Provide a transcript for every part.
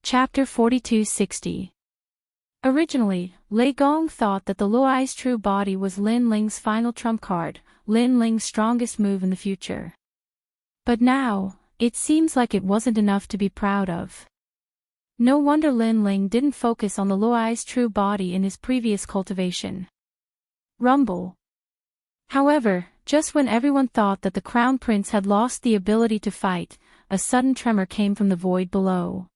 Chapter 4260. Originally, Lei Gong thought that the Luai's true body was Lin Ling's final trump card, Lin Ling's strongest move in the future. But now, it seems like it wasn't enough to be proud of. No wonder Lin Ling didn't focus on the Luai's true body in his previous cultivation. Rumble. However, just when everyone thought that the Crown Prince had lost the ability to fight, a sudden tremor came from the void below.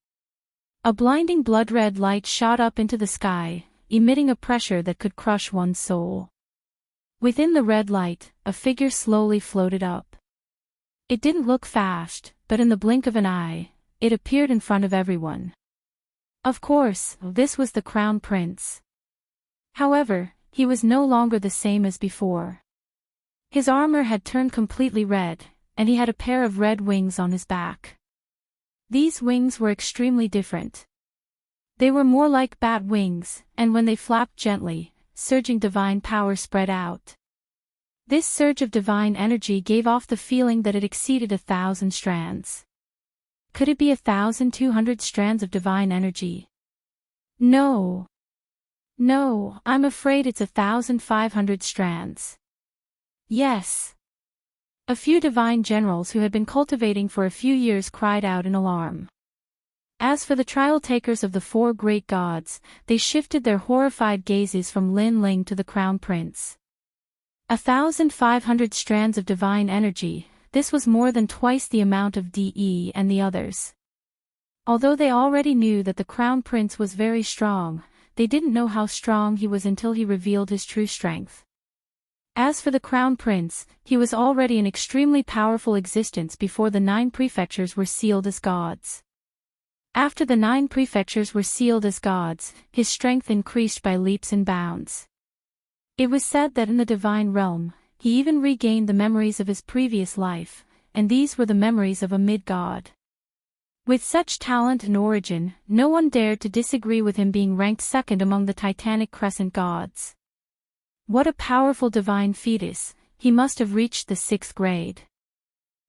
A blinding blood-red light shot up into the sky, emitting a pressure that could crush one's soul. Within the red light, a figure slowly floated up. It didn't look fast, but in the blink of an eye, it appeared in front of everyone. Of course, this was the Crown Prince. However, he was no longer the same as before. His armor had turned completely red, and he had a pair of red wings on his back. These wings were extremely different. They were more like bat wings, and when they flapped gently, surging divine power spread out. This surge of divine energy gave off the feeling that it exceeded 1,000 strands. Could it be 1,200 strands of divine energy? No. No, I'm afraid it's 1,500 strands. Yes. A few divine generals who had been cultivating for a few years cried out in alarm. As for the trial takers of the four great gods, they shifted their horrified gazes from Lin Ling to the Crown Prince. 1,500 strands of divine energy, this was more than twice the amount of DE and the others. Although they already knew that the Crown Prince was very strong, they didn't know how strong he was until he revealed his true strength. As for the Crown Prince, he was already an extremely powerful existence before the 9 prefectures were sealed as gods. After the 9 prefectures were sealed as gods, his strength increased by leaps and bounds. It was said that in the divine realm, he even regained the memories of his previous life, and these were the memories of a mid-god. With such talent and origin, no one dared to disagree with him being ranked second among the Titanic Crescent gods. What a powerful divine fetus, he must have reached the 6th grade.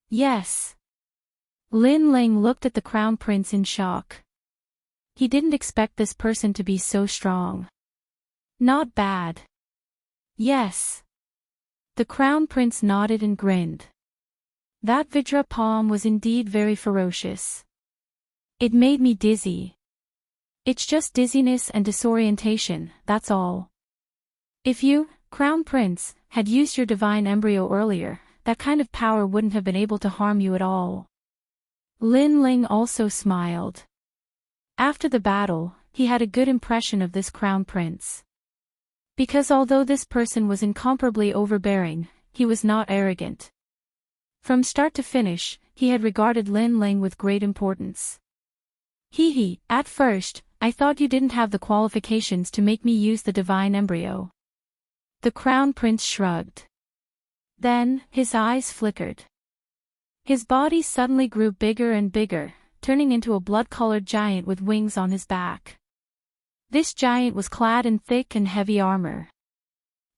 Yes. Lin Ling looked at the Crown Prince in shock. He didn't expect this person to be so strong. Not bad. Yes. The Crown Prince nodded and grinned. That Vajra palm was indeed very ferocious. It made me dizzy. It's just dizziness and disorientation, that's all. If you, Crown Prince, had used your divine embryo earlier, that kind of power wouldn't have been able to harm you at all. Lin Ling also smiled. After the battle, he had a good impression of this Crown Prince. Because although this person was incomparably overbearing, he was not arrogant. From start to finish, he had regarded Lin Ling with great importance. At first, I thought you didn't have the qualifications to make me use the divine embryo. The Crown Prince shrugged. Then, his eyes flickered. His body suddenly grew bigger and bigger, turning into a blood-colored giant with wings on his back. This giant was clad in thick and heavy armor.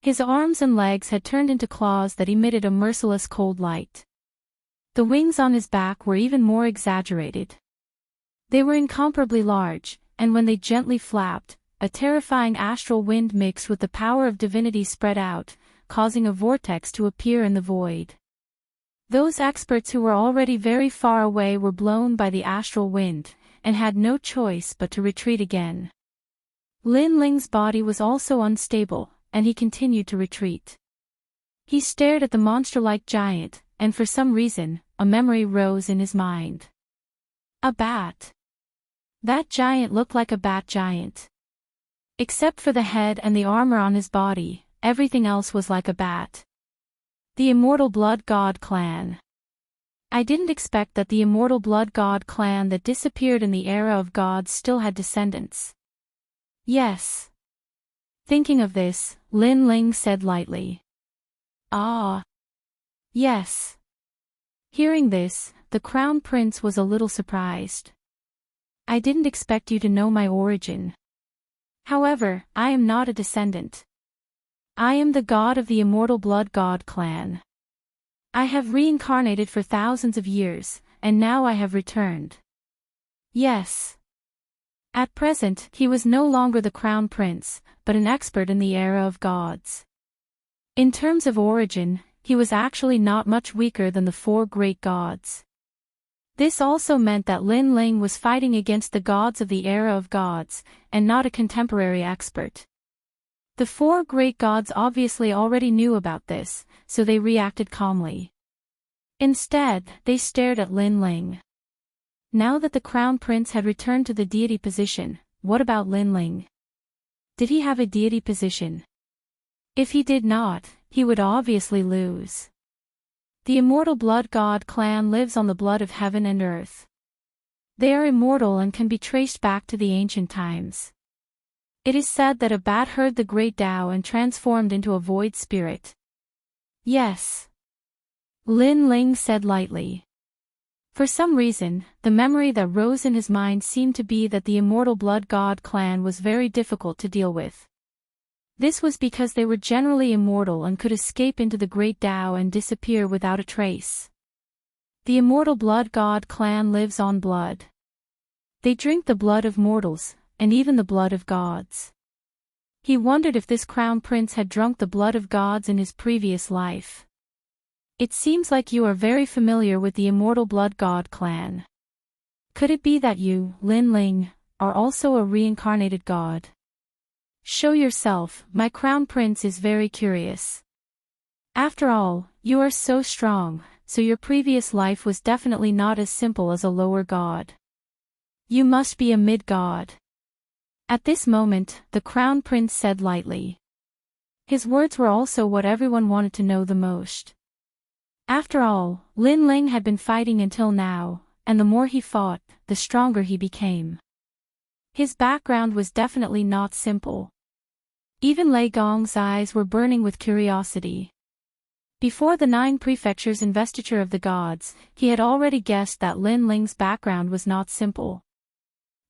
His arms and legs had turned into claws that emitted a merciless cold light. The wings on his back were even more exaggerated. They were incomparably large, and when they gently flapped, a terrifying astral wind mixed with the power of divinity spread out, causing a vortex to appear in the void. Those experts who were already very far away were blown by the astral wind, and had no choice but to retreat again. Lin Ling's body was also unstable, and he continued to retreat. He stared at the monster-like giant, and for some reason, a memory rose in his mind. A bat. That giant looked like a bat giant. Except for the head and the armor on his body, everything else was like a bat. The Immortal Blood God Clan. I didn't expect that the Immortal Blood God Clan that disappeared in the era of gods still had descendants. Yes. Thinking of this, Lin Ling said lightly. Ah. Yes. Hearing this, the Crown Prince was a little surprised. I didn't expect you to know my origin. However, I am not a descendant. I am the god of the Immortal Blood God Clan. I have reincarnated for thousands of years, and now I have returned. Yes. At present, he was no longer the crown prince, but an expert in the era of gods. In terms of origin, he was actually not much weaker than the four great gods. This also meant that Lin Ling was fighting against the gods of the era of gods, and not a contemporary expert. The four great gods obviously already knew about this, so they reacted calmly. Instead, they stared at Lin Ling. Now that the crown prince had returned to the deity position, what about Lin Ling? Did he have a deity position? If he did not, he would obviously lose. The immortal blood god clan lives on the blood of heaven and earth. They are immortal and can be traced back to the ancient times. It is said that a bat heard the great Tao and transformed into a void spirit. Yes. Lin Ling said lightly. For some reason, the memory that rose in his mind seemed to be that the immortal blood god clan was very difficult to deal with. This was because they were generally immortal and could escape into the great Tao and disappear without a trace. The immortal blood god clan lives on blood. They drink the blood of mortals, and even the blood of gods. He wondered if this crown prince had drunk the blood of gods in his previous life. It seems like you are very familiar with the immortal blood god clan. Could it be that you, Lin Ling, are also a reincarnated god? Show yourself, my crown prince is very curious. After all, you are so strong, so your previous life was definitely not as simple as a lower god. You must be a mid-god. At this moment, the crown prince said lightly. His words were also what everyone wanted to know the most. After all, Lin Ling had been fighting until now, and the more he fought, the stronger he became. His background was definitely not simple. Even Lei Gong's eyes were burning with curiosity. Before the 9 prefectures investiture of the gods, he had already guessed that Lin Ling's background was not simple.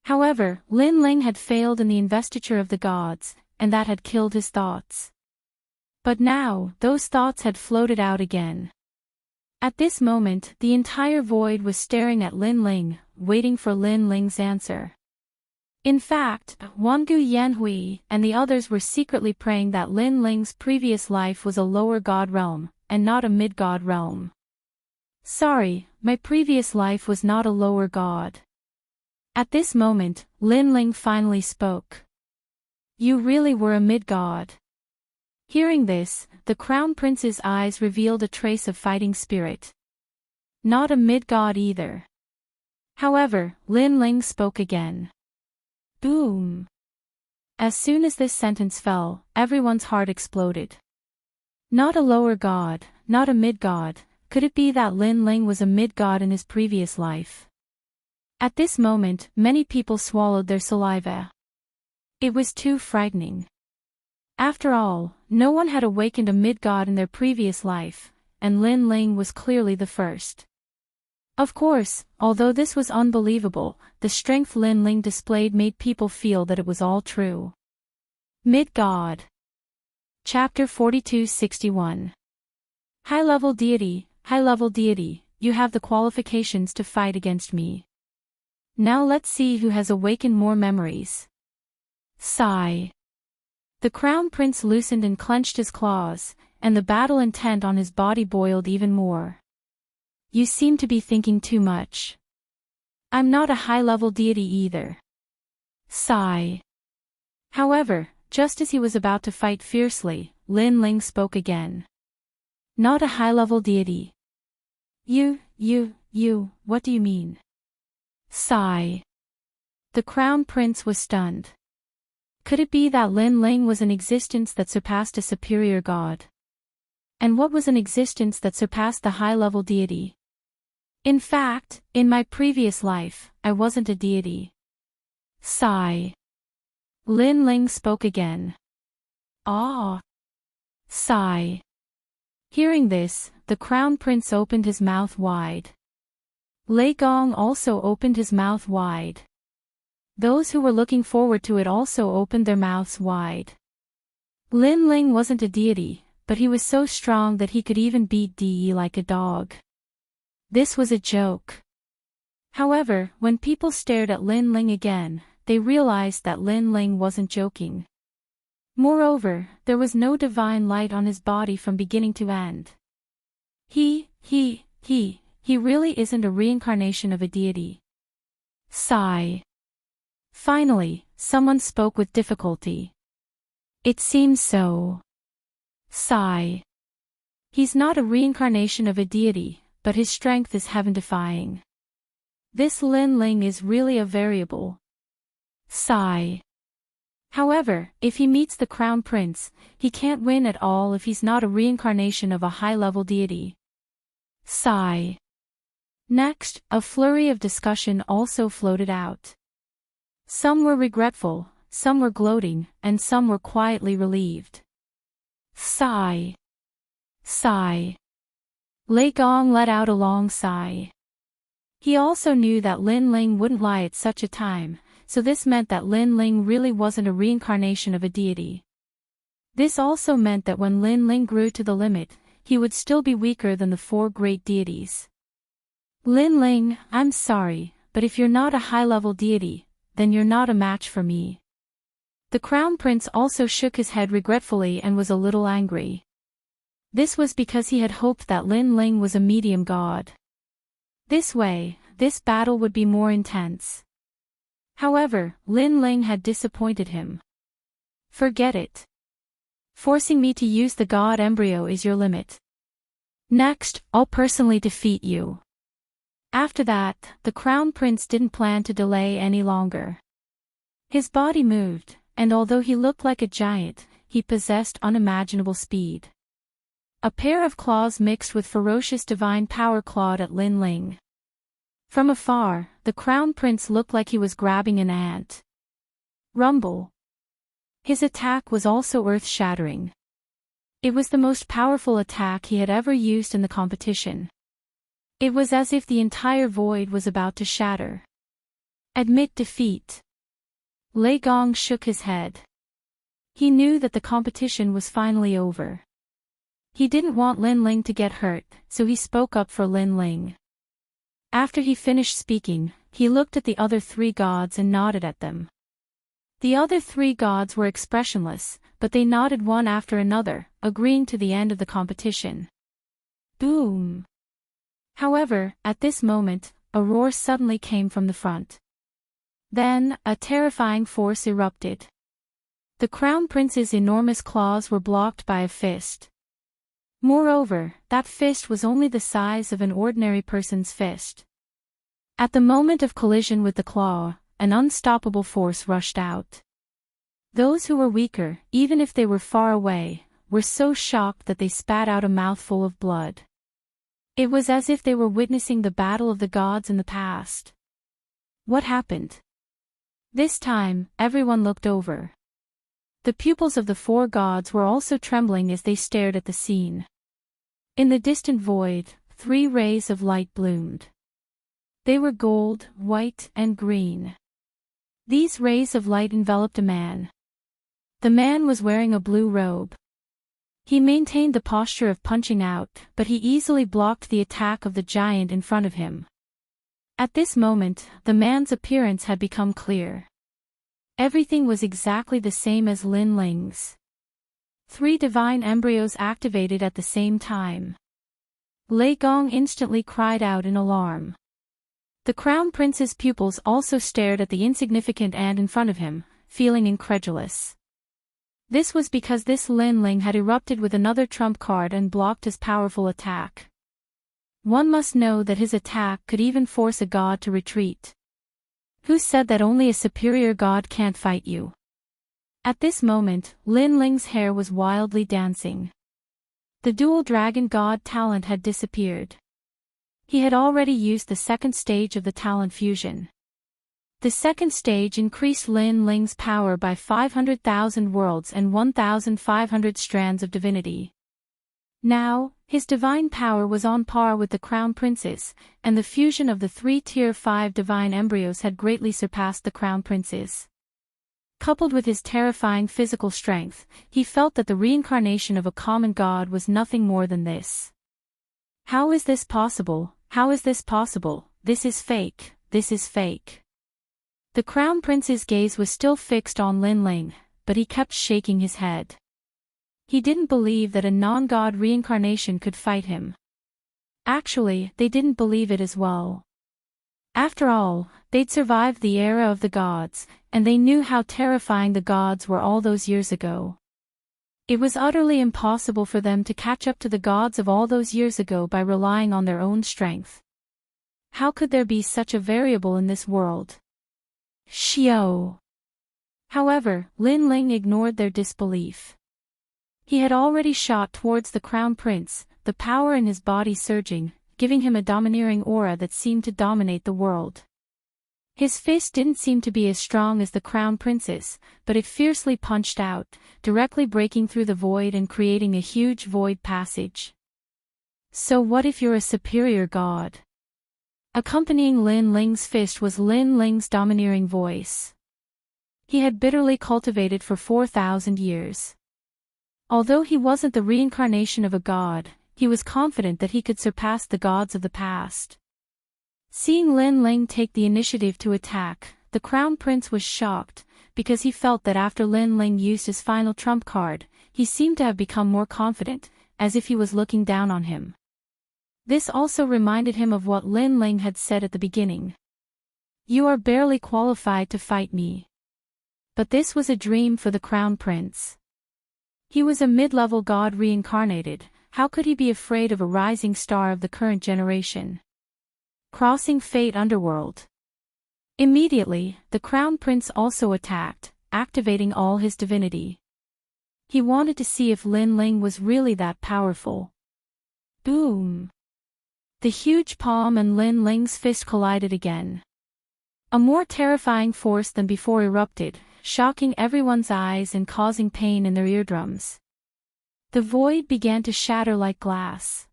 However, Lin Ling had failed in the investiture of the gods, and that had killed his thoughts. But now, those thoughts had floated out again. At this moment, the entire void was staring at Lin Ling, waiting for Lin Ling's answer. In fact, Wangu Yanhui and the others were secretly praying that Lin Ling's previous life was a lower god realm, and not a mid-god realm. Sorry, my previous life was not a lower god. At this moment, Lin Ling finally spoke. You really were a mid-god. Hearing this, the crown prince's eyes revealed a trace of fighting spirit. Not a mid-god either. However, Lin Ling spoke again. Boom. As soon as this sentence fell, everyone's heart exploded. Not a lower god, not a mid-god, could it be that Lin Ling was a mid-god in his previous life? At this moment, many people swallowed their saliva. It was too frightening. After all, no one had awakened a mid-god in their previous life, and Lin Ling was clearly the first. Of course, although this was unbelievable, the strength Lin Ling displayed made people feel that it was all true. Mid-God. Chapter 42-61. High-level deity, you have the qualifications to fight against me. Now let's see who has awakened more memories. Sigh. The crown prince loosened and clenched his claws, and the battle intent on his body boiled even more. You seem to be thinking too much. I'm not a high-level deity either. Sigh. However, just as he was about to fight fiercely, Lin Ling spoke again. Not a high-level deity. You, what do you mean? Sigh. The crown prince was stunned. Could it be that Lin Ling was an existence that surpassed a superior god? And what was an existence that surpassed the high-level deity? In fact, in my previous life, I wasn't a deity. Sigh. Lin Ling spoke again. Ah. Sigh. Hearing this, the crown prince opened his mouth wide. Lei Gong also opened his mouth wide. Those who were looking forward to it also opened their mouths wide. Lin Ling wasn't a deity, but he was so strong that he could even beat De like a dog. This was a joke. However, when people stared at Lin Ling again, they realized that Lin Ling wasn't joking. Moreover, there was no divine light on his body from beginning to end. He really isn't a reincarnation of a deity. Sigh. Finally, someone spoke with difficulty. It seems so. Sigh. He's not a reincarnation of a deity, but his strength is heaven-defying. This Lin Ling is really a variable. Sigh. However, if he meets the Crown Prince, he can't win at all if he's not a reincarnation of a high-level deity. Sigh. Next, a flurry of discussion also floated out. Some were regretful, some were gloating, and some were quietly relieved. Sigh. Sigh. Lei Gong let out a long sigh. He also knew that Lin Ling wouldn't lie at such a time, so this meant that Lin Ling really wasn't a reincarnation of a deity. This also meant that when Lin Ling grew to the limit, he would still be weaker than the four great deities. Lin Ling, I'm sorry, but if you're not a high-level deity, then you're not a match for me. The Crown Prince also shook his head regretfully and was a little angry. This was because he had hoped that Lin Ling was a medium god. This way, this battle would be more intense. However, Lin Ling had disappointed him. Forget it. Forcing me to use the god embryo is your limit. Next, I'll personally defeat you. After that, the Crown Prince didn't plan to delay any longer. His body moved, and although he looked like a giant, he possessed unimaginable speed. A pair of claws mixed with ferocious divine power clawed at Lin Ling. From afar, the Crown Prince looked like he was grabbing an ant. Rumble. His attack was also earth-shattering. It was the most powerful attack he had ever used in the competition. It was as if the entire void was about to shatter. Admit defeat. Lei Gong shook his head. He knew that the competition was finally over. He didn't want Lin Ling to get hurt, so he spoke up for Lin Ling. After he finished speaking, he looked at the other three gods and nodded at them. The other three gods were expressionless, but they nodded one after another, agreeing to the end of the competition. Boom! However, at this moment, a roar suddenly came from the front. Then, a terrifying force erupted. The Crown Prince's enormous claws were blocked by a fist. Moreover, that fist was only the size of an ordinary person's fist. At the moment of collision with the claw, an unstoppable force rushed out. Those who were weaker, even if they were far away, were so shocked that they spat out a mouthful of blood. It was as if they were witnessing the battle of the gods in the past. What happened? This time, everyone looked over. The pupils of the four gods were also trembling as they stared at the scene. In the distant void, three rays of light bloomed. They were gold, white, and green. These rays of light enveloped a man. The man was wearing a blue robe. He maintained the posture of punching out, but he easily blocked the attack of the giant in front of him. At this moment, the man's appearance had become clear. Everything was exactly the same as Lin Ling's. 3 divine embryos activated at the same time. Lei Gong instantly cried out in alarm. The Crown Prince's pupils also stared at the insignificant ant in front of him, feeling incredulous. This was because this Lin Ling had erupted with another trump card and blocked his powerful attack. One must know that his attack could even force a god to retreat. Who said that only a superior god can't fight you? At this moment, Lin Ling's hair was wildly dancing. The dual dragon god talent had disappeared. He had already used the second stage of the talent fusion. The second stage increased Lin Ling's power by 500,000 worlds and 1,500 strands of divinity. Now, his divine power was on par with the Crown Prince's, and the fusion of the 3 Tier 5 divine embryos had greatly surpassed the Crown Prince's. Coupled with his terrifying physical strength, he felt that the reincarnation of a common god was nothing more than this. How is this possible? How is this possible? This is fake. This is fake. The Crown Prince's gaze was still fixed on Lin Ling, but he kept shaking his head. He didn't believe that a non-god reincarnation could fight him. Actually, they didn't believe it as well. After all, they'd survived the era of the gods, and they knew how terrifying the gods were all those years ago. It was utterly impossible for them to catch up to the gods of all those years ago by relying on their own strength. How could there be such a variable in this world? Xiao. However, Lin Ling ignored their disbelief. He had already shot towards the Crown Prince, the power in his body surging, giving him a domineering aura that seemed to dominate the world. His fist didn't seem to be as strong as the Crown Prince's, but it fiercely punched out, directly breaking through the void and creating a huge void passage. So what if you're a superior god? Accompanying Lin Ling's fist was Lin Ling's domineering voice. He had bitterly cultivated for 4,000 years. Although he wasn't the reincarnation of a god, he was confident that he could surpass the gods of the past. Seeing Lin Ling take the initiative to attack, the Crown Prince was shocked, because he felt that after Lin Ling used his final trump card, he seemed to have become more confident, as if he was looking down on him. This also reminded him of what Lin Ling had said at the beginning. "You are barely qualified to fight me." But this was a dream for the Crown Prince. He was a mid-level god reincarnated. How could he be afraid of a rising star of the current generation? Crossing Fate Underworld. Immediately, the Crown Prince also attacked, activating all his divinity. He wanted to see if Lin Ling was really that powerful. Boom! The huge palm and Lin Ling's fist collided again. A more terrifying force than before erupted, shocking everyone's eyes and causing pain in their eardrums. The void began to shatter like glass.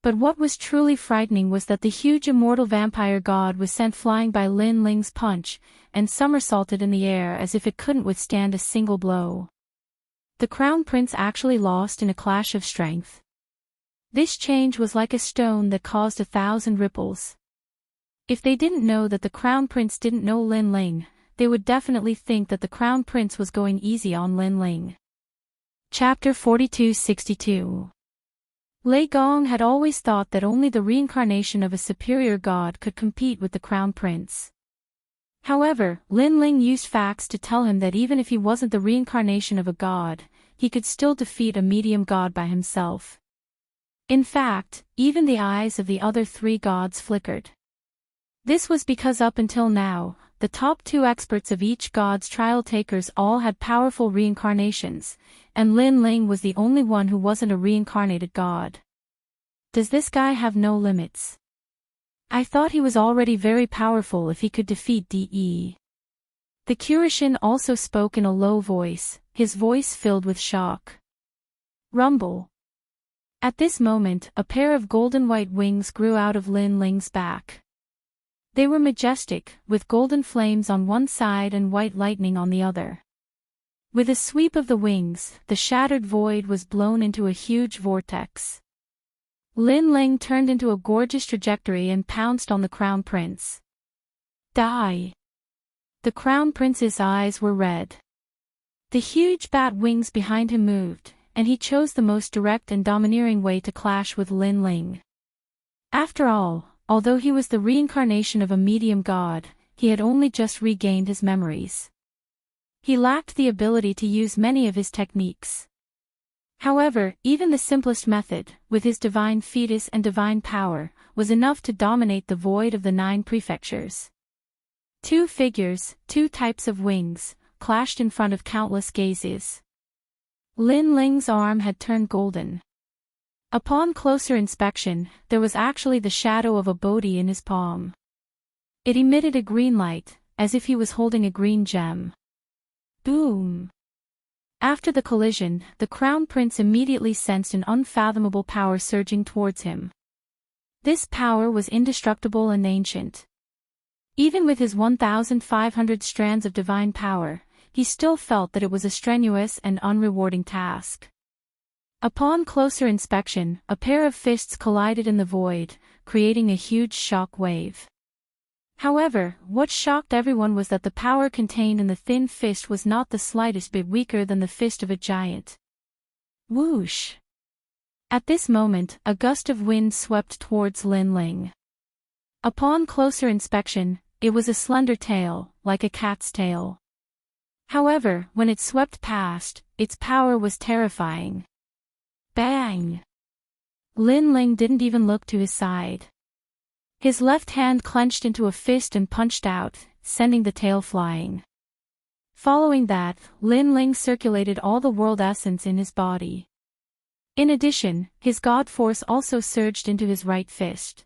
But what was truly frightening was that the huge immortal vampire god was sent flying by Lin Ling's punch, and somersaulted in the air as if it couldn't withstand a single blow. The Crown Prince actually lost in a clash of strength. This change was like a stone that caused 1,000 ripples. If they didn't know that the Crown Prince didn't know Lin Ling, they would definitely think that the Crown Prince was going easy on Lin Ling. Chapter 4262. Lei Gong had always thought that only the reincarnation of a superior god could compete with the Crown Prince. However, Lin Ling used facts to tell him that even if he wasn't the reincarnation of a god, he could still defeat a medium god by himself. In fact, even the eyes of the other three gods flickered. This was because up until now, the top two experts of each god's trial takers all had powerful reincarnations, and Lin Ling was the only one who wasn't a reincarnated god. Does this guy have no limits? I thought he was already very powerful if he could defeat DE. The Curishin also spoke in a low voice, his voice filled with shock. Rumble. At this moment, a pair of golden white wings grew out of Lin Ling's back. They were majestic, with golden flames on one side and white lightning on the other. With a sweep of the wings, the shattered void was blown into a huge vortex. Lin Ling turned into a gorgeous trajectory and pounced on the Crown Prince. Die! The Crown Prince's eyes were red. The huge bat wings behind him moved, and he chose the most direct and domineering way to clash with Lin Ling. After all, although he was the reincarnation of a medium god, he had only just regained his memories. He lacked the ability to use many of his techniques. However, even the simplest method, with his divine fetus and divine power, was enough to dominate the void of the 9 prefectures. Two figures, two types of wings, clashed in front of countless gazes. Lin Ling's arm had turned golden. Upon closer inspection, there was actually the shadow of a Bodhi in his palm. It emitted a green light, as if he was holding a green gem. Boom! After the collision, the Crown Prince immediately sensed an unfathomable power surging towards him. This power was indestructible and ancient. Even with his 1,500 strands of divine power, he still felt that it was a strenuous and unrewarding task. Upon closer inspection, a pair of fists collided in the void, creating a huge shock wave. However, what shocked everyone was that the power contained in the thin fist was not the slightest bit weaker than the fist of a giant. Whoosh! At this moment, a gust of wind swept towards Lin Ling. Upon closer inspection, it was a slender tail, like a cat's tail. However, when it swept past, its power was terrifying. Bang! Lin Ling didn't even look to his side. His left hand clenched into a fist and punched out, sending the tail flying. Following that, Lin Ling circulated all the world essence in his body. In addition, his god force also surged into his right fist.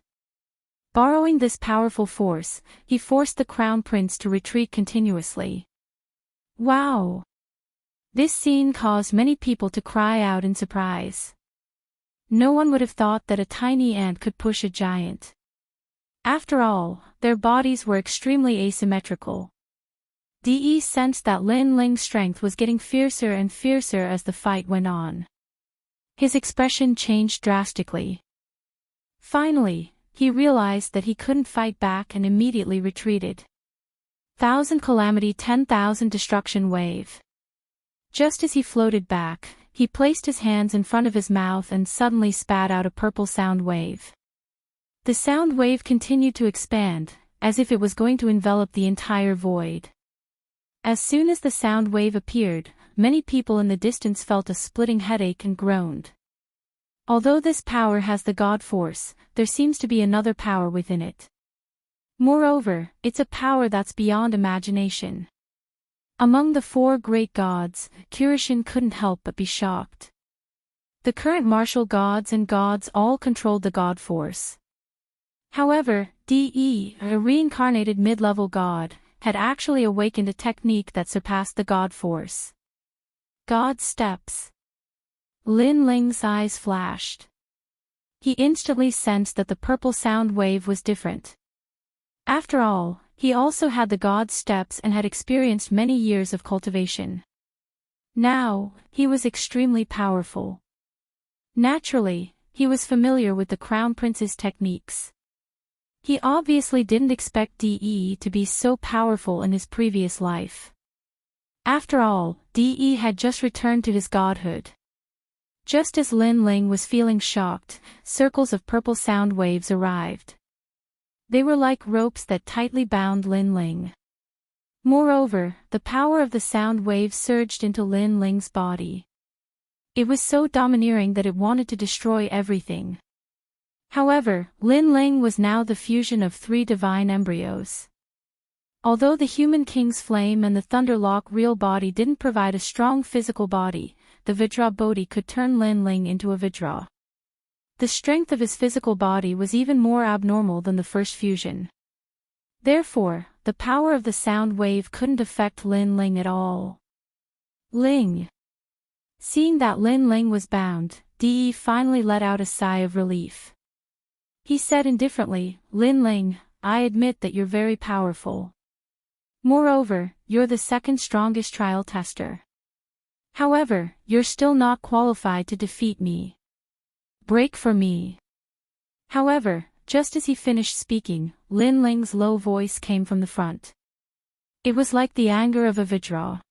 Borrowing this powerful force, he forced the crown prince to retreat continuously. Wow! This scene caused many people to cry out in surprise. No one would have thought that a tiny ant could push a giant. After all, their bodies were extremely asymmetrical. De sensed that Lin Ling's strength was getting fiercer and fiercer as the fight went on. His expression changed drastically. Finally, he realized that he couldn't fight back and immediately retreated. 1,000 calamity 10,000 destruction wave. Just as he floated back, he placed his hands in front of his mouth and suddenly spat out a purple sound wave. The sound wave continued to expand, as if it was going to envelop the entire void. As soon as the sound wave appeared, many people in the distance felt a splitting headache and groaned. Although this power has the god force, there seems to be another power within it. Moreover, it's a power that's beyond imagination. Among the four great gods, Kurishin couldn't help but be shocked. The current martial gods and gods all controlled the god force. However, De, a reincarnated mid-level god, had actually awakened a technique that surpassed the god force. God steps. Lin Ling's eyes flashed. He instantly sensed that the purple sound wave was different. After all, he also had the god steps and had experienced many years of cultivation. Now, he was extremely powerful. Naturally, he was familiar with the Crown Prince's techniques. He obviously didn't expect De to be so powerful in his previous life. After all, De had just returned to his godhood. Just as Lin Ling was feeling shocked, circles of purple sound waves arrived. They were like ropes that tightly bound Lin Ling. Moreover, the power of the sound waves surged into Lin Ling's body. It was so domineering that it wanted to destroy everything. However, Lin Ling was now the fusion of three divine embryos. Although the human king's flame and the thunderlock real body didn't provide a strong physical body, the Vajra Bodhi could turn Lin Ling into a Vajra. The strength of his physical body was even more abnormal than the first fusion. Therefore, the power of the sound wave couldn't affect Lin Ling at all. Ling. Seeing that Lin Ling was bound, De finally let out a sigh of relief. He said indifferently, "Lin Ling, I admit that you're very powerful. Moreover, you're the second strongest trial tester. However, you're still not qualified to defeat me. Break for me." However, just as he finished speaking, Lin Ling's low voice came from the front. It was like the anger of a Vajra.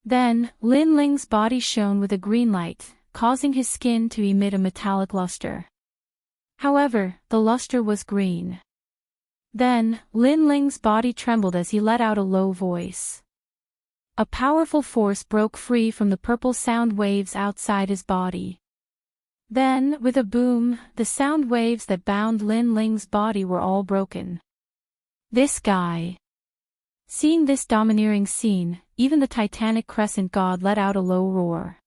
Then, Lin Ling's body shone with a green light, causing his skin to emit a metallic luster. However, the luster was green. Then, Lin Ling's body trembled as he let out a low voice. A powerful force broke free from the purple sound waves outside his body. Then, with a boom, the sound waves that bound Lin Ling's body were all broken. This guy. Seeing this domineering scene, even the Titanic Crescent god let out a low roar.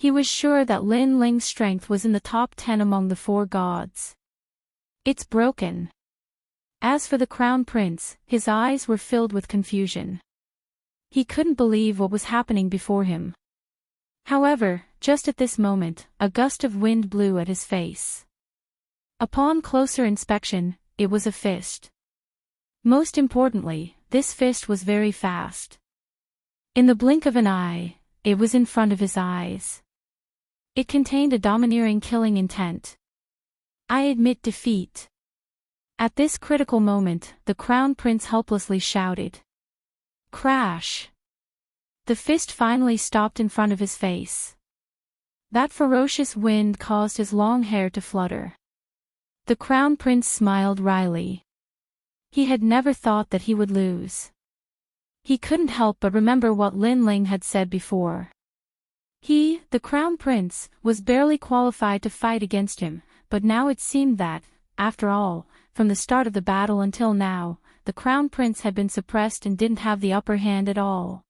He was sure that Lin Ling's strength was in the top 10 among the four gods. It's broken. As for the Crown Prince, his eyes were filled with confusion. He couldn't believe what was happening before him. However, just at this moment, a gust of wind blew at his face. Upon closer inspection, it was a fist. Most importantly, this fist was very fast. In the blink of an eye, it was in front of his eyes. It contained a domineering killing intent. "I admit defeat." At this critical moment, the Crown Prince helplessly shouted. Crash! The fist finally stopped in front of his face. That ferocious wind caused his long hair to flutter. The Crown Prince smiled wryly. He had never thought that he would lose. He couldn't help but remember what Lin Ling had said before. He, the Crown Prince, was barely qualified to fight against him, but now it seemed that, after all, from the start of the battle until now, the Crown Prince had been suppressed and didn't have the upper hand at all.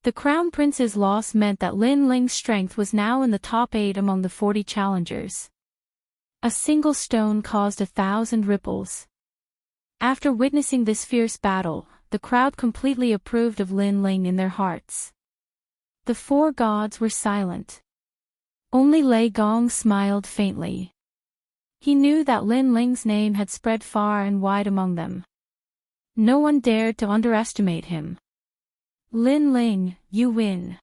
The Crown Prince's loss meant that Lin Ling's strength was now in the top 8 among the 40 challengers. A single stone caused 1,000 ripples. After witnessing this fierce battle, the crowd completely approved of Lin Ling in their hearts. The 4 gods were silent. Only Lei Gong smiled faintly. He knew that Lin Ling's name had spread far and wide among them. No one dared to underestimate him. Lin Ling, you win.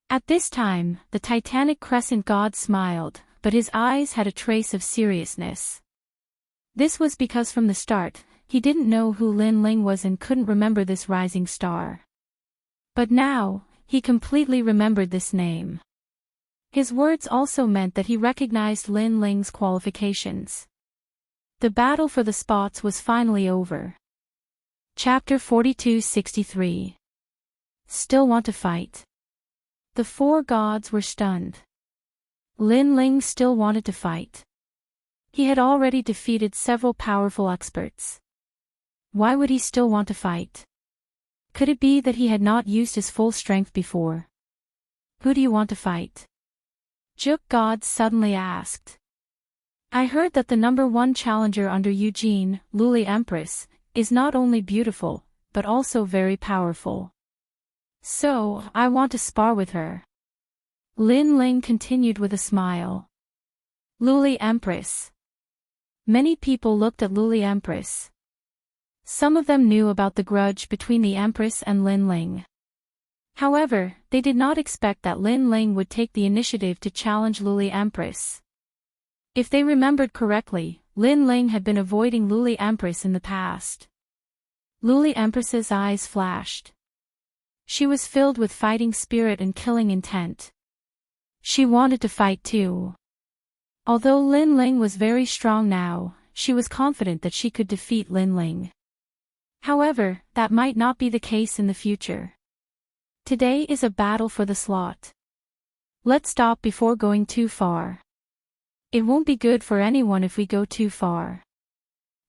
At this time, the Titanic Crescent god smiled, but his eyes had a trace of seriousness. This was because from the start, he didn't know who Lin Ling was and couldn't remember this rising star. But now, he completely remembered this name. His words also meant that he recognized Lin Ling's qualifications. The battle for the spots was finally over. Chapter 42-63. Still want to fight? The 4 gods were stunned. Lin Ling still wanted to fight. He had already defeated several powerful experts. Why would he still want to fight? Could it be that he had not used his full strength before? Who do you want to fight? Juk God suddenly asked. I heard that the number 1 challenger under Eugene, Luli Empress, is not only beautiful, but also very powerful. So, I want to spar with her. Lin Ling continued with a smile. Luli Empress. Many people looked at Luli Empress. Some of them knew about the grudge between the Empress and Lin Ling. However, they did not expect that Lin Ling would take the initiative to challenge Luli Empress. If they remembered correctly, Lin Ling had been avoiding Luli Empress in the past. Luli Empress's eyes flashed. She was filled with fighting spirit and killing intent. She wanted to fight too. Although Lin Ling was very strong now, she was confident that she could defeat Lin Ling. However, that might not be the case in the future. Today is a battle for the slot. Let's stop before going too far. It won't be good for anyone if we go too far.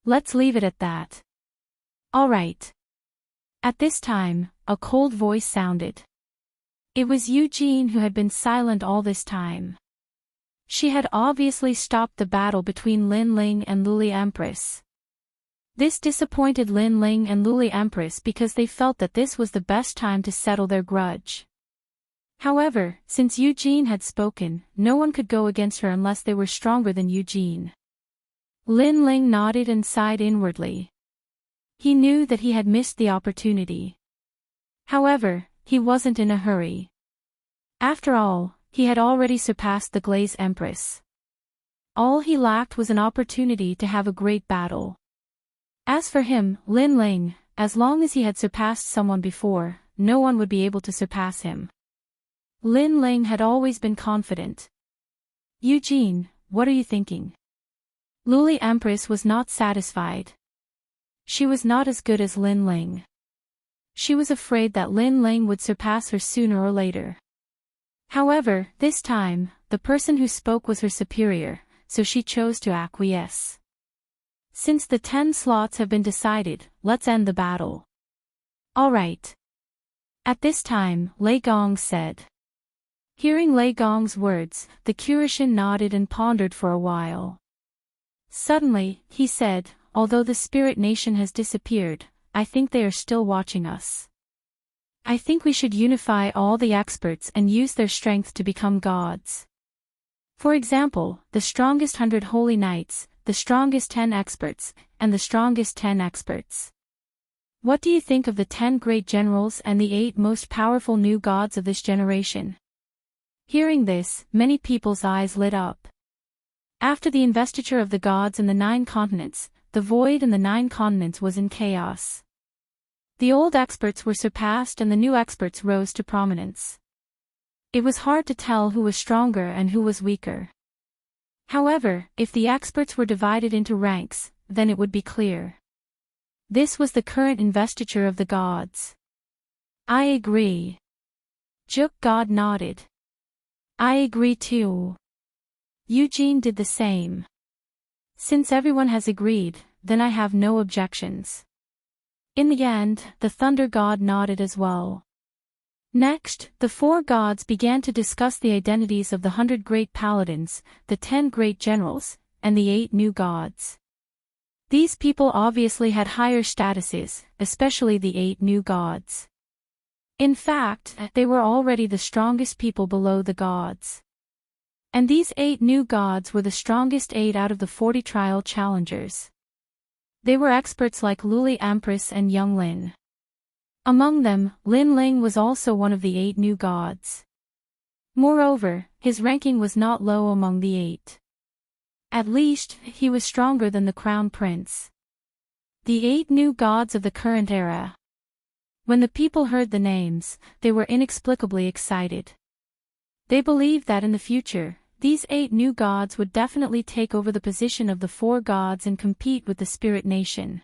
Let's leave it at that. All right. At this time, a cold voice sounded. It was Eugene who had been silent all this time. She had obviously stopped the battle between Lin Ling and Luli Empress. This disappointed Lin Ling and Luli Empress because they felt that this was the best time to settle their grudge. However, since Eugene had spoken, no one could go against her unless they were stronger than Eugene. Lin Ling nodded and sighed inwardly. He knew that he had missed the opportunity. However, he wasn't in a hurry. After all, he had already surpassed the Glaze Empress. All he lacked was an opportunity to have a great battle. As for him, Lin Ling, as long as he had surpassed someone before, no one would be able to surpass him. Lin Ling had always been confident. Eugene, what are you thinking? Luli Empress was not satisfied. She was not as good as Lin Ling. She was afraid that Lin Ling would surpass her sooner or later. However, this time, the person who spoke was her superior, so she chose to acquiesce. Since the 10 slots have been decided, let's end the battle. All right. At this time, Lei Gong said. Hearing Lei Gong's words, the Kurishin nodded and pondered for a while. Suddenly, he said, although the spirit nation has disappeared, I think they are still watching us. I think we should unify all the experts and use their strength to become gods. For example, the strongest 100 holy knights, the strongest 10 experts, and the strongest 10 experts. What do you think of the 10 great generals and the 8 most powerful new gods of this generation? Hearing this, many people's eyes lit up. After the investiture of the gods in the 9 continents, the void and the 9 continents was in chaos. The old experts were surpassed and the new experts rose to prominence. It was hard to tell who was stronger and who was weaker. However, if the experts were divided into ranks, then it would be clear. This was the current investiture of the gods. I agree. Juk God nodded. I agree too. Eugene did the same. Since everyone has agreed, then I have no objections. In the end, the Thunder God nodded as well. Next, the 4 gods began to discuss the identities of the 100 great paladins, the 10 great generals, and the 8 new gods. These people obviously had higher statuses, especially the 8 new gods. In fact, they were already the strongest people below the gods. And these 8 new gods were the strongest 8 out of the 40 trial challengers. They were experts like Luli Empress and Young Lin. Among them, Lin Ling was also one of the 8 new gods. Moreover, his ranking was not low among the 8. At least, he was stronger than the Crown Prince. The 8 new gods of the current era. When the people heard the names, they were inexplicably excited. They believed that in the future, these 8 new gods would definitely take over the position of the 4 gods and compete with the Spirit Nation.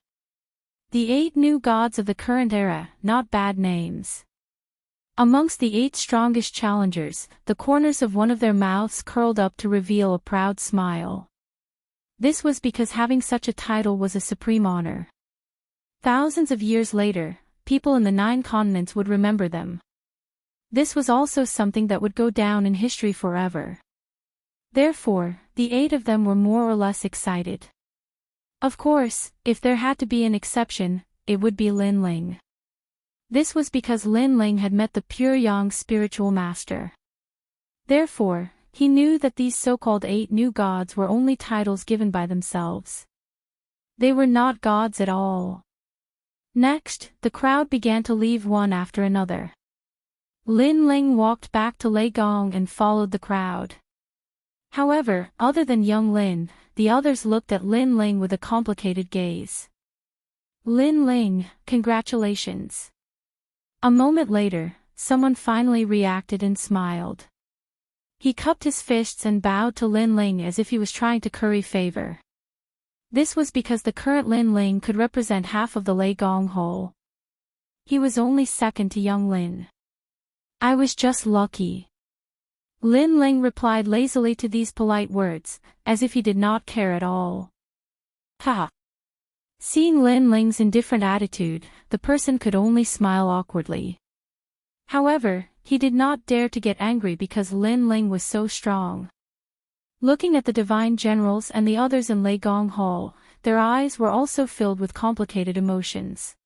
The 8 new gods of the current era, not bad names. Amongst the 8 strongest challengers, the corners of one of their mouths curled up to reveal a proud smile. This was because having such a title was a supreme honor. Thousands of years later, people in the 9 continents would remember them. This was also something that would go down in history forever. Therefore, the 8 of them were more or less excited. Of course, if there had to be an exception, it would be Lin Ling. This was because Lin Ling had met the pure Yang spiritual master. Therefore, he knew that these so-called 8 new gods were only titles given by themselves. They were not gods at all. Next, the crowd began to leave one after another. Lin Ling walked back to Lei Gong and followed the crowd. However, other than Young Lin, the others looked at Lin Ling with a complicated gaze. Lin Ling, congratulations. A moment later, someone finally reacted and smiled. He cupped his fists and bowed to Lin Ling as if he was trying to curry favor. This was because the current Lin Ling could represent half of the Lei Gong whole. He was only second to Young Lin. I was just lucky. Lin Ling replied lazily to these polite words, as if he did not care at all. Ha! Seeing Lin Ling's indifferent attitude, the person could only smile awkwardly. However, he did not dare to get angry because Lin Ling was so strong. Looking at the divine generals and the others in Lei Gong Hall, their eyes were also filled with complicated emotions.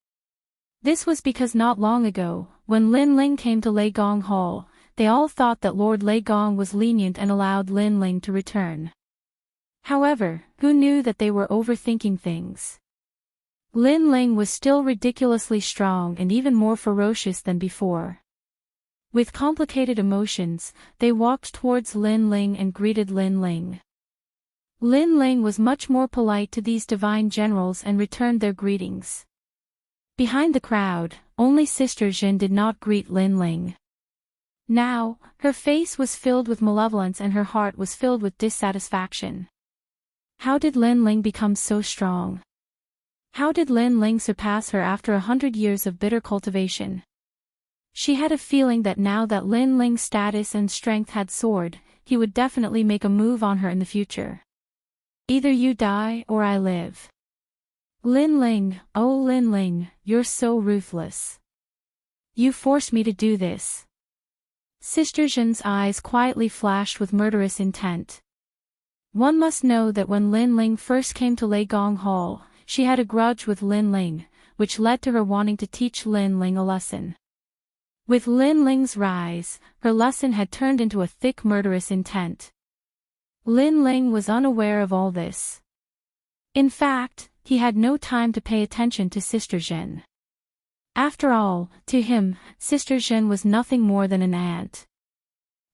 This was because not long ago, when Lin Ling came to Lei Gong Hall, they all thought that Lord Lei Gong was lenient and allowed Lin Ling to return. However, who knew that they were overthinking things? Lin Ling was still ridiculously strong and even more ferocious than before. With complicated emotions, they walked towards Lin Ling and greeted Lin Ling. Lin Ling was much more polite to these divine generals and returned their greetings. Behind the crowd, only Sister Jin did not greet Lin Ling. Now, her face was filled with malevolence and her heart was filled with dissatisfaction. How did Lin Ling become so strong? How did Lin Ling surpass her after 100 years of bitter cultivation? She had a feeling that now that Lin Ling's status and strength had soared, he would definitely make a move on her in the future. Either you die or I live. Lin Ling, oh Lin Ling, you're so ruthless. You forced me to do this. Sister Jin's eyes quietly flashed with murderous intent. One must know that when Lin Ling first came to Lei Gong Hall, she had a grudge with Lin Ling, which led to her wanting to teach Lin Ling a lesson. With Lin Ling's rise, her lesson had turned into a thick murderous intent. Lin Ling was unaware of all this. In fact, he had no time to pay attention to Sister Jin. After all, to him, Sister Jin was nothing more than an ant.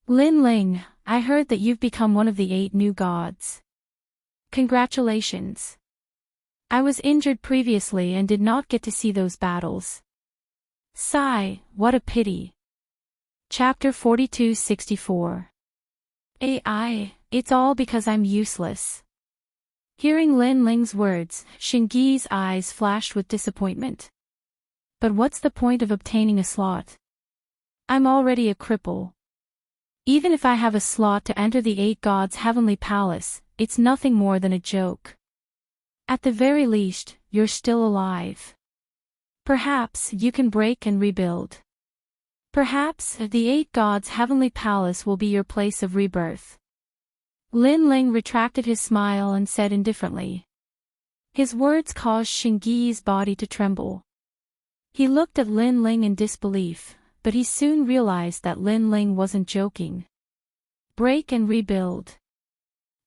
Lin Ling, I heard that you've become one of the 8 new gods. Congratulations. I was injured previously and did not get to see those battles. Sigh, what a pity. Chapter 42-64. It's all because I'm useless. Hearing Lin Ling's words, Xingyi's eyes flashed with disappointment. But what's the point of obtaining a slot? I'm already a cripple. Even if I have a slot to enter the 8 gods' heavenly palace, it's nothing more than a joke. At the very least, you're still alive. Perhaps you can break and rebuild. Perhaps the 8 gods' heavenly palace will be your place of rebirth. Lin Ling retracted his smile and said indifferently. His words caused Xingyi's body to tremble. He looked at Lin Ling in disbelief, but he soon realized that Lin Ling wasn't joking. Break and rebuild.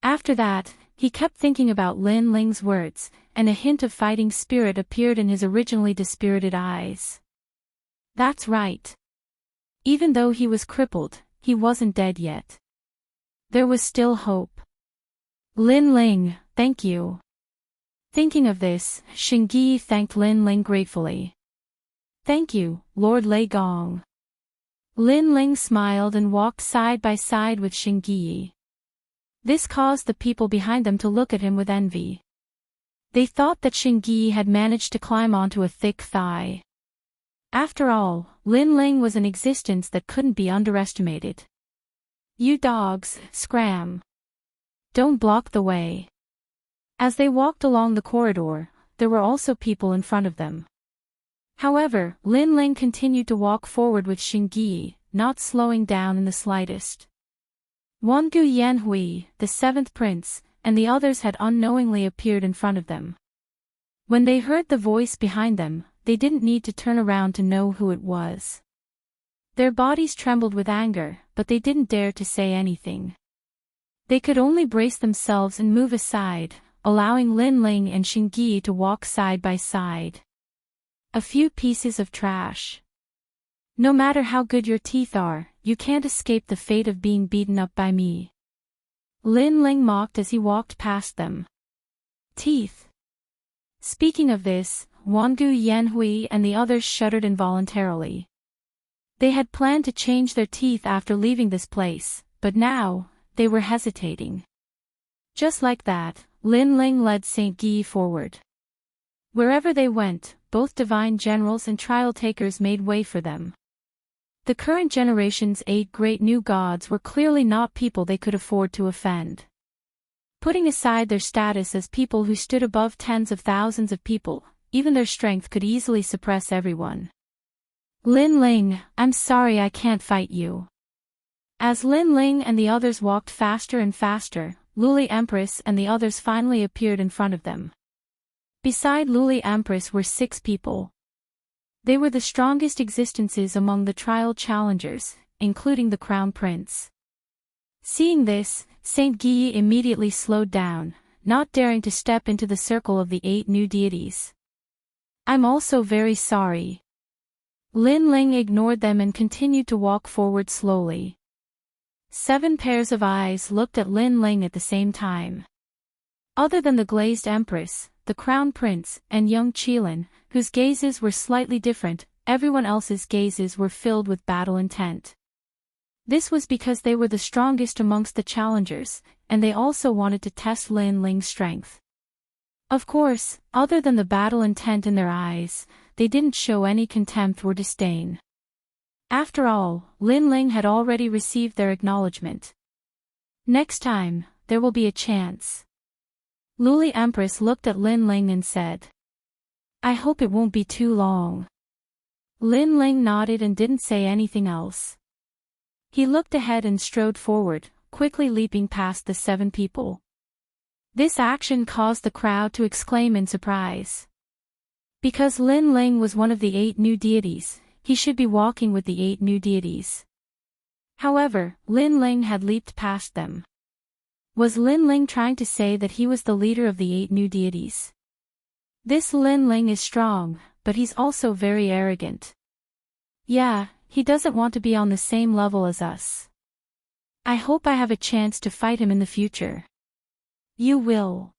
After that, he kept thinking about Lin Ling's words, and a hint of fighting spirit appeared in his originally dispirited eyes. That's right. Even though he was crippled, he wasn't dead yet. There was still hope. Lin Ling, thank you. Thinking of this, Xingyi thanked Lin Ling gratefully. Thank you, Lord Lei Gong. Lin Ling smiled and walked side by side with Xingyi. This caused the people behind them to look at him with envy. They thought that Xingyi had managed to climb onto a thick thigh. After all, Lin Ling was an existence that couldn't be underestimated. You dogs, scram. Don't block the way. As they walked along the corridor, there were also people in front of them. However, Lin Ling continued to walk forward with Xingyi, not slowing down in the slightest. Wangu Yanhui, the 7th prince, and the others had unknowingly appeared in front of them. When they heard the voice behind them, they didn't need to turn around to know who it was. Their bodies trembled with anger, but they didn't dare to say anything. They could only brace themselves and move aside, allowing Lin Ling and Xingyi to walk side by side. A few pieces of trash. No matter how good your teeth are, you can't escape the fate of being beaten up by me. Lin Ling mocked as he walked past them. Teeth. Speaking of this, Wangu Yanhui and the others shuddered involuntarily. They had planned to change their teeth after leaving this place, but now, they were hesitating. Just like that, Lin Ling led Saint Yi forward. Wherever they went, both divine generals and trial takers made way for them. The current generation's 8 great new gods were clearly not people they could afford to offend. Putting aside their status as people who stood above tens of thousands of people, even their strength could easily suppress everyone. Lin Ling, I'm sorry I can't fight you. As Lin Ling and the others walked faster and faster, Luli Empress and the others finally appeared in front of them. Beside Luli Empress were 6 people. They were the strongest existences among the trial challengers, including the Crown Prince. Seeing this, Saint Yi immediately slowed down, not daring to step into the circle of the 8 new deities. I'm also very sorry. Lin Ling ignored them and continued to walk forward slowly. 7 pairs of eyes looked at Lin Ling at the same time. Other than the glazed Empress, the Crown Prince, and young Qilin, whose gazes were slightly different, everyone else's gazes were filled with battle intent. This was because they were the strongest amongst the challengers, and they also wanted to test Lin Ling's strength. Of course, other than the battle intent in their eyes, they didn't show any contempt or disdain. After all, Lin Ling had already received their acknowledgement. Next time, there will be a chance. Luli Empress looked at Lin Ling and said. I hope it won't be too long. Lin Ling nodded and didn't say anything else. He looked ahead and strode forward, quickly leaping past the 7 people. This action caused the crowd to exclaim in surprise. Because Lin Ling was one of the 8 new deities, he should be walking with the 8 new deities. However, Lin Ling had leaped past them. Was Lin Ling trying to say that he was the leader of the 8 new deities? This Lin Ling is strong, but he's also very arrogant. Yeah, he doesn't want to be on the same level as us. I hope I have a chance to fight him in the future. You will.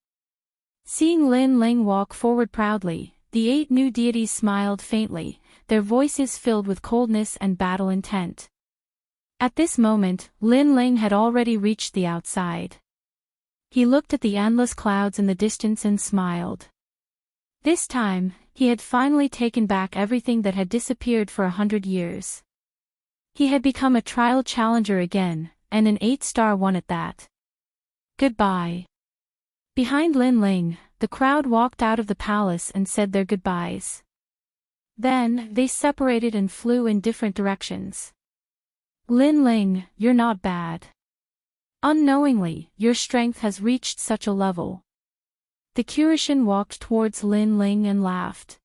Seeing Lin Ling walk forward proudly, the 8 new deities smiled faintly, their voices filled with coldness and battle intent. At this moment, Lin Ling had already reached the outside. He looked at the endless clouds in the distance and smiled. This time, he had finally taken back everything that had disappeared for 100 years. He had become a trial challenger again, and an 8-star one at that. Goodbye. Behind Lin Ling, the crowd walked out of the palace and said their goodbyes. Then, they separated and flew in different directions. Lin Ling, you're not bad. Unknowingly, your strength has reached such a level. The Curishan walked towards Lin Ling and laughed.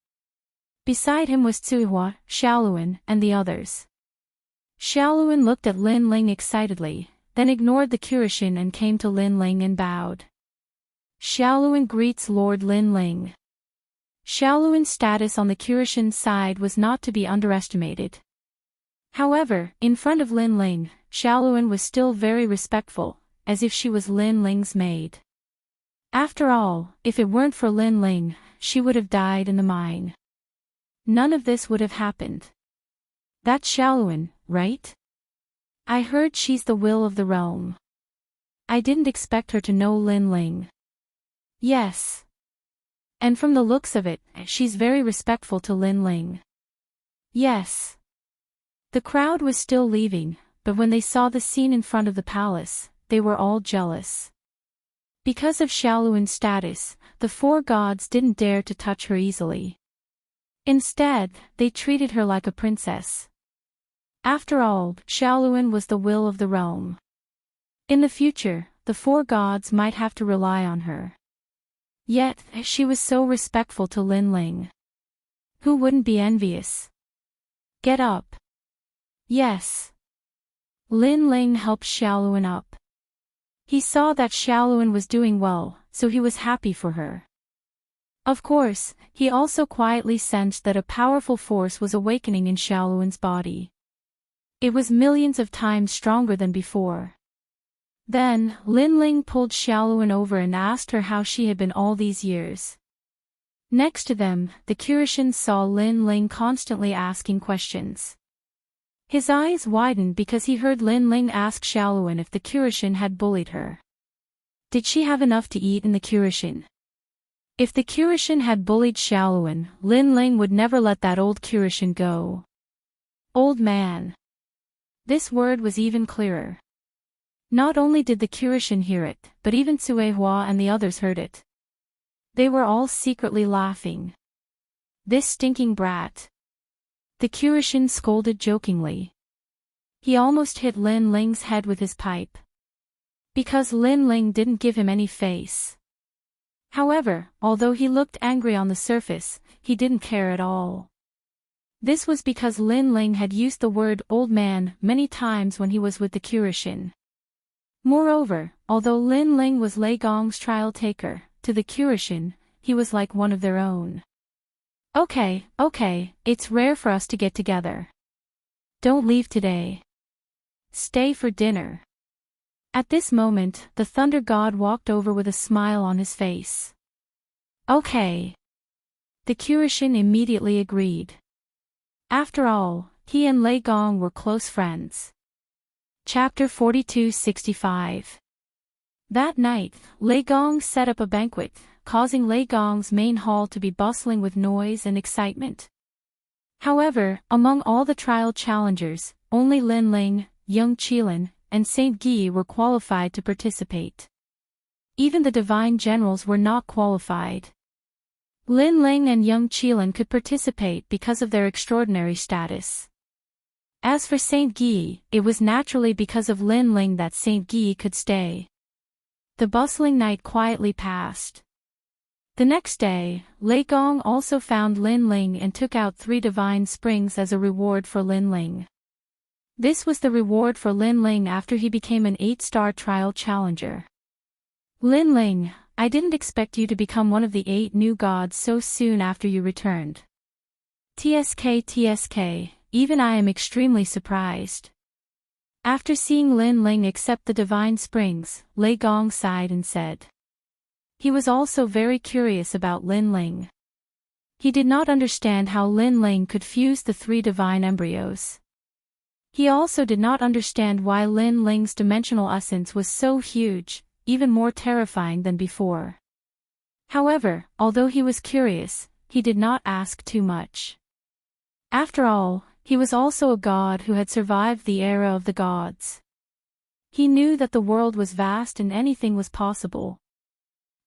Beside him was Tsuhua, Xiaoluan, and the others. Xiaoluan looked at Lin Ling excitedly, then ignored the Curishan and came to Lin Ling and bowed. Xiaoluan greets Lord Lin Ling. Xiaoluan's status on the Curishan's side was not to be underestimated. However, in front of Lin Ling, Xiaoluan was still very respectful, as if she was Lin Ling's maid. After all, if it weren't for Lin Ling, she would have died in the mine. None of this would have happened. That's Xiaoluan, right? I heard she's the will of the realm. I didn't expect her to know Lin Ling. Yes. And from the looks of it, she's very respectful to Lin Ling. Yes. The crowd was still leaving, but when they saw the scene in front of the palace, they were all jealous. Because of Xiaoluan's status, the 4 gods didn't dare to touch her easily. Instead, they treated her like a princess. After all, Xiaoluan was the will of the realm. In the future, the 4 gods might have to rely on her. Yet, she was so respectful to Lin Ling. Who wouldn't be envious? Get up. Yes. Lin Ling helped Xiaoluan up. He saw that Xiaoluan was doing well, so he was happy for her. Of course, he also quietly sensed that a powerful force was awakening in Xiaoluan's body. It was millions of times stronger than before. Then, Lin Ling pulled Xiaoluan over and asked her how she had been all these years. Next to them, the Curishan saw Lin Ling constantly asking questions. His eyes widened because he heard Lin Ling ask Xiaoluan if the Curishan had bullied her. Did she have enough to eat in the Curishan? If the Curishan had bullied Xiaoluan, Lin Ling would never let that old Curishan go. Old man. This word was even clearer. Not only did the Curishan hear it, but even Tsuehua and the others heard it. They were all secretly laughing. This stinking brat. The Curishan scolded jokingly. He almost hit Lin Ling's head with his pipe. Because Lin Ling didn't give him any face. However, although he looked angry on the surface, he didn't care at all. This was because Lin Ling had used the word old man many times when he was with the Curishan. Moreover, although Lin Ling was Lei Gong's trial taker, to the Curishan, he was like one of their own. Okay, it's rare for us to get together. Don't leave today. Stay for dinner. At this moment, the Thunder God walked over with a smile on his face. Okay. The Curishan immediately agreed. After all, he and Lei Gong were close friends. Chapter 42-65. That night, Lei Gong set up a banquet, causing Lei Gong's main hall to be bustling with noise and excitement. However, among all the trial challengers, only Lin Ling, Young Qilin, and Saint Guy were qualified to participate. Even the divine generals were not qualified. Lin Ling and Young Qilin could participate because of their extraordinary status. As for Saint Guy, it was naturally because of Lin Ling that Saint Guy could stay. The bustling night quietly passed. The next day, Lei Gong also found Lin Ling and took out 3 divine springs as a reward for Lin Ling. This was the reward for Lin Ling after he became an 8-star trial challenger. Lin Ling, I didn't expect you to become one of the 8 new gods so soon after you returned. TSK, even I am extremely surprised. After seeing Lin Ling accept the divine springs, Lei Gong sighed and said. He was also very curious about Lin Ling. He did not understand how Lin Ling could fuse the 3 divine embryos. He also did not understand why Lin Ling's dimensional essence was so huge, even more terrifying than before. However, although he was curious, he did not ask too much. After all, he was also a god who had survived the era of the gods. He knew that the world was vast and anything was possible.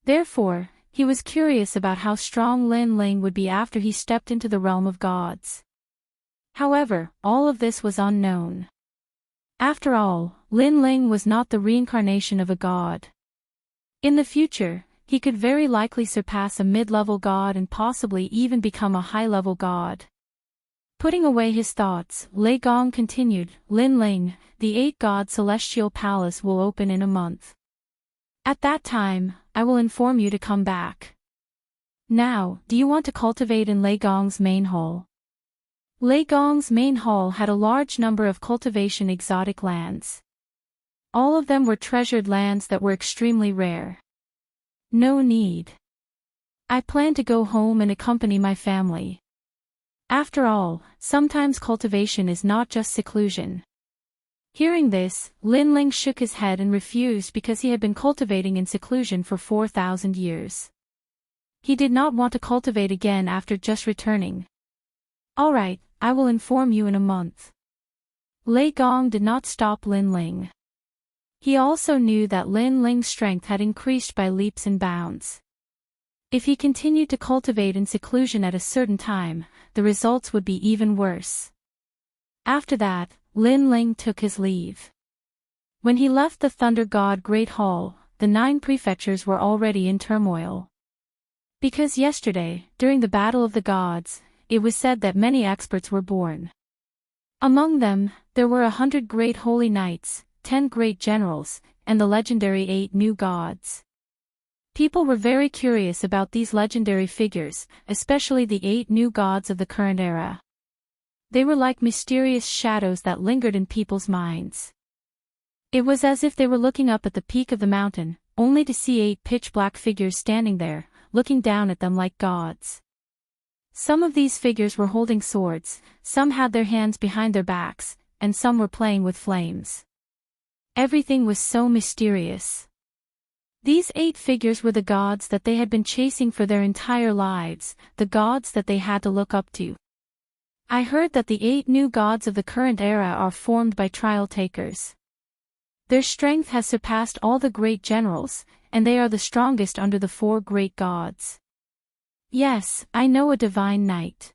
Therefore, he was curious about how strong Lin Ling would be after he stepped into the realm of gods. However, all of this was unknown. After all, Lin Ling was not the reincarnation of a god. In the future, he could very likely surpass a mid-level god and possibly even become a high-level god. Putting away his thoughts, Lei Gong continued, Lin Ling, the 8-god celestial palace will open in a month. At that time, I will inform you to come back. Now, do you want to cultivate in Lei Gong's main hall? Lei Gong's main hall had a large number of cultivation exotic lands. All of them were treasured lands that were extremely rare. No need. I plan to go home and accompany my family. After all, sometimes cultivation is not just seclusion. Hearing this, Lin Ling shook his head and refused because he had been cultivating in seclusion for 4,000 years. He did not want to cultivate again after just returning. Alright, I will inform you in a month. Lei Gong did not stop Lin Ling. He also knew that Lin Ling's strength had increased by leaps and bounds. If he continued to cultivate in seclusion at a certain time, the results would be even worse. After that, Lin Ling took his leave. When he left the Thunder God Great Hall, the 9 prefectures were already in turmoil. Because yesterday, during the Battle of the Gods, it was said that many experts were born. Among them, there were 100 great holy knights, 10 great generals, and the legendary 8 new gods. People were very curious about these legendary figures, especially the 8 new gods of the current era. They were like mysterious shadows that lingered in people's minds. It was as if they were looking up at the peak of the mountain, only to see 8 pitch-black figures standing there, looking down at them like gods. Some of these figures were holding swords, some had their hands behind their backs, and some were playing with flames. Everything was so mysterious. These 8 figures were the gods that they had been chasing for their entire lives, the gods that they had to look up to. I heard that the 8 new gods of the current era are formed by trial takers. Their strength has surpassed all the great generals, and they are the strongest under the 4 great gods. Yes, I know a divine knight.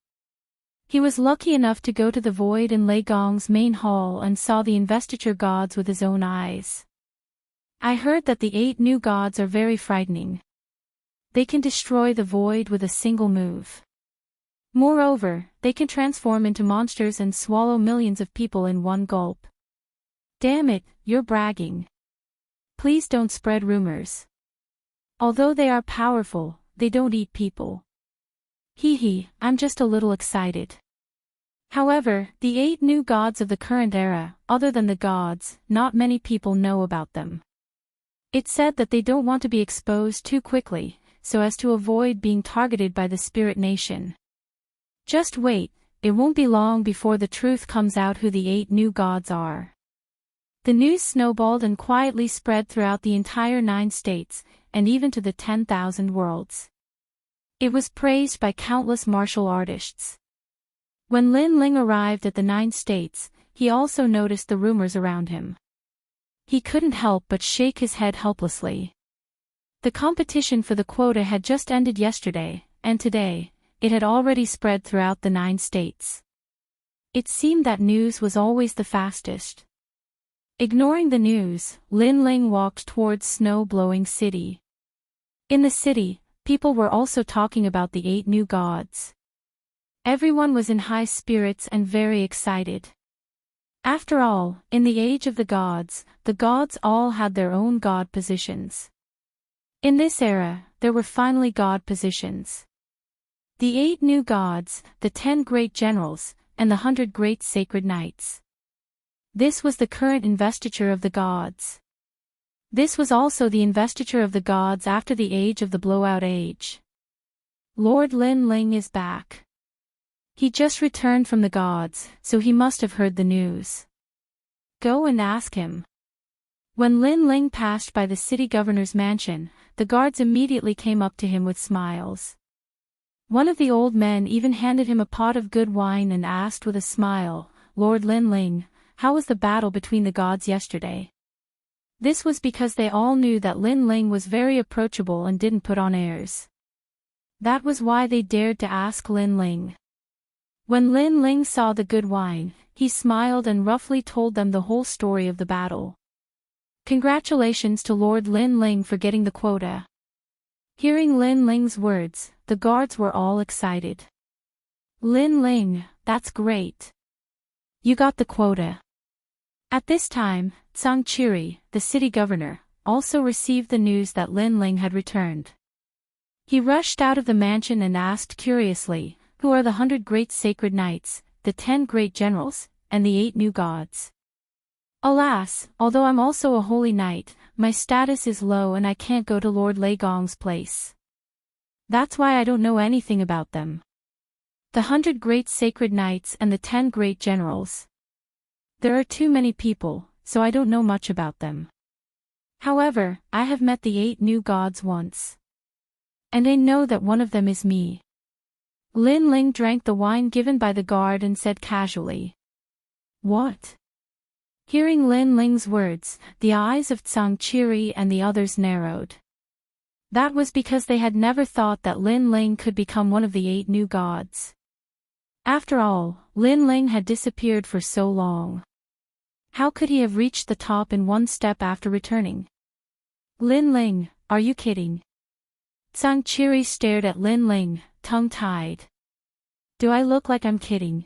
He was lucky enough to go to the void in Lei Gong's main hall and saw the investiture gods with his own eyes. I heard that the 8 new gods are very frightening. They can destroy the void with a single move. Moreover, they can transform into monsters and swallow millions of people in one gulp. Damn it, you're bragging. Please don't spread rumors. Although they are powerful, they don't eat people. Hee, I'm just a little excited. However, the 8 new gods of the current era, other than the gods, not many people know about them. It's said that they don't want to be exposed too quickly, so as to avoid being targeted by the spirit nation. Just wait, it won't be long before the truth comes out who the 8 new gods are. The news snowballed and quietly spread throughout the entire 9 states, and even to the 10,000 worlds. It was praised by countless martial artists. When Lin Ling arrived at the 9 states, he also noticed the rumors around him. He couldn't help but shake his head helplessly. The competition for the quota had just ended yesterday, and today, it had already spread throughout the 9 states. It seemed that news was always the fastest. Ignoring the news, Lin Ling walked towards snow-blowing city. In the city, people were also talking about the 8 new gods. Everyone was in high spirits and very excited. After all, in the age of the gods all had their own god positions. In this era, there were finally god positions. The 8 new gods, the 10 great generals, and the 100 great sacred knights. This was the current investiture of the gods. This was also the investiture of the gods after the age of the blowout age. Lord Lin Ling is back. He just returned from the gods, so he must have heard the news. Go and ask him. When Lin Ling passed by the city governor's mansion, the guards immediately came up to him with smiles. One of the old men even handed him a pot of good wine and asked with a smile, Lord Lin Ling, how was the battle between the gods yesterday? This was because they all knew that Lin Ling was very approachable and didn't put on airs. That was why they dared to ask Lin Ling. When Lin Ling saw the good wine, he smiled and roughly told them the whole story of the battle. Congratulations to Lord Lin Ling for getting the quota. Hearing Lin Ling's words, the guards were all excited. Lin Ling, that's great. You got the quota. At this time, Zhang Qiri, the city governor, also received the news that Lin Ling had returned. He rushed out of the mansion and asked curiously, who are the 100 great sacred knights, the 10 great generals, and the 8 new gods? Alas, although I'm also a holy knight, my status is low and I can't go to Lord Lei Gong's place. That's why I don't know anything about them. The 100 great sacred knights and the 10 great generals. There are too many people, so I don't know much about them. However, I have met the 8 new gods once. And I know that one of them is me. Lin Ling drank the wine given by the guard and said casually. What? Hearing Lin Ling's words, the eyes of Zhang Qiri and the others narrowed. That was because they had never thought that Lin Ling could become one of the 8 new gods. After all, Lin Ling had disappeared for so long. How could he have reached the top in one step after returning? Lin Ling, are you kidding? Zhang Qiri stared at Lin Ling, tongue-tied. Do I look like I'm kidding?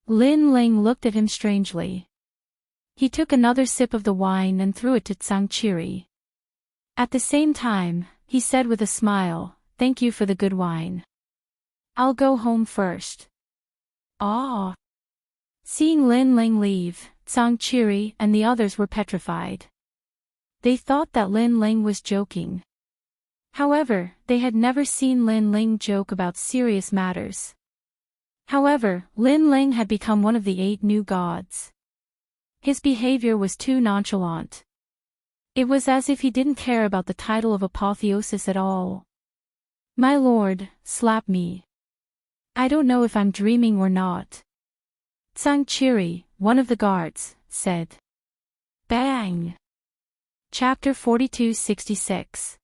Lin Ling looked at him strangely. He took another sip of the wine and threw it to Zhang Qiri. At the same time, he said with a smile, thank you for the good wine. I'll go home first. Ah! Seeing Lin Ling leave, Zhang Qiri and the others were petrified. They thought that Lin Ling was joking. However, they had never seen Lin Ling joke about serious matters. However, Lin Ling had become one of the 8 new gods. His behavior was too nonchalant. It was as if he didn't care about the title of apotheosis at all. My lord, slap me. I don't know if I'm dreaming or not. Zhang Qiri, one of the guards, said. Bang! Chapter 4266.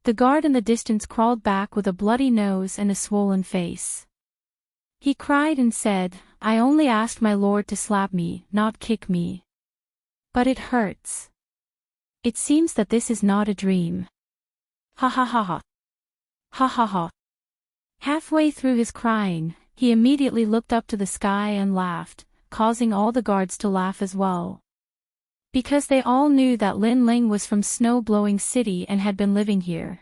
The guard in the distance crawled back with a bloody nose and a swollen face. He cried and said, I only asked my lord to slap me, not kick me. But it hurts. It seems that this is not a dream. Ha ha ha ha. Ha ha ha. Halfway through his crying, he immediately looked up to the sky and laughed, causing all the guards to laugh as well. Because they all knew that Lin Ling was from Snow-Blowing City and had been living here.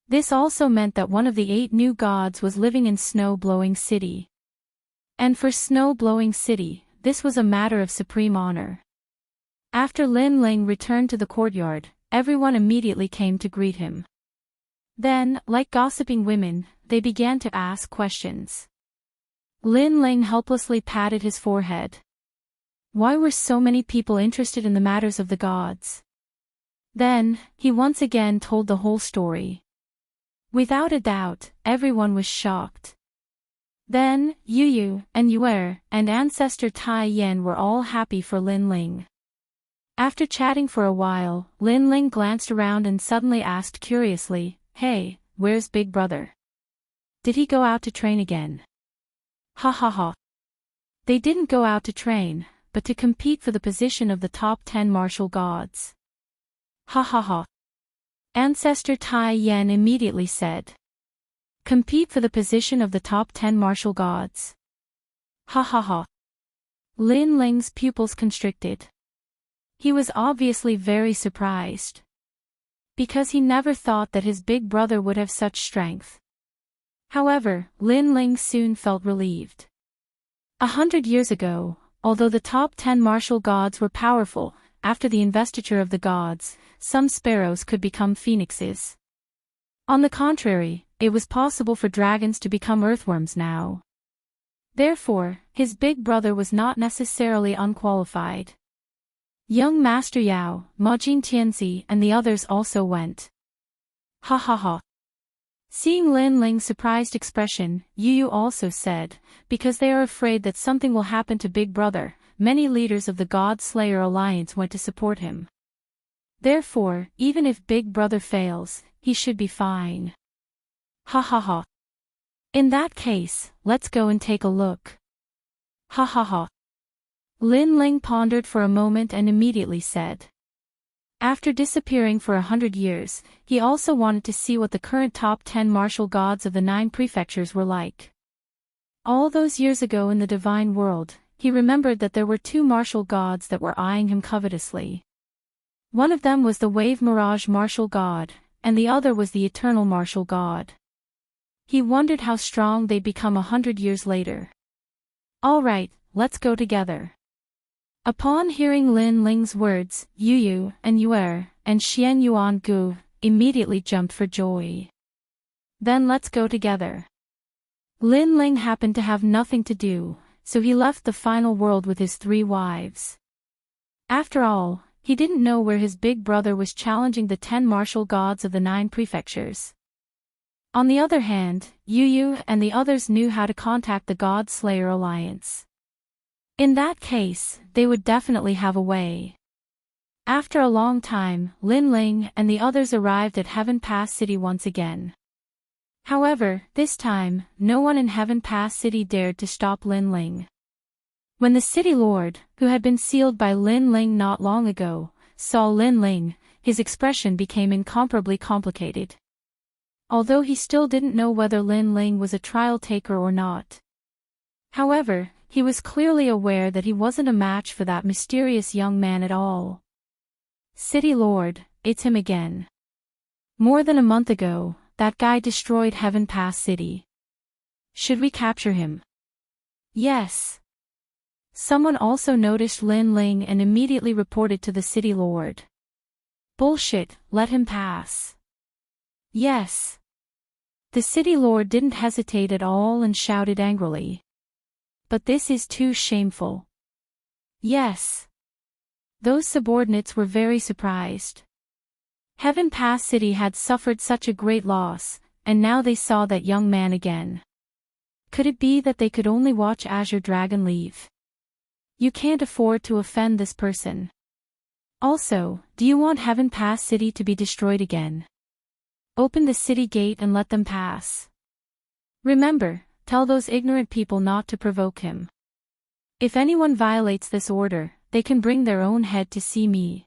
This also meant that one of the 8 new gods was living in Snow-Blowing City. And for Snow-Blowing City, this was a matter of supreme honor. After Lin Ling returned to the courtyard, everyone immediately came to greet him. Then, like gossiping women, they began to ask questions. Lin Ling helplessly patted his forehead. Why were so many people interested in the matters of the gods? Then, he once again told the whole story. Without a doubt, everyone was shocked. Then, Yu and Yue and ancestor Tai Yan were all happy for Lin Ling. After chatting for a while, Lin Ling glanced around and suddenly asked curiously, Hey, where's Big Brother? Did he go out to train again? Ha ha ha. They didn't go out to train, but to compete for the position of the top 10 martial gods. Ha ha ha. Ancestor Tai Yan immediately said. Compete for the position of the top 10 martial gods. Ha ha ha. Lin Ling's pupils constricted. He was obviously very surprised. Because he never thought that his big brother would have such strength. However, Lin Ling soon felt relieved. 100 years ago, although the top 10 martial gods were powerful, after the investiture of the gods, some sparrows could become phoenixes. On the contrary, it was possible for dragons to become earthworms now. Therefore, his big brother was not necessarily unqualified. Young Master Yao, Majin Tianzi and the others also went. Ha ha ha. Seeing Lin Ling's surprised expression, Yu Yu also said, because they are afraid that something will happen to Big Brother, many leaders of the God Slayer Alliance went to support him. Therefore, even if Big Brother fails, he should be fine. Ha ha ha. In that case, let's go and take a look. Ha ha ha. Lin Ling pondered for a moment and immediately said. After disappearing for 100 years, he also wanted to see what the current top 10 martial gods of the 9 prefectures were like. All those years ago in the divine world, he remembered that there were 2 martial gods that were eyeing him covetously. One of them was the Wave Mirage martial god, and the other was the Eternal martial god. He wondered how strong they'd become 100 years later. All right, let's go together. Upon hearing Lin Ling's words, Yu Yu and Yuer and Xian Yuan Gu immediately jumped for joy. Then let's go together. Lin Ling happened to have nothing to do, so he left the final world with his 3 wives. After all, he didn't know where his big brother was challenging the 10 martial gods of the 9 prefectures. On the other hand, Yu Yu and the others knew how to contact the God Slayer Alliance. In that case, they would definitely have a way. After a long time, Lin Ling and the others arrived at Heaven Pass City once again. However, this time, no one in Heaven Pass City dared to stop Lin Ling. When the city lord, who had been sealed by Lin Ling not long ago, saw Lin Ling, his expression became incomparably complicated. Although he still didn't know whether Lin Ling was a trial taker or not. However, he was clearly aware that he wasn't a match for that mysterious young man at all. City Lord, it's him again. More than a month ago, that guy destroyed Heaven Pass City. Should we capture him? Yes. Someone also noticed Lin Ling and immediately reported to the City Lord. Bullshit, let him pass. Yes. The City Lord didn't hesitate at all and shouted angrily. But this is too shameful. Yes. Those subordinates were very surprised. Heaven Pass City had suffered such a great loss, and now they saw that young man again. Could it be that they could only watch Azure Dragon leave? You can't afford to offend this person. Also, do you want Heaven Pass City to be destroyed again? Open the city gate and let them pass. Remember, tell those ignorant people not to provoke him. If anyone violates this order, they can bring their own head to see me.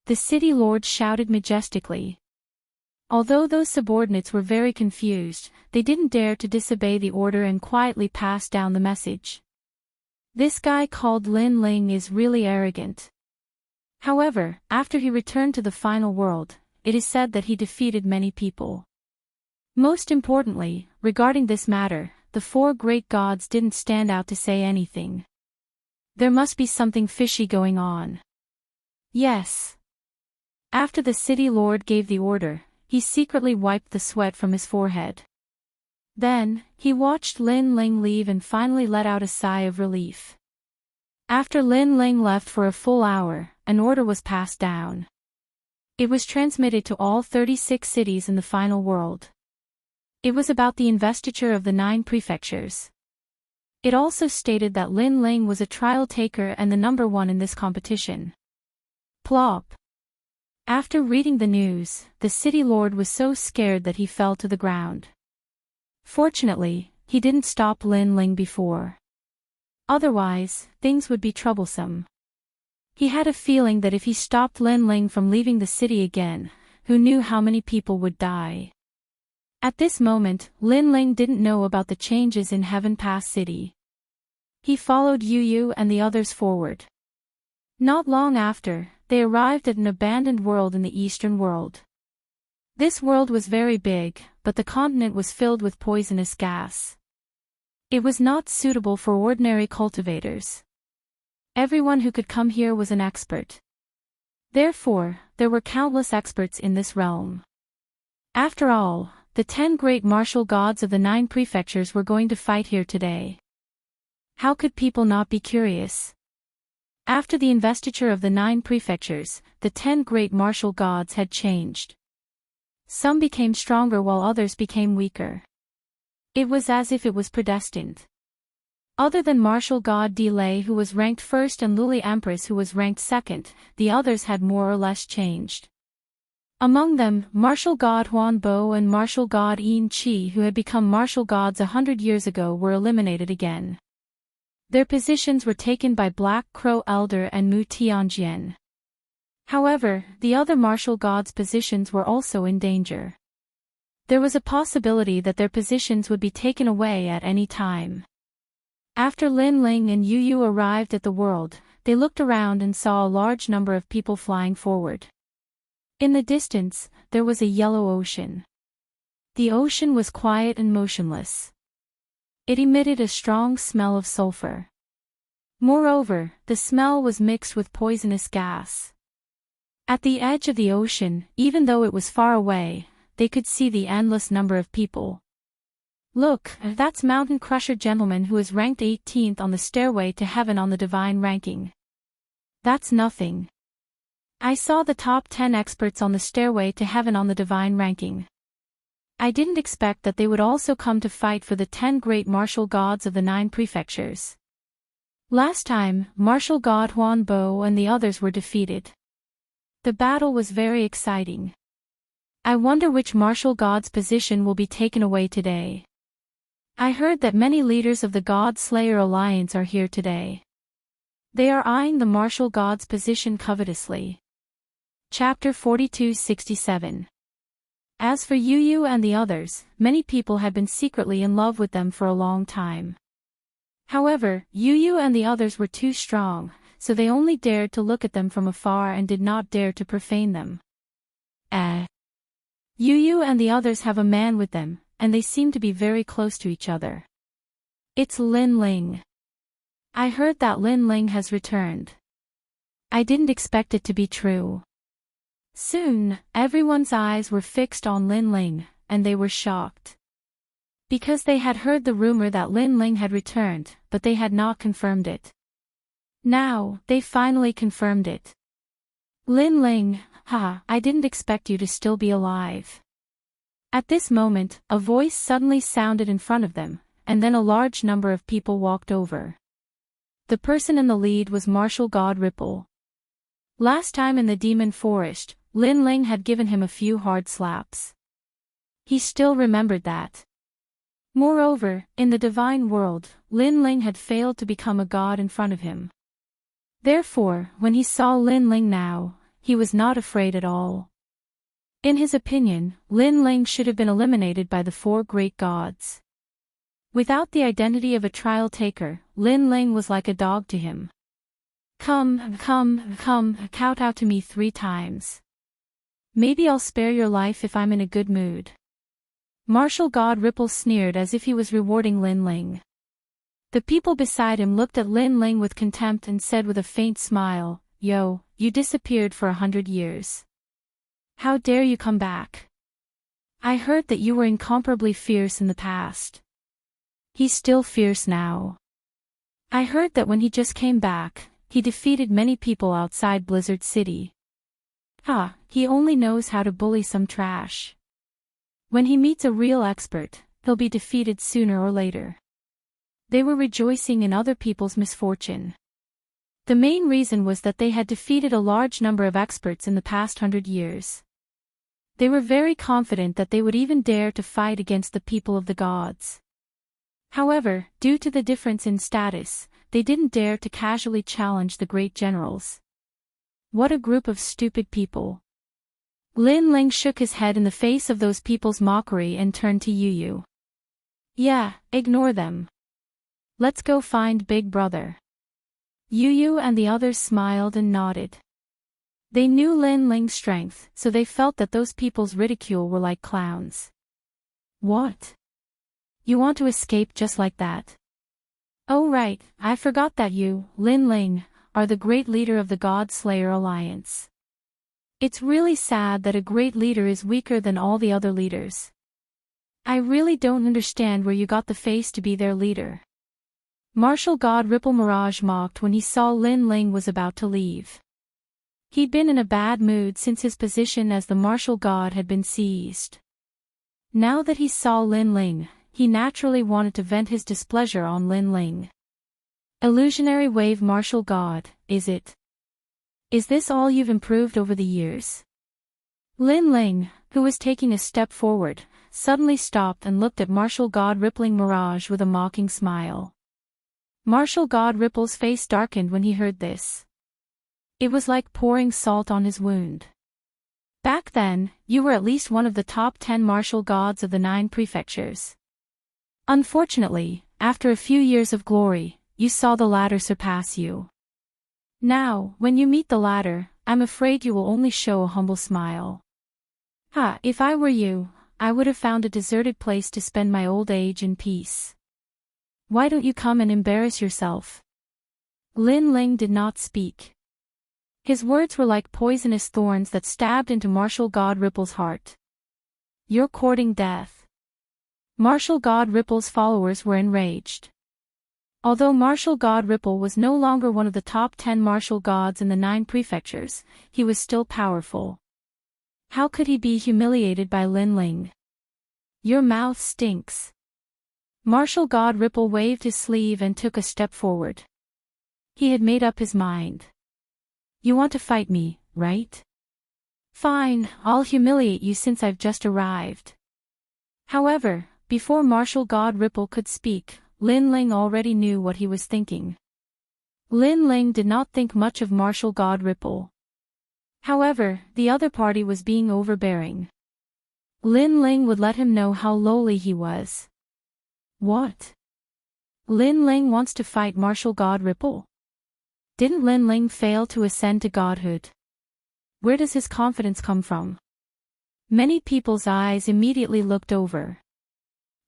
The city lord shouted majestically. Although those subordinates were very confused, they didn't dare to disobey the order and quietly passed down the message. This guy called Lin Ling is really arrogant. However, after he returned to the final world, it is said that he defeated many people. Most importantly, regarding this matter, the 4 great gods didn't stand out to say anything. There must be something fishy going on. Yes. After the city lord gave the order, he secretly wiped the sweat from his forehead. Then, he watched Lin Ling leave and finally let out a sigh of relief. After Lin Ling left for a full hour, an order was passed down. It was transmitted to all 36 cities in the final world. It was about the investiture of the 9 prefectures. It also stated that Lin Ling was a trial taker and the number 1 in this competition. Plop. After reading the news, the city lord was so scared that he fell to the ground. Fortunately, he didn't stop Lin Ling before. Otherwise, things would be troublesome. He had a feeling that if he stopped Lin Ling from leaving the city again, who knew how many people would die. At this moment, Lin Ling didn't know about the changes in Heaven Pass City. He followed Yu Yu and the others forward. Not long after, they arrived at an abandoned world in the eastern world. This world was very big, but the continent was filled with poisonous gas. It was not suitable for ordinary cultivators. Everyone who could come here was an expert. Therefore, there were countless experts in this realm. After all, the 10 great martial gods of the 9 prefectures were going to fight here today. How could people not be curious? After the investiture of the 9 prefectures, the 10 great martial gods had changed. Some became stronger while others became weaker. It was as if it was predestined. Other than martial god Delay, who was ranked first, and Luli Empress, who was ranked second, the others had more or less changed. Among them, martial god Huan Bo and martial god Yin Qi, who had become martial gods 100 years ago, were eliminated again. Their positions were taken by Black Crow Elder and Mu Tianjian. However, the other martial gods' positions were also in danger. There was a possibility that their positions would be taken away at any time. After Lin Ling and Yu Yu arrived at the world, they looked around and saw a large number of people flying forward. In the distance, there was a yellow ocean. The ocean was quiet and motionless. It emitted a strong smell of sulfur. Moreover, the smell was mixed with poisonous gas. At the edge of the ocean, even though it was far away, they could see the endless number of people. Look, that's Mountain Crusher Gentleman, who is ranked 18th on the stairway to heaven on the divine ranking. That's nothing. I saw the top 10 experts on the stairway to heaven on the divine ranking. I didn't expect that they would also come to fight for the 10 great martial gods of the 9 prefectures. Last time, martial god Huan Bo and the others were defeated. The battle was very exciting. I wonder which martial god's position will be taken away today. I heard that many leaders of the God Slayer Alliance are here today. They are eyeing the martial god's position covetously. Chapter 42-67. As for Yu Yu and the others, many people had been secretly in love with them for a long time. However, Yu Yu and the others were too strong, so they only dared to look at them from afar and did not dare to profane them. Yu Yu and the others have a man with them, and they seem to be very close to each other. It's Lin Ling. I heard that Lin Ling has returned. I didn't expect it to be true. Soon, everyone's eyes were fixed on Lin Ling, and they were shocked. Because they had heard the rumor that Lin Ling had returned, but they had not confirmed it. Now, they finally confirmed it. Lin Ling, I didn't expect you to still be alive. At this moment, a voice suddenly sounded in front of them, and then a large number of people walked over. The person in the lead was Martial God Ripple. Last time in the Demon Forest, Lin Ling had given him a few hard slaps. He still remembered that. Moreover, in the divine world, Lin Ling had failed to become a god in front of him. Therefore, when he saw Lin Ling now, he was not afraid at all. In his opinion, Lin Ling should have been eliminated by the 4 great gods. Without the identity of a trial taker, Lin Ling was like a dog to him. Come, kowtow to me 3 times. Maybe I'll spare your life if I'm in a good mood. Martial God Ripple sneered as if he was rewarding Lin Ling. The people beside him looked at Lin Ling with contempt and said with a faint smile, "Yo, you disappeared for 100 years. How dare you come back? I heard that you were incomparably fierce in the past. He's still fierce now. I heard that when he just came back, he defeated many people outside Blizzard City. He only knows how to bully some trash. When he meets a real expert, he'll be defeated sooner or later." They were rejoicing in other people's misfortune. The main reason was that they had defeated a large number of experts in the past 100 years. They were very confident that they would even dare to fight against the people of the gods. However, due to the difference in status, they didn't dare to casually challenge the great generals. What a group of stupid people. Lin Ling shook his head in the face of those people's mockery and turned to Yu Yu. Yeah, ignore them. Let's go find Big Brother. Yu Yu and the others smiled and nodded. They knew Lin Ling's strength, so they felt that those people's ridicule were like clowns. What? You want to escape just like that? Oh right, I forgot that you, Lin Ling, are the great leader of the God Slayer Alliance. It's really sad that a great leader is weaker than all the other leaders. I really don't understand where you got the face to be their leader. Martial God Ripple Mirage mocked when he saw Lin Ling was about to leave. He'd been in a bad mood since his position as the martial god had been seized. Now that he saw Lin Ling, he naturally wanted to vent his displeasure on Lin Ling. Illusionary Wave Martial God, is it? Is this all you've improved over the years? Lin Ling, who was taking a step forward, suddenly stopped and looked at Martial God Rippling Mirage with a mocking smile. Martial God Ripple's face darkened when he heard this. It was like pouring salt on his wound. Back then, you were at least one of the top 10 martial gods of the 9 prefectures. Unfortunately, after a few years of glory, you saw the latter surpass you. Now, when you meet the latter, I'm afraid you will only show a humble smile. If I were you, I would have found a deserted place to spend my old age in peace. Why don't you come and embarrass yourself? Lin Ling did not speak. His words were like poisonous thorns that stabbed into Martial God Ripple's heart. You're courting death. Martial God Ripple's followers were enraged. Although Martial God Ripple was no longer one of the top 10 martial gods in the 9 prefectures, he was still powerful. How could he be humiliated by Lin Ling? Your mouth stinks. Martial God Ripple waved his sleeve and took a step forward. He had made up his mind. You want to fight me, right? Fine, I'll humiliate you since I've just arrived. However, before Martial God Ripple could speak, Lin Ling already knew what he was thinking. Lin Ling did not think much of Martial God Ripple. However, the other party was being overbearing. Lin Ling would let him know how lowly he was. What? Lin Ling wants to fight Martial God Ripple? Didn't Lin Ling fail to ascend to godhood? Where does his confidence come from? Many people's eyes immediately looked over.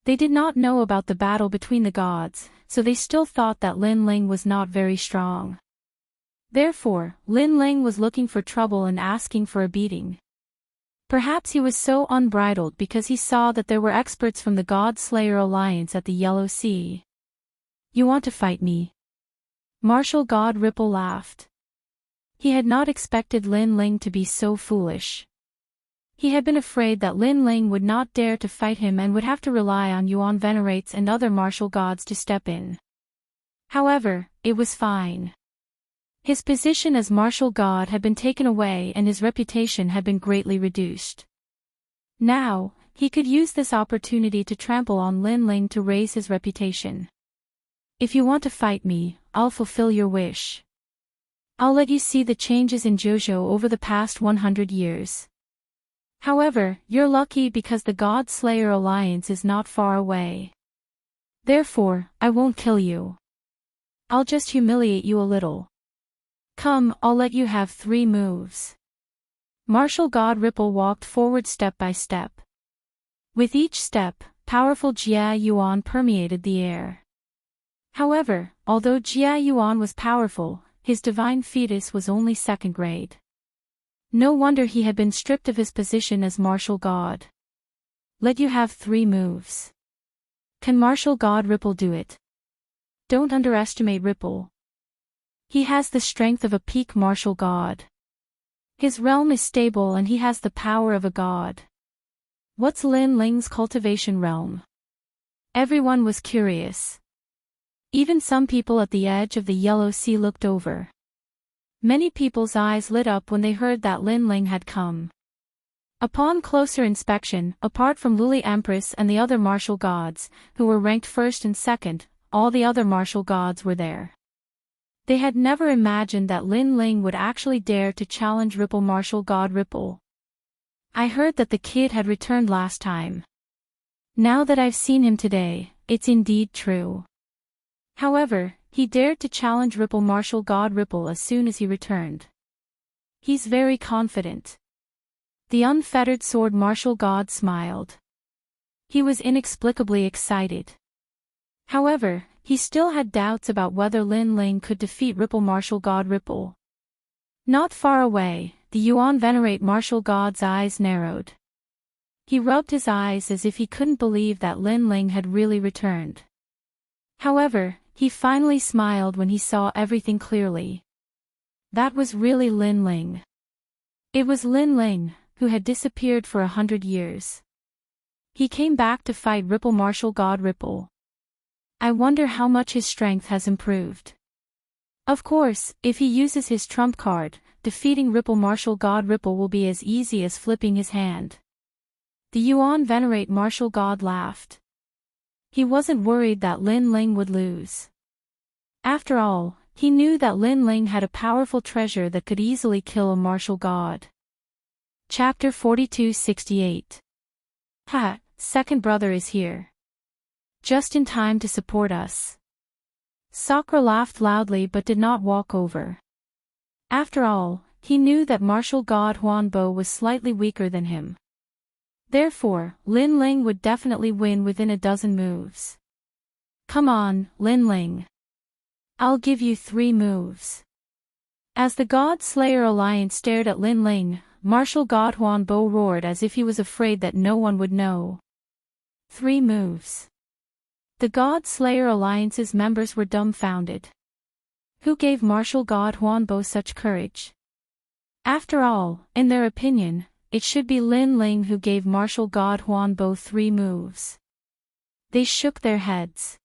They did not know about the battle between the gods, so they still thought that Lin Ling was not very strong. Therefore, Lin Ling was looking for trouble and asking for a beating. Perhaps he was so unbridled because he saw that there were experts from the God Slayer Alliance at the Yellow Sea. You want to fight me? Martial God Ripple laughed. He had not expected Lin Ling to be so foolish. He had been afraid that Lin Ling would not dare to fight him and would have to rely on Yuan Venerates and other martial gods to step in. However, it was fine. His position as martial god had been taken away and his reputation had been greatly reduced. Now, he could use this opportunity to trample on Lin Ling to raise his reputation. If you want to fight me, I'll fulfill your wish. I'll let you see the changes in Jojo over the past 100 years. However, you're lucky because the God Slayer Alliance is not far away. Therefore, I won't kill you. I'll just humiliate you a little. Come, I'll let you have 3 moves. Martial God Ripple walked forward step by step. With each step, powerful Jia Yuan permeated the air. However, although Jia Yuan was powerful, his divine fetus was only 2nd grade. No wonder he had been stripped of his position as martial god. Let you have 3 moves. Can Martial God Ripple do it? Don't underestimate Ripple. He has the strength of a peak martial god. His realm is stable and he has the power of a god. What's Lin Ling's cultivation realm? Everyone was curious. Even some people at the edge of the Yellow Sea looked over. Many people's eyes lit up when they heard that Lin Ling had come. Upon closer inspection, apart from Luli Empress and the other martial gods, who were ranked 1st and 2nd, all the other martial gods were there. They had never imagined that Lin Ling would actually dare to challenge Ripple Martial God Ripple. I heard that the kid had returned last time. Now that I've seen him today, it's indeed true. However, he dared to challenge Ripple Martial God Ripple as soon as he returned. He's very confident. The unfettered sword martial god smiled. He was inexplicably excited. However, he still had doubts about whether Lin Ling could defeat Ripple Martial God Ripple. Not far away, the Yuan venerate martial god's eyes narrowed. He rubbed his eyes as if he couldn't believe that Lin Ling had really returned. However, he finally smiled when he saw everything clearly. That was really Lin Ling. It was Lin Ling, who had disappeared for 100 years. He came back to fight Ripple Martial God Ripple. I wonder how much his strength has improved. Of course, if he uses his trump card, defeating Ripple Martial God Ripple will be as easy as flipping his hand. The Yuan venerate martial god laughed. He wasn't worried that Lin Ling would lose. After all, he knew that Lin Ling had a powerful treasure that could easily kill a martial god. Chapter 42-68. Ha, second brother is here. Just in time to support us. Sakura laughed loudly but did not walk over. After all, he knew that martial god Huanbo was slightly weaker than him. Therefore, Lin Ling would definitely win within a dozen moves. Come on, Lin Ling. I'll give you 3 moves. As the God Slayer Alliance stared at Lin Ling, martial god Huanbo roared as if he was afraid that no one would know. 3 moves. The God Slayer Alliance's members were dumbfounded. Who gave martial god Huanbo such courage? After all, in their opinion, it should be Lin Ling who gave martial god Huanbo 3 moves. They shook their heads.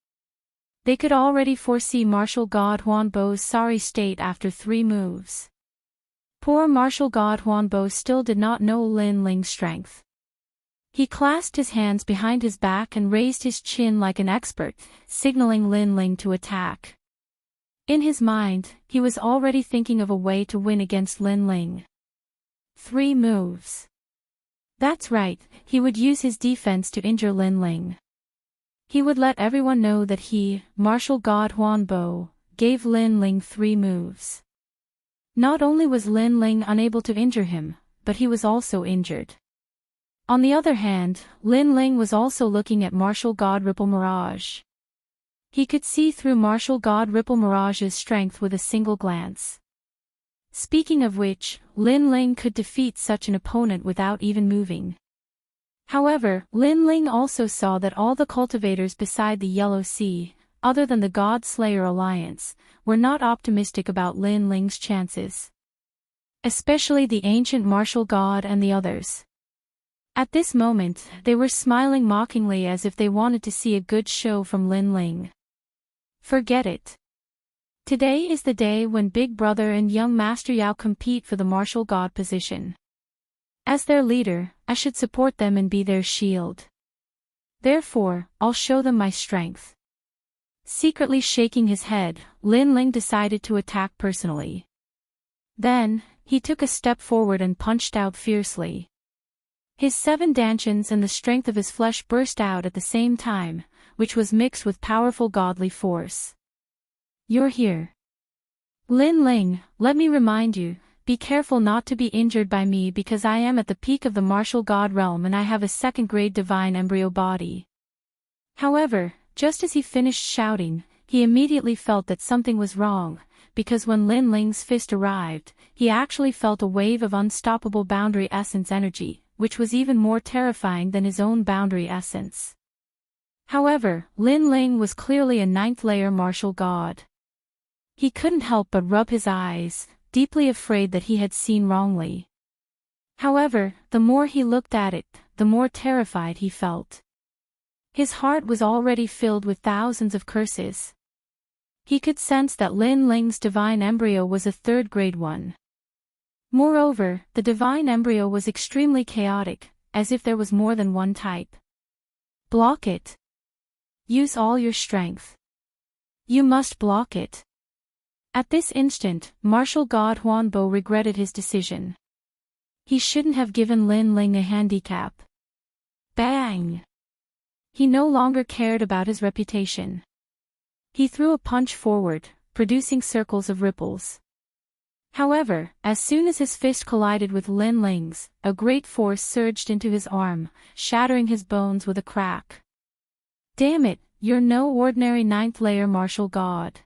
They could already foresee martial god Huanbo's sorry state after 3 moves. Poor martial god Huanbo still did not know Lin Ling's strength. He clasped his hands behind his back and raised his chin like an expert, signaling Lin Ling to attack. In his mind, he was already thinking of a way to win against Lin Ling. 3 moves. That's right, he would use his defense to injure Lin Ling. He would let everyone know that he, martial god Huanbo, gave Lin Ling 3 moves. Not only was Lin Ling unable to injure him, but he was also injured. On the other hand, Lin Ling was also looking at martial god Ripple Mirage. He could see through martial god Ripple Mirage's strength with a single glance. Speaking of which, Lin Ling could defeat such an opponent without even moving. However, Lin Ling also saw that all the cultivators beside the Yellow Sea, other than the God Slayer Alliance, were not optimistic about Lin Ling's chances. Especially the ancient martial god and the others. At this moment, they were smiling mockingly as if they wanted to see a good show from Lin Ling. Forget it. Today is the day when Big Brother and young Master Yao compete for the martial god position. As their leader, I should support them and be their shield. Therefore, I'll show them my strength. Secretly shaking his head, Lin Ling decided to attack personally. Then, he took a step forward and punched out fiercely. His 7 dantians and the strength of his flesh burst out at the same time, which was mixed with powerful godly force. You're here. Lin Ling, let me remind you, be careful not to be injured by me because I am at the peak of the martial god realm and I have a 2nd-grade divine embryo body. However, just as he finished shouting, he immediately felt that something was wrong, because when Lin Ling's fist arrived, he actually felt a wave of unstoppable boundary essence energy, which was even more terrifying than his own boundary essence. However, Lin Ling was clearly a 9th-layer martial god. He couldn't help but rub his eyes, deeply afraid that he had seen wrongly. However, the more he looked at it, the more terrified he felt. His heart was already filled with thousands of curses. He could sense that Lin Ling's divine embryo was a 3rd-grade one. Moreover, the divine embryo was extremely chaotic, as if there was more than one type. Block it. Use all your strength. You must block it. At this instant, martial god Huanbo regretted his decision. He shouldn't have given Lin Ling a handicap. Bang! He no longer cared about his reputation. He threw a punch forward, producing circles of ripples. However, as soon as his fist collided with Lin Ling's, a great force surged into his arm, shattering his bones with a crack. Damn it, you're no ordinary 9th-layer martial god.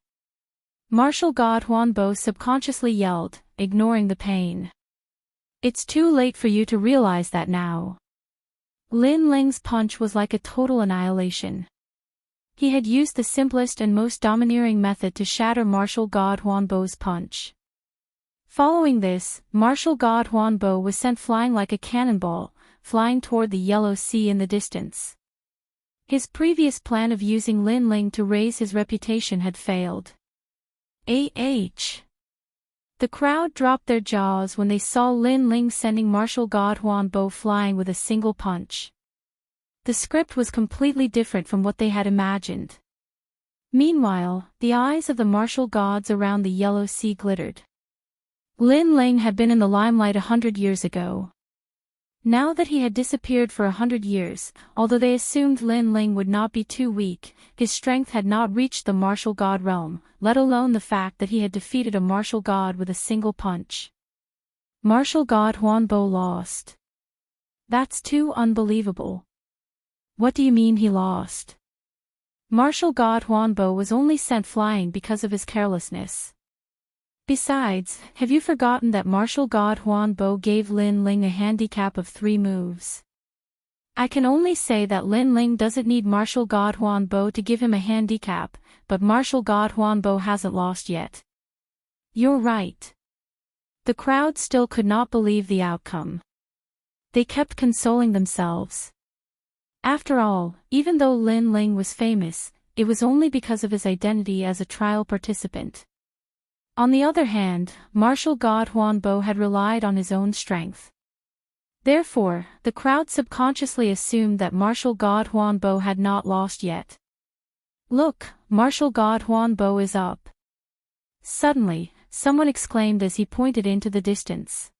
Martial god Huanbo subconsciously yelled, ignoring the pain. It's too late for you to realize that now. Lin Ling's punch was like a total annihilation. He had used the simplest and most domineering method to shatter martial god Huanbo's punch. Following this, martial god Huanbo was sent flying like a cannonball, flying toward the Yellow Sea in the distance. His previous plan of using Lin Ling to raise his reputation had failed. The crowd dropped their jaws when they saw Lin Ling sending martial god Huanbo flying with a single punch. The script was completely different from what they had imagined. Meanwhile, the eyes of the martial gods around the Yellow Sea glittered. Lin Ling had been in the limelight 100 years ago. Now that he had disappeared for 100 years, although they assumed Lin Ling would not be too weak, his strength had not reached the martial god realm, let alone the fact that he had defeated a martial god with a single punch. Martial god Huanbo lost. That's too unbelievable. What do you mean he lost? Martial god Huanbo was only sent flying because of his carelessness. Besides, have you forgotten that martial god Huanbo gave Lin Ling a handicap of 3 moves? I can only say that Lin Ling doesn't need martial god Huanbo to give him a handicap, but martial god Huanbo hasn't lost yet. You're right. The crowd still could not believe the outcome. They kept consoling themselves. After all, even though Lin Ling was famous, it was only because of his identity as a trial participant. On the other hand, martial god Huanbo had relied on his own strength. Therefore, the crowd subconsciously assumed that martial god Huanbo had not lost yet. Look, martial god Huanbo is up. Suddenly, someone exclaimed as he pointed into the distance.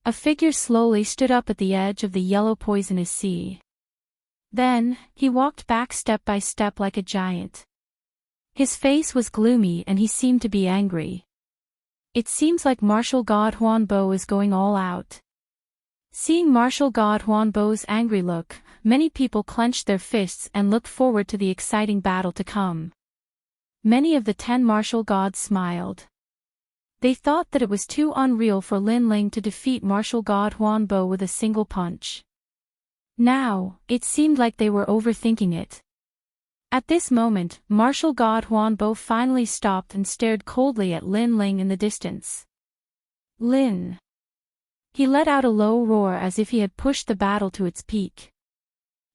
A figure slowly stood up at the edge of the yellow poisonous sea. Then, he walked back step by step like a giant. His face was gloomy and he seemed to be angry. It seems like martial god Huanbo is going all out. Seeing martial god Huanbo's angry look, many people clenched their fists and looked forward to the exciting battle to come. Many of the 10 martial gods smiled. They thought that it was too unreal for Lin Ling to defeat martial god Huanbo with a single punch. Now, it seemed like they were overthinking it. At this moment, martial god Huanbo finally stopped and stared coldly at Lin Ling in the distance. Lin. He let out a low roar as if he had pushed the battle to its peak.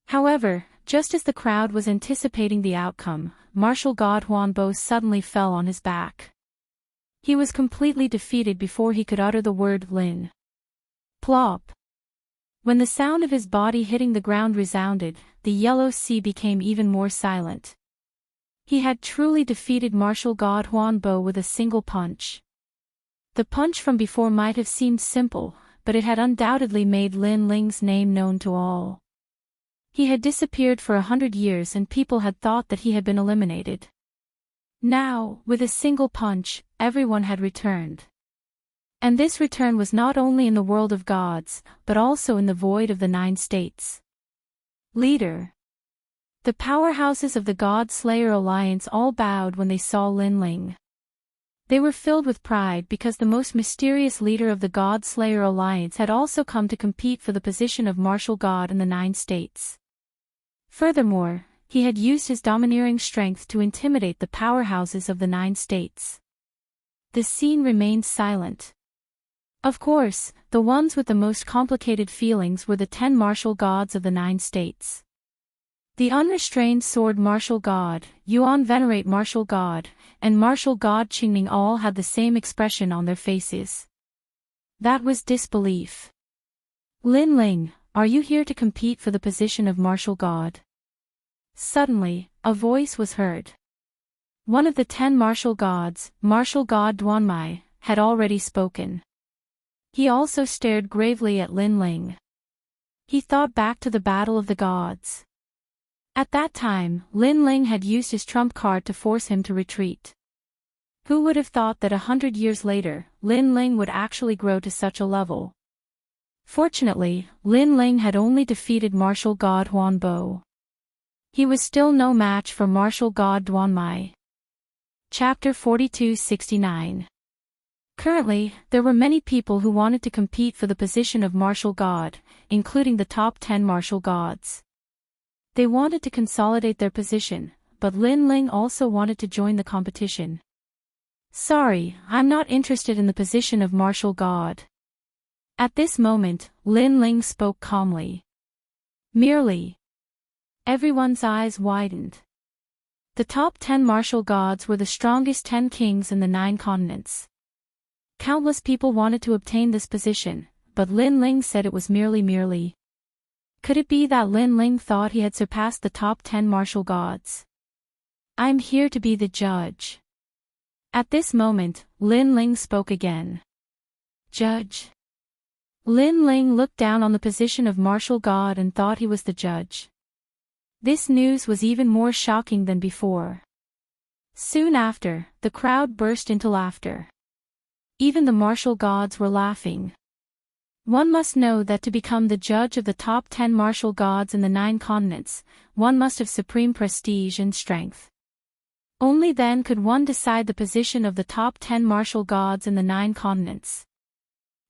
However, just as the crowd was anticipating the outcome, martial god Huanbo suddenly fell on his back. He was completely defeated before he could utter the word Lin. Plop. When the sound of his body hitting the ground resounded, the Yellow Sea became even more silent. He had truly defeated martial god Huanbo with a single punch. The punch from before might have seemed simple, but it had undoubtedly made Lin Ling's name known to all. He had disappeared for 100 years and people had thought that he had been eliminated. Now, with a single punch, everyone had returned. And this return was not only in the world of gods, but also in the void of the 9 states. Leader. The powerhouses of the God Slayer Alliance all bowed when they saw Lin Ling. They were filled with pride because the most mysterious leader of the God Slayer Alliance had also come to compete for the position of martial god in the 9 states. Furthermore, he had used his domineering strength to intimidate the powerhouses of the 9 states. The scene remained silent. Of course, the ones with the most complicated feelings were the 10 martial gods of the 9 states. The unrestrained sword martial god, Yuan venerate martial god, and martial god Qingming all had the same expression on their faces. That was disbelief. Lin Ling, are you here to compete for the position of martial god? Suddenly, a voice was heard. One of the 10 martial gods, martial god Duanmai, had already spoken. He also stared gravely at Lin Ling. He thought back to the battle of the gods. At that time, Lin Ling had used his trump card to force him to retreat. Who would have thought that 100 years later, Lin Ling would actually grow to such a level? Fortunately, Lin Ling had only defeated martial god Huanbo. He was still no match for martial god Duanmai. Chapter 4269. Currently, there were many people who wanted to compete for the position of martial god, including the top 10 martial gods. They wanted to consolidate their position, but Lin Ling also wanted to join the competition. Sorry, I'm not interested in the position of martial god. At this moment, Lin Ling spoke calmly. Merely. Everyone's eyes widened. The top 10 martial gods were the strongest 10 kings in the 9 continents. Countless people wanted to obtain this position, but Lin Ling said it was merely. Could it be that Lin Ling thought he had surpassed the top 10 martial gods? I'm here to be the judge. At this moment, Lin Ling spoke again. Judge. Lin Ling looked down on the position of martial god and thought he was the judge. This news was even more shocking than before. Soon after, the crowd burst into laughter. Even the martial gods were laughing. One must know that to become the judge of the top 10 martial gods in the 9 continents, one must have supreme prestige and strength. Only then could one decide the position of the top 10 martial gods in the 9 continents.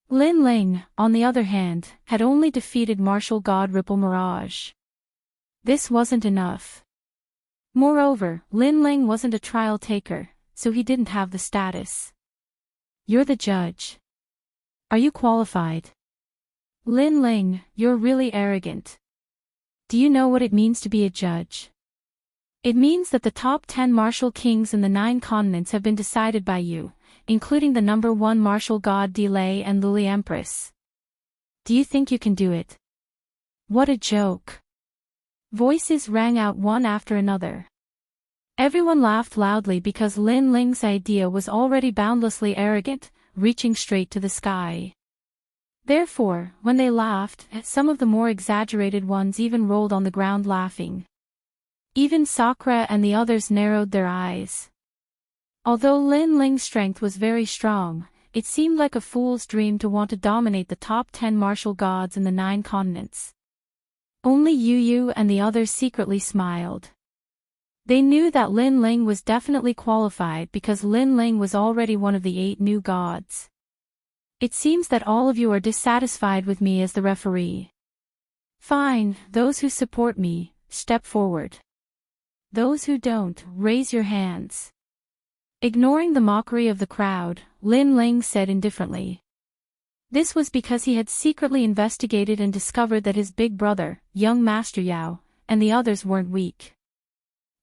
Lin Ling, on the other hand, had only defeated martial god Ripple Mirage. This wasn't enough. Moreover, Lin Ling wasn't a trial taker, so he didn't have the status. You're the judge. Are you qualified? Lin Ling, you're really arrogant. Do you know what it means to be a judge? It means that the top 10 martial kings in the 9 continents have been decided by you, including the number 1 martial god Delay and Lily Empress. Do you think you can do it? What a joke. Voices rang out one after another. Everyone laughed loudly because Lin Ling's idea was already boundlessly arrogant, reaching straight to the sky. Therefore, when they laughed, some of the more exaggerated ones even rolled on the ground laughing. Even Sakura and the others narrowed their eyes. Although Lin Ling's strength was very strong, it seemed like a fool's dream to want to dominate the top 10 martial gods in the 9 continents. Only Yu Yu and the others secretly smiled. They knew that Lin Ling was definitely qualified because Lin Ling was already one of the 8 new gods. It seems that all of you are dissatisfied with me as the referee. Fine, those who support me, step forward. Those who don't, raise your hands. Ignoring the mockery of the crowd, Lin Ling said indifferently. This was because he had secretly investigated and discovered that his big brother, young Master Yao, and the others weren't weak.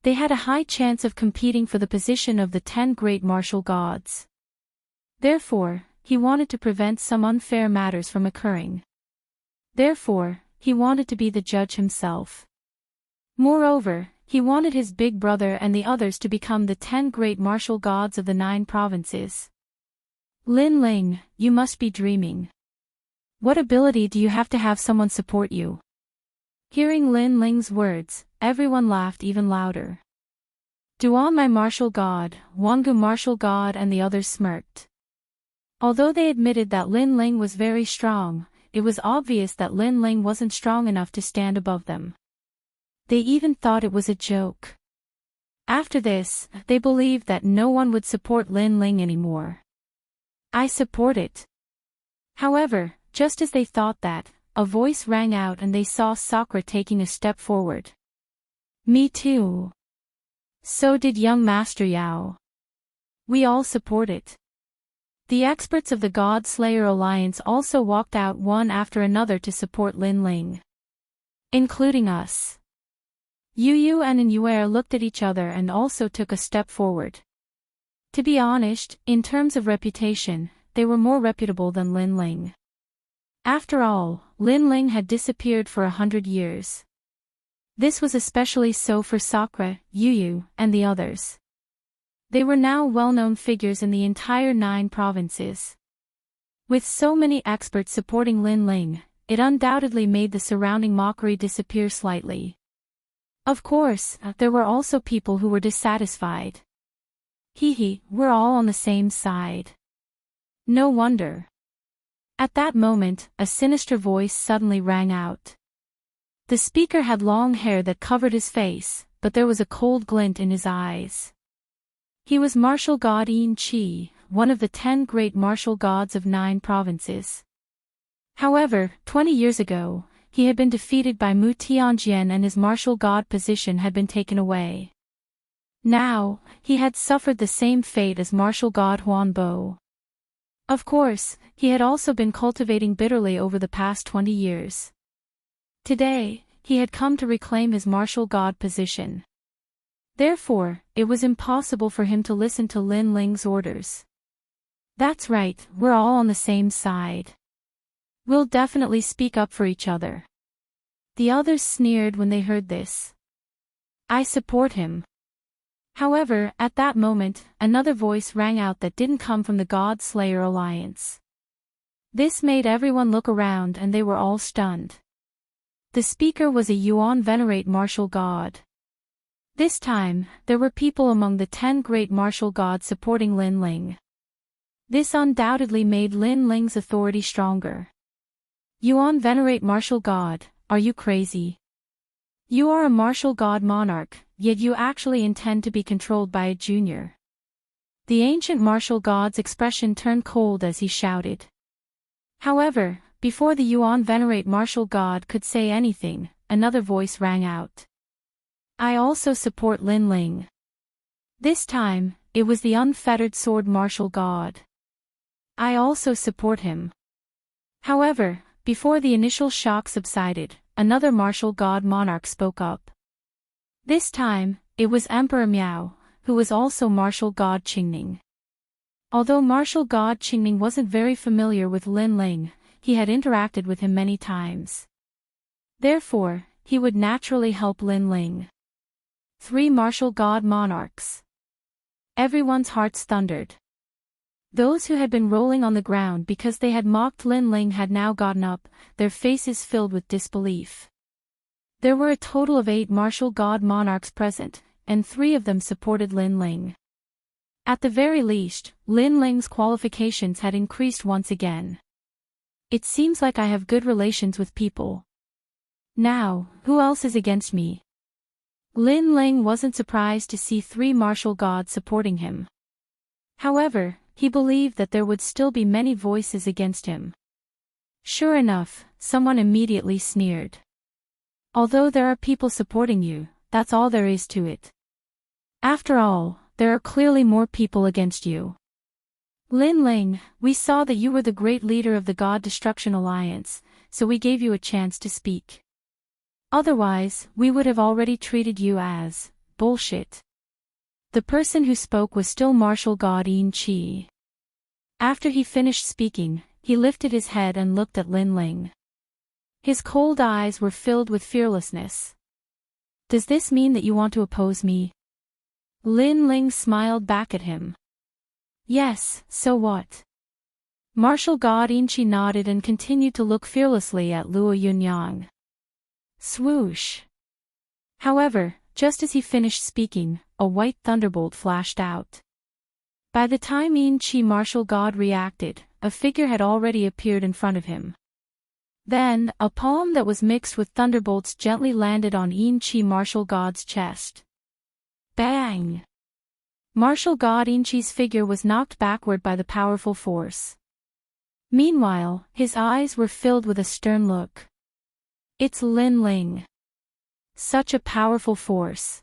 They had a high chance of competing for the position of the 10 great martial gods. Therefore, he wanted to prevent some unfair matters from occurring. Therefore, he wanted to be the judge himself. Moreover, he wanted his big brother and the others to become the 10 great martial gods of the 9 provinces. Lin Ling, you must be dreaming. What ability do you have to have someone support you? Hearing Lin Ling's words, everyone laughed even louder. Duan my martial god, Wangu martial god and the others smirked. Although they admitted that Lin Ling was very strong, it was obvious that Lin Ling wasn't strong enough to stand above them. They even thought it was a joke. After this, they believed that no one would support Lin Ling anymore. I support it. However, just as they thought that, a voice rang out and they saw Sakura taking a step forward. Me too. So did young Master Yao. We all support it. The experts of the God Slayer Alliance also walked out one after another to support Lin Ling. Including us. Yu Yu and Inuere looked at each other and also took a step forward. To be honest, in terms of reputation, they were more reputable than Lin Ling. After all, Lin Ling had disappeared for 100 years. This was especially so for Sakura, Yu Yu, and the others. They were now well-known figures in the entire 9 provinces. With so many experts supporting Lin Ling, it undoubtedly made the surrounding mockery disappear slightly. Of course, there were also people who were dissatisfied. We're all on the same side. No wonder. At that moment, a sinister voice suddenly rang out. The speaker had long hair that covered his face, but there was a cold glint in his eyes. He was martial god Yin Qi, one of the 10 great martial gods of 9 provinces. However, 20 years ago, he had been defeated by Mu Tianjian and his martial god position had been taken away. Now, he had suffered the same fate as martial god Huan Bo. Of course, he had also been cultivating bitterly over the past 20 years. Today, he had come to reclaim his martial god position. Therefore, it was impossible for him to listen to Lin Ling's orders. That's right, we're all on the same side. We'll definitely speak up for each other. The others sneered when they heard this. I support him. However, at that moment, another voice rang out that didn't come from the God Slayer Alliance. This made everyone look around and they were all stunned. The speaker was a Yuan Venerate martial god. This time, there were people among the 10 great martial gods supporting Lin Ling. This undoubtedly made Lin Ling's authority stronger. Yuan Venerate martial god, are you crazy? You are a martial god monarch, yet you actually intend to be controlled by a junior. The ancient martial god's expression turned cold as he shouted. However, before the Yuan Venerate martial god could say anything, another voice rang out. I also support Lin Ling. This time, it was the unfettered sword martial god. I also support him. However, before the initial shock subsided, another martial god monarch spoke up. This time, it was Emperor Miao, who was also martial god Qingning. Although martial god Qingning wasn't very familiar with Lin Ling, he had interacted with him many times. Therefore, he would naturally help Lin Ling. 3 martial god monarchs. Everyone's hearts thundered. Those who had been rolling on the ground because they had mocked Lin Ling had now gotten up, their faces filled with disbelief. There were a total of 8 martial god monarchs present, and 3 of them supported Lin Ling. At the very least, Lin Ling's qualifications had increased once again. It seems like I have good relations with people. Now, who else is against me? Lin Ling wasn't surprised to see 3 martial gods supporting him. However, he believed that there would still be many voices against him. Sure enough, someone immediately sneered. Although there are people supporting you, that's all there is to it. After all, there are clearly more people against you. Lin Ling, we saw that you were the great leader of the God Destruction Alliance, so we gave you a chance to speak. Otherwise, we would have already treated you as bullshit. The person who spoke was still martial god Yin Qi. After he finished speaking, he lifted his head and looked at Lin Ling. His cold eyes were filled with fearlessness. Does this mean that you want to oppose me? Lin Ling smiled back at him. Yes, so what? Martial god Yin Qi nodded and continued to look fearlessly at Luo Yunyang. Swoosh. However, just as he finished speaking, a white thunderbolt flashed out. By the time Yin Qi martial god reacted, a figure had already appeared in front of him. Then, a palm that was mixed with thunderbolts gently landed on Yin Qi martial god's chest. Bang! Martial god Yin Qi's figure was knocked backward by the powerful force. Meanwhile, his eyes were filled with a stern look. It's Lin Ling. Such a powerful force.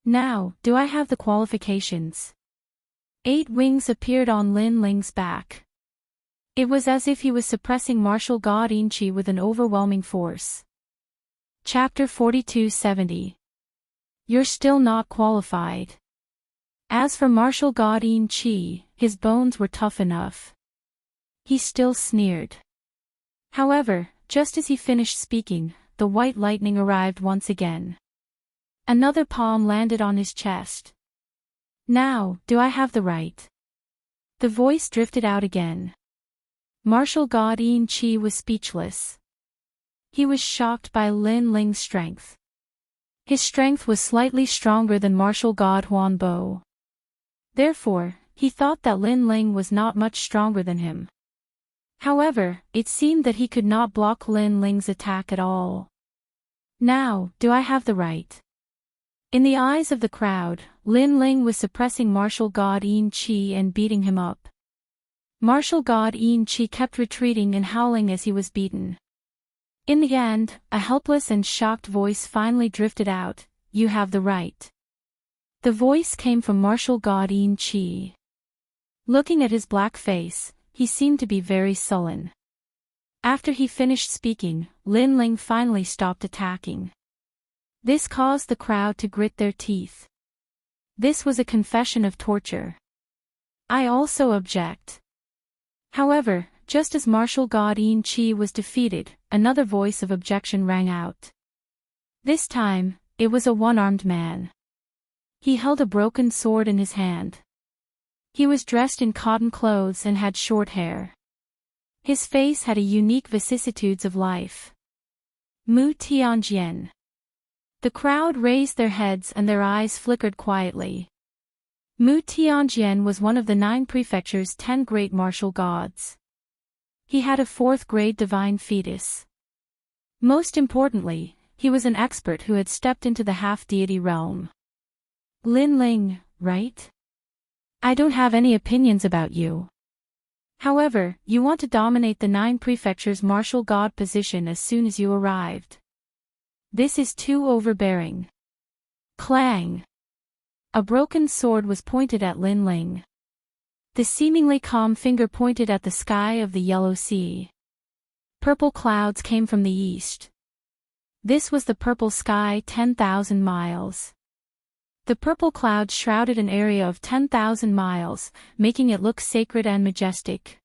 Now, do I have the qualifications? 8 wings appeared on Lin Ling's back. It was as if he was suppressing martial god Yin Qi with an overwhelming force. Chapter 4270. You're still not qualified. As for martial god Yin Qi, his bones were tough enough. He still sneered. However, just as he finished speaking, the white lightning arrived once again. Another palm landed on his chest. Now, do I have the right? The voice drifted out again. Martial god Yin Qi was speechless. He was shocked by Lin Ling's strength. His strength was slightly stronger than martial god Huan Bo. Therefore, he thought that Lin Ling was not much stronger than him. However, it seemed that he could not block Lin Ling's attack at all. Now, do I have the right? In the eyes of the crowd, Lin Ling was suppressing martial god Yin Qi and beating him up. Martial god Yin Qi kept retreating and howling as he was beaten. In the end, a helpless and shocked voice finally drifted out, "You have the right." The voice came from martial god Yin Qi. Looking at his black face, he seemed to be very sullen. After he finished speaking, Lin Ling finally stopped attacking. This caused the crowd to grit their teeth. This was a confession of torture. I also object. However, just as martial god Yin Qi was defeated, another voice of objection rang out. This time, it was a one-armed man. He held a broken sword in his hand. He was dressed in cotton clothes and had short hair. His face had a unique vicissitudes of life. Mu Tianjian. The crowd raised their heads and their eyes flickered quietly. Mu Tianjian was one of the 9 prefecture's 10 great martial gods. He had a 4th-grade divine fetus. Most importantly, he was an expert who had stepped into the half-deity realm. Lin Ling, right? I don't have any opinions about you. However, you want to dominate the 9 prefecture's martial god position as soon as you arrived. This is too overbearing. Clang! A broken sword was pointed at Lin Ling. The seemingly calm finger pointed at the sky of the Yellow Sea. Purple clouds came from the east. This was the purple sky 10,000 miles. The purple clouds shrouded an area of 10,000 miles, making it look sacred and majestic.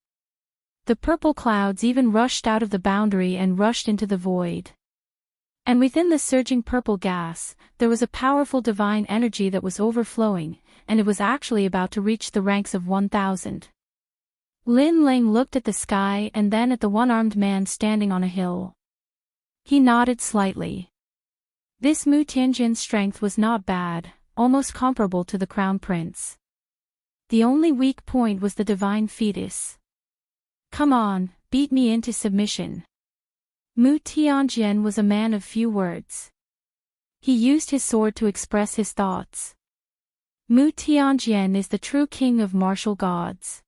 The purple clouds even rushed out of the boundary and rushed into the void. And within the surging purple gas, there was a powerful divine energy that was overflowing, and it was actually about to reach the ranks of 1,000. Lin Ling looked at the sky and then at the one-armed man standing on a hill. He nodded slightly. This Mu Tianjian's strength was not bad, almost comparable to the crown prince. The only weak point was the divine fetus. Come on, beat me into submission. Mu Tianjian was a man of few words. He used his sword to express his thoughts. Mu Tianjian is the true king of martial gods.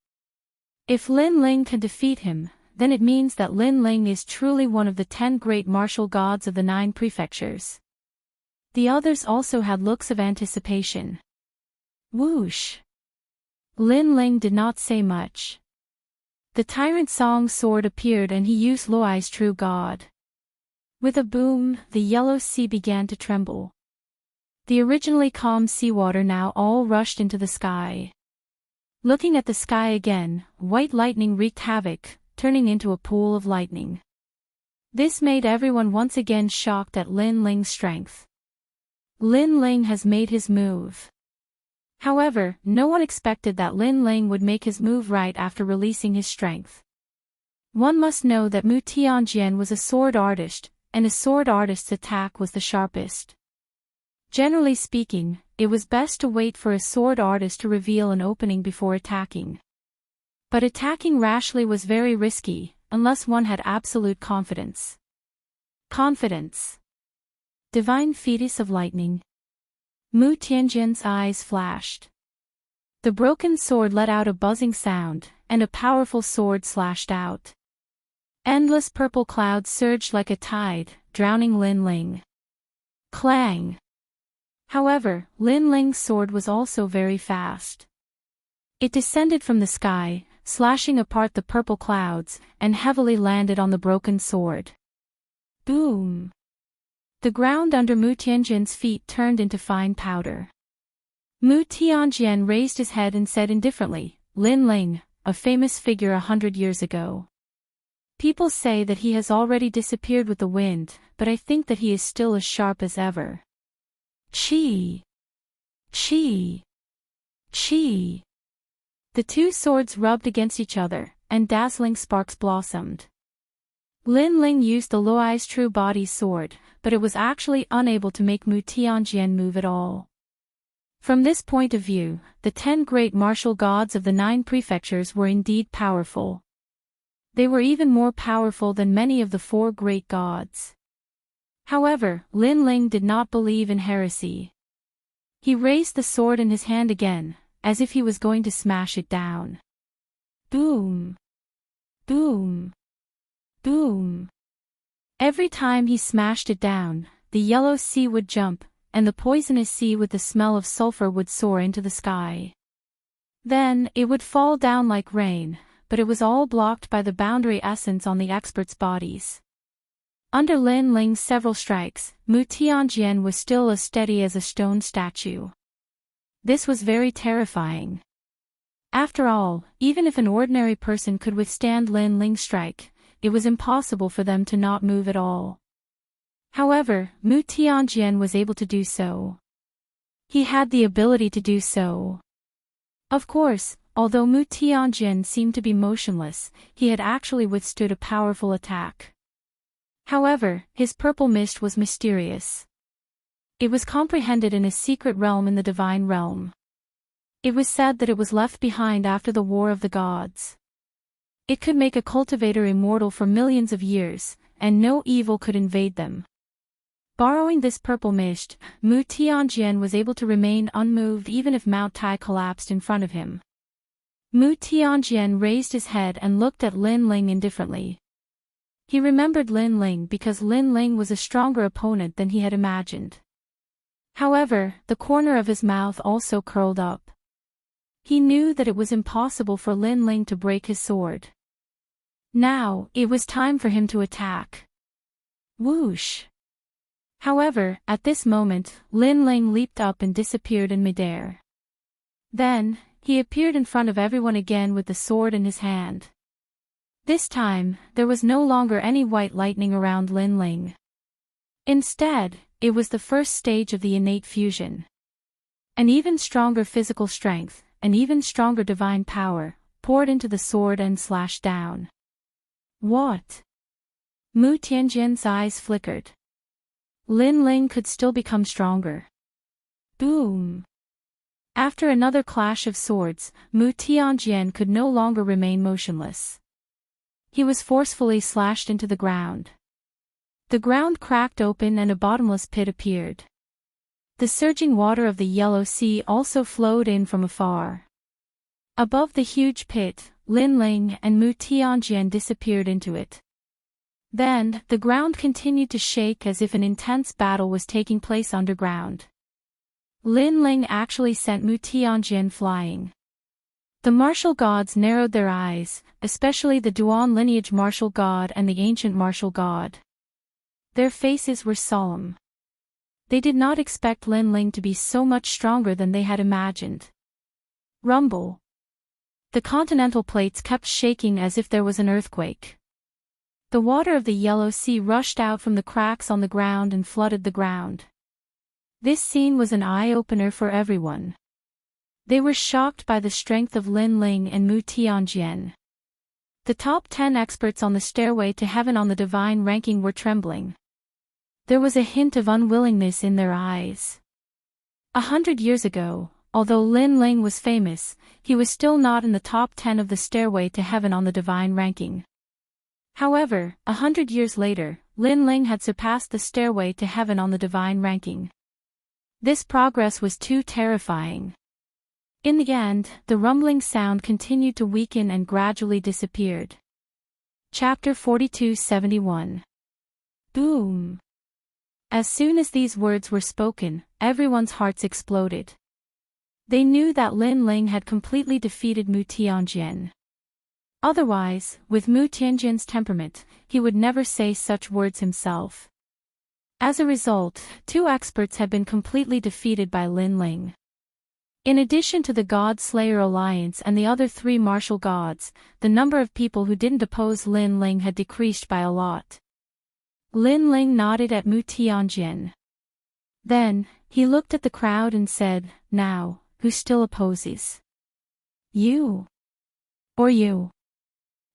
If Lin Ling can defeat him, then it means that Lin Ling is truly one of the 10 great martial gods of the 9 prefectures. The others also had looks of anticipation. Whoosh! Lin Ling did not say much. The Tyrant Song's sword appeared and he used Luai's true god. With a boom, the Yellow Sea began to tremble. The originally calm seawater now all rushed into the sky. Looking at the sky again, white lightning wreaked havoc, turning into a pool of lightning. This made everyone once again shocked at Lin Ling's strength. Lin Ling has made his move. However, no one expected that Lin Ling would make his move right after releasing his strength. One must know that Mu Tianjian was a sword artist, and a sword artist's attack was the sharpest. Generally speaking, it was best to wait for a sword artist to reveal an opening before attacking. But attacking rashly was very risky, unless one had absolute confidence. Confidence. Divine fetus of lightning. Mu Tianjian's eyes flashed. The broken sword let out a buzzing sound, and a powerful sword slashed out. Endless purple clouds surged like a tide, drowning Lin Ling. Clang! However, Lin Ling's sword was also very fast. It descended from the sky, slashing apart the purple clouds, and heavily landed on the broken sword. Boom! The ground under Mu Tianjian's feet turned into fine powder. Mu Tianjian raised his head and said indifferently, Lin Ling, a famous figure 100 years ago. People say that he has already disappeared with the wind, but I think that he is still as sharp as ever. Chi! Chi! Chi! The two swords rubbed against each other, and dazzling sparks blossomed. Lin Ling used the Luai's true body sword, but it was actually unable to make Mu Tianjian move at all. From this point of view, the 10 great martial gods of the 9 prefectures were indeed powerful. They were even more powerful than many of the 4 great gods. However, Lin Ling did not believe in heresy. He raised the sword in his hand again, as if he was going to smash it down. Boom! Boom! Boom! Every time he smashed it down, the yellow sea would jump, and the poisonous sea with the smell of sulfur would soar into the sky. Then, it would fall down like rain, but it was all blocked by the boundary essence on the experts' bodies. Under Lin Ling's several strikes, Mu Tianjian was still as steady as a stone statue. This was very terrifying. After all, even if an ordinary person could withstand Lin Ling's strike, it was impossible for them to not move at all. However, Mu Tianjian was able to do so. He had the ability to do so. Of course, although Mu Tianjian seemed to be motionless, he had actually withstood a powerful attack. However, his purple mist was mysterious. It was comprehended in a secret realm in the divine realm. It was said that it was left behind after the War of the Gods. It could make a cultivator immortal for millions of years, and no evil could invade them. Borrowing this purple mist, Mu Tianjian was able to remain unmoved even if Mount Tai collapsed in front of him. Mu Tianjian raised his head and looked at Lin Ling indifferently. He remembered Lin Ling because Lin Ling was a stronger opponent than he had imagined. However, the corner of his mouth also curled up. He knew that it was impossible for Lin Ling to break his sword. Now, it was time for him to attack. Whoosh! However, at this moment, Lin Ling leaped up and disappeared in midair. Then, he appeared in front of everyone again with the sword in his hand. This time, there was no longer any white lightning around Lin Ling. Instead, it was the first stage of the innate fusion. An even stronger physical strength, an even stronger divine power, poured into the sword and slashed down. What? Mu Tianjian's eyes flickered. Lin Ling could still become stronger. Boom! After another clash of swords, Mu Tianjian could no longer remain motionless. He was forcefully slashed into the ground. The ground cracked open and a bottomless pit appeared. The surging water of the Yellow Sea also flowed in from afar. Above the huge pit, Lin Ling and Mu Tianjian disappeared into it. Then, the ground continued to shake as if an intense battle was taking place underground. Lin Ling actually sent Mu Tianjian flying. The martial gods narrowed their eyes, especially the Duan lineage martial god and the ancient martial god. Their faces were solemn. They did not expect Lin Ling to be so much stronger than they had imagined. Rumble. The continental plates kept shaking as if there was an earthquake. The water of the Yellow Sea rushed out from the cracks on the ground and flooded the ground. This scene was an eye-opener for everyone. They were shocked by the strength of Lin Ling and Mu Tianjian. The top 10 experts on the stairway to heaven on the divine ranking were trembling. There was a hint of unwillingness in their eyes. 100 years ago, although Lin Ling was famous, he was still not in the top 10 of the stairway to heaven on the divine ranking. However, 100 years later, Lin Ling had surpassed the stairway to heaven on the divine ranking. This progress was too terrifying. In the end, the rumbling sound continued to weaken and gradually disappeared. Chapter 42-71. Boom! As soon as these words were spoken, everyone's hearts exploded. They knew that Lin Ling had completely defeated Mu Tianjian. Otherwise, with Mu Tianjian's temperament, he would never say such words himself. As a result, 2 experts had been completely defeated by Lin Ling. In addition to the God Slayer Alliance and the other 3 martial gods, the number of people who didn't oppose Lin Ling had decreased by a lot. Lin Ling nodded at Mu Tianjian. Then, he looked at the crowd and said, "Now, who still opposes? You? Or you?"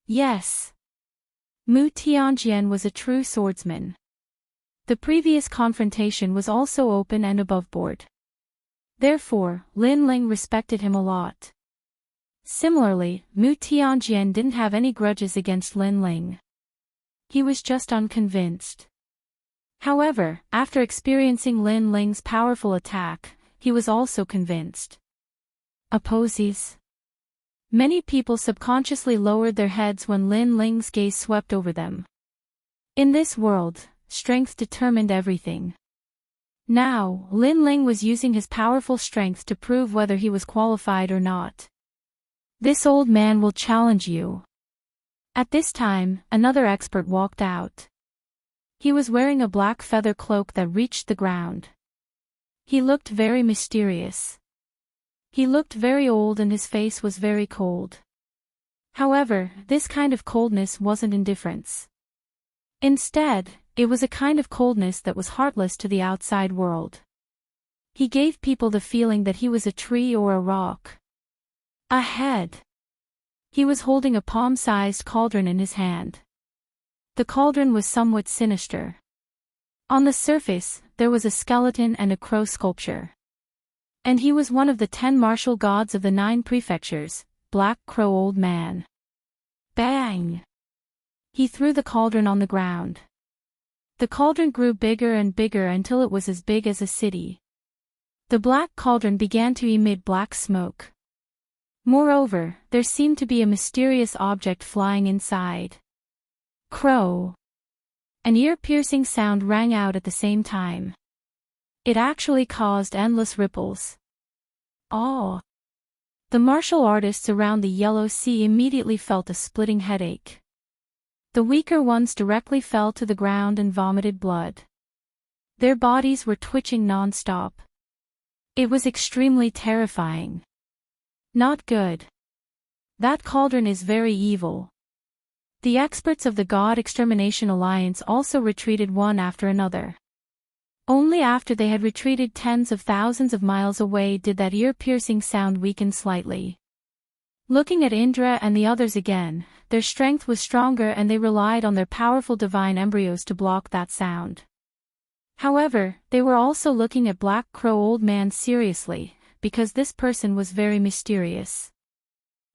Yes. Mu Tianjian was a true swordsman. The previous confrontation was also open and above board. Therefore, Lin Ling respected him a lot. Similarly, Mu Tianjian didn't have any grudges against Lin Ling. He was just unconvinced. However, after experiencing Lin Ling's powerful attack, he was also convinced. Opposes. Many people subconsciously lowered their heads when Lin Ling's gaze swept over them. In this world, strength determined everything. Now, Lin Ling was using his powerful strength to prove whether he was qualified or not. This old man will challenge you. At this time, another expert walked out. He was wearing a black feather cloak that reached the ground. He looked very mysterious. He looked very old and his face was very cold. However, this kind of coldness wasn't indifference. Instead, it was a kind of coldness that was heartless to the outside world. He gave people the feeling that he was a tree or a rock. A head. He was holding a palm-sized cauldron in his hand. The cauldron was somewhat sinister. On the surface, there was a skeleton and a crow sculpture. And he was one of the 10 martial gods of the 9 prefectures, Black Crow Old Man. Bang! He threw the cauldron on the ground. The cauldron grew bigger and bigger until it was as big as a city. The black cauldron began to emit black smoke. Moreover, there seemed to be a mysterious object flying inside. Crow. An ear-piercing sound rang out at the same time. It actually caused endless ripples. Oh! The martial artists around the Yellow Sea immediately felt a splitting headache. The weaker ones directly fell to the ground and vomited blood. Their bodies were twitching non-stop. It was extremely terrifying. Not good. That cauldron is very evil. The experts of the God Extermination Alliance also retreated one after another. Only after they had retreated tens of thousands of miles away did that ear-piercing sound weaken slightly. Looking at Indra and the others again, their strength was stronger and they relied on their powerful divine embryos to block that sound. However, they were also looking at Black Crow Old Man seriously, because this person was very mysterious.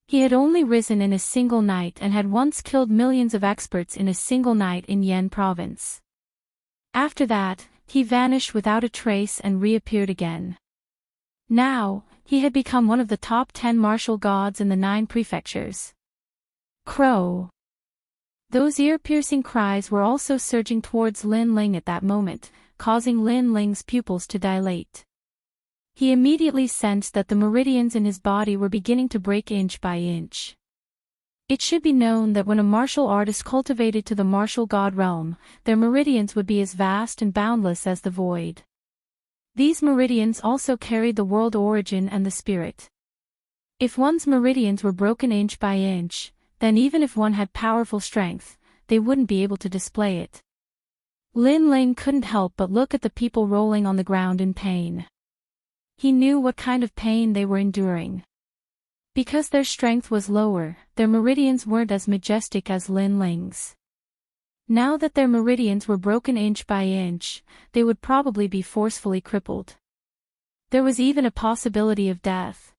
He had only risen in a single night and had once killed millions of experts in a single night in Yen province. After that, he vanished without a trace and reappeared again. Now, he had become one of the top 10 martial gods in the 9 prefectures. Crow. Those ear-piercing cries were also surging towards Lin Ling at that moment, causing Lin Ling's pupils to dilate. He immediately sensed that the meridians in his body were beginning to break inch by inch. It should be known that when a martial artist cultivated to the martial god realm, their meridians would be as vast and boundless as the void. These meridians also carried the world origin and the spirit. If one's meridians were broken inch by inch, then even if one had powerful strength, they wouldn't be able to display it. Lin Ling couldn't help but look at the people rolling on the ground in pain. He knew what kind of pain they were enduring. Because their strength was lower, their meridians weren't as majestic as Lin Ling's. Now that their meridians were broken inch by inch, they would probably be forcefully crippled. There was even a possibility of death.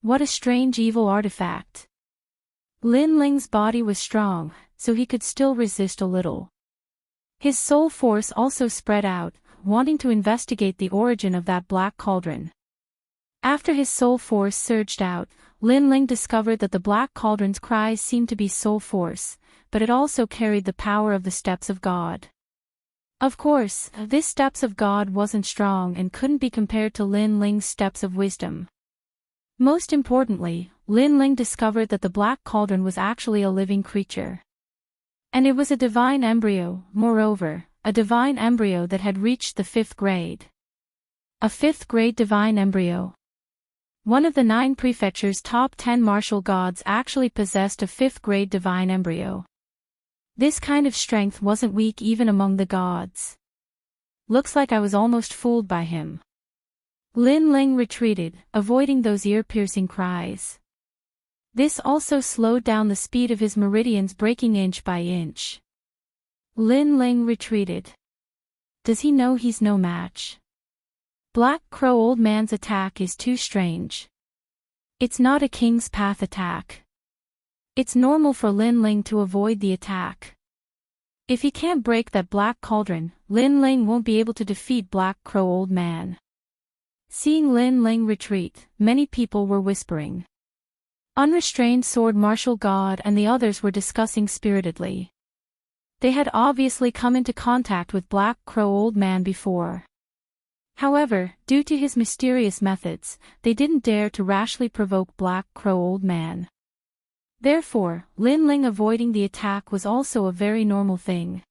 What a strange evil artifact. Lin Ling's body was strong, so he could still resist a little. His soul force also spread out, wanting to investigate the origin of that black cauldron. After his soul force surged out, Lin Ling discovered that the black cauldron's cries seemed to be soul force, but it also carried the power of the steps of God. Of course, this steps of God wasn't strong and couldn't be compared to Lin Ling's steps of wisdom. Most importantly, Lin Ling discovered that the black cauldron was actually a living creature. And it was a divine embryo, moreover, a divine embryo that had reached the 5th grade. A 5th grade divine embryo. One of the 9 prefectures' top 10 martial gods actually possessed a 5th grade divine embryo. This kind of strength wasn't weak even among the gods. Looks like I was almost fooled by him. Lin Ling retreated, avoiding those ear-piercing cries. This also slowed down the speed of his meridians breaking inch by inch. Lin Ling retreated. Does he know he's no match? Black Crow Old Man's attack is too strange. It's not a King's Path attack. It's normal for Lin Ling to avoid the attack. If he can't break that black cauldron, Lin Ling won't be able to defeat Black Crow Old Man. Seeing Lin Ling retreat, many people were whispering. Unrestrained Sword Martial God and the others were discussing spiritedly. They had obviously come into contact with Black Crow Old Man before. However, due to his mysterious methods, they didn't dare to rashly provoke Black Crow Old Man. Therefore, Lin Ling avoiding the attack was also a very normal thing.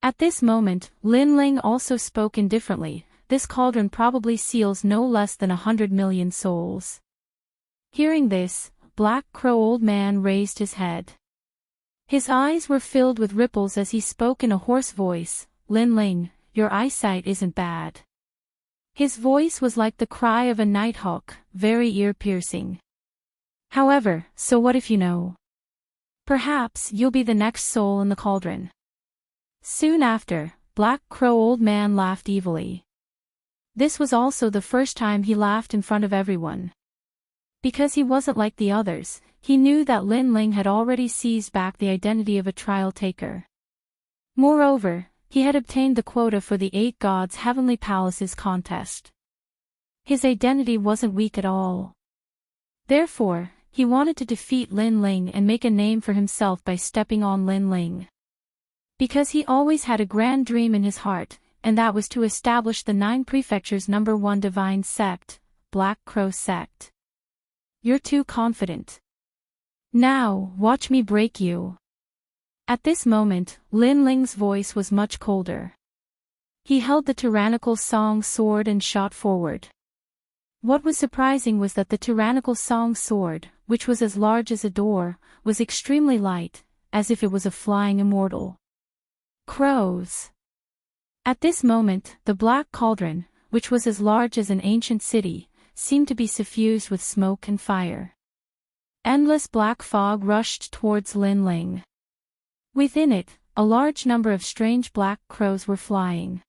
At this moment, Lin Ling also spoke indifferently. This cauldron probably seals no less than 100 million souls. Hearing this, Black Crow Old Man raised his head. His eyes were filled with ripples as he spoke in a hoarse voice, "Lin Ling, your eyesight isn't bad." His voice was like the cry of a nighthawk, very ear-piercing. "However, so what if you know? Perhaps you'll be the next soul in the cauldron." Soon after, Black Crow Old Man laughed evilly. This was also the first time he laughed in front of everyone. Because he wasn't like the others, he knew that Lin Ling had already seized back the identity of a trial taker. Moreover, he had obtained the quota for the 8 Gods' Heavenly Palaces contest. His identity wasn't weak at all. Therefore, he wanted to defeat Lin Ling and make a name for himself by stepping on Lin Ling. Because he always had a grand dream in his heart, and that was to establish the 9 prefectures' #1 divine sect, Black Crow Sect. "You're too confident. Now, watch me break you." At this moment, Lin Ling's voice was much colder. He held the tyrannical song sword and shot forward. What was surprising was that the tyrannical song sword, which was as large as a door, was extremely light, as if it was a flying immortal. Crows. At this moment, the Black Cauldron, which was as large as an ancient city, seemed to be suffused with smoke and fire. Endless black fog rushed towards Lin Ling. Within it, a large number of strange black crows were flying.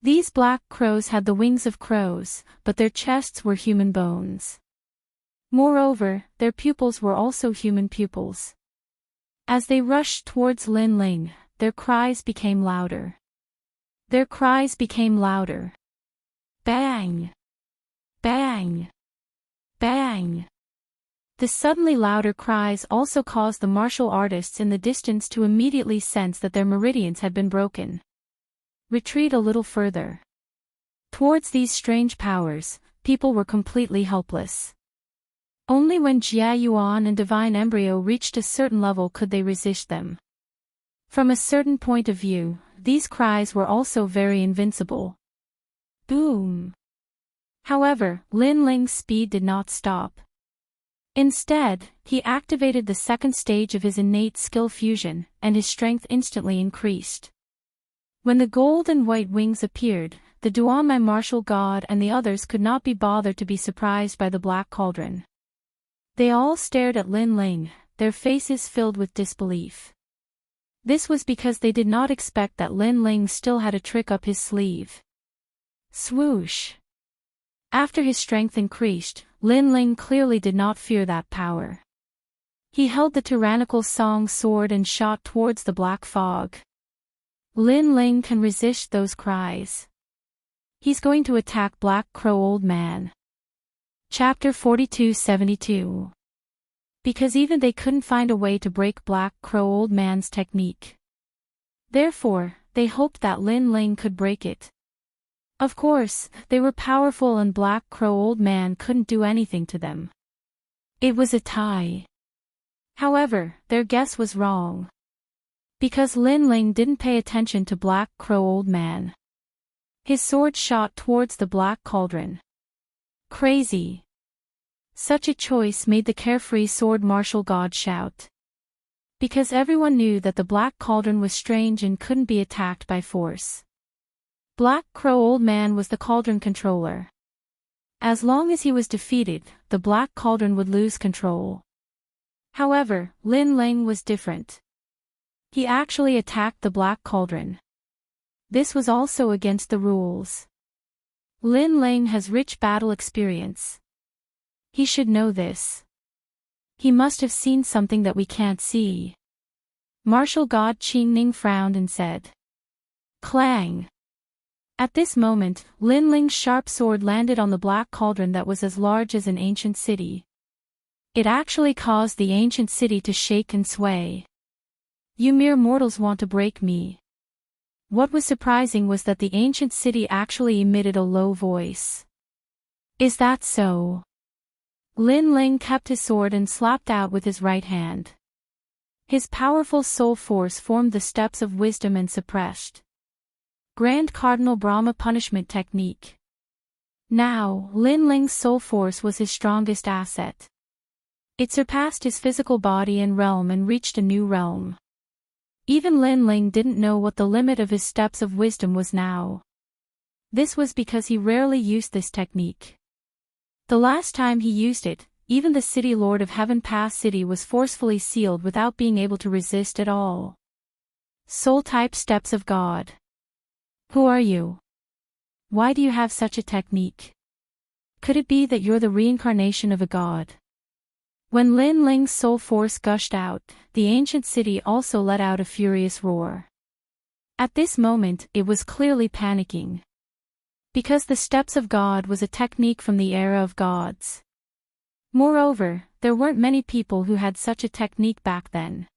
These black crows had the wings of crows, but their chests were human bones. Moreover, their pupils were also human pupils. As they rushed towards Lin Ling, their cries became louder. Their cries became louder. Bang! Bang! Bang! The suddenly louder cries also caused the martial artists in the distance to immediately sense that their meridians had been broken. Retreat a little further. Towards these strange powers, people were completely helpless. Only when Jia Yuan and Divine Embryo reached a certain level could they resist them. From a certain point of view, these cries were also very invincible. Boom! However, Lin Ling's speed did not stop. Instead, he activated the second stage of his innate skill fusion, and his strength instantly increased. When the gold and white wings appeared, the Duanmai martial god and the others could not be bothered to be surprised by the Black Cauldron. They all stared at Lin Ling, their faces filled with disbelief. This was because they did not expect that Lin Ling still had a trick up his sleeve. Swoosh! After his strength increased, Lin Ling clearly did not fear that power. He held the tyrannical song sword and shot towards the black fog. Lin Ling can resist those cries. He's going to attack Black Crow Old Man. Chapter 42-72. Because even they couldn't find a way to break Black Crow Old Man's technique. Therefore, they hoped that Lin Ling could break it. Of course, they were powerful and Black Crow Old Man couldn't do anything to them. It was a tie. However, their guess was wrong. Because Lin Ling didn't pay attention to Black Crow Old Man. His sword shot towards the Black Cauldron. Crazy. Such a choice made the carefree sword martial god shout. Because everyone knew that the Black Cauldron was strange and couldn't be attacked by force. Black Crow Old Man was the cauldron controller. As long as he was defeated, the Black Cauldron would lose control. However, Lin Ling was different. He actually attacked the Black Cauldron. This was also against the rules. Lin Ling has rich battle experience. He should know this. He must have seen something that we can't see. Martial God Qing Ning frowned and said. Clang! At this moment, Lin Ling's sharp sword landed on the black cauldron that was as large as an ancient city. It actually caused the ancient city to shake and sway. You mere mortals want to break me. What was surprising was that the ancient city actually emitted a low voice. Is that so? Lin Ling kept his sword and slapped out with his right hand. His powerful soul force formed the steps of wisdom and suppressed. Grand Cardinal Brahma punishment technique. Now, Lin Ling's soul force was his strongest asset. It surpassed his physical body and realm and reached a new realm. Even Lin Ling didn't know what the limit of his steps of wisdom was now. This was because he rarely used this technique. The last time he used it, even the city lord of Heaven Pass City was forcefully sealed without being able to resist at all. Soul-type steps of God. Who are you? Why do you have such a technique? Could it be that you're the reincarnation of a god? When Lin Ling's soul force gushed out, the ancient city also let out a furious roar. At this moment, it was clearly panicking. Because the steps of God was a technique from the era of gods. Moreover, there weren't many people who had such a technique back then.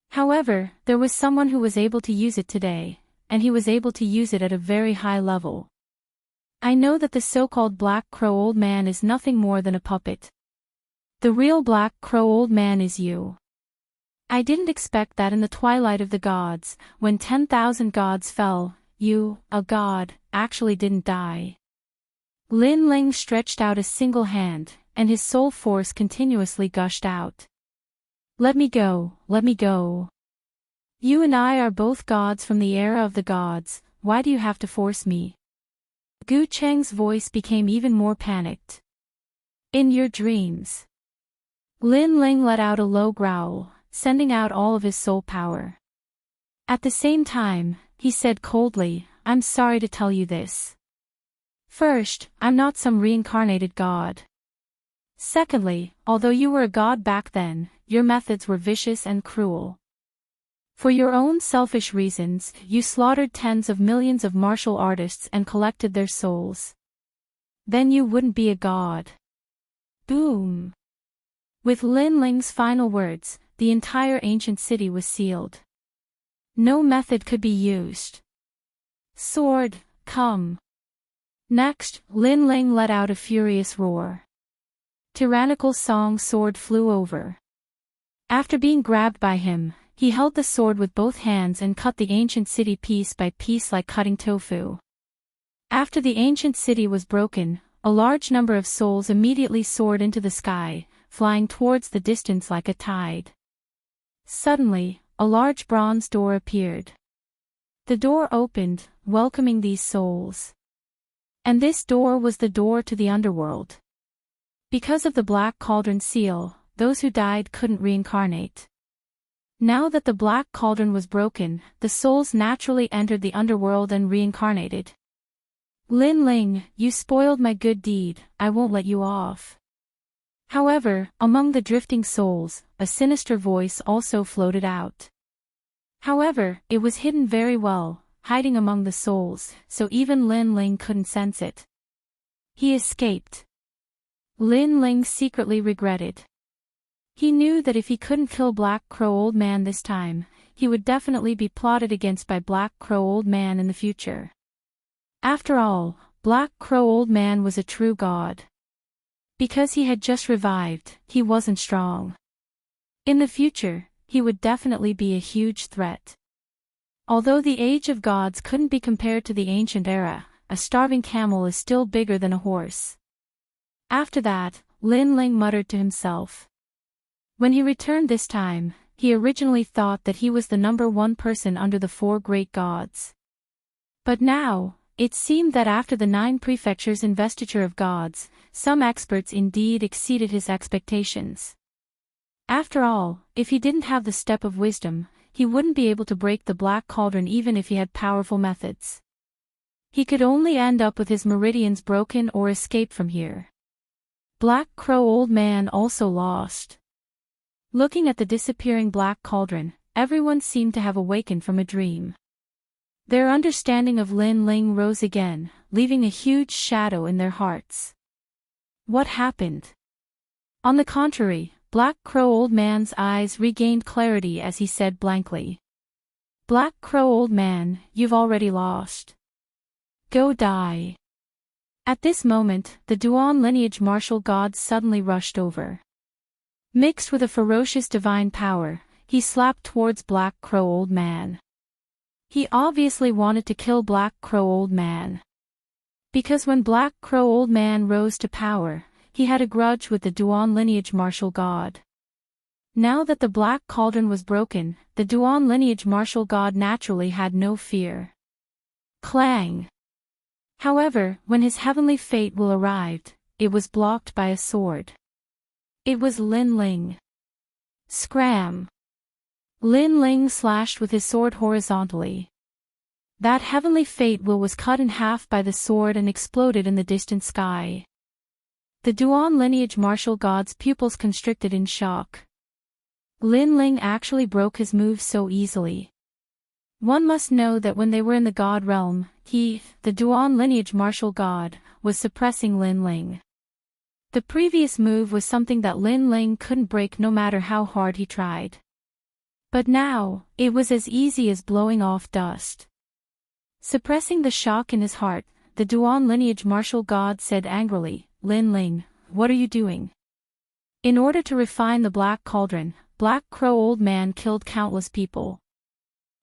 However, there was someone who was able to use it today, and he was able to use it at a very high level. I know that the so-called Black Crow Old Man is nothing more than a puppet. The real Black Crow Old Man is you. I didn't expect that in the twilight of the gods, when 10,000 gods fell, you, a god, actually didn't die. Lin Ling stretched out a single hand, and his soul force continuously gushed out. Let me go, let me go. You and I are both gods from the era of the gods, why do you have to force me? Gu Cheng's voice became even more panicked. In your dreams. Lin Ling let out a low growl, sending out all of his soul power. At the same time, he said coldly, I'm sorry to tell you this. First, I'm not some reincarnated god. Secondly, although you were a god back then, your methods were vicious and cruel. For your own selfish reasons, you slaughtered tens of millions of martial artists and collected their souls. Then you wouldn't be a god. Boom. With Lin Ling's final words, the entire ancient city was sealed. No method could be used. Sword, come. Next, Lin Ling let out a furious roar. Tyrannical Song sword flew over. After being grabbed by him, he held the sword with both hands and cut the ancient city piece by piece like cutting tofu. After the ancient city was broken, a large number of souls immediately soared into the sky, flying towards the distance like a tide. Suddenly, a large bronze door appeared. The door opened, welcoming these souls. And this door was the door to the underworld. Because of the Black Cauldron seal, those who died couldn't reincarnate. Now that the Black Cauldron was broken, the souls naturally entered the underworld and reincarnated. Lin Ling, you spoiled my good deed, I won't let you off. However, among the drifting souls, a sinister voice also floated out. However, it was hidden very well, hiding among the souls, so even Lin Ling couldn't sense it. He escaped. Lin Ling secretly regretted. He knew that if he couldn't kill Black Crow Old Man this time, he would definitely be plotted against by Black Crow Old Man in the future. After all, Black Crow Old Man was a true god. Because he had just revived, he wasn't strong. In the future, he would definitely be a huge threat. Although the age of gods couldn't be compared to the ancient era, a starving camel is still bigger than a horse. After that, Lin Ling muttered to himself. When he returned this time, he originally thought that he was the number one person under the 4 great gods. But now, it seemed that after the 9 prefectures' investiture of gods, some experts indeed exceeded his expectations. After all, if he didn't have the step of wisdom, he wouldn't be able to break the Black Cauldron even if he had powerful methods. He could only end up with his meridians broken or escape from here. Black Crow Old Man also lost. Looking at the disappearing Black Cauldron, everyone seemed to have awakened from a dream. Their understanding of Lin Ling rose again, leaving a huge shadow in their hearts. What happened? On the contrary, Black Crow Old Man's eyes regained clarity as he said blankly. Black Crow Old Man, you've already lost. Go die. At this moment, the Duan lineage martial god suddenly rushed over. Mixed with a ferocious divine power, he slapped towards Black Crow Old Man. He obviously wanted to kill Black Crow Old Man. Because when Black Crow Old Man rose to power, he had a grudge with the Duan lineage martial god. Now that the Black Cauldron was broken, the Duan lineage martial god naturally had no fear. Clang! However, when his heavenly fate will arrived, it was blocked by a sword. It was Lin Ling. Scram! Lin Ling slashed with his sword horizontally. That heavenly fate will was cut in half by the sword and exploded in the distant sky. The Duan lineage martial god's pupils constricted in shock. Lin Ling actually broke his moves so easily. One must know that when they were in the god realm, he, the Duan lineage martial god, was suppressing Lin Ling. The previous move was something that Lin Ling couldn't break no matter how hard he tried. But now, it was as easy as blowing off dust. Suppressing the shock in his heart, the Duan lineage martial god said angrily, Lin Ling, what are you doing? In order to refine the Black Cauldron, Black Crow Old Man killed countless people.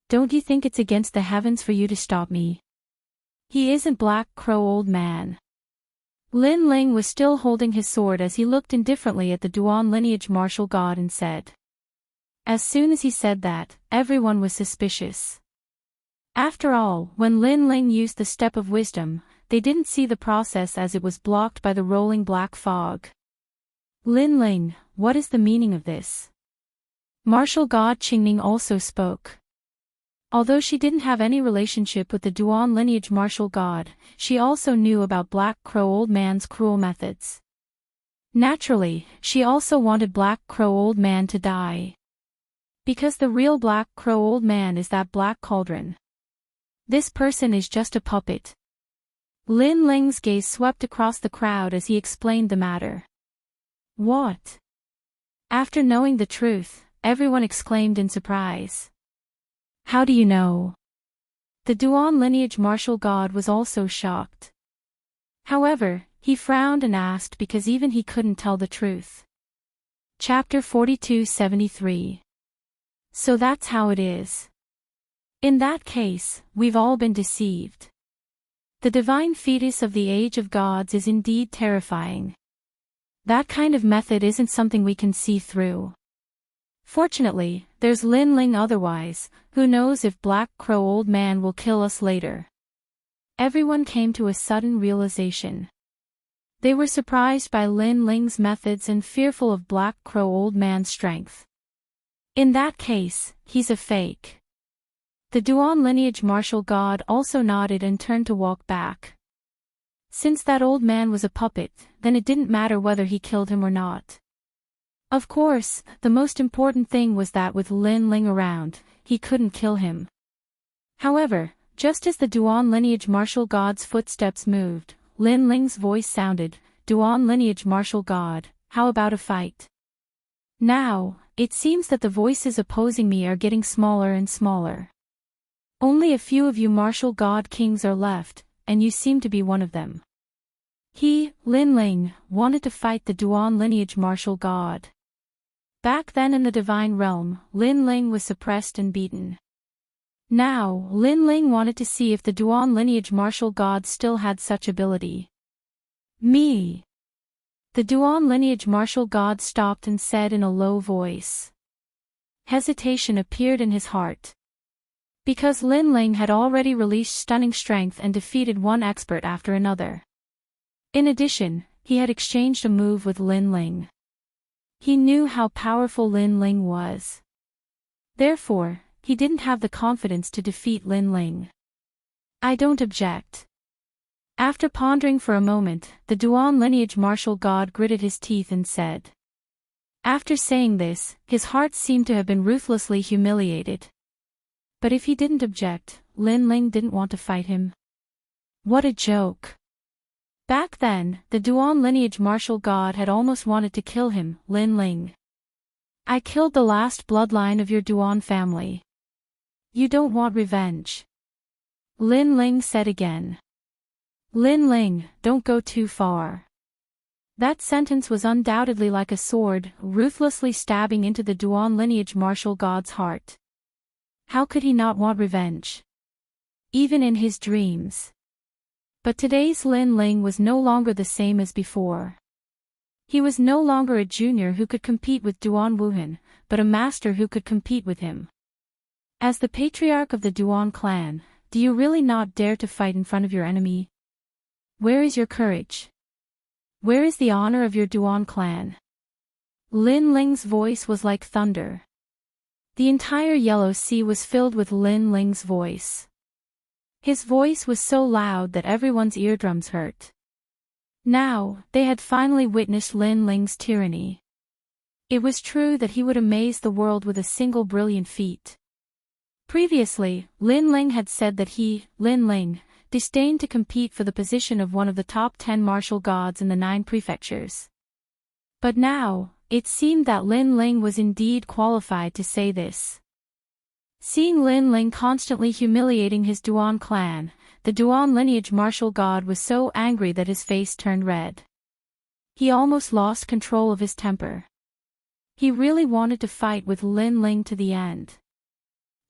Don't you think it's against the heavens for you to stop me? He isn't Black Crow Old Man. Lin Ling was still holding his sword as he looked indifferently at the Duan lineage martial god and said. As soon as he said that, everyone was suspicious. After all, when Lin Ling used the step of wisdom, they didn't see the process as it was blocked by the rolling black fog. Lin Ling, what is the meaning of this? Martial god Qingning also spoke. Although she didn't have any relationship with the Duan lineage martial god, she also knew about Black Crow Old Man's cruel methods. Naturally, she also wanted Black Crow Old Man to die. Because the real Black Crow Old Man is that Black Cauldron. This person is just a puppet. Lin Ling's gaze swept across the crowd as he explained the matter. What? After knowing the truth, everyone exclaimed in surprise. How do you know? The Duan lineage martial god was also shocked. However, he frowned and asked because even he couldn't tell the truth. Chapter 4273. So that's how it is. In that case, we've all been deceived. The divine fetus of the age of gods is indeed terrifying. That kind of method isn't something we can see through. Fortunately, there's Lin Ling otherwise, who knows if Black Crow Old Man will kill us later. Everyone came to a sudden realization. They were surprised by Lin Ling's methods and fearful of Black Crow Old Man's strength. In that case, he's a fake. The Duan lineage martial god also nodded and turned to walk back. Since that old man was a puppet, then it didn't matter whether he killed him or not. Of course, the most important thing was that with Lin Ling around, he couldn't kill him. However, just as the Duan lineage martial god's footsteps moved, Lin Ling's voice sounded, Duan lineage martial god, how about a fight? Now, it seems that the voices opposing me are getting smaller and smaller. Only a few of you martial god kings are left, and you seem to be one of them. He, Lin Ling, wanted to fight the Duan lineage martial god. Back then in the divine realm, Lin Ling was suppressed and beaten. Now, Lin Ling wanted to see if the Duan lineage martial god still had such ability. Me. The Duan lineage martial god stopped and said in a low voice. Hesitation appeared in his heart. Because Lin Ling had already released stunning strength and defeated one expert after another. In addition, he had exchanged a move with Lin Ling. He knew how powerful Lin Ling was. Therefore, he didn't have the confidence to defeat Lin Ling. I don't object. After pondering for a moment, the Duan lineage martial god gritted his teeth and said. After saying this, his heart seemed to have been ruthlessly humiliated. But if he didn't object, Lin Ling didn't want to fight him. What a joke. Back then, the Duan lineage martial god had almost wanted to kill him, Lin Ling. I killed the last bloodline of your Duan family. You don't want revenge. Lin Ling said again. Lin Ling, don't go too far. That sentence was undoubtedly like a sword, ruthlessly stabbing into the Duan lineage martial god's heart. How could he not want revenge? Even in his dreams. But today's Lin Ling was no longer the same as before. He was no longer a junior who could compete with Duan Wuhan, but a master who could compete with him. As the patriarch of the Duan clan, do you really not dare to fight in front of your enemy? Where is your courage? Where is the honor of your Duan clan? Lin Ling's voice was like thunder. The entire Yellow Sea was filled with Lin Ling's voice. His voice was so loud that everyone's eardrums hurt. Now, they had finally witnessed Lin Ling's tyranny. It was true that he would amaze the world with a single brilliant feat. Previously, Lin Ling had said that he, Lin Ling, disdained to compete for the position of one of the top 10 martial gods in the 9 prefectures. But now, it seemed that Lin Ling was indeed qualified to say this. Seeing Lin Ling constantly humiliating his Duan clan, the Duan lineage martial god was so angry that his face turned red. He almost lost control of his temper. He really wanted to fight with Lin Ling to the end.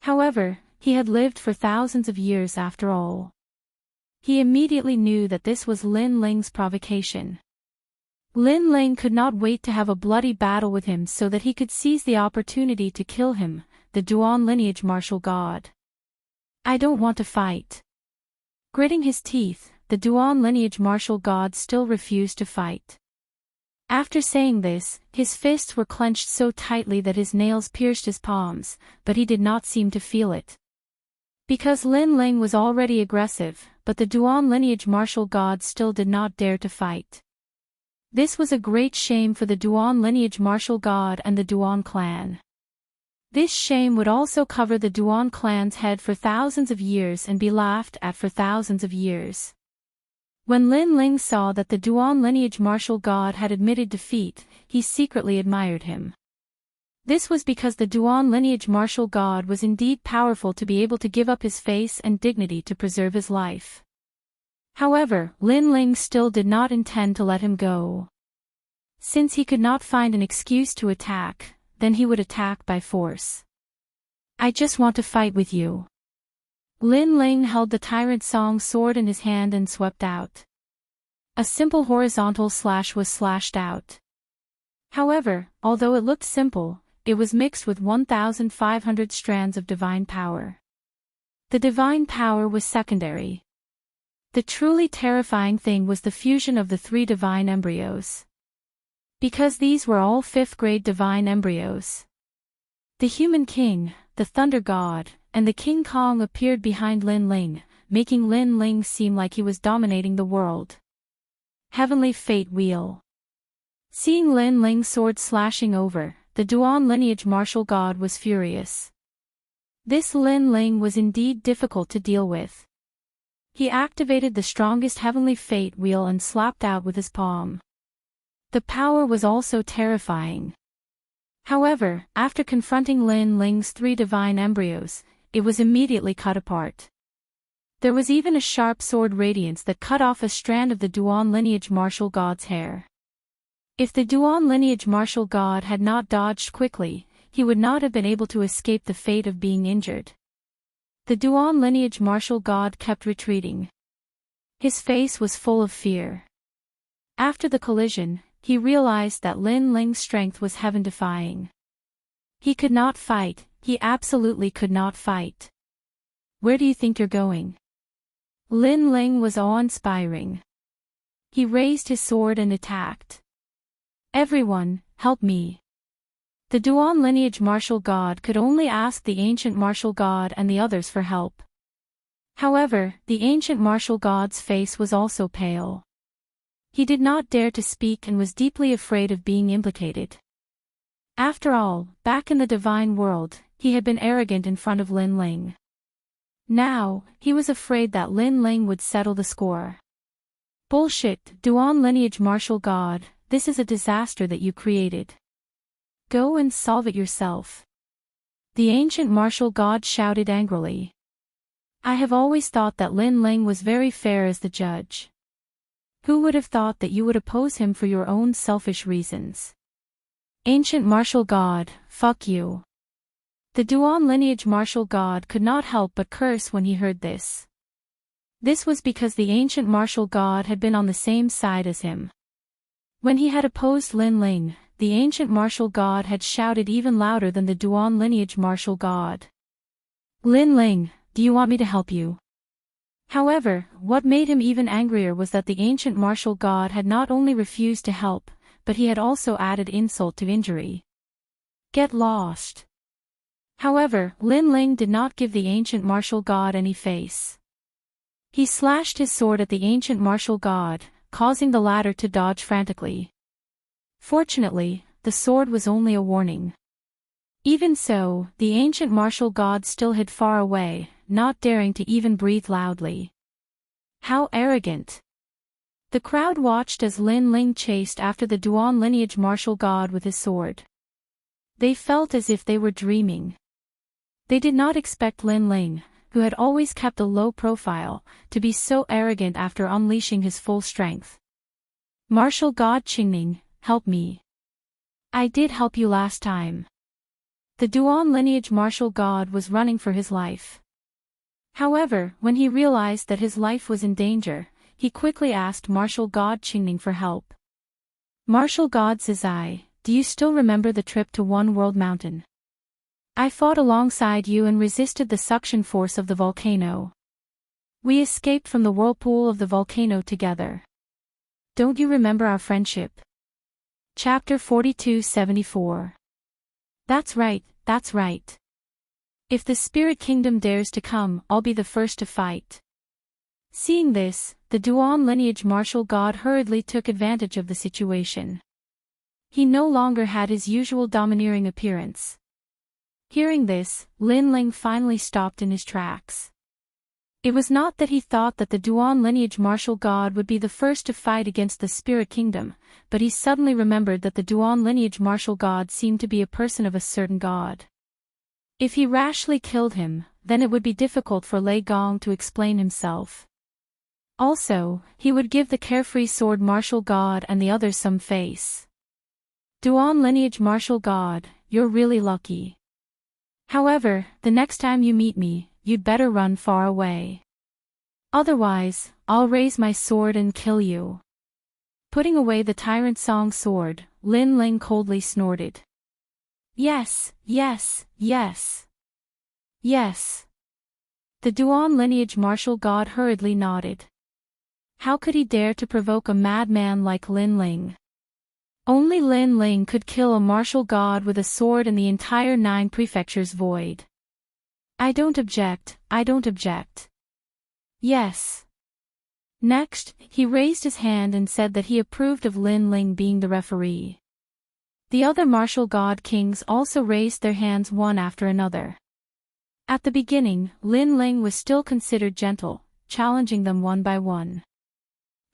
However, he had lived for thousands of years after all. He immediately knew that this was Lin Ling's provocation. Lin Ling could not wait to have a bloody battle with him so that he could seize the opportunity to kill him, the Duan lineage martial god. I don't want to fight. Gritting his teeth, the Duan lineage martial god still refused to fight. After saying this, his fists were clenched so tightly that his nails pierced his palms, but he did not seem to feel it. Because Lin Ling was already aggressive, but the Duan lineage martial god still did not dare to fight. This was a great shame for the Duan lineage martial god and the Duan clan. This shame would also cover the Duan clan's head for thousands of years and be laughed at for thousands of years. When Lin Ling saw that the Duan lineage martial god had admitted defeat, he secretly admired him. This was because the Duan lineage martial god was indeed powerful to be able to give up his face and dignity to preserve his life. However, Lin Ling still did not intend to let him go. Since he could not find an excuse to attack, then he would attack by force. I just want to fight with you. Lin Ling held the Tyrant Song sword in his hand and swept out. A simple horizontal slash was slashed out. However, although it looked simple, it was mixed with 1,500 strands of divine power. The divine power was secondary. The truly terrifying thing was the fusion of the 3 divine embryos. Because these were all 5th-grade divine embryos. The Human King, the Thunder God, and the King Kong appeared behind Lin Ling, making Lin Ling seem like he was dominating the world. Heavenly Fate Wheel. Seeing Lin Ling's sword slashing over, the Duan lineage martial god was furious. This Lin Ling was indeed difficult to deal with. He activated the strongest Heavenly Fate Wheel and slapped out with his palm. The power was also terrifying. However, after confronting Lin Ling's 3 divine embryos, it was immediately cut apart. There was even a sharp sword radiance that cut off a strand of the Duan lineage martial god's hair. If the Duan lineage martial god had not dodged quickly, he would not have been able to escape the fate of being injured. The Duan lineage martial god kept retreating. His face was full of fear. After the collision, he realized that Lin Ling's strength was heaven-defying. He could not fight, he absolutely could not fight. Where do you think you're going? Lin Ling was awe-inspiring. He raised his sword and attacked. Everyone, help me. The Duan lineage martial god could only ask the ancient martial god and the others for help. However, the ancient martial god's face was also pale. He did not dare to speak and was deeply afraid of being implicated. After all, back in the divine world, he had been arrogant in front of Lin Ling. Now, he was afraid that Lin Ling would settle the score. Bullshit, Duan lineage martial god, this is a disaster that you created. Go and solve it yourself. The ancient martial god shouted angrily. I have always thought that Lin Ling was very fair as the judge. Who would have thought that you would oppose him for your own selfish reasons? Ancient martial god, fuck you. The Duan lineage martial god could not help but curse when he heard this. This was because the ancient martial god had been on the same side as him. When he had opposed Lin Ling, the ancient martial god had shouted even louder than the Duan lineage martial god. Lin Ling, do you want me to help you? However, what made him even angrier was that the ancient martial god had not only refused to help, but he had also added insult to injury. Get lost. However, Lin Ling did not give the ancient martial god any face. He slashed his sword at the ancient martial god, causing the latter to dodge frantically. Fortunately, the sword was only a warning. Even so, the ancient martial god still hid far away, not daring to even breathe loudly. How arrogant! The crowd watched as Lin Ling chased after the Duan lineage martial god with his sword. They felt as if they were dreaming. They did not expect Lin Ling, who had always kept a low profile, to be so arrogant after unleashing his full strength. Martial god Qingning, help me. I did help you last time. The Duan lineage martial god was running for his life. However, when he realized that his life was in danger, he quickly asked martial god Qingning for help. Martial god Zizai, do you still remember the trip to One World Mountain? I fought alongside you and resisted the suction force of the volcano. We escaped from the whirlpool of the volcano together. Don't you remember our friendship? Chapter 42-74. That's right, that's right. If the spirit kingdom dares to come, I'll be the first to fight. Seeing this, the Duan lineage martial god hurriedly took advantage of the situation. He no longer had his usual domineering appearance. Hearing this, Lin Ling finally stopped in his tracks. It was not that he thought that the Duan lineage martial god would be the first to fight against the spirit kingdom, but he suddenly remembered that the Duan lineage martial god seemed to be a person of a certain god. If he rashly killed him, then it would be difficult for Lei Gong to explain himself. Also, he would give the carefree sword martial god and the others some face. Duan lineage martial god, you're really lucky. However, the next time you meet me, you'd better run far away. Otherwise, I'll raise my sword and kill you. Putting away the Tyrant Song sword, Lin Ling coldly snorted. Yes, yes, yes. Yes. The Duan lineage martial god hurriedly nodded. How could he dare to provoke a madman like Lin Ling? Only Lin Ling could kill a martial god with a sword in the entire 9 prefectures void. I don't object, I don't object. Yes. Next, he raised his hand and said that he approved of Lin Ling being the referee. The other martial god kings also raised their hands one after another. At the beginning, Lin Ling was still considered gentle, challenging them one by one.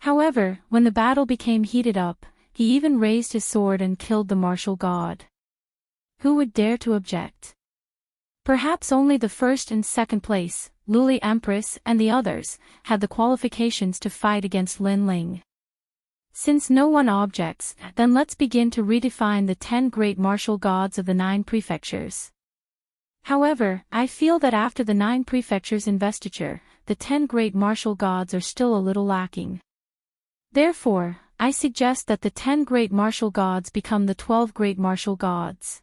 However, when the battle became heated up, he even raised his sword and killed the martial god. Who would dare to object? Perhaps only the first and second place, Luli Empress and the others, had the qualifications to fight against Lin Ling. Since no one objects, then let's begin to redefine the 10 great martial gods of the 9 prefectures. However, I feel that after the 9 prefectures investiture, the 10 great martial gods are still a little lacking. Therefore, I suggest that the 10 great martial gods become the 12 great martial gods.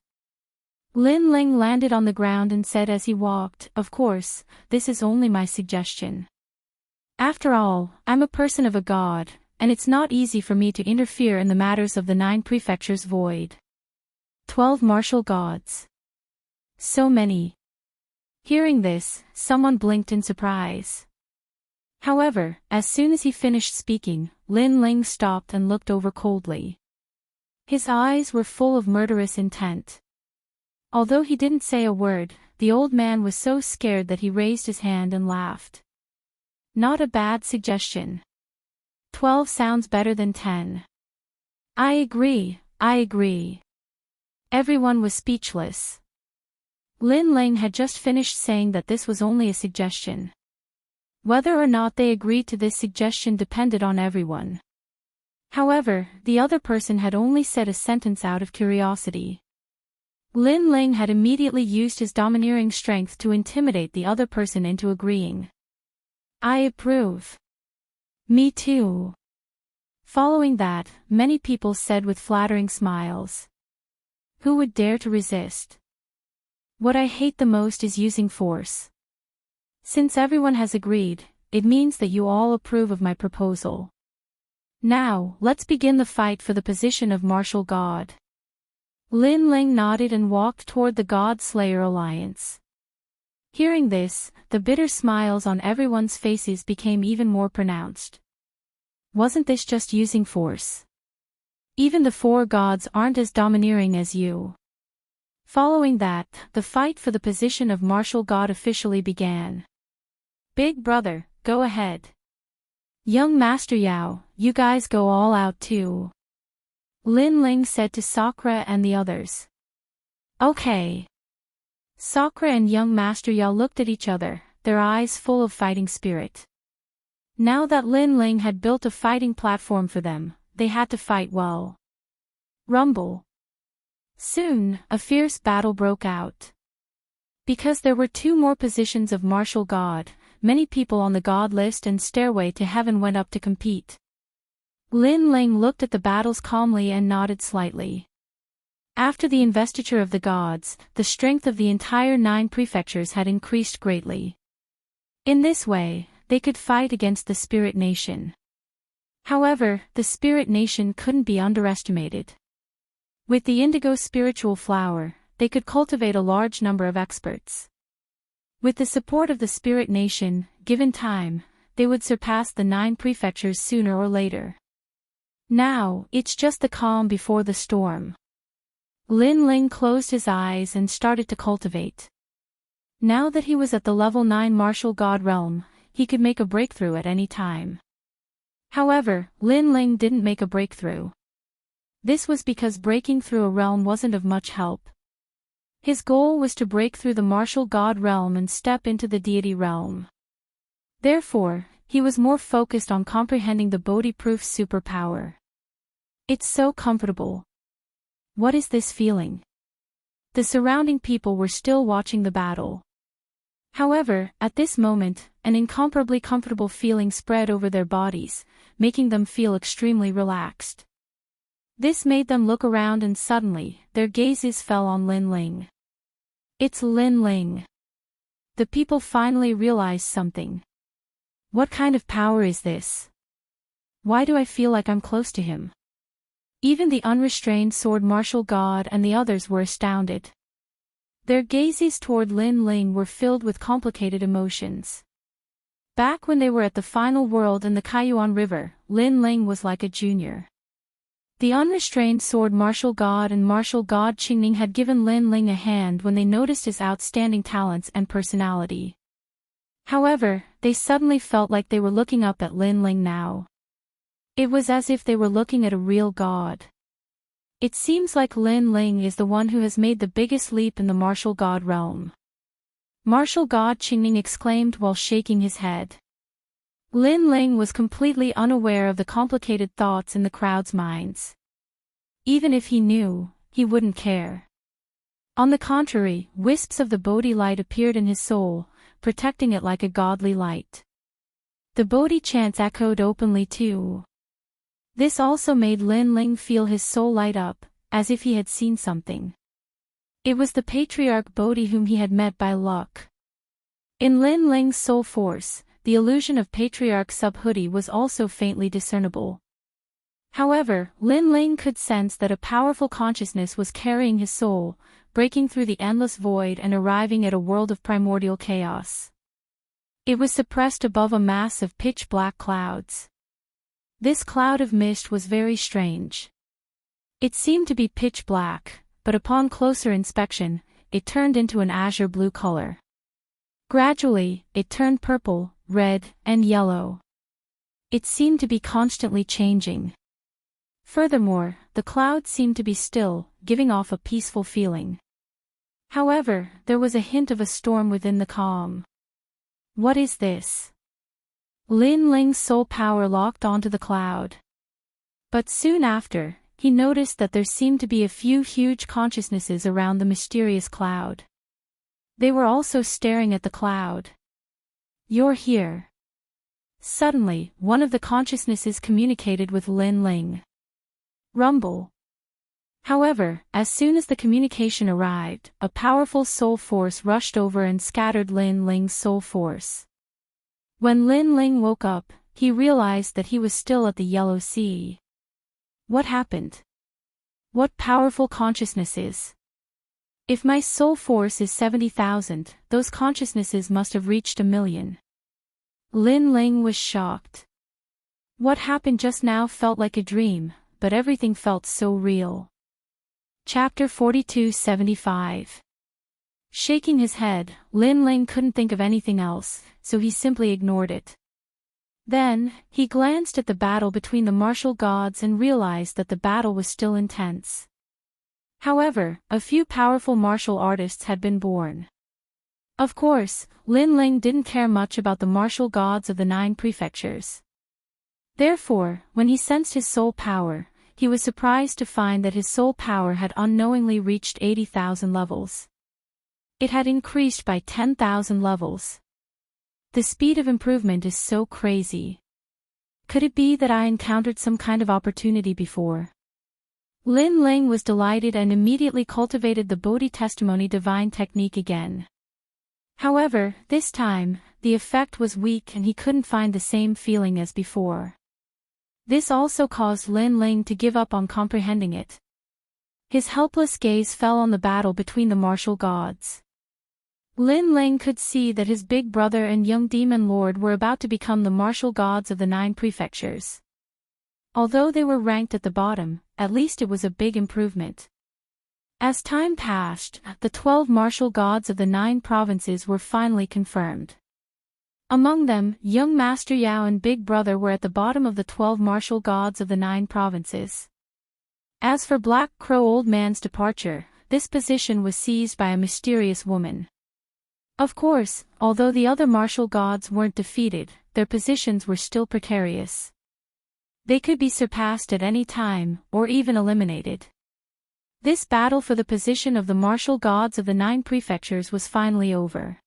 Lin Ling landed on the ground and said as he walked, of course, this is only my suggestion. After all, I'm a person of a god, and it's not easy for me to interfere in the matters of the 9 prefectures void. 12 martial gods. So many. Hearing this, someone blinked in surprise. However, as soon as he finished speaking, Lin Ling stopped and looked over coldly. His eyes were full of murderous intent. Although he didn't say a word, the old man was so scared that he raised his hand and laughed. Not a bad suggestion. 12 sounds better than 10. I agree, I agree. Everyone was speechless. Lin Ling had just finished saying that this was only a suggestion. Whether or not they agreed to this suggestion depended on everyone. However, the other person had only said a sentence out of curiosity. Lin Ling had immediately used his domineering strength to intimidate the other person into agreeing. I approve. Me too. Following that, many people said with flattering smiles. Who would dare to resist? What I hate the most is using force. Since everyone has agreed, it means that you all approve of my proposal. Now, let's begin the fight for the position of martial god. Lin Ling nodded and walked toward the God Slayer Alliance. Hearing this, the bitter smiles on everyone's faces became even more pronounced. Wasn't this just using force? Even the 4 gods aren't as domineering as you. Following that, the fight for the position of martial god officially began. Big brother, go ahead. Young Master Yao, you guys go all out too. Lin Ling said to Sakura and the others. Okay. Sakura and young Master Yao looked at each other, their eyes full of fighting spirit. Now that Lin Ling had built a fighting platform for them, they had to fight well. Rumble. Soon, a fierce battle broke out. Because there were 2 more positions of martial god, many people on the god list and stairway to heaven went up to compete. Lin Ling looked at the battles calmly and nodded slightly. After the investiture of the gods, the strength of the entire 9 prefectures had increased greatly. In this way, they could fight against the Spirit Nation. However, the Spirit Nation couldn't be underestimated. With the indigo spiritual flower, they could cultivate a large number of experts. With the support of the Spirit Nation, given time, they would surpass the 9 prefectures sooner or later. Now, it's just the calm before the storm. Lin Ling closed his eyes and started to cultivate. Now that he was at the level 9 martial god realm, he could make a breakthrough at any time. However, Lin Ling didn't make a breakthrough. This was because breaking through a realm wasn't of much help. His goal was to break through the martial god realm and step into the deity realm. Therefore, he was more focused on comprehending the Bodhi-proof superpower. It's so comfortable. What is this feeling? The surrounding people were still watching the battle. However, at this moment, an incomparably comfortable feeling spread over their bodies, making them feel extremely relaxed. This made them look around and suddenly, their gazes fell on Lin Ling. It's Lin Ling. The people finally realized something. What kind of power is this? Why do I feel like I'm close to him? Even the unrestrained sword martial god and the others were astounded. Their gazes toward Lin Ling were filled with complicated emotions. Back when they were at the final world in the Kaiyuan River, Lin Ling was like a junior. The unrestrained sword martial god and martial god Qingning had given Lin Ling a hand when they noticed his outstanding talents and personality. However, they suddenly felt like they were looking up at Lin Ling now. It was as if they were looking at a real god. It seems like Lin Ling is the one who has made the biggest leap in the martial god realm. Martial god Qingning exclaimed while shaking his head. Lin Ling was completely unaware of the complicated thoughts in the crowd's minds. Even if he knew, he wouldn't care. On the contrary, wisps of the Bodhi light appeared in his soul, protecting it like a godly light. The Bodhi chants echoed openly too. This also made Lin Ling feel his soul light up, as if he had seen something. It was the Patriarch Bodhi whom he had met by luck. In Lin Ling's soul force, the illusion of Patriarch Subhuti was also faintly discernible. However, Lin Ling could sense that a powerful consciousness was carrying his soul, breaking through the endless void and arriving at a world of primordial chaos. It was suppressed above a mass of pitch-black clouds. This cloud of mist was very strange. It seemed to be pitch black, but upon closer inspection, it turned into an azure blue color. Gradually, it turned purple, red, and yellow. It seemed to be constantly changing. Furthermore, the clouds seemed to be still, giving off a peaceful feeling. However, there was a hint of a storm within the calm. What is this? Lin Ling's soul power locked onto the cloud. But soon after, he noticed that there seemed to be a few huge consciousnesses around the mysterious cloud. They were also staring at the cloud. "You're here." Suddenly, one of the consciousnesses communicated with Lin Ling. Rumble. However, as soon as the communication arrived, a powerful soul force rushed over and scattered Lin Ling's soul force. When Lin Ling woke up, he realized that he was still at the Yellow Sea. What happened? What powerful consciousnesses? If my soul force is 70,000, those consciousnesses must have reached 1,000,000. Lin Ling was shocked. What happened just now felt like a dream, but everything felt so real. Chapter 42-75. Shaking his head, Lin Ling couldn't think of anything else, so he simply ignored it. Then, he glanced at the battle between the martial gods and realized that the battle was still intense. However, a few powerful martial artists had been born. Of course, Lin Ling didn't care much about the martial gods of the 9 prefectures. Therefore, when he sensed his soul power, he was surprised to find that his soul power had unknowingly reached 80,000 levels. It had increased by 10,000 levels. The speed of improvement is so crazy. Could it be that I encountered some kind of opportunity before? Lin Ling was delighted and immediately cultivated the Bodhi Testimony divine technique again. However, this time, the effect was weak and he couldn't find the same feeling as before. This also caused Lin Ling to give up on comprehending it. His helpless gaze fell on the battle between the martial gods. Lin Ling could see that his big brother and young demon lord were about to become the martial gods of the 9 prefectures. Although they were ranked at the bottom, at least it was a big improvement. As time passed, the 12 martial gods of the 9 provinces were finally confirmed. Among them, young Master Yao and Big Brother were at the bottom of the 12 martial gods of the 9 provinces. As for Black Crow Old Man's departure, this position was seized by a mysterious woman. Of course, although the other martial gods weren't defeated, their positions were still precarious. They could be surpassed at any time, or even eliminated. This battle for the position of the martial gods of the 9 prefectures was finally over.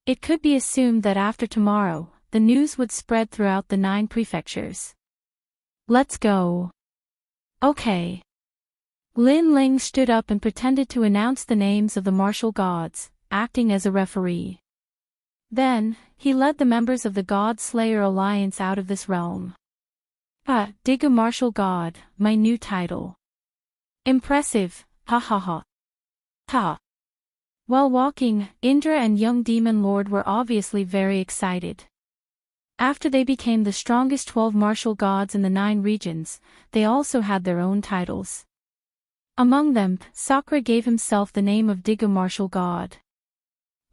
It could be assumed that after tomorrow, the news would spread throughout the 9 prefectures. Let's go. Okay. Lin Ling stood up and pretended to announce the names of the martial gods, acting as a referee. Then, he led the members of the God Slayer Alliance out of this realm. Diga Martial God, my new title. Impressive, ha ha ha. Ha. While walking, Indra and young demon lord were obviously very excited. After they became the strongest 12 martial gods in the 9 regions, they also had their own titles. Among them, Sakra gave himself the name of Diga Martial God.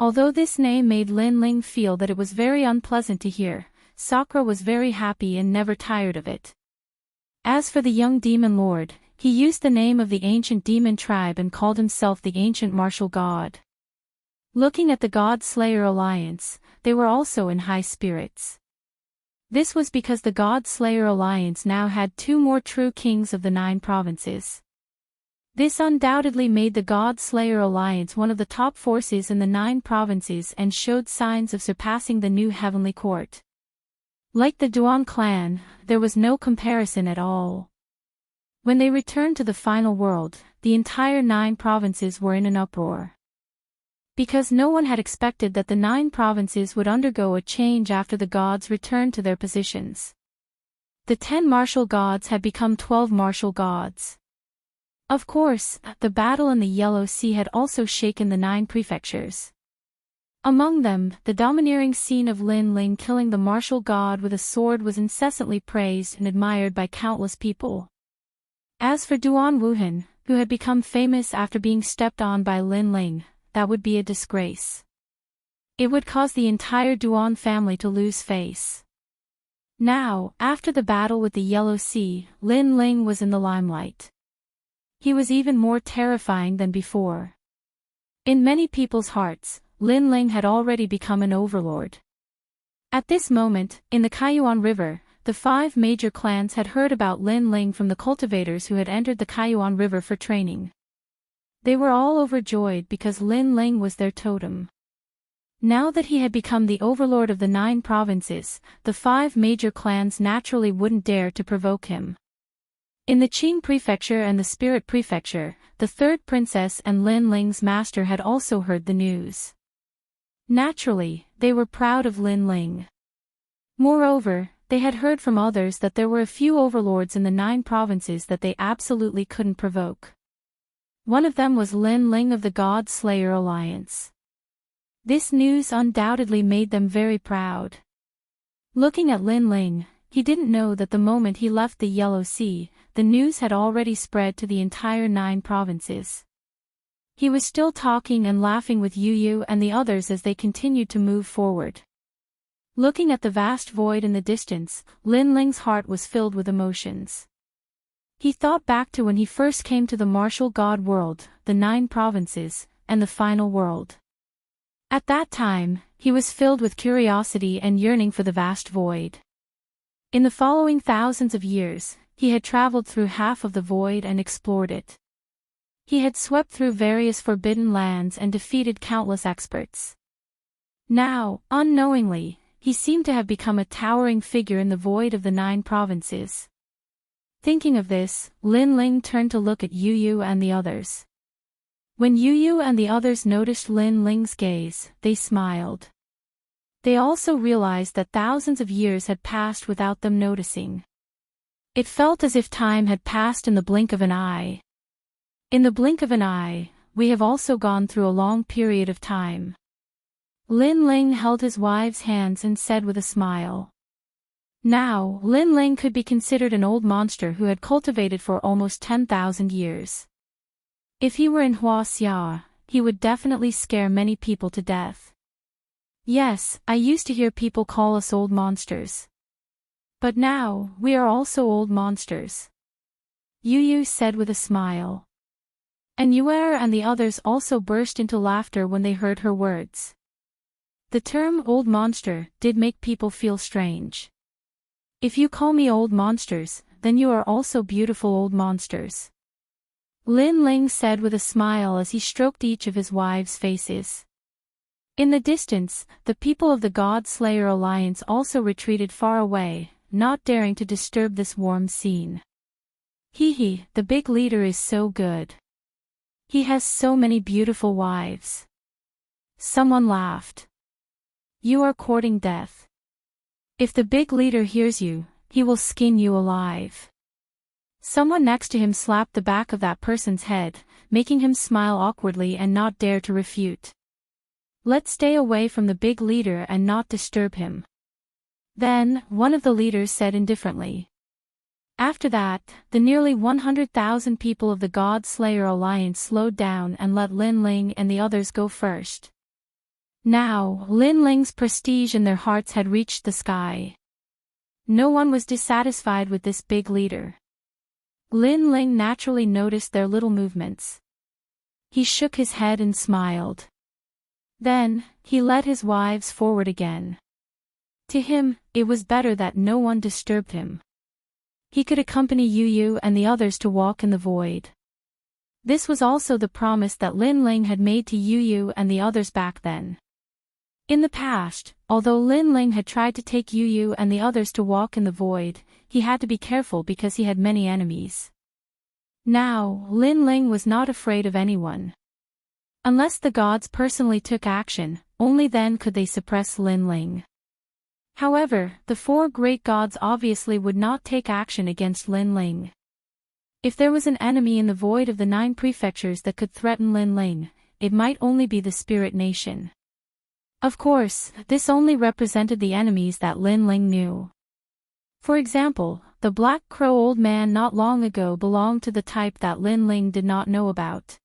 Although this name made Lin Ling feel that it was very unpleasant to hear, Sakra was very happy and never tired of it. As for the young demon lord, he used the name of the ancient demon tribe and called himself the ancient martial god. Looking at the God Slayer Alliance, they were also in high spirits. This was because the God Slayer Alliance now had 2 more true kings of the 9 provinces. This undoubtedly made the God Slayer Alliance one of the top forces in the 9 provinces and showed signs of surpassing the new heavenly court. Like the Duan clan, there was no comparison at all. When they returned to the final world, the entire 9 provinces were in an uproar. Because no one had expected that the 9 provinces would undergo a change after the gods returned to their positions. The 10 martial gods had become 12 martial gods. Of course, the battle in the Yellow Sea had also shaken the 9 prefectures. Among them, the domineering scene of Lin Ling killing the martial god with a sword was incessantly praised and admired by countless people. As for Duan Wuhan, who had become famous after being stepped on by Lin Ling, that would be a disgrace. It would cause the entire Duan family to lose face. Now, after the battle with the Yellow Sea, Lin Ling was in the limelight. He was even more terrifying than before. In many people's hearts, Lin Ling had already become an overlord. At this moment, in the Kaiyuan River, the 5 major clans had heard about Lin Ling from the cultivators who had entered the Kaiyuan River for training. They were all overjoyed because Lin Ling was their totem. Now that he had become the overlord of the 9 provinces, the 5 major clans naturally wouldn't dare to provoke him. In the Qing Prefecture and the Spirit Prefecture, the 3rd princess and Lin Ling's master had also heard the news. Naturally, they were proud of Lin Ling. Moreover, they had heard from others that there were a few overlords in the 9 provinces that they absolutely couldn't provoke. One of them was Lin Ling of the God Slayer Alliance. This news undoubtedly made them very proud. Looking at Lin Ling, he didn't know that the moment he left the Yellow Sea, the news had already spread to the entire 9 provinces. He was still talking and laughing with Yu Yu and the others as they continued to move forward. Looking at the vast void in the distance, Lin Ling's heart was filled with emotions. He thought back to when he first came to the martial god world, the 9 provinces, and the final world. At that time, he was filled with curiosity and yearning for the vast void. In the following thousands of years, he had traveled through half of the void and explored it. He had swept through various forbidden lands and defeated countless experts. Now, unknowingly, he seemed to have become a towering figure in the void of the 9 provinces. Thinking of this, Lin Ling turned to look at Yu Yu and the others. When Yu Yu and the others noticed Lin Ling's gaze, they smiled. They also realized that thousands of years had passed without them noticing. It felt as if time had passed in the blink of an eye. In the blink of an eye, we have also gone through a long period of time. Lin Ling held his wife's hands and said with a smile. Now, Lin Ling could be considered an old monster who had cultivated for almost 10,000 years. If he were in Wuxia, he would definitely scare many people to death. Yes, I used to hear people call us old monsters. But now, we are also old monsters. Yu Yu said with a smile. And Yuer and the others also burst into laughter when they heard her words. The term old monster did make people feel strange. If you call me old monsters, then you are also beautiful old monsters. Lin Ling said with a smile as he stroked each of his wives' faces. In the distance, the people of the God Slayer Alliance also retreated far away, not daring to disturb this warm scene. Hee, the big leader is so good. He has so many beautiful wives. Someone laughed. You are courting death. If the big leader hears you, he will skin you alive. Someone next to him slapped the back of that person's head, making him smile awkwardly and not dare to refute. Let's stay away from the big leader and not disturb him. Then, one of the leaders said indifferently. After that, the nearly 100,000 people of the God Slayer Alliance slowed down and let Lin Ling and the others go first. Now, Lin Ling's prestige in their hearts had reached the sky. No one was dissatisfied with this big leader. Lin Ling naturally noticed their little movements. He shook his head and smiled. Then, he led his wives forward again. To him, it was better that no one disturbed him. He could accompany Yu Yu and the others to walk in the void. This was also the promise that Lin Ling had made to Yu Yu and the others back then. In the past, although Lin Ling had tried to take Yu Yu and the others to walk in the void, he had to be careful because he had many enemies. Now, Lin Ling was not afraid of anyone. Unless the gods personally took action, only then could they suppress Lin Ling. However, the 4 great gods obviously would not take action against Lin Ling. If there was an enemy in the void of the 9 prefectures that could threaten Lin Ling, it might only be the Spirit Nation. Of course, this only represented the enemies that Lin Ling knew. For example, the Black Crow old man not long ago belonged to the type that Lin Ling did not know about?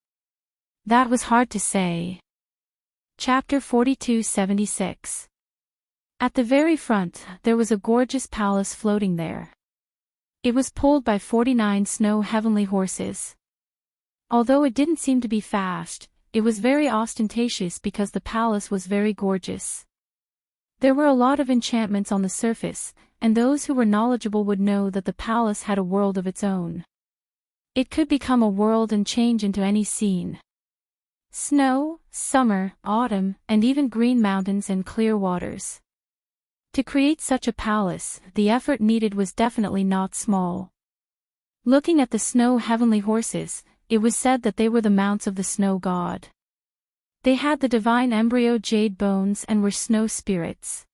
That was hard to say. Chapter 4276. At the very front, there was a gorgeous palace floating there. It was pulled by 49 snow heavenly horses. Although it didn't seem to be fast, it was very ostentatious because the palace was very gorgeous. There were a lot of enchantments on the surface, and those who were knowledgeable would know that the palace had a world of its own. It could become a world and change into any scene. Snow, summer, autumn, and even green mountains and clear waters. To create such a palace, the effort needed was definitely not small. Looking at the snow heavenly horses, it was said that they were the mounts of the snow god. They had the divine embryo jade bones and were snow spirits.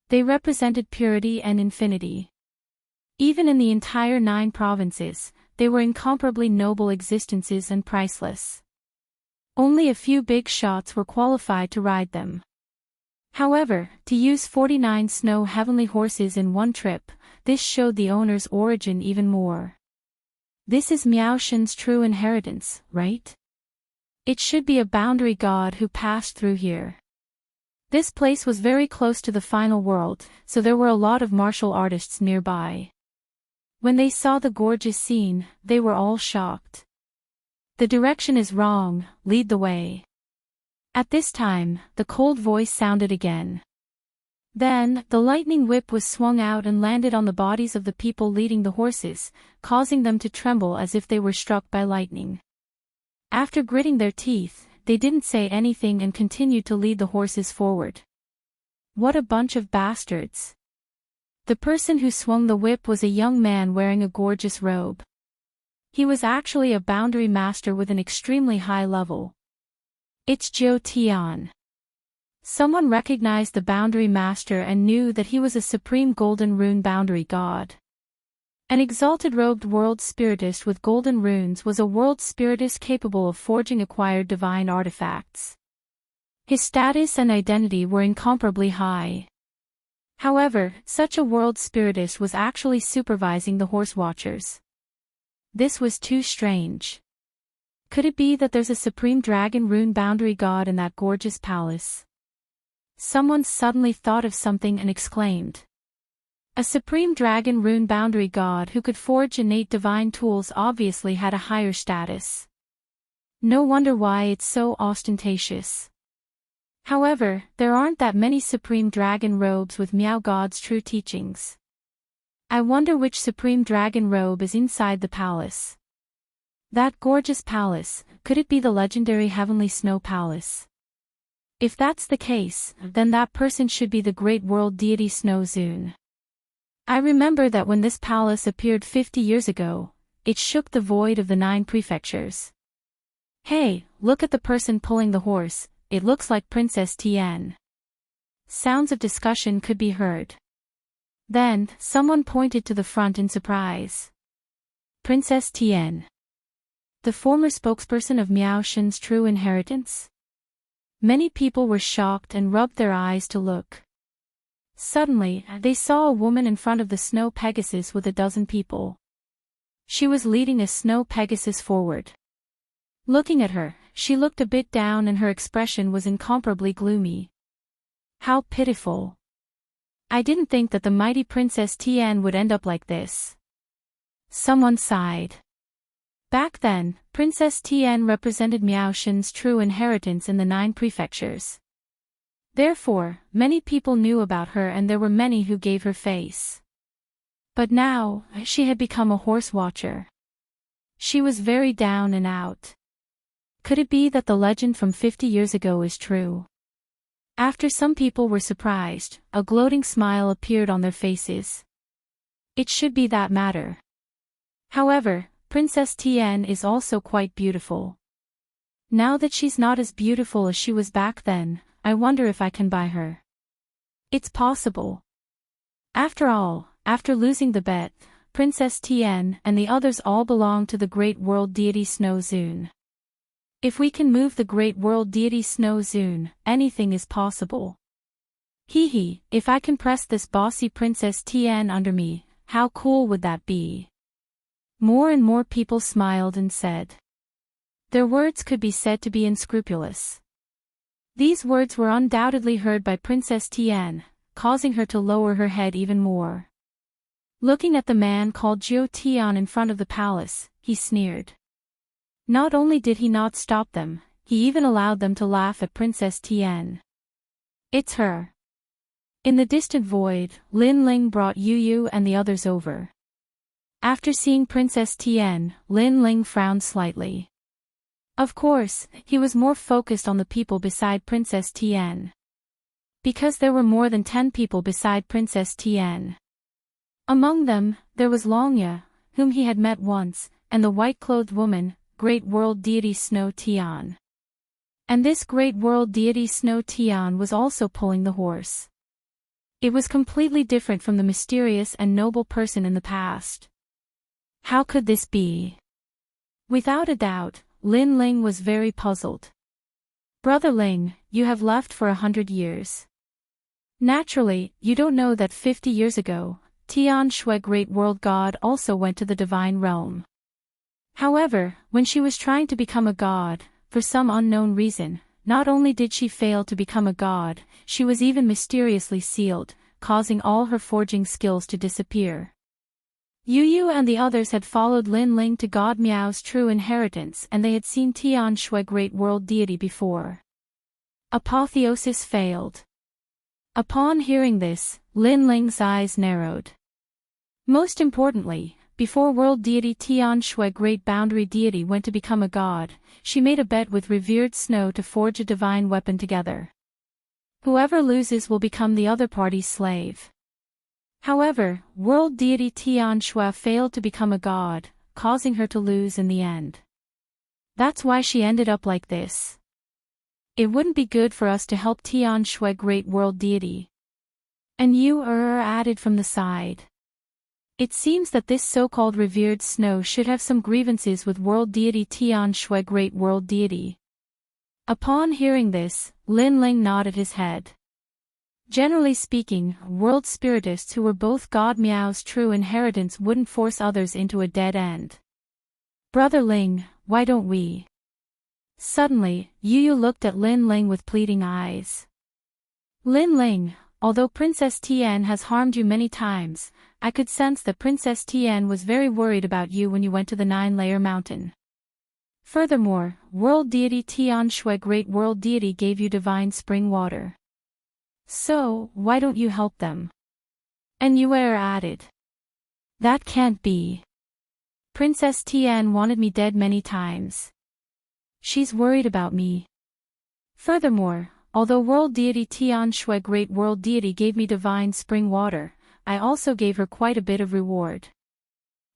They represented purity and infinity. Even in the entire 9 provinces, they were incomparably noble existences and priceless. Only a few big shots were qualified to ride them. However, to use 49 snow heavenly horses in one trip, this showed the owner's origin even more. This is Miao Shen's true inheritance, right? It should be a boundary god who passed through here. This place was very close to the final world, so there were a lot of martial artists nearby. When they saw the gorgeous scene, they were all shocked. The direction is wrong, lead the way. At this time, the cold voice sounded again. Then, the lightning whip was swung out and landed on the bodies of the people leading the horses, causing them to tremble as if they were struck by lightning. After gritting their teeth, they didn't say anything and continued to lead the horses forward. What a bunch of bastards. The person who swung the whip was a young man wearing a gorgeous robe. He was actually a boundary master with an extremely high level. It's Zhou Tian. Someone recognized the boundary master and knew that he was a supreme golden rune boundary god. An exalted robed world spiritist with golden runes was a world spiritist capable of forging acquired divine artifacts. His status and identity were incomparably high. However, such a world spiritist was actually supervising the horse watchers. This was too strange. Could it be that there's a supreme dragon rune boundary god in that gorgeous palace? Someone suddenly thought of something and exclaimed. A supreme dragon rune boundary god who could forge innate divine tools obviously had a higher status. No wonder why it's so ostentatious. However, there aren't that many supreme dragon robes with Miao God's true teachings. I wonder which supreme dragon robe is inside the palace. That gorgeous palace, could it be the legendary Heavenly Snow Palace? If that's the case, then that person should be the great world deity Snow Zun. I remember that when this palace appeared 50 years ago, it shook the void of the 9 prefectures. Hey, look at the person pulling the horse, it looks like Princess Tian. Sounds of discussion could be heard. Then, someone pointed to the front in surprise. Princess Tian. The former spokesperson of Miao Shen's true inheritance? Many people were shocked and rubbed their eyes to look. Suddenly, they saw a woman in front of the snow Pegasus with a dozen people. She was leading a snow Pegasus forward. Looking at her, she looked a bit down and her expression was incomparably gloomy. How pitiful. I didn't think that the mighty Princess Tian would end up like this. Someone sighed. Back then, Princess Tian represented Miao Shen's true inheritance in the 9 prefectures. Therefore, many people knew about her and there were many who gave her face. But now, she had become a horse watcher. She was very down and out. Could it be that the legend from 50 years ago is true? After some people were surprised, a gloating smile appeared on their faces. It should be that matter. However, Princess Tian is also quite beautiful. Now that she's not as beautiful as she was back then, I wonder if I can buy her. It's possible. After all, after losing the bet, Princess Tian and the others all belong to the great world deity Snow Zun. If we can move the great world deity Snow Zun, anything is possible. Hee hee, if I can press this bossy Princess Tian under me, how cool would that be? More and more people smiled and said. Their words could be said to be unscrupulous. These words were undoubtedly heard by Princess Tian, causing her to lower her head even more. Looking at the man called Jiu Tian in front of the palace, he sneered. Not only did he not stop them, he even allowed them to laugh at Princess Tian. It's her. In the distant void, Lin Ling brought Yu Yu and the others over. After seeing Princess Tian, Lin Ling frowned slightly. Of course, he was more focused on the people beside Princess Tian. Because there were more than 10 people beside Princess Tian. Among them, there was Longya, whom he had met once, and the white-clothed woman, Great World Deity Snow Tian. And this Great World Deity Snow Tian was also pulling the horse. It was completely different from the mysterious and noble person in the past. How could this be? Without a doubt, Lin Ling was very puzzled. Brother Ling, you have left for 100 years. Naturally, you don't know that 50 years ago, Tian Shui Great World God also went to the divine realm. However, when she was trying to become a god, for some unknown reason, not only did she fail to become a god, she was even mysteriously sealed, causing all her forging skills to disappear. Yu Yu and the others had followed Lin Ling to God Miao's true inheritance, and they had seen Tian Shui Great World Deity before. Apotheosis failed. Upon hearing this, Lin Ling's eyes narrowed. Most importantly, before World Deity Tian Shui Great Boundary Deity went to become a god, she made a bet with revered Snow to forge a divine weapon together. Whoever loses will become the other party's slave. However, World Deity Tian Shui failed to become a god, causing her to lose in the end. That's why she ended up like this. It wouldn't be good for us to help Tian Shui Great World Deity. And you added from the side. It seems that this so-called revered Snow should have some grievances with World Deity Tian Shui Great World Deity. Upon hearing this, Lin Ling nodded his head. Generally speaking, world spiritists who were both God Miao's true inheritance wouldn't force others into a dead end. Brother Ling, why don't we? Suddenly, Yu Yu looked at Lin Ling with pleading eyes. Lin Ling, although Princess Tian has harmed you many times, I could sense that Princess Tian was very worried about you when you went to the 9-layer mountain. Furthermore, World Deity Tian Shui Great World Deity gave you divine spring water. So, why don't you help them? And Yue added. That can't be. Princess Tian wanted me dead many times. She's worried about me. Furthermore, although World Deity Tian Shui Great World Deity gave me divine spring water, I also gave her quite a bit of reward.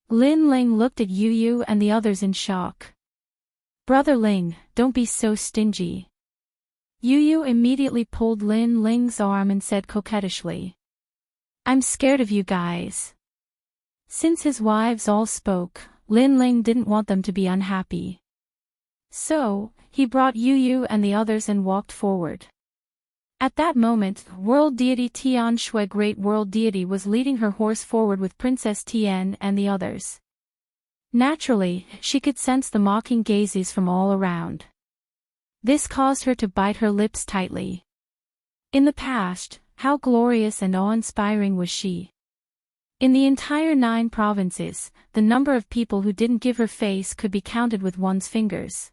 Lin Ling looked at Yu Yu and the others in shock. Brother Ling, don't be so stingy. Yu Yu immediately pulled Lin Ling's arm and said coquettishly. I'm scared of you guys. Since his wives all spoke, Lin Ling didn't want them to be unhappy. So, he brought Yu Yu and the others and walked forward. At that moment, World Deity Tian Shui Great World Deity was leading her horse forward with Princess Tian and the others. Naturally, she could sense the mocking gazes from all around. This caused her to bite her lips tightly. In the past, how glorious and awe-inspiring was she? In the entire 9 provinces, the number of people who didn't give her face could be counted with one's fingers.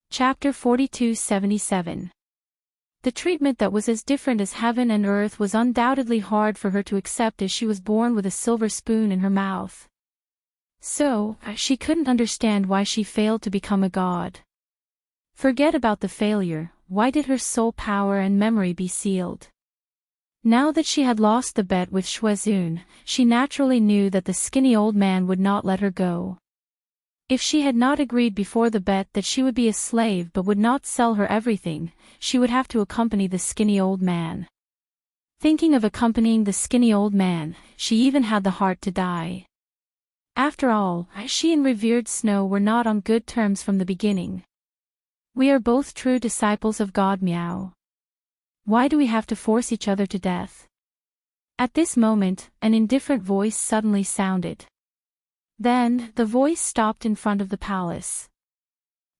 Chapter 42-77. The treatment that was as different as heaven and earth was undoubtedly hard for her to accept, as she was born with a silver spoon in her mouth. So, she couldn't understand why she failed to become a god. Forget about the failure, why did her soul power and memory be sealed? Now that she had lost the bet with Shuezun, she naturally knew that the skinny old man would not let her go. If she had not agreed before the bet that she would be a slave but would not sell her everything, she would have to accompany the skinny old man. Thinking of accompanying the skinny old man, she even had the heart to die. After all, she and revered Snow were not on good terms from the beginning. We are both true disciples of God Miao. Why do we have to force each other to death? At this moment, an indifferent voice suddenly sounded. Then, the voice stopped in front of the palace.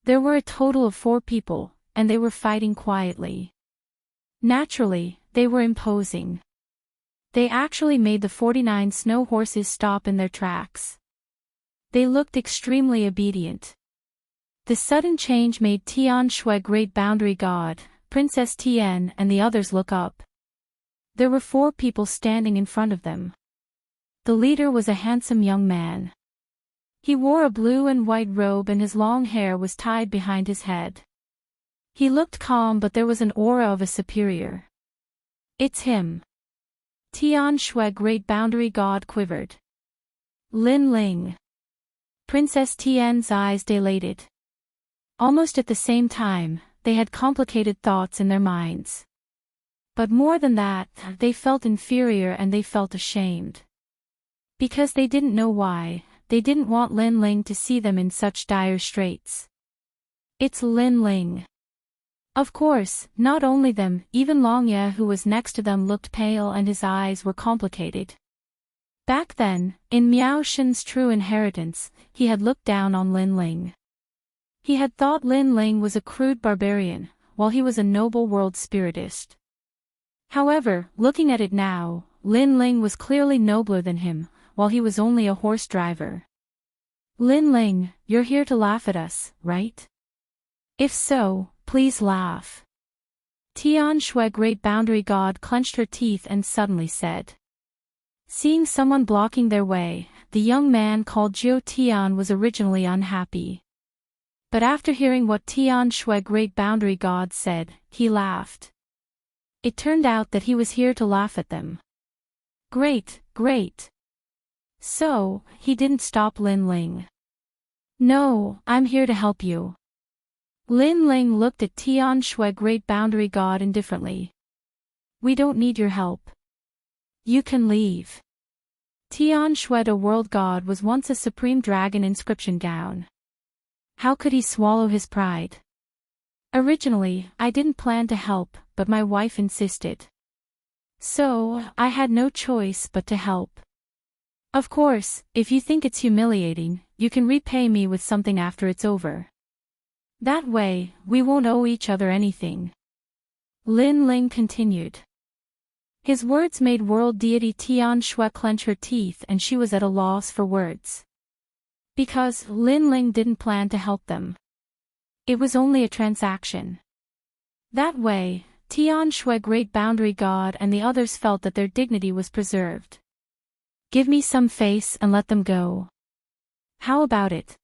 There were a total of 4 people, and they were fighting quietly. Naturally, they were imposing. They actually made the 49 snow horses stop in their tracks. They looked extremely obedient. The sudden change made Tian Shui, Great Boundary God, Princess Tian, and the others look up. There were 4 people standing in front of them. The leader was a handsome young man. He wore a blue and white robe and his long hair was tied behind his head. He looked calm, but there was an aura of a superior. It's him. Tian Shui, Great Boundary God, quivered. Lin Ling. Princess Tian's eyes dilated. Almost at the same time, they had complicated thoughts in their minds. But more than that, they felt inferior and they felt ashamed. Because they didn't know why, they didn't want Lin Ling to see them in such dire straits. It's Lin Ling. Of course, not only them, even Long Ye, who was next to them, looked pale and his eyes were complicated. Back then, in Miao Shen's true inheritance, he had looked down on Lin Ling. He had thought Lin Ling was a crude barbarian, while he was a noble world spiritist. However, looking at it now, Lin Ling was clearly nobler than him, while he was only a horse driver. Lin Ling, you're here to laugh at us, right? If so, please laugh. Tian Shui, Great Boundary God, clenched her teeth and suddenly said. Seeing someone blocking their way, the young man called Jiu Tian was originally unhappy. But after hearing what Tian Shui, Great Boundary God, said, he laughed. It turned out that he was here to laugh at them. Great, great. So, he didn't stop Lin Ling. No, I'm here to help you. Lin Ling looked at Tian Shui, Great Boundary God, indifferently. We don't need your help. You can leave. Tian Shui, a world god, was once a supreme dragon inscription gown. How could he swallow his pride? Originally, I didn't plan to help, but my wife insisted. So, I had no choice but to help. Of course, if you think it's humiliating, you can repay me with something after it's over. That way, we won't owe each other anything. Lin Ling continued. His words made world deity Tian Shui clench her teeth and she was at a loss for words. Because Lin Ling didn't plan to help them. It was only a transaction. That way, Tian Shui, Great Boundary God, and the others felt that their dignity was preserved. Give me some face and let them go. How about it?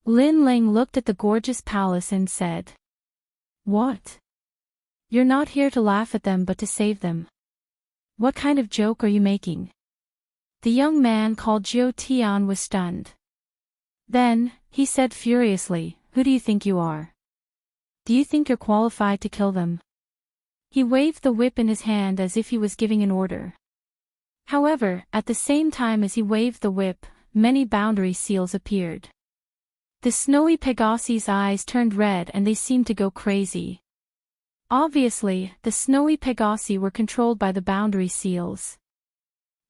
Lin Ling looked at the gorgeous palace and said. What? You're not here to laugh at them but to save them. What kind of joke are you making? The young man called Jiu Tian was stunned. Then, he said furiously, who do you think you are? Do you think you're qualified to kill them? He waved the whip in his hand as if he was giving an order. However, at the same time as he waved the whip, many boundary seals appeared. The snowy Pegasi's eyes turned red and they seemed to go crazy. Obviously, the snowy Pegasi were controlled by the boundary seals.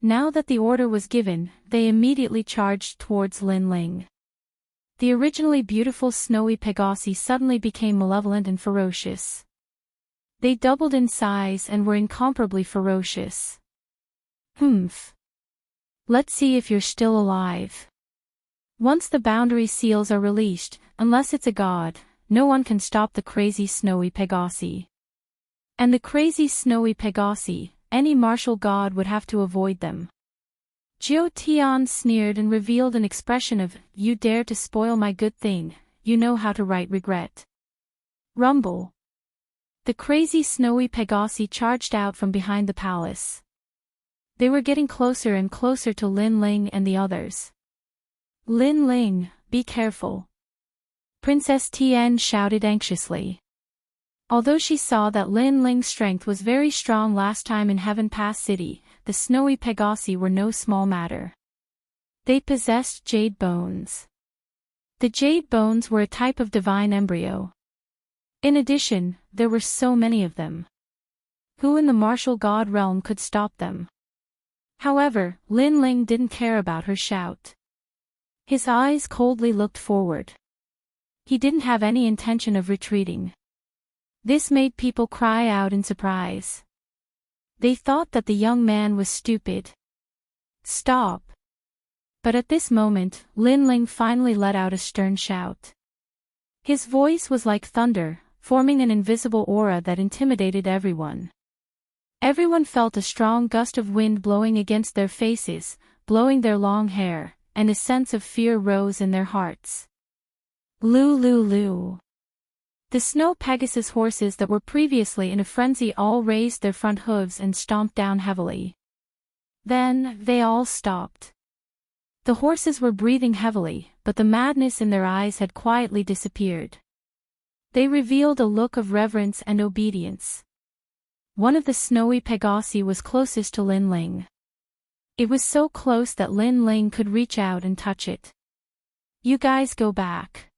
Now that the order was given, they immediately charged towards Lin Ling. The originally beautiful snowy Pegasi suddenly became malevolent and ferocious. They doubled in size and were incomparably ferocious. Humph. Let's see if you're still alive. Once the boundary seals are released, unless it's a god, no one can stop the crazy snowy Pegasi. And the crazy snowy Pegasi, any martial god would have to avoid them. Jiu Tian sneered and revealed an expression of, you dare to spoil my good thing, you know how to write regret. Rumble. The crazy snowy Pegasi charged out from behind the palace. They were getting closer and closer to Lin Ling and the others. Lin Ling, be careful. Princess Tian shouted anxiously. Although she saw that Lin Ling's strength was very strong last time in Heaven Pass City, the snowy Pegasi were no small matter. They possessed jade bones. The jade bones were a type of divine embryo. In addition, there were so many of them. Who in the martial god realm could stop them? However, Lin Ling didn't care about her shout. His eyes coldly looked forward. He didn't have any intention of retreating. This made people cry out in surprise. They thought that the young man was stupid. Stop! But at this moment, Lin Ling finally let out a stern shout. His voice was like thunder, forming an invisible aura that intimidated everyone. Everyone felt a strong gust of wind blowing against their faces, blowing their long hair, and a sense of fear rose in their hearts. Lu lu lu. The snow Pegasus horses that were previously in a frenzy all raised their front hooves and stomped down heavily. Then, they all stopped. The horses were breathing heavily, but the madness in their eyes had quietly disappeared. They revealed a look of reverence and obedience. One of the snowy Pegasi was closest to Lin Ling. It was so close that Lin Ling could reach out and touch it. You guys go back.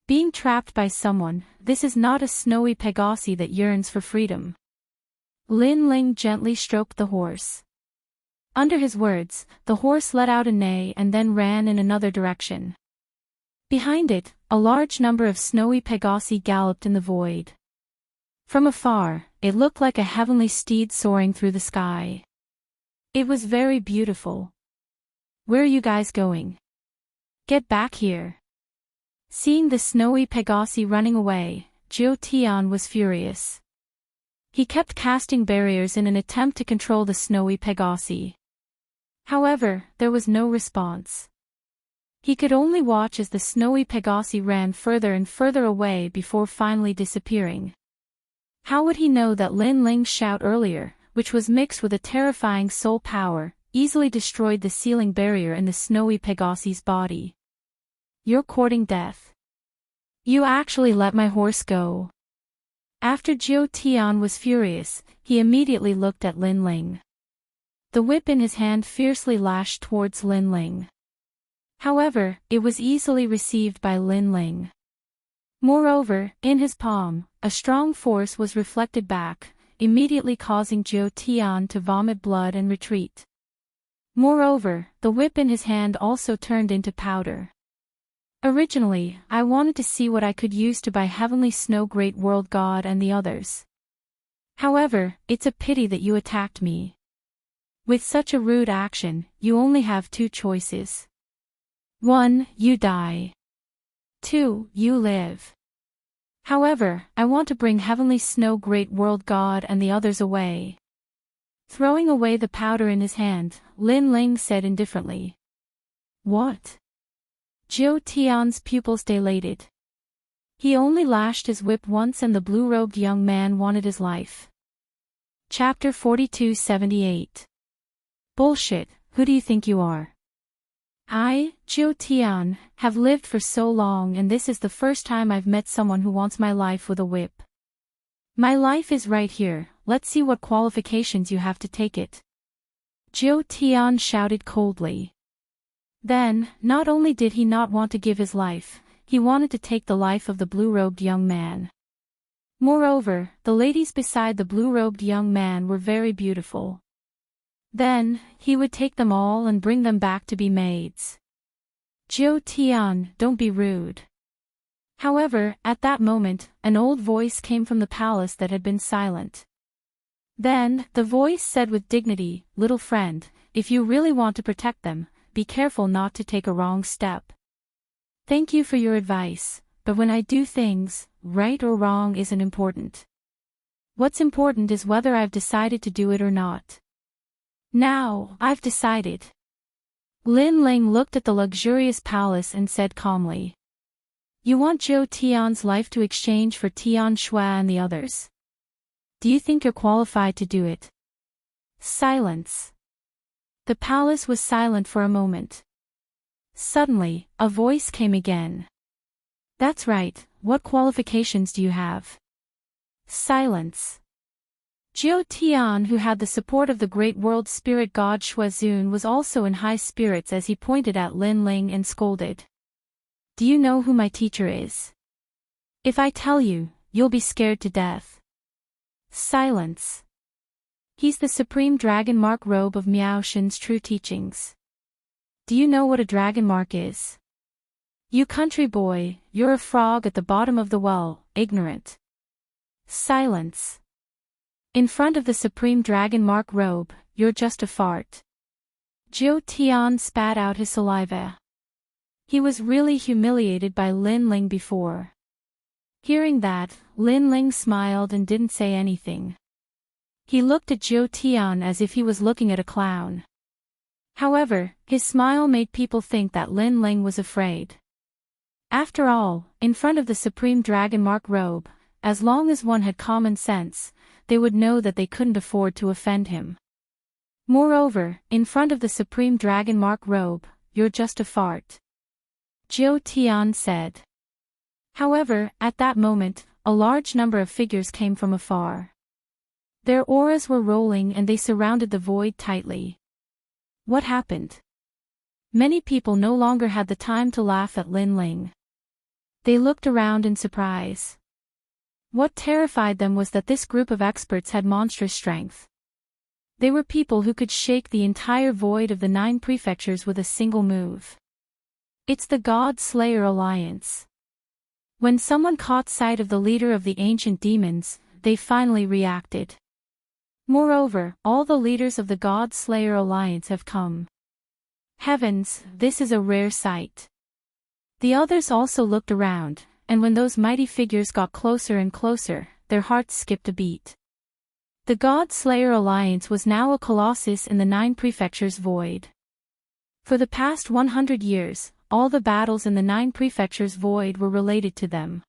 Being trapped by someone, this is not a snowy Pegasi that yearns for freedom. Lin Ling gently stroked the horse. Under his words, the horse let out a neigh and then ran in another direction. Behind it, a large number of snowy Pegasi galloped in the void. From afar, it looked like a heavenly steed soaring through the sky. It was very beautiful. Where are you guys going? Get back here. Seeing the snowy Pegasi running away, Jiu Tian was furious. He kept casting barriers in an attempt to control the snowy Pegasi. However, there was no response. He could only watch as the snowy Pegasi ran further and further away before finally disappearing. How would he know that Lin Ling's shout earlier, which was mixed with a terrifying soul power, easily destroyed the sealing barrier in the snowy Pegasi's body? You're courting death. You actually let my horse go. After Jiu Tian was furious, he immediately looked at Lin Ling. The whip in his hand fiercely lashed towards Lin Ling. However, it was easily received by Lin Ling. Moreover, in his palm, a strong force was reflected back, immediately causing Jiu Tian to vomit blood and retreat. Moreover, the whip in his hand also turned into powder. Originally, I wanted to see what I could use to buy Heavenly Snow Great World God and the others. However, it's a pity that you attacked me. With such a rude action, you only have two choices. 1. You die. 2. You live. However, I want to bring Heavenly Snow Great World God and the others away. Throwing away the powder in his hand, Lin Ling said indifferently. What? Jiu Tian's pupils dilated. He only lashed his whip once and the blue-robed young man wanted his life. Chapter 4278. Bullshit, who do you think you are? I, Jiu Tian, have lived for so long and this is the first time I've met someone who wants my life with a whip. My life is right here, let's see what qualifications you have to take it. Jiu Tian shouted coldly. Then, not only did he not want to give his life, he wanted to take the life of the blue-robed young man. Moreover, the ladies beside the blue-robed young man were very beautiful. Then, he would take them all and bring them back to be maids. Jiu Tian, don't be rude. However, at that moment, an old voice came from the palace that had been silent. Then, the voice said with dignity, little friend, if you really want to protect them, be careful not to take a wrong step. Thank you for your advice, but when I do things, right or wrong isn't important. What's important is whether I've decided to do it or not. Now, I've decided. Lin Ling looked at the luxurious palace and said calmly. You want Jiu Tian's life to exchange for Tian Shui and the others? Do you think you're qualified to do it? Silence. The palace was silent for a moment. Suddenly, a voice came again. That's right, what qualifications do you have? Silence. Jiu Tian, who had the support of the great world spirit god Shuazun, was also in high spirits as he pointed at Lin Ling and scolded. Do you know who my teacher is? If I tell you, you'll be scared to death. Silence. He's the supreme dragon mark robe of Miao Shen's true teachings. Do you know what a dragon mark is? You country boy, you're a frog at the bottom of the well, ignorant. Silence. In front of the supreme dragon mark robe, you're just a fart. Jiu Tian spat out his saliva. He was really humiliated by Lin Ling before. Hearing that, Lin Ling smiled and didn't say anything. He looked at Jiu Tian as if he was looking at a clown. However, his smile made people think that Lin Ling was afraid. After all, in front of the supreme dragon mark robe, as long as one had common sense, they would know that they couldn't afford to offend him. Moreover, in front of the supreme dragon mark robe, you're just a fart. Jiu Tian said. However, at that moment, a large number of figures came from afar. Their auras were rolling and they surrounded the void tightly. What happened? Many people no longer had the time to laugh at Lin Ling. They looked around in surprise. What terrified them was that this group of experts had monstrous strength. They were people who could shake the entire void of the 9 prefectures with a single move. It's the God Slayer Alliance. When someone caught sight of the leader of the ancient demons, they finally reacted. Moreover, all the leaders of the God Slayer Alliance have come. Heavens, this is a rare sight. The others also looked around, and when those mighty figures got closer and closer, their hearts skipped a beat. The God Slayer Alliance was now a colossus in the 9 prefectures void. For the past 100 years, all the battles in the 9 prefectures void were related to them.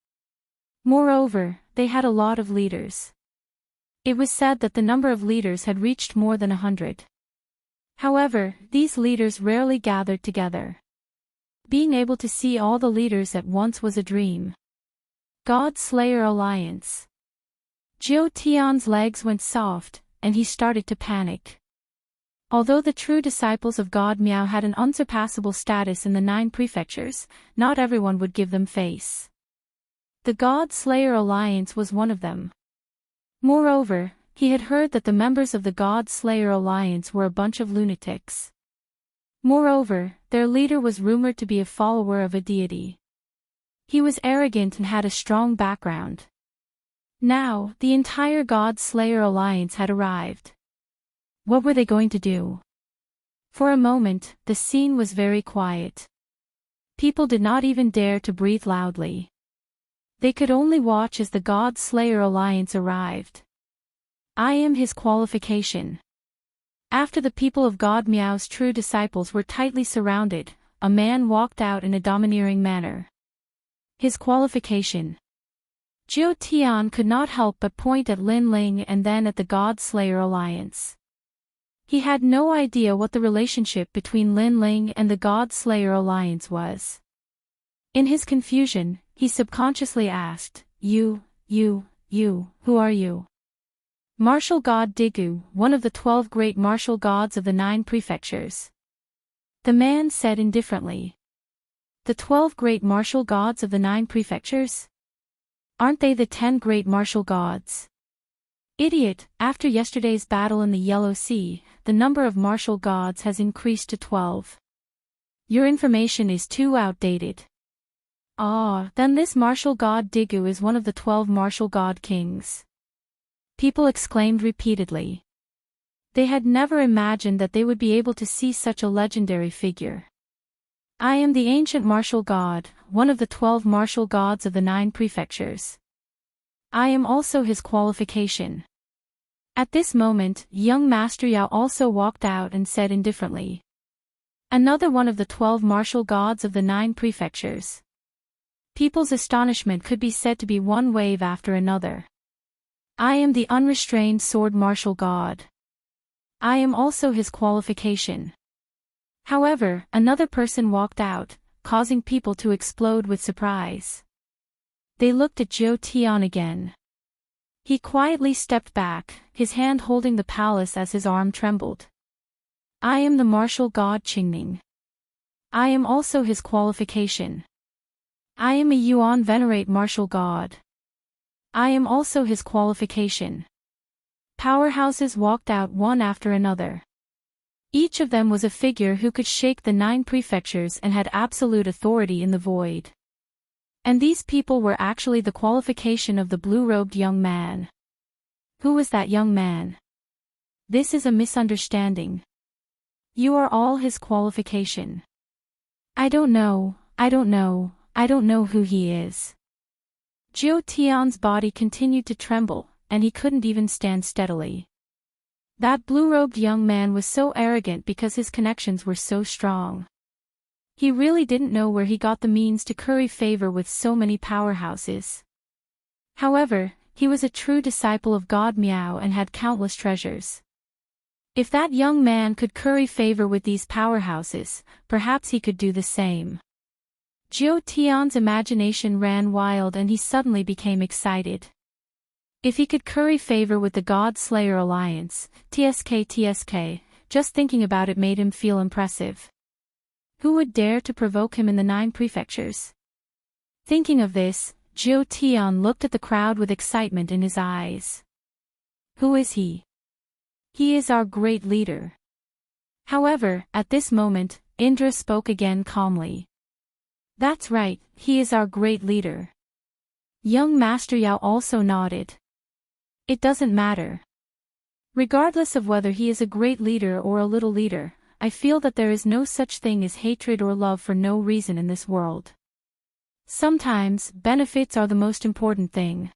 Moreover, they had a lot of leaders. It was said that the number of leaders had reached more than 100. However, these leaders rarely gathered together. Being able to see all the leaders at once was a dream. God Slayer Alliance. Jiu Tian's legs went soft, and he started to panic. Although the true disciples of God Miao had an unsurpassable status in the 9 prefectures, not everyone would give them face. The God Slayer Alliance was one of them. Moreover, he had heard that the members of the God Slayer Alliance were a bunch of lunatics. Moreover, their leader was rumored to be a follower of a deity. He was arrogant and had a strong background. Now, the entire God Slayer Alliance had arrived. What were they going to do? For a moment, the scene was very quiet. People did not even dare to breathe loudly. They could only watch as the God Slayer Alliance arrived. I am his qualification. After the people of God Miao's true disciples were tightly surrounded, a man walked out in a domineering manner. His qualification. Jiu Tian could not help but point at Lin Ling and then at the God Slayer Alliance. He had no idea what the relationship between Lin Ling and the God Slayer Alliance was. In his confusion, he subconsciously asked, You, who are you? Martial God Digu, one of the 12 great martial gods of the 9 prefectures. The man said indifferently. The 12 great martial gods of the 9 prefectures? Aren't they the 10 great martial gods? Idiot, after yesterday's battle in the Yellow Sea, the number of martial gods has increased to 12. Your information is too outdated. Ah, then this martial god Digu is one of the 12 martial god kings. People exclaimed repeatedly. They had never imagined that they would be able to see such a legendary figure. I am the ancient martial god, one of the 12 martial gods of the 9 prefectures. I am also his qualification. At this moment, young Master Yao also walked out and said indifferently. Another one of the 12 martial gods of the 9 prefectures. People's astonishment could be said to be one wave after another. I am the unrestrained sword martial god. I am also his qualification. However, another person walked out, causing people to explode with surprise. They looked at Jiu Tian again. He quietly stepped back, his hand holding the palace as his arm trembled. I am the martial god Qingning. I am also his qualification. I am a Yuan venerate martial god. I am also his qualification. Powerhouses walked out one after another. Each of them was a figure who could shake the 9 prefectures and had absolute authority in the void. And these people were actually the qualification of the blue-robed young man. Who was that young man? This is a misunderstanding. You are all his qualification. I don't know who he is. Jiu Tian's body continued to tremble, and he couldn't even stand steadily. That blue-robed young man was so arrogant because his connections were so strong. He really didn't know where he got the means to curry favor with so many powerhouses. However, he was a true disciple of God Miao and had countless treasures. If that young man could curry favor with these powerhouses, perhaps he could do the same. Jiu Tian's imagination ran wild and he suddenly became excited. If he could curry favor with the God Slayer Alliance, TSK, just thinking about it made him feel impressive. Who would dare to provoke him in the 9 prefectures? Thinking of this, Jiu Tian looked at the crowd with excitement in his eyes. Who is he? He is our great leader. However, at this moment, Indra spoke again calmly. That's right, he is our great leader. Young Master Yao also nodded. It doesn't matter. Regardless of whether he is a great leader or a little leader, I feel that there is no such thing as hatred or love for no reason in this world. Sometimes, benefits are the most important thing.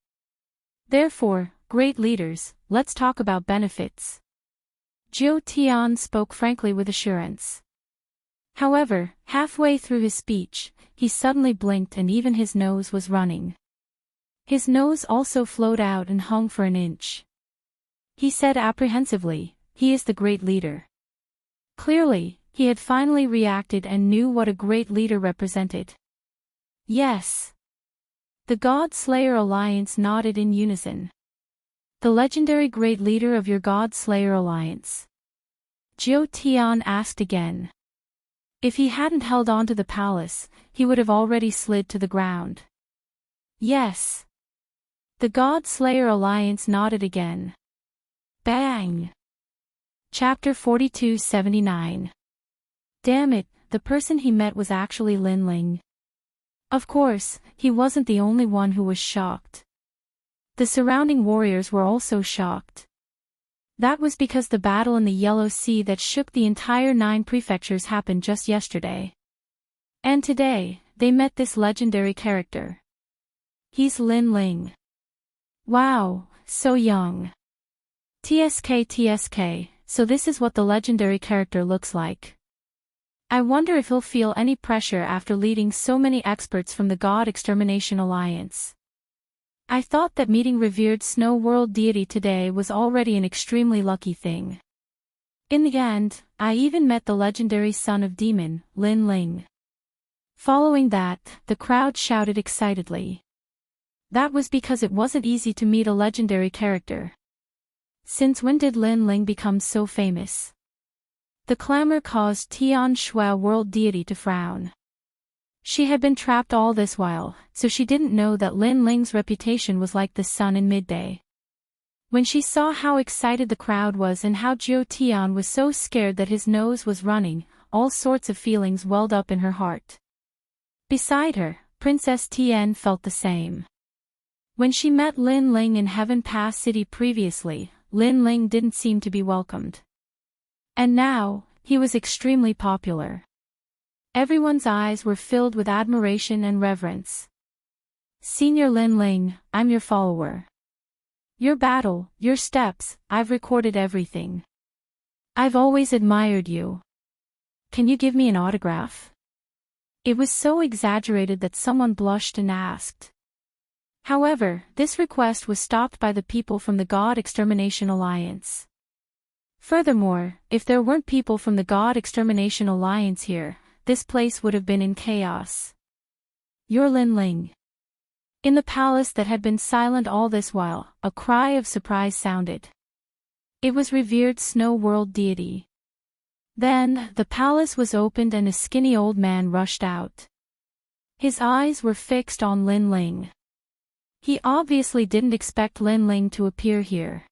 Therefore, great leaders, let's talk about benefits. Jiu Tian spoke frankly with assurance. However, halfway through his speech, he suddenly blinked and even his nose was running. His nose also flowed out and hung for an inch. He said apprehensively, he is the great leader. Clearly, he had finally reacted and knew what a great leader represented. Yes. The God Slayer Alliance nodded in unison. The legendary great leader of your God Slayer Alliance. Jiu Tian asked again. If he hadn't held on to the palace, he would have already slid to the ground. Yes. The God Slayer Alliance nodded again. Bang! Chapter 4279. Damn it, the person he met was actually Lin Ling. Of course, he wasn't the only one who was shocked. The surrounding warriors were also shocked. That was because the battle in the Yellow Sea that shook the entire 9 prefectures happened just yesterday. And today, they met this legendary character. He's Lin Ling. Wow, so young. TSK, so this is what the legendary character looks like. I wonder if he'll feel any pressure after leading so many experts from the God Extermination Alliance. I thought that meeting revered Snow World deity today was already an extremely lucky thing. In the end, I even met the legendary son of demon, Lin Ling. Following that, the crowd shouted excitedly. That was because it wasn't easy to meet a legendary character. Since when did Lin Ling become so famous? The clamor caused Tian Shuo World deity to frown. She had been trapped all this while, so she didn't know that Lin Ling's reputation was like the sun in midday. When she saw how excited the crowd was and how Jiu Tian was so scared that his nose was running, all sorts of feelings welled up in her heart. Beside her, Princess Tian felt the same. When she met Lin Ling in Heaven Pass City previously, Lin Ling didn't seem to be welcomed. And now, he was extremely popular. Everyone's eyes were filled with admiration and reverence. Senior Lin Ling, I'm your follower. Your battle, your steps, I've recorded everything. I've always admired you. Can you give me an autograph? It was so exaggerated that someone blushed and asked. However, this request was stopped by the people from the God Extermination Alliance. Furthermore, if there weren't people from the God Extermination Alliance here, this place would have been in chaos. You're Lin Ling. In the palace that had been silent all this while, a cry of surprise sounded. It was revered Snow World deity. Then, the palace was opened and a skinny old man rushed out. His eyes were fixed on Lin Ling. He obviously didn't expect Lin Ling to appear here.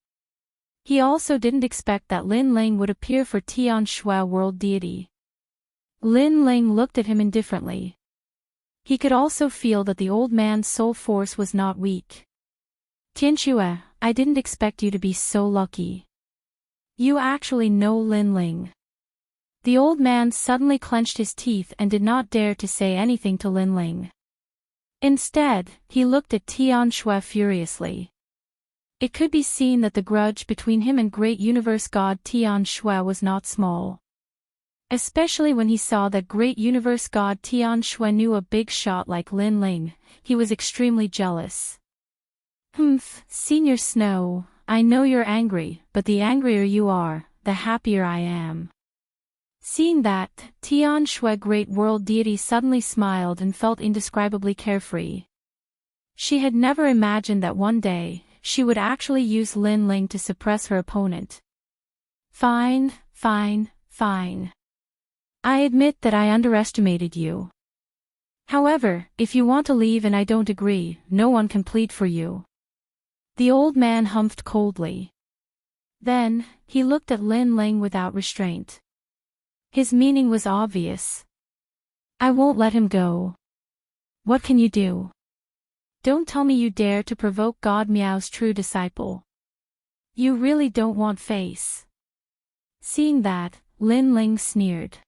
He also didn't expect that Lin Ling would appear for Tian Shui world deity. Lin Ling looked at him indifferently. He could also feel that the old man's soul force was not weak. Tianxue, I didn't expect you to be so lucky. You actually know Lin Ling. The old man suddenly clenched his teeth and did not dare to say anything to Lin Ling. Instead, he looked at Tian Shui furiously. It could be seen that the grudge between him and great universe god Tian Shui was not small. Especially when he saw that great universe god Tian Shui knew a big shot like Lin Ling, he was extremely jealous. Senior Snow, I know you're angry, but the angrier you are, the happier I am. Seeing that, Tian Shui great world deity suddenly smiled and felt indescribably carefree. She had never imagined that one day, she would actually use Lin Ling to suppress her opponent. Fine. I admit that I underestimated you. However, if you want to leave and I don't agree, no one can plead for you. The old man humphed coldly. Then, he looked at Lin Ling without restraint. His meaning was obvious. I won't let him go. What can you do? Don't tell me you dare to provoke God Miao's true disciple. You really don't want face. Seeing that, Lin Ling sneered.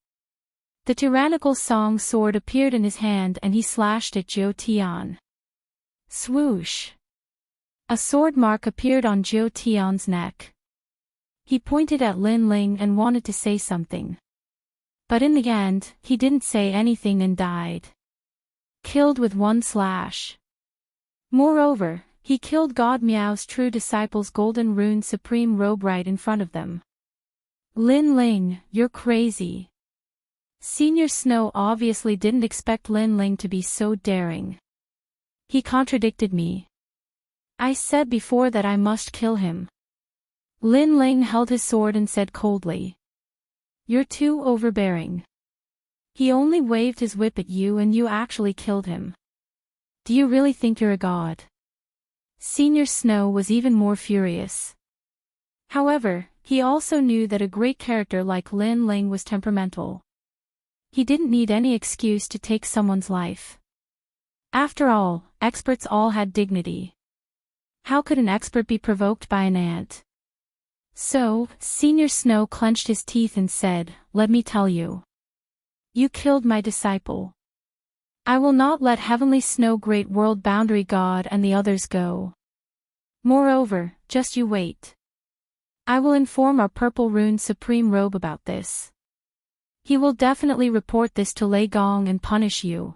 The tyrannical song sword appeared in his hand and he slashed at Zhou Tian. Swoosh! A sword mark appeared on Zhou Tian's neck. He pointed at Lin Ling and wanted to say something. But in the end, he didn't say anything and died. Killed with one slash. Moreover, he killed God Miao's true disciple's golden rune supreme robe right in front of them. Lin Ling, you're crazy. Senior Snow obviously didn't expect Lin Ling to be so daring. He contradicted me. I said before that I must kill him. Lin Ling held his sword and said coldly. You're too overbearing. He only waved his whip at you and you actually killed him. Do you really think you're a god? Senior Snow was even more furious. However, he also knew that a great character like Lin Ling was temperamental. He didn't need any excuse to take someone's life. After all, experts all had dignity. How could an expert be provoked by an ant? So, Senior Snow clenched his teeth and said, let me tell you. You killed my disciple. I will not let Heavenly Snow Great World Boundary God and the others go. Moreover, just you wait. I will inform our Purple Rune Supreme Robe about this. He will definitely report this to Lei Gong and punish you.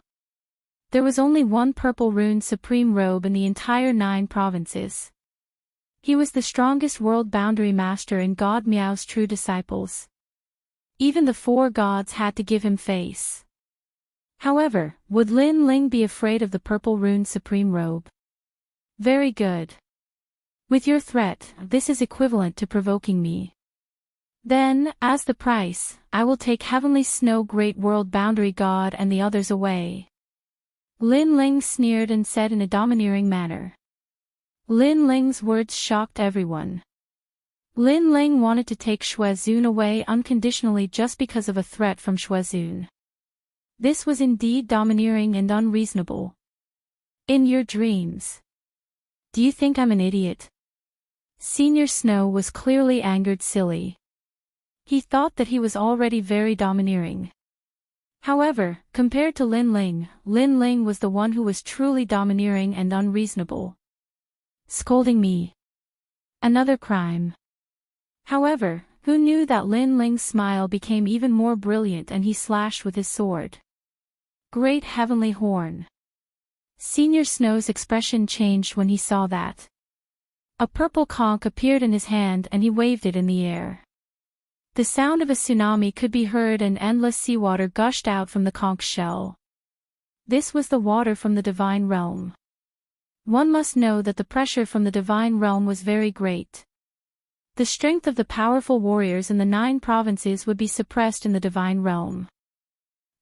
There was only one Purple Rune Supreme Robe in the entire 9 provinces. He was the strongest world boundary master in God Miao's true disciples. Even the 4 gods had to give him face. However, would Lin Ling be afraid of the Purple Rune Supreme Robe? Very good. With your threat, this is equivalent to provoking me. Then, as the price, I will take Heavenly Snow Great World Boundary God and the others away. Lin Ling sneered and said in a domineering manner. Lin Ling's words shocked everyone. Lin Ling wanted to take Shuazun away unconditionally just because of a threat from Shuazun. This was indeed domineering and unreasonable. In your dreams. Do you think I'm an idiot? Senior Snow was clearly angered silly. He thought that he was already very domineering. However, compared to Lin Ling was the one who was truly domineering and unreasonable. Scolding me. Another crime. However, who knew that Lin Ling's smile became even more brilliant and he slashed with his sword. Great heavenly horn. Senior Snow's expression changed when he saw that. A purple conch appeared in his hand and he waved it in the air. The sound of a tsunami could be heard and endless seawater gushed out from the conch shell. This was the water from the divine realm. One must know that the pressure from the divine realm was very great. The strength of the powerful warriors in the 9 provinces would be suppressed in the divine realm.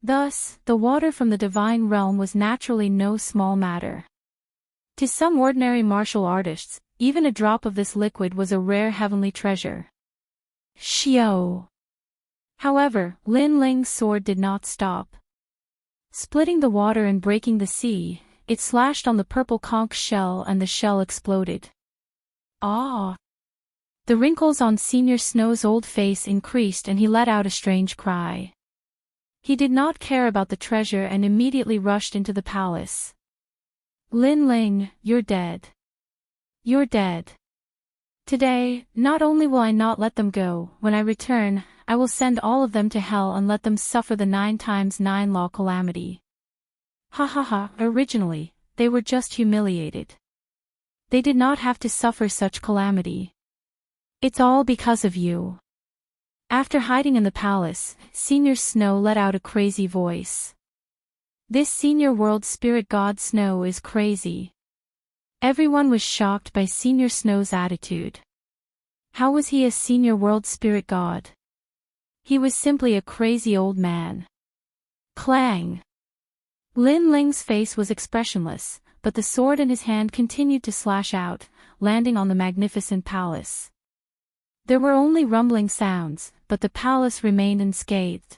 Thus, the water from the divine realm was naturally no small matter. To some ordinary martial artists, even a drop of this liquid was a rare heavenly treasure. Xiao. However, Lin Ling's sword did not stop. Splitting the water and breaking the sea, it slashed on the purple conch shell and the shell exploded. Ah! The wrinkles on Senior Snow's old face increased and he let out a strange cry. He did not care about the treasure and immediately rushed into the palace. Lin Ling, you're dead. You're dead. Today, not only will I not let them go, when I return, I will send all of them to hell and let them suffer the 9 times 9 law calamity. Ha ha ha, originally, they were just humiliated. They did not have to suffer such calamity. It's all because of you. After hiding in the palace, Senior Snow let out a crazy voice. This Senior World Spirit God Snow is crazy. Everyone was shocked by Senior Snow's attitude. How was he a Senior World Spirit God? He was simply a crazy old man. Clang! Lin Ling's face was expressionless, but the sword in his hand continued to slash out, landing on the magnificent palace. There were only rumbling sounds, but the palace remained unscathed.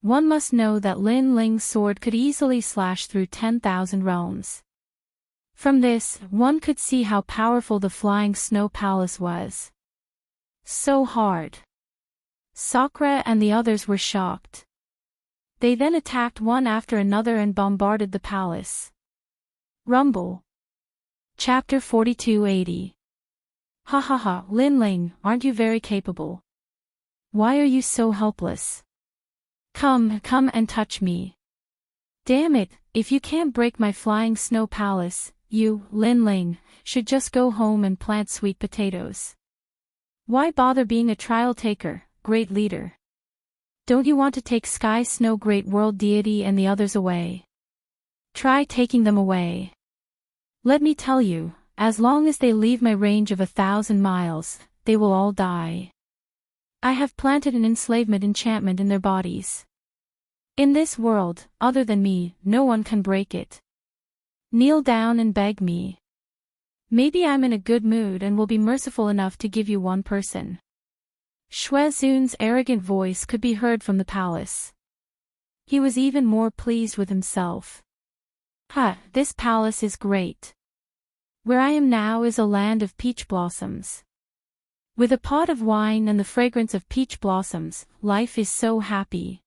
One must know that Lin Ling's sword could easily slash through 10,000 realms. From this, one could see how powerful the flying snow palace was. So hard. Sakura and the others were shocked. They then attacked one after another and bombarded the palace. Rumble. Chapter 4280. Ha ha ha, Lin Ling, aren't you very capable? Why are you so helpless? Come and touch me. Damn it, if you can't break my flying snow palace, you, Lin Ling, should just go home and plant sweet potatoes. Why bother being a trial taker, great leader? Don't you want to take Sky Snow Great World Deity and the others away? Try taking them away. Let me tell you, as long as they leave my range of 1,000 miles, they will all die. I have planted an enslavement enchantment in their bodies. In this world, other than me, no one can break it. Kneel down and beg me. Maybe I'm in a good mood and will be merciful enough to give you one person. Shuezun's arrogant voice could be heard from the palace. He was even more pleased with himself. This palace is great. Where I am now is a land of peach blossoms. With a pot of wine and the fragrance of peach blossoms, life is so happy.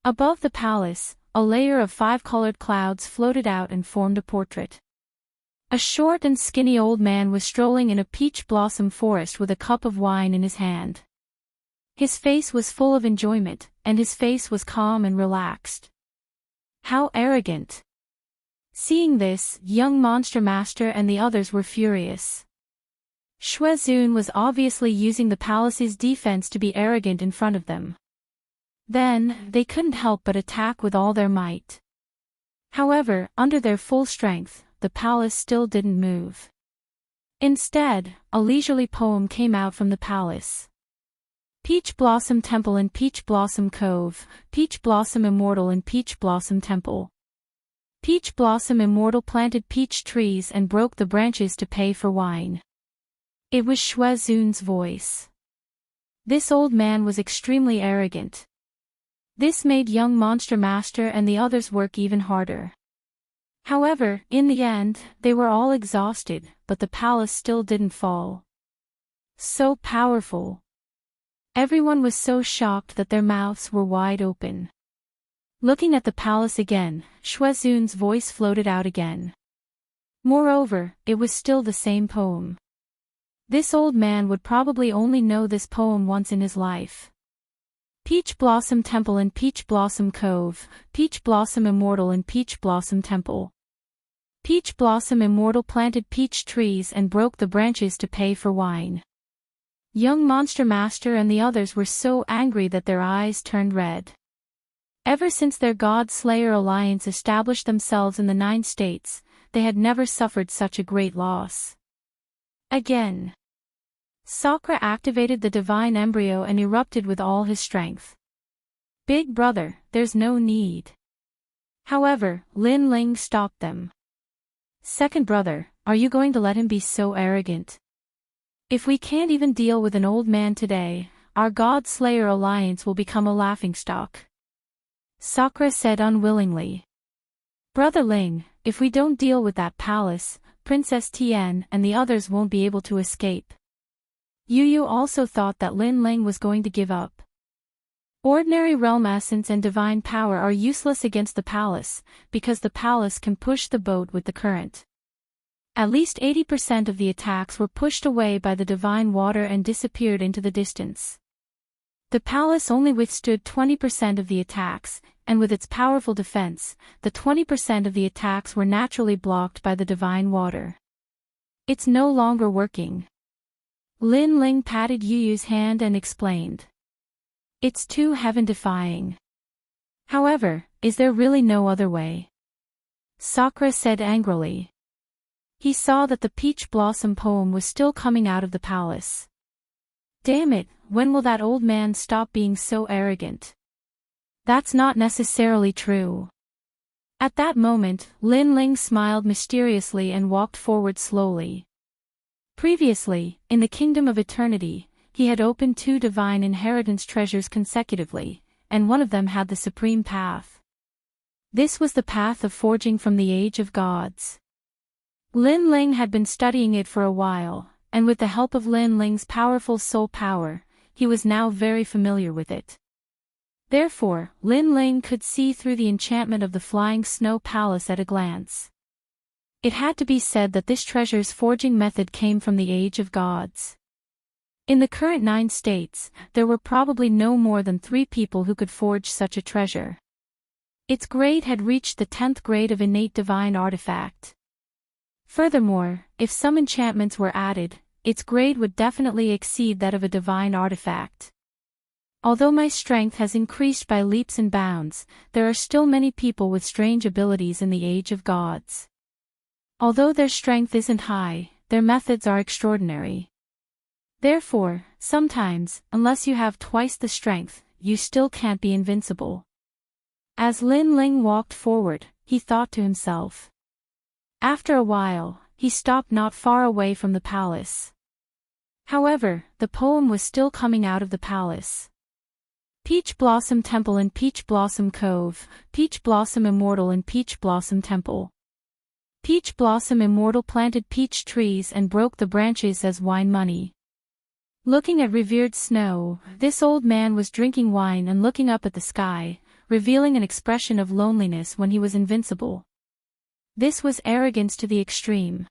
Above the palace, a layer of 5-colored clouds floated out and formed a portrait. A short and skinny old man was strolling in a peach blossom forest with a cup of wine in his hand. His face was full of enjoyment, and his face was calm and relaxed. How arrogant! Seeing this, young Monster Master and the others were furious. Shuezun was obviously using the palace's defense to be arrogant in front of them. Then, they couldn't help but attack with all their might. However, under their full strength, the palace still didn't move. Instead, a leisurely poem came out from the palace. Peach Blossom Temple in Peach Blossom Cove, Peach Blossom Immortal in Peach Blossom Temple. Peach Blossom Immortal planted peach trees and broke the branches to pay for wine. It was Shuezun's voice. This old man was extremely arrogant. This made young Monster Master and the others work even harder. However, in the end, they were all exhausted, but the palace still didn't fall. So powerful. Everyone was so shocked that their mouths were wide open. Looking at the palace again, Shuezun's voice floated out again. Moreover, it was still the same poem. This old man would probably only know this poem once in his life. Peach Blossom Temple in Peach Blossom Cove, Peach Blossom Immortal in Peach Blossom Temple. Peach Blossom Immortal planted peach trees and broke the branches to pay for wine. Young Monster Master and the others were so angry that their eyes turned red. Ever since their God Slayer alliance established themselves in the 9 states, they had never suffered such a great loss. Again. Sakura activated the divine embryo and erupted with all his strength. Big brother, there's no need. However, Lin Ling stopped them. Second brother, are you going to let him be so arrogant? If we can't even deal with an old man today, our God Slayer alliance will become a laughingstock. Sakura said unwillingly. Brother Ling, if we don't deal with that palace, Princess Tian and the others won't be able to escape. Yu Yu also thought that Lin Ling was going to give up. Ordinary realm essence and divine power are useless against the palace, because the palace can push the boat with the current. At least 80% of the attacks were pushed away by the divine water and disappeared into the distance. The palace only withstood 20% of the attacks, and with its powerful defense, the 20% of the attacks were naturally blocked by the divine water. It's no longer working. Lin Ling patted Yu Yu's hand and explained. It's too heaven-defying. However, is there really no other way? Sakura said angrily. He saw that the peach blossom poem was still coming out of the palace. Damn it, when will that old man stop being so arrogant? That's not necessarily true. At that moment, Lin Ling smiled mysteriously and walked forward slowly. Previously, in the Kingdom of Eternity, he had opened 2 divine inheritance treasures consecutively, and one of them had the supreme path. This was the path of forging from the Age of Gods. Lin Ling had been studying it for a while, and with the help of Lin Ling's powerful soul power, he was now very familiar with it. Therefore, Lin Ling could see through the enchantment of the Flying Snow Palace at a glance. It had to be said that this treasure's forging method came from the Age of Gods. In the current 9 states, there were probably no more than 3 people who could forge such a treasure. Its grade had reached the 10th grade of innate divine artifact. Furthermore, if some enchantments were added, its grade would definitely exceed that of a divine artifact. Although my strength has increased by leaps and bounds, there are still many people with strange abilities in the Age of Gods. Although their strength isn't high, their methods are extraordinary. Therefore, sometimes, unless you have twice the strength, you still can't be invincible. As Lin Ling walked forward, he thought to himself. After a while, he stopped not far away from the palace. However, the poem was still coming out of the palace. Peach Blossom Temple in Peach Blossom Cove, Peach Blossom Immortal in Peach Blossom Temple. Peach Blossom Immortal planted peach trees and broke the branches as wine money. Looking at revered snow, this old man was drinking wine and looking up at the sky, revealing an expression of loneliness when he was invincible. This was arrogance to the extreme.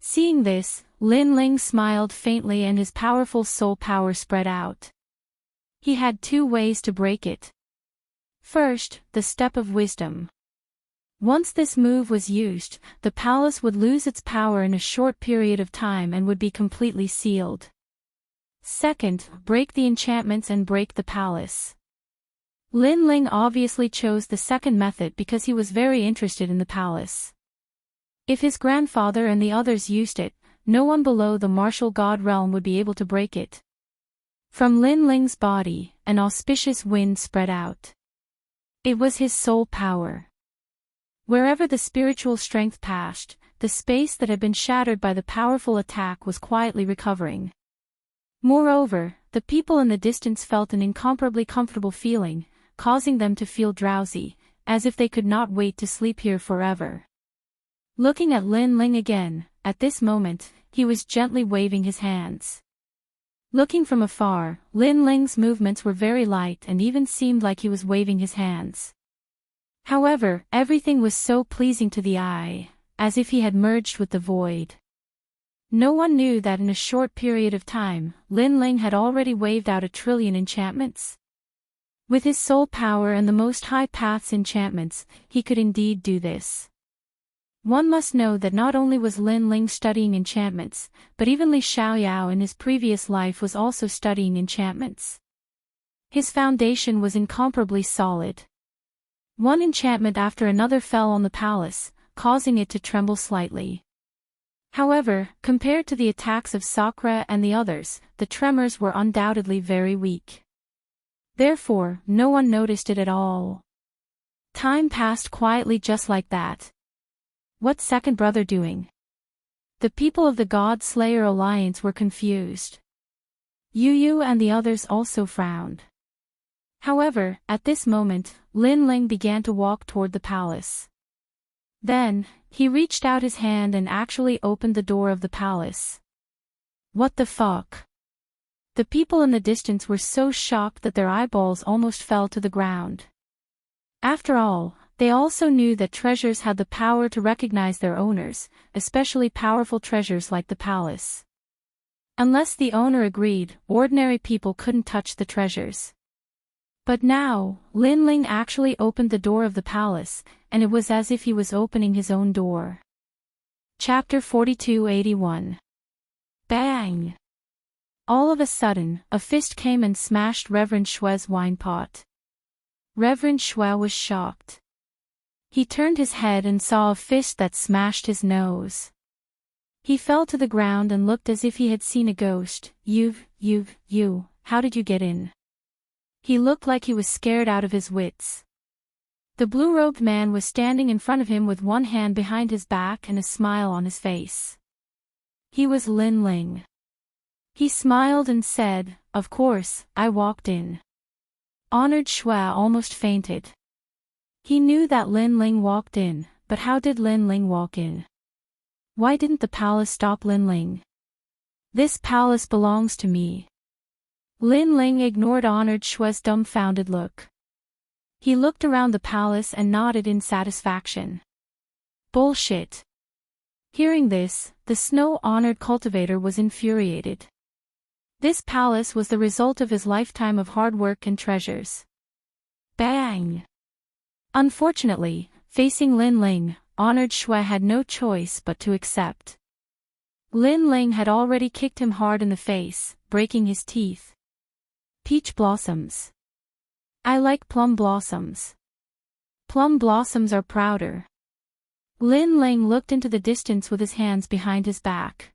Seeing this, Lin Ling smiled faintly and his powerful soul power spread out. He had 2 ways to break it. First, the step of wisdom. Once this move was used, the palace would lose its power in a short period of time and would be completely sealed. Second, break the enchantments and break the palace. Lin Ling obviously chose the second method because he was very interested in the palace. If his grandfather and the others used it, no one below the martial god realm would be able to break it. From Lin Ling's body, an auspicious wind spread out. It was his soul power. Wherever the spiritual strength passed, the space that had been shattered by the powerful attack was quietly recovering. Moreover, the people in the distance felt an incomparably comfortable feeling, causing them to feel drowsy, as if they could not wait to sleep here forever. Looking at Lin Ling again, at this moment, he was gently waving his hands. Looking from afar, Lin Ling's movements were very light and even seemed like he was waving his hands. However, everything was so pleasing to the eye, as if he had merged with the void. No one knew that in a short period of time, Lin Ling had already waved out 1 trillion enchantments. With his soul power and the most high path's enchantments, he could indeed do this. One must know that not only was Lin Ling studying enchantments, but even Li Xiaoyao in his previous life was also studying enchantments. His foundation was incomparably solid. One enchantment after another fell on the palace, causing it to tremble slightly. However, compared to the attacks of Sakura and the others, the tremors were undoubtedly very weak. Therefore, no one noticed it at all. Time passed quietly just like that. What's second brother doing? The people of the God Slayer Alliance were confused. Yu and the others also frowned. However, at this moment, Lin Ling began to walk toward the palace. Then, he reached out his hand and actually opened the door of the palace. What the fuck? The people in the distance were so shocked that their eyeballs almost fell to the ground. After all, they also knew that treasures had the power to recognize their owners, especially powerful treasures like the palace. Unless the owner agreed, ordinary people couldn't touch the treasures. But now, Lin Ling actually opened the door of the palace, and it was as if he was opening his own door. Chapter 4281. Bang! All of a sudden, a fist came and smashed Reverend Shue's wine pot. Reverend Shue was shocked. He turned his head and saw a fist that smashed his nose. He fell to the ground and looked as if he had seen a ghost. You, how did you get in? He looked like he was scared out of his wits. The blue-robed man was standing in front of him with one hand behind his back and a smile on his face. He was Lin Ling. He smiled and said, "Of course, I walked in." Honored Shue almost fainted. He knew that Lin Ling walked in, but how did Lin Ling walk in? Why didn't the palace stop Lin Ling? This palace belongs to me. Lin Ling ignored Honored Shue's dumbfounded look. He looked around the palace and nodded in satisfaction. Bullshit. Hearing this, the snow-honored cultivator was infuriated. This palace was the result of his lifetime of hard work and treasures. Bang! Unfortunately, facing Lin Ling, Honored Shue had no choice but to accept. Lin Ling had already kicked him hard in the face, breaking his teeth. Peach blossoms. I like plum blossoms. Plum blossoms are prouder. Lin Ling looked into the distance with his hands behind his back.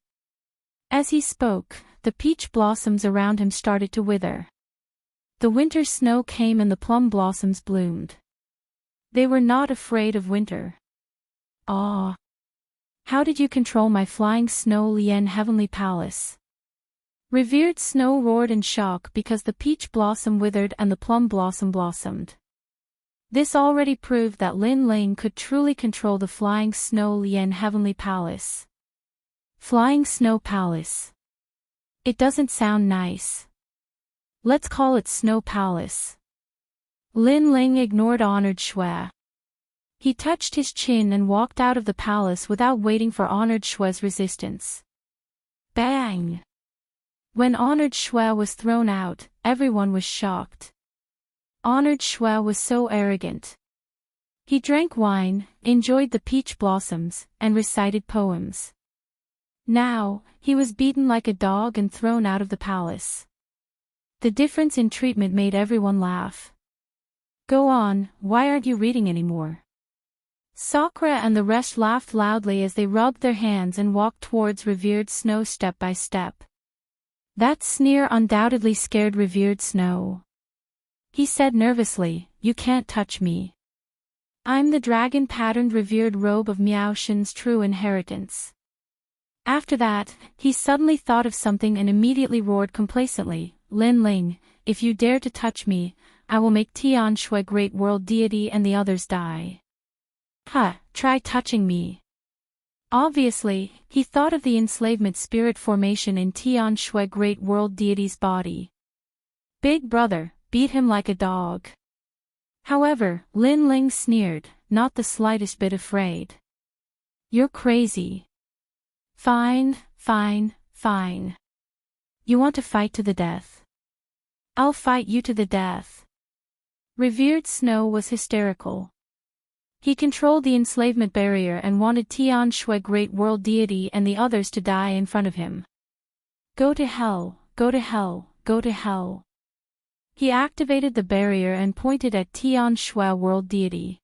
As he spoke, the peach blossoms around him started to wither. The winter snow came and the plum blossoms bloomed. They were not afraid of winter. Ah! How did you control my flying snow Lien heavenly palace? Revered Snow roared in shock because the peach blossom withered and the plum blossom blossomed. This already proved that Lin Ling could truly control the flying snow Lien heavenly palace. Flying snow palace. It doesn't sound nice. Let's call it Snow Palace. Lin Ling ignored Honored Shue. He touched his chin and walked out of the palace without waiting for Honored Shue's resistance. Bang! When Honored Shue was thrown out, everyone was shocked. Honored Shue was so arrogant. He drank wine, enjoyed the peach blossoms, and recited poems. Now, he was beaten like a dog and thrown out of the palace. The difference in treatment made everyone laugh. Go on, why aren't you reading anymore? Sakura and the rest laughed loudly as they rubbed their hands and walked towards Revered Snow step by step. That sneer undoubtedly scared Revered Snow. He said nervously, "You can't touch me. I'm the dragon-patterned revered robe of Miao Shen's true inheritance." After that, he suddenly thought of something and immediately roared complacently, "Lin Ling, if you dare to touch me, I will make Tian Shui Great World Deity and the others die." Try touching me. Obviously, he thought of the enslavement spirit formation in Tian Shui Great World Deity's body. Big brother, beat him like a dog. However, Lin Ling sneered, not the slightest bit afraid. You're crazy. Fine. You want to fight to the death? I'll fight you to the death. Revered Snow was hysterical. He controlled the enslavement barrier and wanted Tian Shui Great World Deity and the others to die in front of him. Go to hell, go to hell, go to hell. He activated the barrier and pointed at Tian Shui World Deity.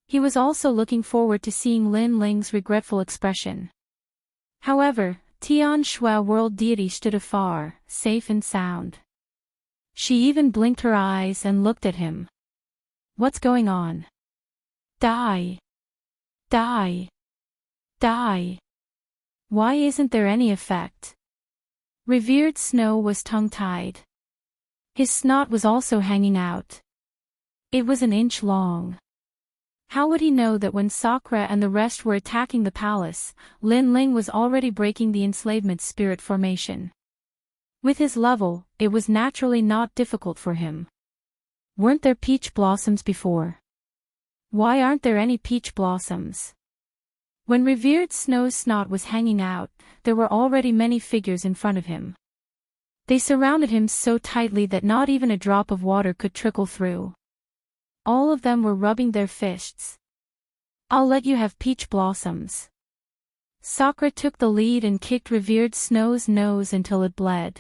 He was also looking forward to seeing Lin Ling's regretful expression. However, Tian Shui World Deity stood afar, safe and sound. She even blinked her eyes and looked at him. What's going on? Die. Die. Die. Why isn't there any effect? Revered Snow was tongue-tied. His snot was also hanging out. It was an inch long. How would he know that when Sakura and the rest were attacking the palace, Lin Ling was already breaking the enslavement spirit formation? With his level, it was naturally not difficult for him. Weren't there peach blossoms before? Why aren't there any peach blossoms? When Revered Snow's snot was hanging out, there were already many figures in front of him. They surrounded him so tightly that not even a drop of water could trickle through. All of them were rubbing their fists. I'll let you have peach blossoms. Sakura took the lead and kicked Revered Snow's nose until it bled.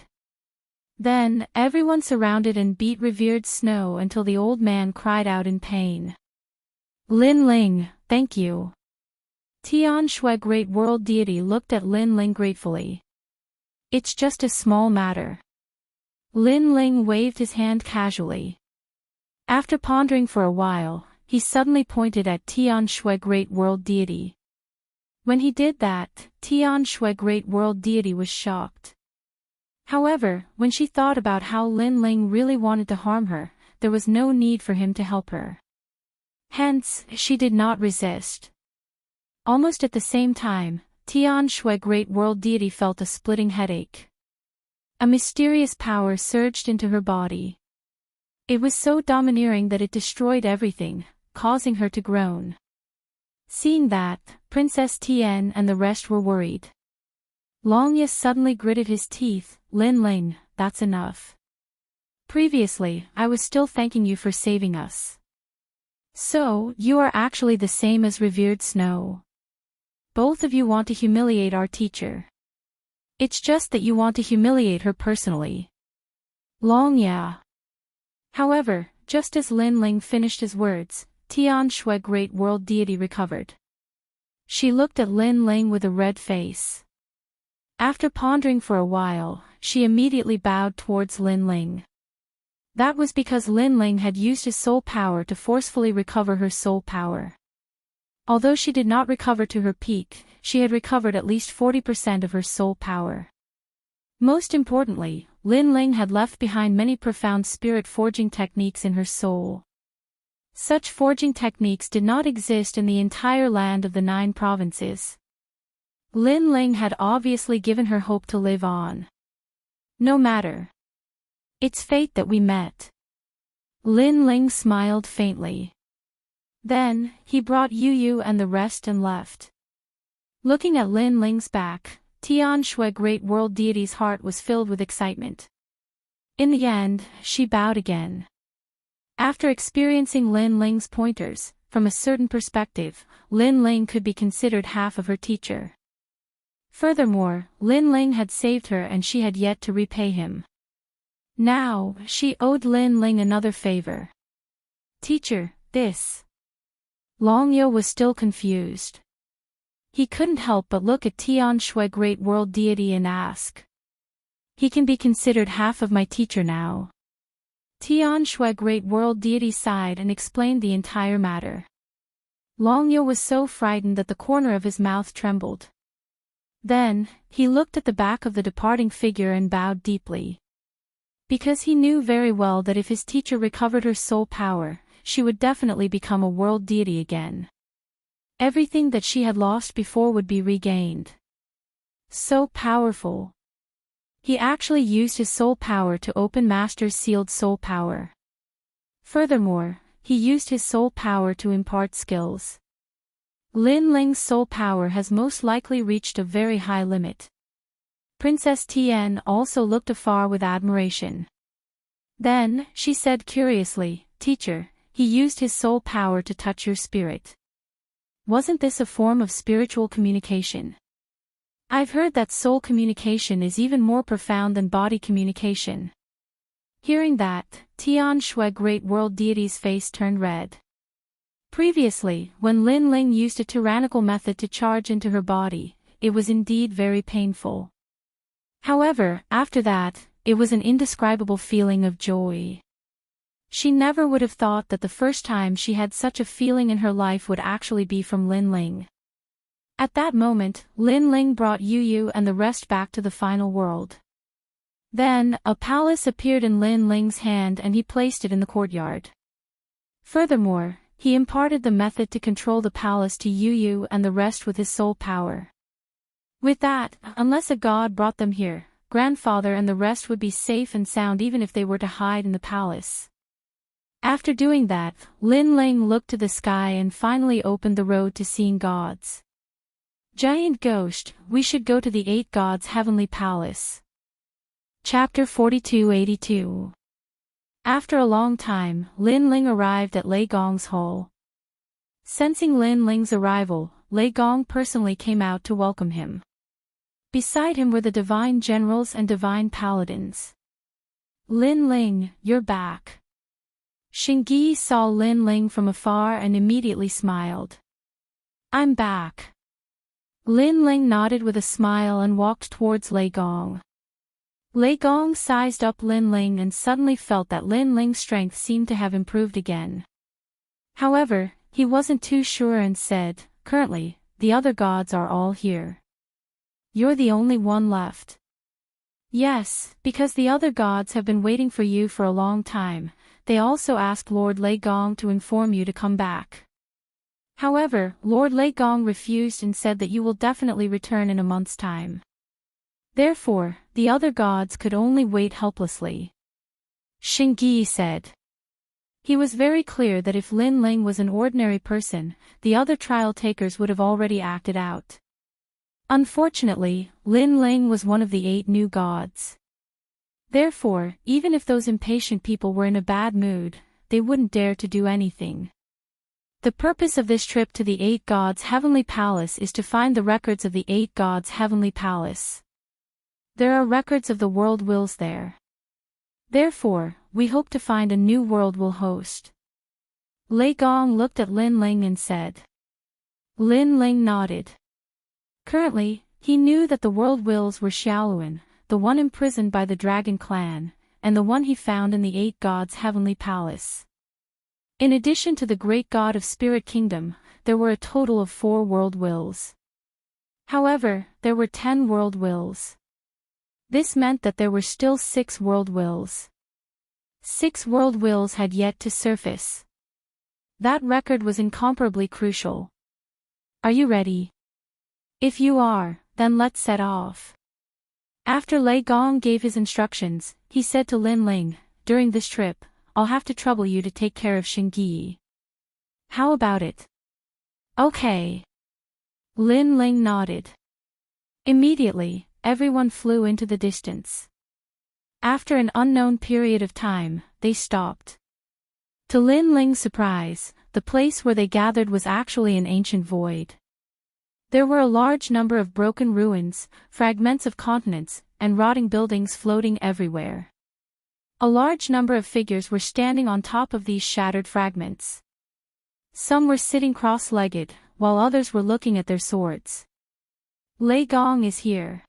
Then, everyone surrounded and beat Revered Snow until the old man cried out in pain. Lin Ling, thank you. Tian Shui Great World Deity looked at Lin Ling gratefully. It's just a small matter. Lin Ling waved his hand casually. After pondering for a while, he suddenly pointed at Tian Shui Great World Deity. When he did that, Tian Shui Great World Deity was shocked. However, when she thought about how Lin Ling really wanted to harm her, there was no need for him to help her. Hence, she did not resist. Almost at the same time, Tian Shui Great World Deity felt a splitting headache. A mysterious power surged into her body. It was so domineering that it destroyed everything, causing her to groan. Seeing that, Princess Tian and the rest were worried. Longya suddenly gritted his teeth. Lin Ling, that's enough. Previously, I was still thanking you for saving us. So, you are actually the same as Revered Snow. Both of you want to humiliate our teacher. It's just that you want to humiliate her personally. Longya. However, just as Lin Ling finished his words, Tian Shui Great World Deity recovered. She looked at Lin Ling with a red face. After pondering for a while, she immediately bowed towards Lin Ling. That was because Lin Ling had used his soul power to forcefully recover her soul power. Although she did not recover to her peak, she had recovered at least 40% of her soul power. Most importantly, Lin Ling had left behind many profound spirit forging techniques in her soul. Such forging techniques did not exist in the entire land of the 9 provinces. Lin Ling had obviously given her hope to live on. No matter. It's fate that we met. Lin Ling smiled faintly. Then, he brought Yu and the rest and left. Looking at Lin Ling's back, Tian Shui Great World Deity's heart was filled with excitement. In the end, she bowed again. After experiencing Lin Ling's pointers, from a certain perspective, Lin Ling could be considered half of her teacher. Furthermore, Lin Ling had saved her and she had yet to repay him. Now, she owed Lin Ling another favor. Teacher, this. Longyo was still confused. He couldn't help but look at Tian Shui Great World Deity and ask. He can be considered half of my teacher now. Tian Shui Great World Deity sighed and explained the entire matter. Longyo was so frightened that the corner of his mouth trembled. Then, he looked at the back of the departing figure and bowed deeply. Because he knew very well that if his teacher recovered her soul power, she would definitely become a world deity again. Everything that she had lost before would be regained. So powerful. He actually used his soul power to open Master's sealed soul power. Furthermore, he used his soul power to impart skills. Lin Ling's soul power has most likely reached a very high limit. Princess Tian also looked afar with admiration. Then, she said curiously, Teacher, he used his soul power to touch your spirit. Wasn't this a form of spiritual communication? I've heard that soul communication is even more profound than body communication. Hearing that, Tian Shui Great World Deity's face turned red. Previously, when Lin Ling used a tyrannical method to charge into her body, it was indeed very painful. However, after that, it was an indescribable feeling of joy. She never would have thought that the first time she had such a feeling in her life would actually be from Lin Ling. At that moment, Lin Ling brought Yu Yu and the rest back to the final world. Then, a palace appeared in Lin Ling's hand and he placed it in the courtyard. Furthermore, he imparted the method to control the palace to Yu Yu and the rest with his soul power. With that, unless a god brought them here, grandfather and the rest would be safe and sound even if they were to hide in the palace. After doing that, Lin Ling looked to the sky and finally opened the road to seeing gods. Giant Ghost, we should go to the 8 gods' heavenly palace. Chapter 4282. After a long time, Lin Ling arrived at Lei Gong's hall. Sensing Lin Ling's arrival, Lei Gong personally came out to welcome him. Beside him were the divine generals and divine paladins. Lin Ling, you're back. Xingyi saw Lin Ling from afar and immediately smiled. I'm back. Lin Ling nodded with a smile and walked towards Lei Gong. Lei Gong sized up Lin Ling and suddenly felt that Lin Ling's strength seemed to have improved again. However, he wasn't too sure and said, currently, the other gods are all here. You're the only one left. Yes, because the other gods have been waiting for you for a long time. They also asked Lord Lei Gong to inform you to come back. However, Lord Lei Gong refused and said that you will definitely return in a month's time. Therefore, the other gods could only wait helplessly. Xingyi said. He was very clear that if Lin Ling was an ordinary person, the other trial takers would have already acted out. Unfortunately, Lin Ling was one of the 8 new gods. Therefore, even if those impatient people were in a bad mood, they wouldn't dare to do anything. The purpose of this trip to the 8 gods' heavenly palace is to find the records of the 8 gods' heavenly palace. There are records of the world wills there. Therefore, we hope to find a new world will host. Lei Gong looked at Lin Ling and said. Lin Ling nodded. Currently, he knew that the world wills were Xiaoluan, the one imprisoned by the dragon clan, and the one he found in the 8 gods' heavenly palace. In addition to the great god of Spirit Kingdom, there were a total of 4 world wills. However, there were 10 world wills. This meant that there were still 6 world wills. 6 world wills had yet to surface. That record was incomparably crucial. Are you ready? If you are, then let's set off. After Lei Gong gave his instructions, he said to Lin Ling, during this trip, I'll have to trouble you to take care of Xingyi. How about it? Okay. Lin Ling nodded. Immediately, everyone flew into the distance. After an unknown period of time, they stopped. To Lin Ling's surprise, the place where they gathered was actually an ancient void. There were a large number of broken ruins, fragments of continents, and rotting buildings floating everywhere. A large number of figures were standing on top of these shattered fragments. Some were sitting cross-legged, while others were looking at their swords. Lei Gong is here.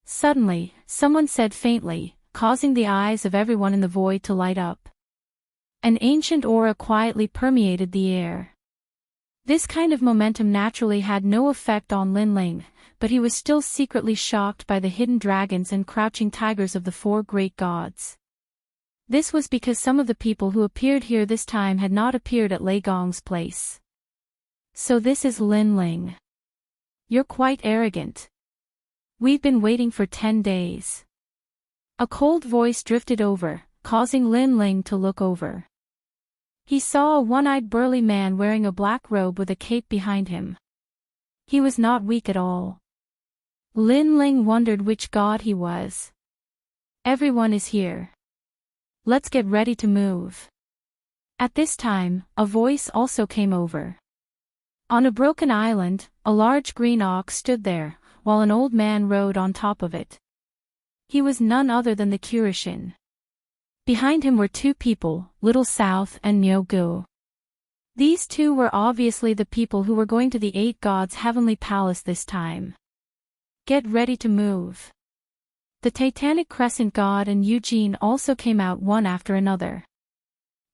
Suddenly, someone said faintly, causing the eyes of everyone in the void to light up. An ancient aura quietly permeated the air. This kind of momentum naturally had no effect on Lin Ling, but he was still secretly shocked by the hidden dragons and crouching tigers of the 4 great gods. This was because some of the people who appeared here this time had not appeared at Lei Gong's place. So this is Lin Ling. You're quite arrogant. We've been waiting for 10 days. A cold voice drifted over, causing Lin Ling to look over. He saw a one-eyed burly man wearing a black robe with a cape behind him. He was not weak at all. Lin Ling wondered which god he was. Everyone is here. Let's get ready to move. At this time, a voice also came over. On a broken island, a large green ox stood there, while an old man rode on top of it. He was none other than the Kurishin. Behind him were 2 people, Little South and Miao Gu. These 2 were obviously the people who were going to the 8 gods' heavenly palace this time. Get ready to move. The Titanic Crescent god and Eugene also came out one after another.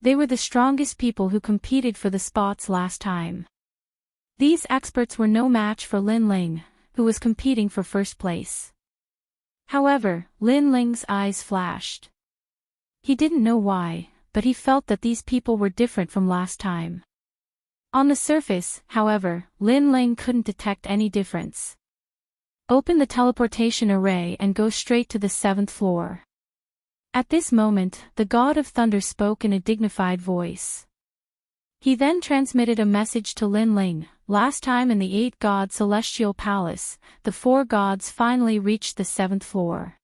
They were the strongest people who competed for the spots last time. These experts were no match for Lin Ling, who was competing for first place. However, Lin Ling's eyes flashed. He didn't know why, but he felt that these people were different from last time. On the surface, however, Lin Ling couldn't detect any difference. Open the teleportation array and go straight to the 7th floor. At this moment, the God of Thunder spoke in a dignified voice. He then transmitted a message to Lin Ling. Last time in the 8-god celestial palace, the 4 gods finally reached the 7th floor.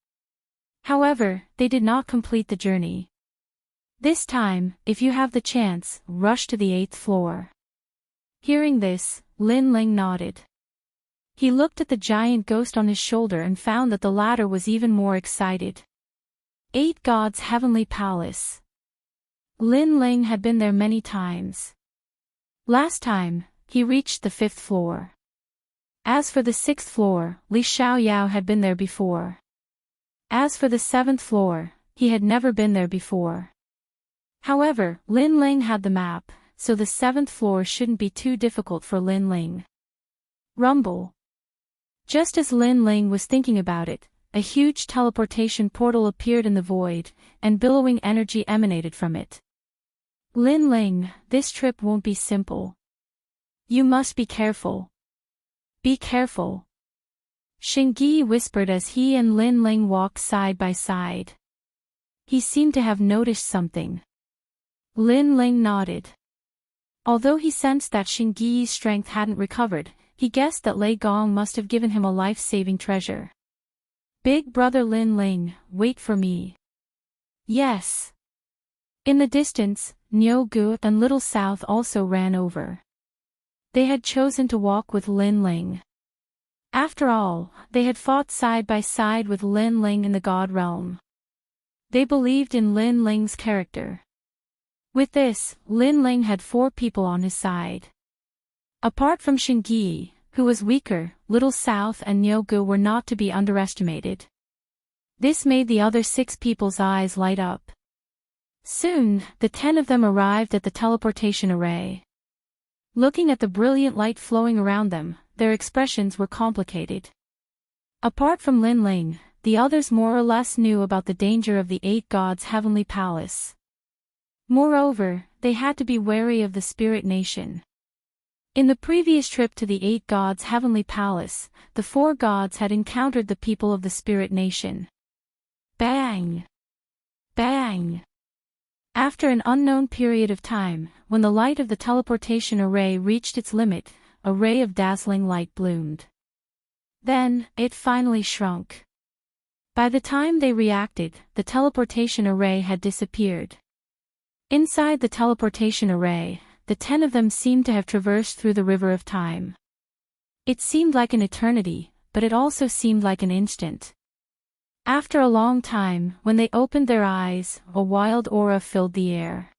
However, they did not complete the journey. This time, if you have the chance, rush to the 8th floor. Hearing this, Lin Ling nodded. He looked at the giant ghost on his shoulder and found that the latter was even more excited. 8 gods' heavenly palace. Lin Ling had been there many times. Last time, he reached the 5th floor. As for the 6th floor, Li Xiaoyao had been there before. As for the 7th floor, he had never been there before. However, Lin Ling had the map, so the 7th floor shouldn't be too difficult for Lin Ling. Rumble. Just as Lin Ling was thinking about it, a huge teleportation portal appeared in the void, and billowing energy emanated from it. Lin Ling, this trip won't be simple. You must be careful. Be careful. Xingyi whispered as he and Lin Ling walked side by side. He seemed to have noticed something. Lin Ling nodded. Although he sensed that Xingyi's strength hadn't recovered, he guessed that Lei Gong must have given him a life-saving treasure. Big brother Lin Ling, wait for me. Yes. In the distance, Niu Gu and Little South also ran over. They had chosen to walk with Lin Ling. After all, they had fought side by side with Lin Ling in the God realm. They believed in Lin Ling's character. With this, Lin Ling had 4 people on his side. Apart from Xingyi, who was weaker, Little South and Niu Gu were not to be underestimated. This made the other 6 people's eyes light up. Soon, the 10 of them arrived at the teleportation array. Looking at the brilliant light flowing around them, their expressions were complicated. Apart from Lin Ling, the others more or less knew about the danger of the 8 gods' heavenly palace. Moreover, they had to be wary of the spirit nation. In the previous trip to the 8 gods' heavenly palace, the 4 gods had encountered the people of the spirit nation. Bang! Bang! After an unknown period of time, when the light of the teleportation array reached its limit, a ray of dazzling light bloomed. Then, it finally shrunk. By the time they reacted, the teleportation array had disappeared. Inside the teleportation array, the 10 of them seemed to have traversed through the river of time. It seemed like an eternity, but it also seemed like an instant. After a long time, when they opened their eyes, a wild aura filled the air.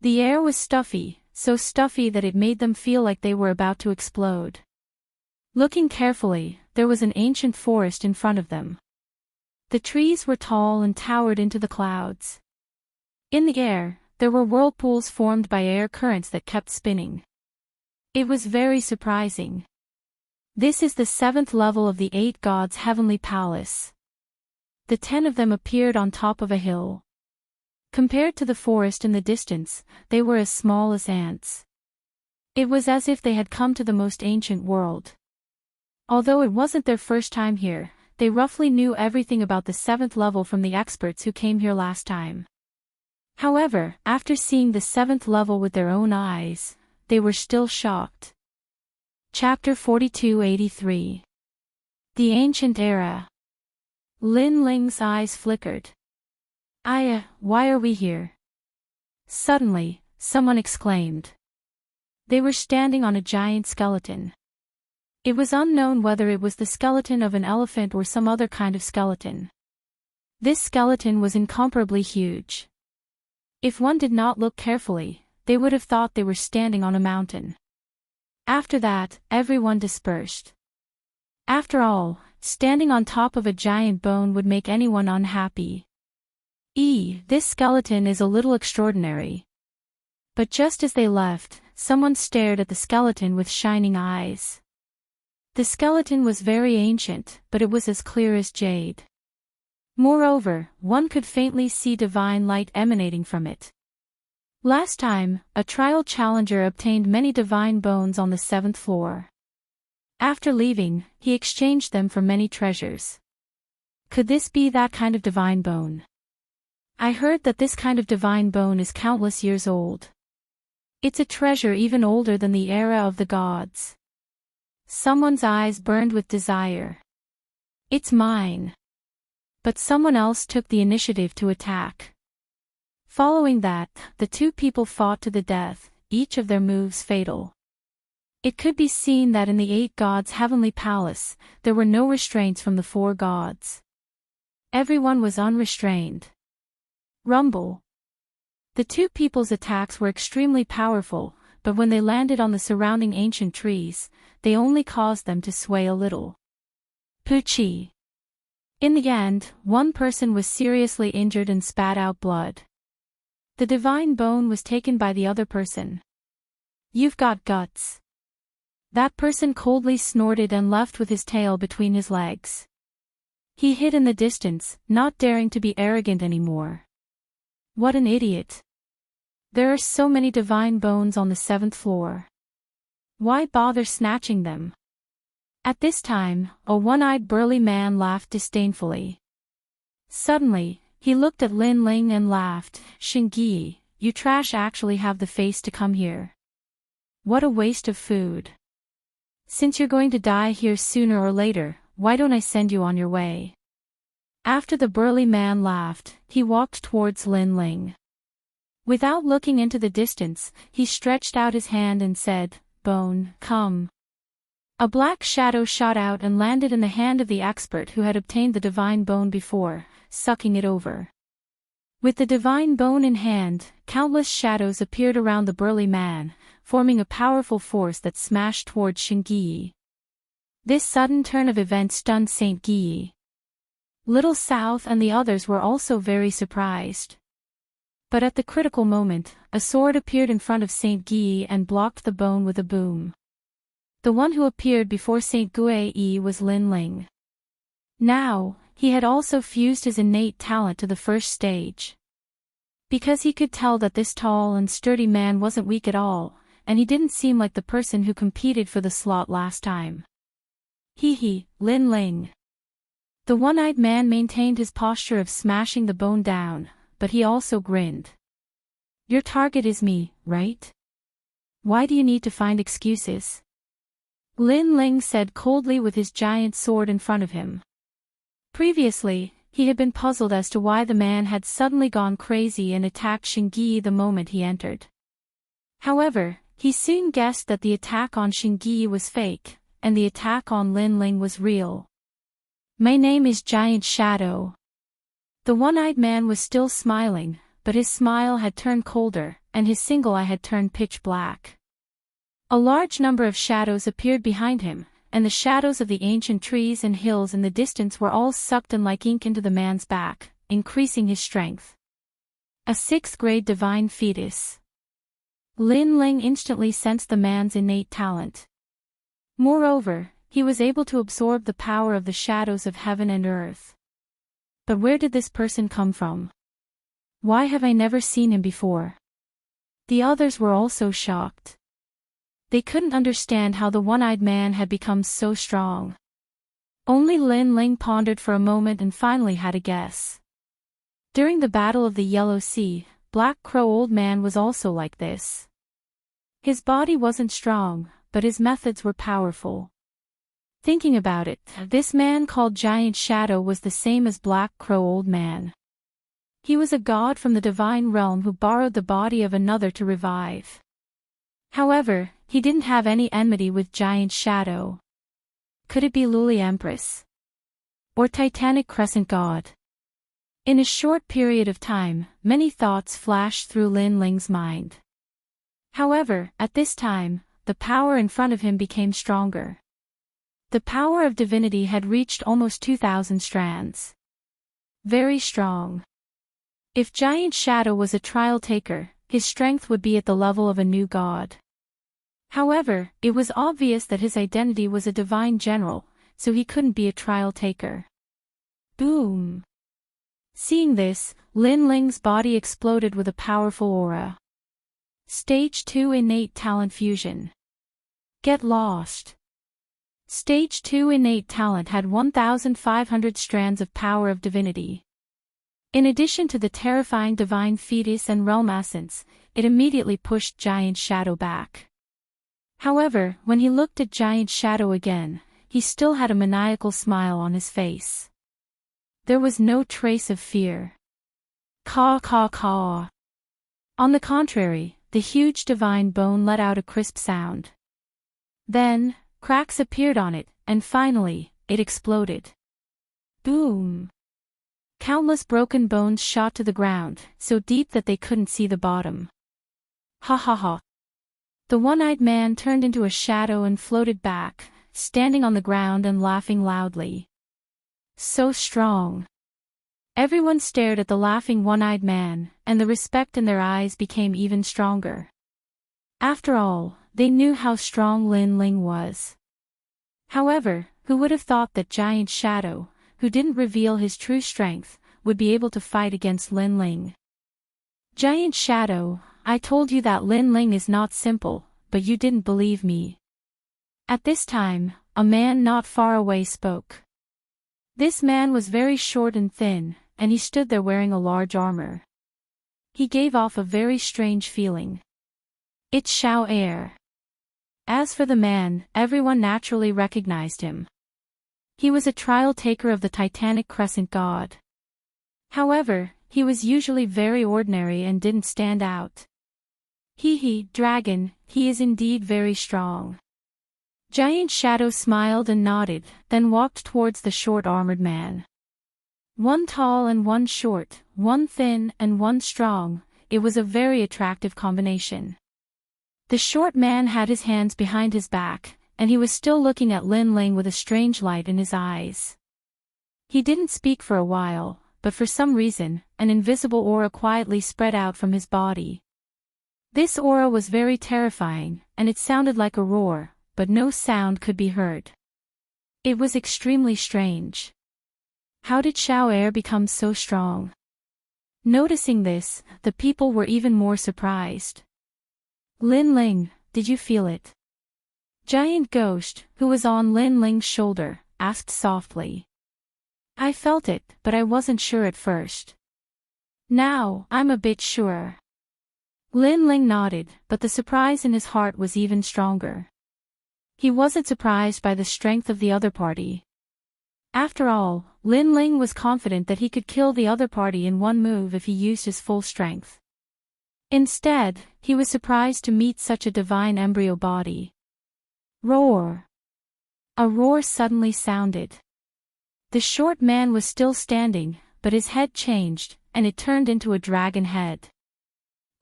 The air was stuffy, so stuffy that it made them feel like they were about to explode. Looking carefully, there was an ancient forest in front of them. The trees were tall and towered into the clouds. In the air, there were whirlpools formed by air currents that kept spinning. It was very surprising. This is the 7th level of the 8 gods' heavenly palace. The 10 of them appeared on top of a hill. Compared to the forest in the distance, they were as small as ants. It was as if they had come to the most ancient world. Although it wasn't their first time here, they roughly knew everything about the 7th level from the experts who came here last time. However, after seeing the 7th level with their own eyes, they were still shocked. Chapter 4283. The Ancient Era. Lin Ling's eyes flickered. Aya, why are we here? Suddenly, someone exclaimed. They were standing on a giant skeleton. It was unknown whether it was the skeleton of an elephant or some other kind of skeleton. This skeleton was incomparably huge. If one did not look carefully, they would have thought they were standing on a mountain. After that, everyone dispersed. After all, standing on top of a giant bone would make anyone unhappy. This skeleton is a little extraordinary. But just as they left, someone stared at the skeleton with shining eyes. The skeleton was very ancient, but it was as clear as jade. Moreover, one could faintly see divine light emanating from it. Last time, a trial challenger obtained many divine bones on the 7th floor. After leaving, he exchanged them for many treasures. Could this be that kind of divine bone? I heard that this kind of divine bone is countless years old. It's a treasure even older than the era of the gods. Someone's eyes burned with desire. It's mine. But someone else took the initiative to attack. Following that, the two people fought to the death, each of their moves fatal. It could be seen that in the 8 gods' heavenly palace, there were no restraints from the 4 gods. Everyone was unrestrained. Rumble. The two people's attacks were extremely powerful, but when they landed on the surrounding ancient trees, they only caused them to sway a little. Poochie. In the end, one person was seriously injured and spat out blood. The divine bone was taken by the other person. You've got guts. That person coldly snorted and left with his tail between his legs. He hid in the distance, not daring to be arrogant anymore. What an idiot. There are so many divine bones on the 7th floor. Why bother snatching them? At this time, a one-eyed burly man laughed disdainfully. Suddenly, he looked at Lin Ling and laughed. Xingyi, you trash actually have the face to come here. What a waste of food. Since you're going to die here sooner or later, why don't I send you on your way? After the burly man laughed, he walked towards Lin Ling. Without looking into the distance, he stretched out his hand and said, Bone, come. A black shadow shot out and landed in the hand of the expert who had obtained the divine bone before, sucking it over. With the divine bone in hand, countless shadows appeared around the burly man, forming a powerful force that smashed towards Xingyi. This sudden turn of events stunned Saint Guyi. Little South and the others were also very surprised. But at the critical moment, a sword appeared in front of Saint Guyi and blocked the bone with a boom. The one who appeared before Saint Guyi was Lin Ling. Now, he had also fused his innate talent to the first stage. Because he could tell that this tall and sturdy man wasn't weak at all, and he didn't seem like the person who competed for the slot last time. Hee, Lin Ling. The one-eyed man maintained his posture of smashing the bone down, but he also grinned. Your target is me, right? Why do you need to find excuses? Lin Ling said coldly with his giant sword in front of him. Previously, he had been puzzled as to why the man had suddenly gone crazy and attacked Xingyi the moment he entered. However, he soon guessed that the attack on Xingyi was fake, and the attack on Lin Ling was real. My name is Giant Shadow. The one-eyed man was still smiling, but his smile had turned colder, and his single eye had turned pitch black. A large number of shadows appeared behind him, and the shadows of the ancient trees and hills in the distance were all sucked in like ink into the man's back, increasing his strength. A 6th-grade divine fetus. Lin Ling instantly sensed the man's innate talent. Moreover, he was able to absorb the power of the shadows of heaven and earth. But where did this person come from? Why have I never seen him before? The others were also shocked. They couldn't understand how the one-eyed man had become so strong. Only Lin Ling pondered for a moment and finally had a guess. During the Battle of the Yellow Sea, Black Crow Old Man was also like this. His body wasn't strong, but his methods were powerful. Thinking about it, this man called Giant Shadow was the same as Black Crow Old Man. He was a god from the divine realm who borrowed the body of another to revive. However, he didn't have any enmity with Giant Shadow. Could it be Luli Empress? Or Titanic Crescent God? In a short period of time, many thoughts flashed through Lin Ling's mind. However, at this time, the power in front of him became stronger. The power of divinity had reached almost 2,000 strands. Very strong. If Giant Shadow was a trial taker, his strength would be at the level of a new god. However, it was obvious that his identity was a divine general, so he couldn't be a trial taker. Boom! Seeing this, Lin Ling's body exploded with a powerful aura. Stage 2 Innate Talent Fusion. Get lost. Stage 2 Innate Talent had 1,500 strands of power of divinity. In addition to the terrifying divine fetus and realm essence, it immediately pushed Giant Shadow back. However, when he looked at Giant Shadow again, he still had a maniacal smile on his face. There was no trace of fear. Caw caw caw. On the contrary, the huge divine bone let out a crisp sound. Then, cracks appeared on it, and finally, it exploded. Boom! Countless broken bones shot to the ground, so deep that they couldn't see the bottom. Ha ha ha. The one-eyed man turned into a shadow and floated back, standing on the ground and laughing loudly. So strong. Everyone stared at the laughing one-eyed man, and the respect in their eyes became even stronger. After all, they knew how strong Lin Ling was. However, who would have thought that Giant Shadow, who didn't reveal his true strength, would be able to fight against Lin Ling? Giant Shadow, I told you that Lin Ling is not simple, but you didn't believe me. At this time, a man not far away spoke. This man was very short and thin, and he stood there wearing a large armor. He gave off a very strange feeling. It's Xiao Er. As for the man, everyone naturally recognized him. He was a trial taker of the Titanic Crescent God. However, he was usually very ordinary and didn't stand out. Dragon, he is indeed very strong. Giant Shadow smiled and nodded, then walked towards the short armored man. One tall and one short, one thin and one strong, it was a very attractive combination. The short man had his hands behind his back, and he was still looking at Lin Ling with a strange light in his eyes. He didn't speak for a while, but for some reason, an invisible aura quietly spread out from his body. This aura was very terrifying, and it sounded like a roar, but no sound could be heard. It was extremely strange. How did Xiao Er become so strong? Noticing this, the people were even more surprised. Lin Ling, did you feel it? Giant Ghost, who was on Lin Ling's shoulder, asked softly. I felt it, but I wasn't sure at first. Now, I'm a bit sure. Lin Ling nodded, but the surprise in his heart was even stronger. He wasn't surprised by the strength of the other party. After all, Lin Ling was confident that he could kill the other party in one move if he used his full strength. Instead, he was surprised to meet such a divine embryo body. Roar! A roar suddenly sounded. The short man was still standing, but his head changed, and it turned into a dragon head.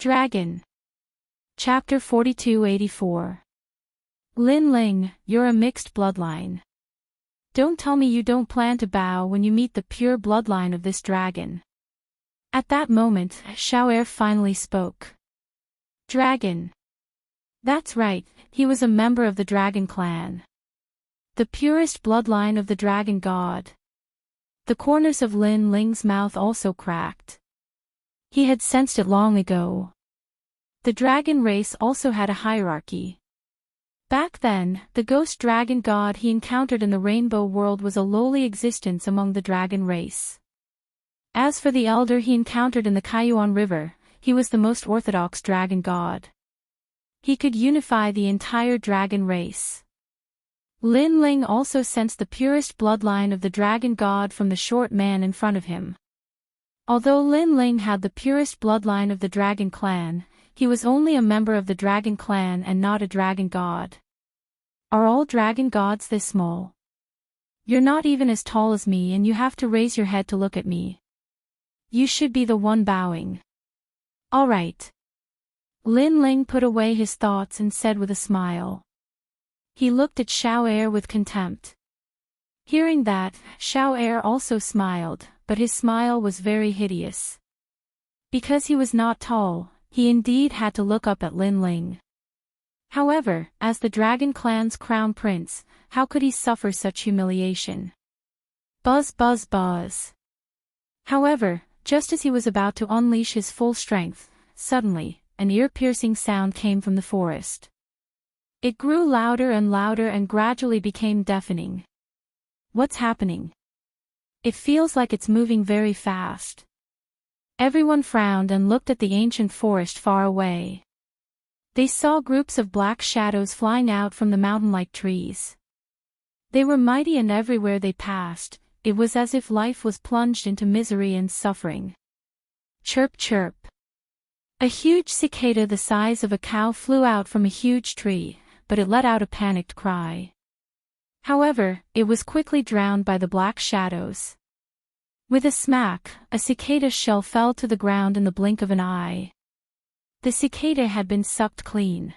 Dragon. Chapter 4284. Lin Ling, you're a mixed bloodline. Don't tell me you don't plan to bow when you meet the pure bloodline of this dragon. At that moment, Xiao Er finally spoke. Dragon. That's right, he was a member of the dragon clan. The purest bloodline of the dragon god. The corners of Lin Ling's mouth also cracked. He had sensed it long ago. The dragon race also had a hierarchy. Back then, the ghost dragon god he encountered in the rainbow world was a lowly existence among the dragon race. As for the elder he encountered in the Kaiyuan River, he was the most orthodox dragon god. He could unify the entire dragon race. Lin Ling also sensed the purest bloodline of the dragon god from the short man in front of him. Although Lin Ling had the purest bloodline of the dragon clan, he was only a member of the dragon clan and not a dragon god. Are all dragon gods this small? You're not even as tall as me and you have to raise your head to look at me. You should be the one bowing. All right. Lin Ling put away his thoughts and said with a smile. He looked at Xiao Er with contempt. Hearing that, Xiao Er also smiled, but his smile was very hideous. Because he was not tall, he indeed had to look up at Lin Ling. However, as the Dragon Clan's crown prince, how could he suffer such humiliation? Buzz buzz buzz. However, just as he was about to unleash his full strength, suddenly, an ear-piercing sound came from the forest. It grew louder and gradually became deafening. What's happening? It feels like it's moving very fast. Everyone frowned and looked at the ancient forest far away. They saw groups of black shadows flying out from the mountain-like trees. They were mighty, and everywhere they passed, it was as if life was plunged into misery and suffering. Chirp chirp. A huge cicada the size of a cow flew out from a huge tree, but it let out a panicked cry. However, it was quickly drowned by the black shadows. With a smack, a cicada shell fell to the ground in the blink of an eye. The cicada had been sucked clean.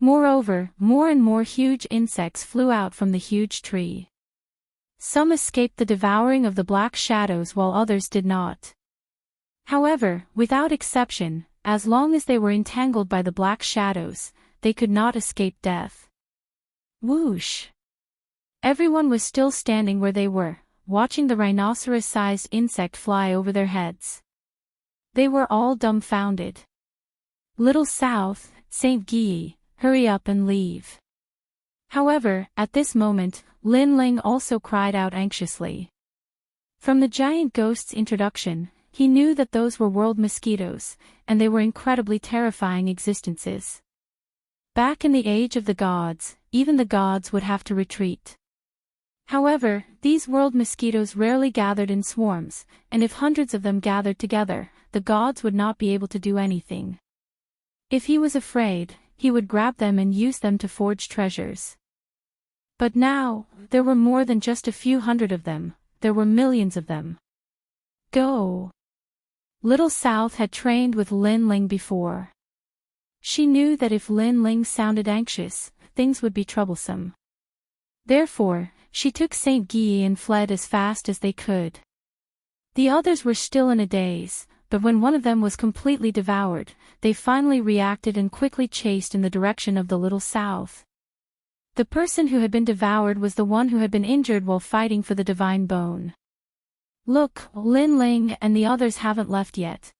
Moreover, more and more huge insects flew out from the huge tree. Some escaped the devouring of the black shadows while others did not. However, without exception, as long as they were entangled by the black shadows, they could not escape death. Whoosh! Everyone was still standing where they were, watching the rhinoceros-sized insect fly over their heads. They were all dumbfounded. Little South, St. Guy, hurry up and leave. However, at this moment, Lin Ling also cried out anxiously. From the giant ghost's introduction, he knew that those were world mosquitoes, and they were incredibly terrifying existences. Back in the age of the gods, even the gods would have to retreat. However, these world mosquitoes rarely gathered in swarms, and if hundreds of them gathered together, the gods would not be able to do anything. If he was afraid, he would grab them and use them to forge treasures. But now, there were more than just a few hundred of them, there were millions of them. Go! Little South had trained with Lin Ling before. She knew that if Lin Ling sounded anxious, things would be troublesome. Therefore, she took St. Guy and fled as fast as they could. The others were still in a daze, but when one of them was completely devoured, they finally reacted and quickly chased in the direction of the Little South. The person who had been devoured was the one who had been injured while fighting for the divine bone. Look, Lin Ling and the others haven't left yet.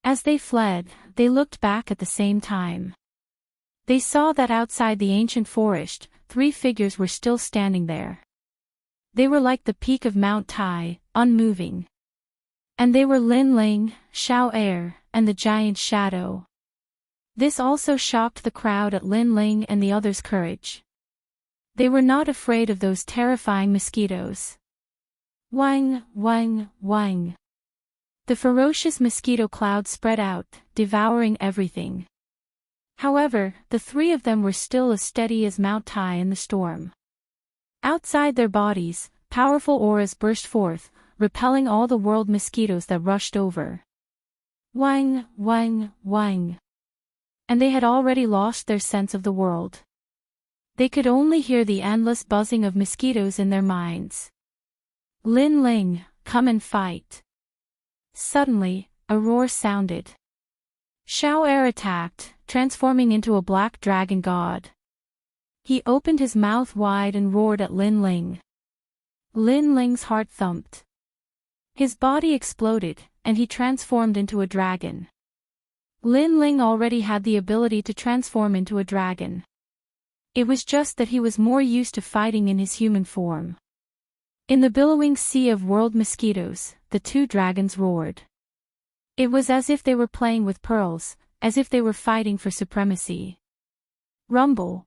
As they fled, they looked back at the same time. They saw that outside the ancient forest, 3 figures were still standing there. They were like the peak of Mount Tai, unmoving. And they were Lin Ling, Xiao Er, and the giant shadow. This also shocked the crowd at Lin Ling and the others' courage. They were not afraid of those terrifying mosquitoes. Wang, wang, wang. The ferocious mosquito cloud spread out, devouring everything. However, the 3 of them were still as steady as Mount Tai in the storm. Outside their bodies, powerful auras burst forth, repelling all the world mosquitoes that rushed over. Wang, wang, wang. And they had already lost their sense of the world. They could only hear the endless buzzing of mosquitoes in their minds. Lin Ling, come and fight. Suddenly, a roar sounded. Xiao Er attacked, transforming into a black dragon god. He opened his mouth wide and roared at Lin Ling. Lin Ling's heart thumped. His body exploded, and he transformed into a dragon. Lin Ling already had the ability to transform into a dragon. It was just that he was more used to fighting in his human form. In the billowing sea of world mosquitoes, the 2 dragons roared. It was as if they were playing with pearls, as if they were fighting for supremacy. Rumble.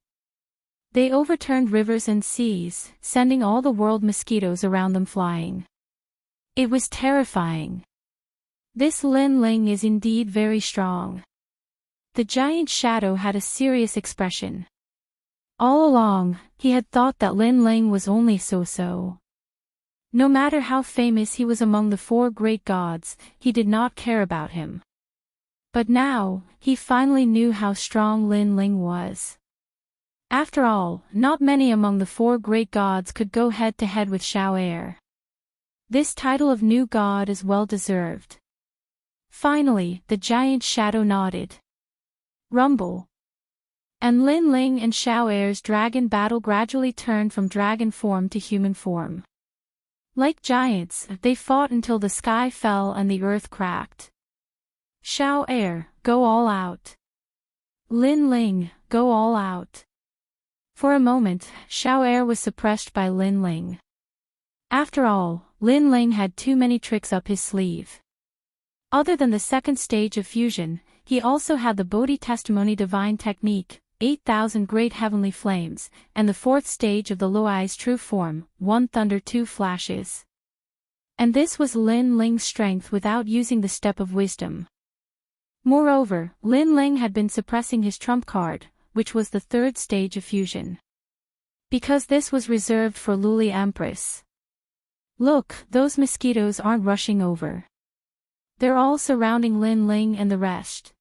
They overturned rivers and seas, sending all the world mosquitoes around them flying. It was terrifying. This Lin Ling is indeed very strong. The giant shadow had a serious expression. All along, he had thought that Lin Ling was only so-so. No matter how famous he was among the 4 great gods, he did not care about him. But now, he finally knew how strong Lin Ling was. After all, not many among the 4 great gods could go head-to-head with Xiao Er. This title of new god is well deserved. Finally, the giant shadow nodded. Rumble. And Lin Ling and Xiao Er's dragon battle gradually turned from dragon form to human form. Like giants, they fought until the sky fell and the earth cracked. Xiao Er, go all out. Lin Ling, go all out. For a moment, Xiao Er was suppressed by Lin Ling. After all, Lin Ling had too many tricks up his sleeve. Other than the second stage of fusion, he also had the Bodhi Testimony Divine Technique, 8,000 Great Heavenly Flames, and the fourth stage of the Luai's true form, 1 Thunder 2 Flashes. And this was Lin Ling's strength without using the Step of Wisdom. Moreover, Lin Ling had been suppressing his trump card, which was the third stage of fusion. Because this was reserved for Luli Empress. Look, those mosquitoes aren't rushing over. They're all surrounding Lin Ling and the rest.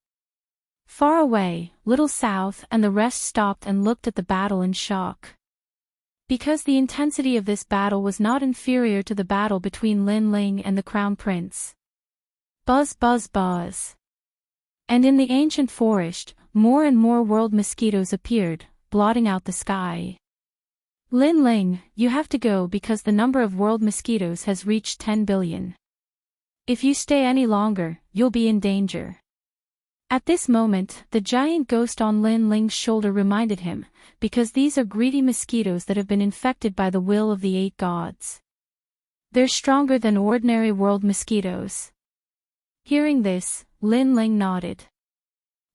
Far away, Little South and the rest stopped and looked at the battle in shock. Because the intensity of this battle was not inferior to the battle between Lin Ling and the Crown Prince. Buzz buzz buzz. And in the ancient forest, more and more world mosquitoes appeared, blotting out the sky. Lin Ling, you have to go because the number of world mosquitoes has reached 10 billion. If you stay any longer, you'll be in danger. At this moment, the giant ghost on Lin Ling's shoulder reminded him, because these are greedy mosquitoes that have been infected by the will of the 8 gods. They're stronger than ordinary world mosquitoes. Hearing this, Lin Ling nodded.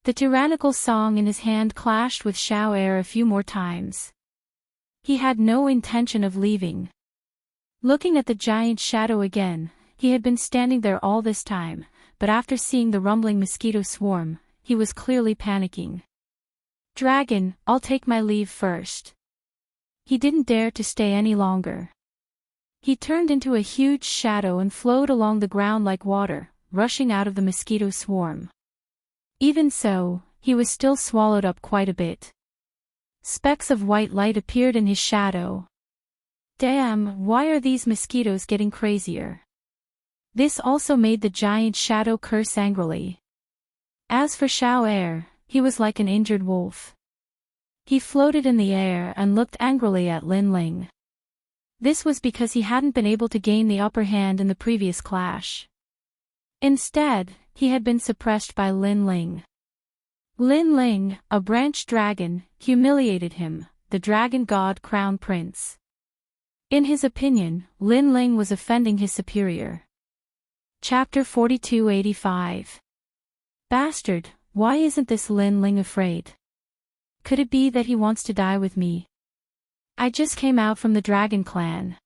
The tyrannical song in his hand clashed with Xiao Er a few more times. He had no intention of leaving. Looking at the giant shadow again, he had been standing there all this time, but after seeing the rumbling mosquito swarm, he was clearly panicking. Dragon, I'll take my leave first. He didn't dare to stay any longer. He turned into a huge shadow and flowed along the ground like water, rushing out of the mosquito swarm. Even so, he was still swallowed up quite a bit. Specks of white light appeared in his shadow. Damn, why are these mosquitoes getting crazier? This also made the giant shadow curse angrily. As for Xiao Er, he was like an injured wolf. He floated in the air and looked angrily at Lin Ling. This was because he hadn't been able to gain the upper hand in the previous clash. Instead, he had been suppressed by Lin Ling. Lin Ling, a branch dragon, humiliated him, the dragon god crown prince. In his opinion, Lin Ling was offending his superior. Chapter 4285. Bastard, why isn't this Lin Ling afraid? Could it be that he wants to die with me? I just came out from the dragon clan.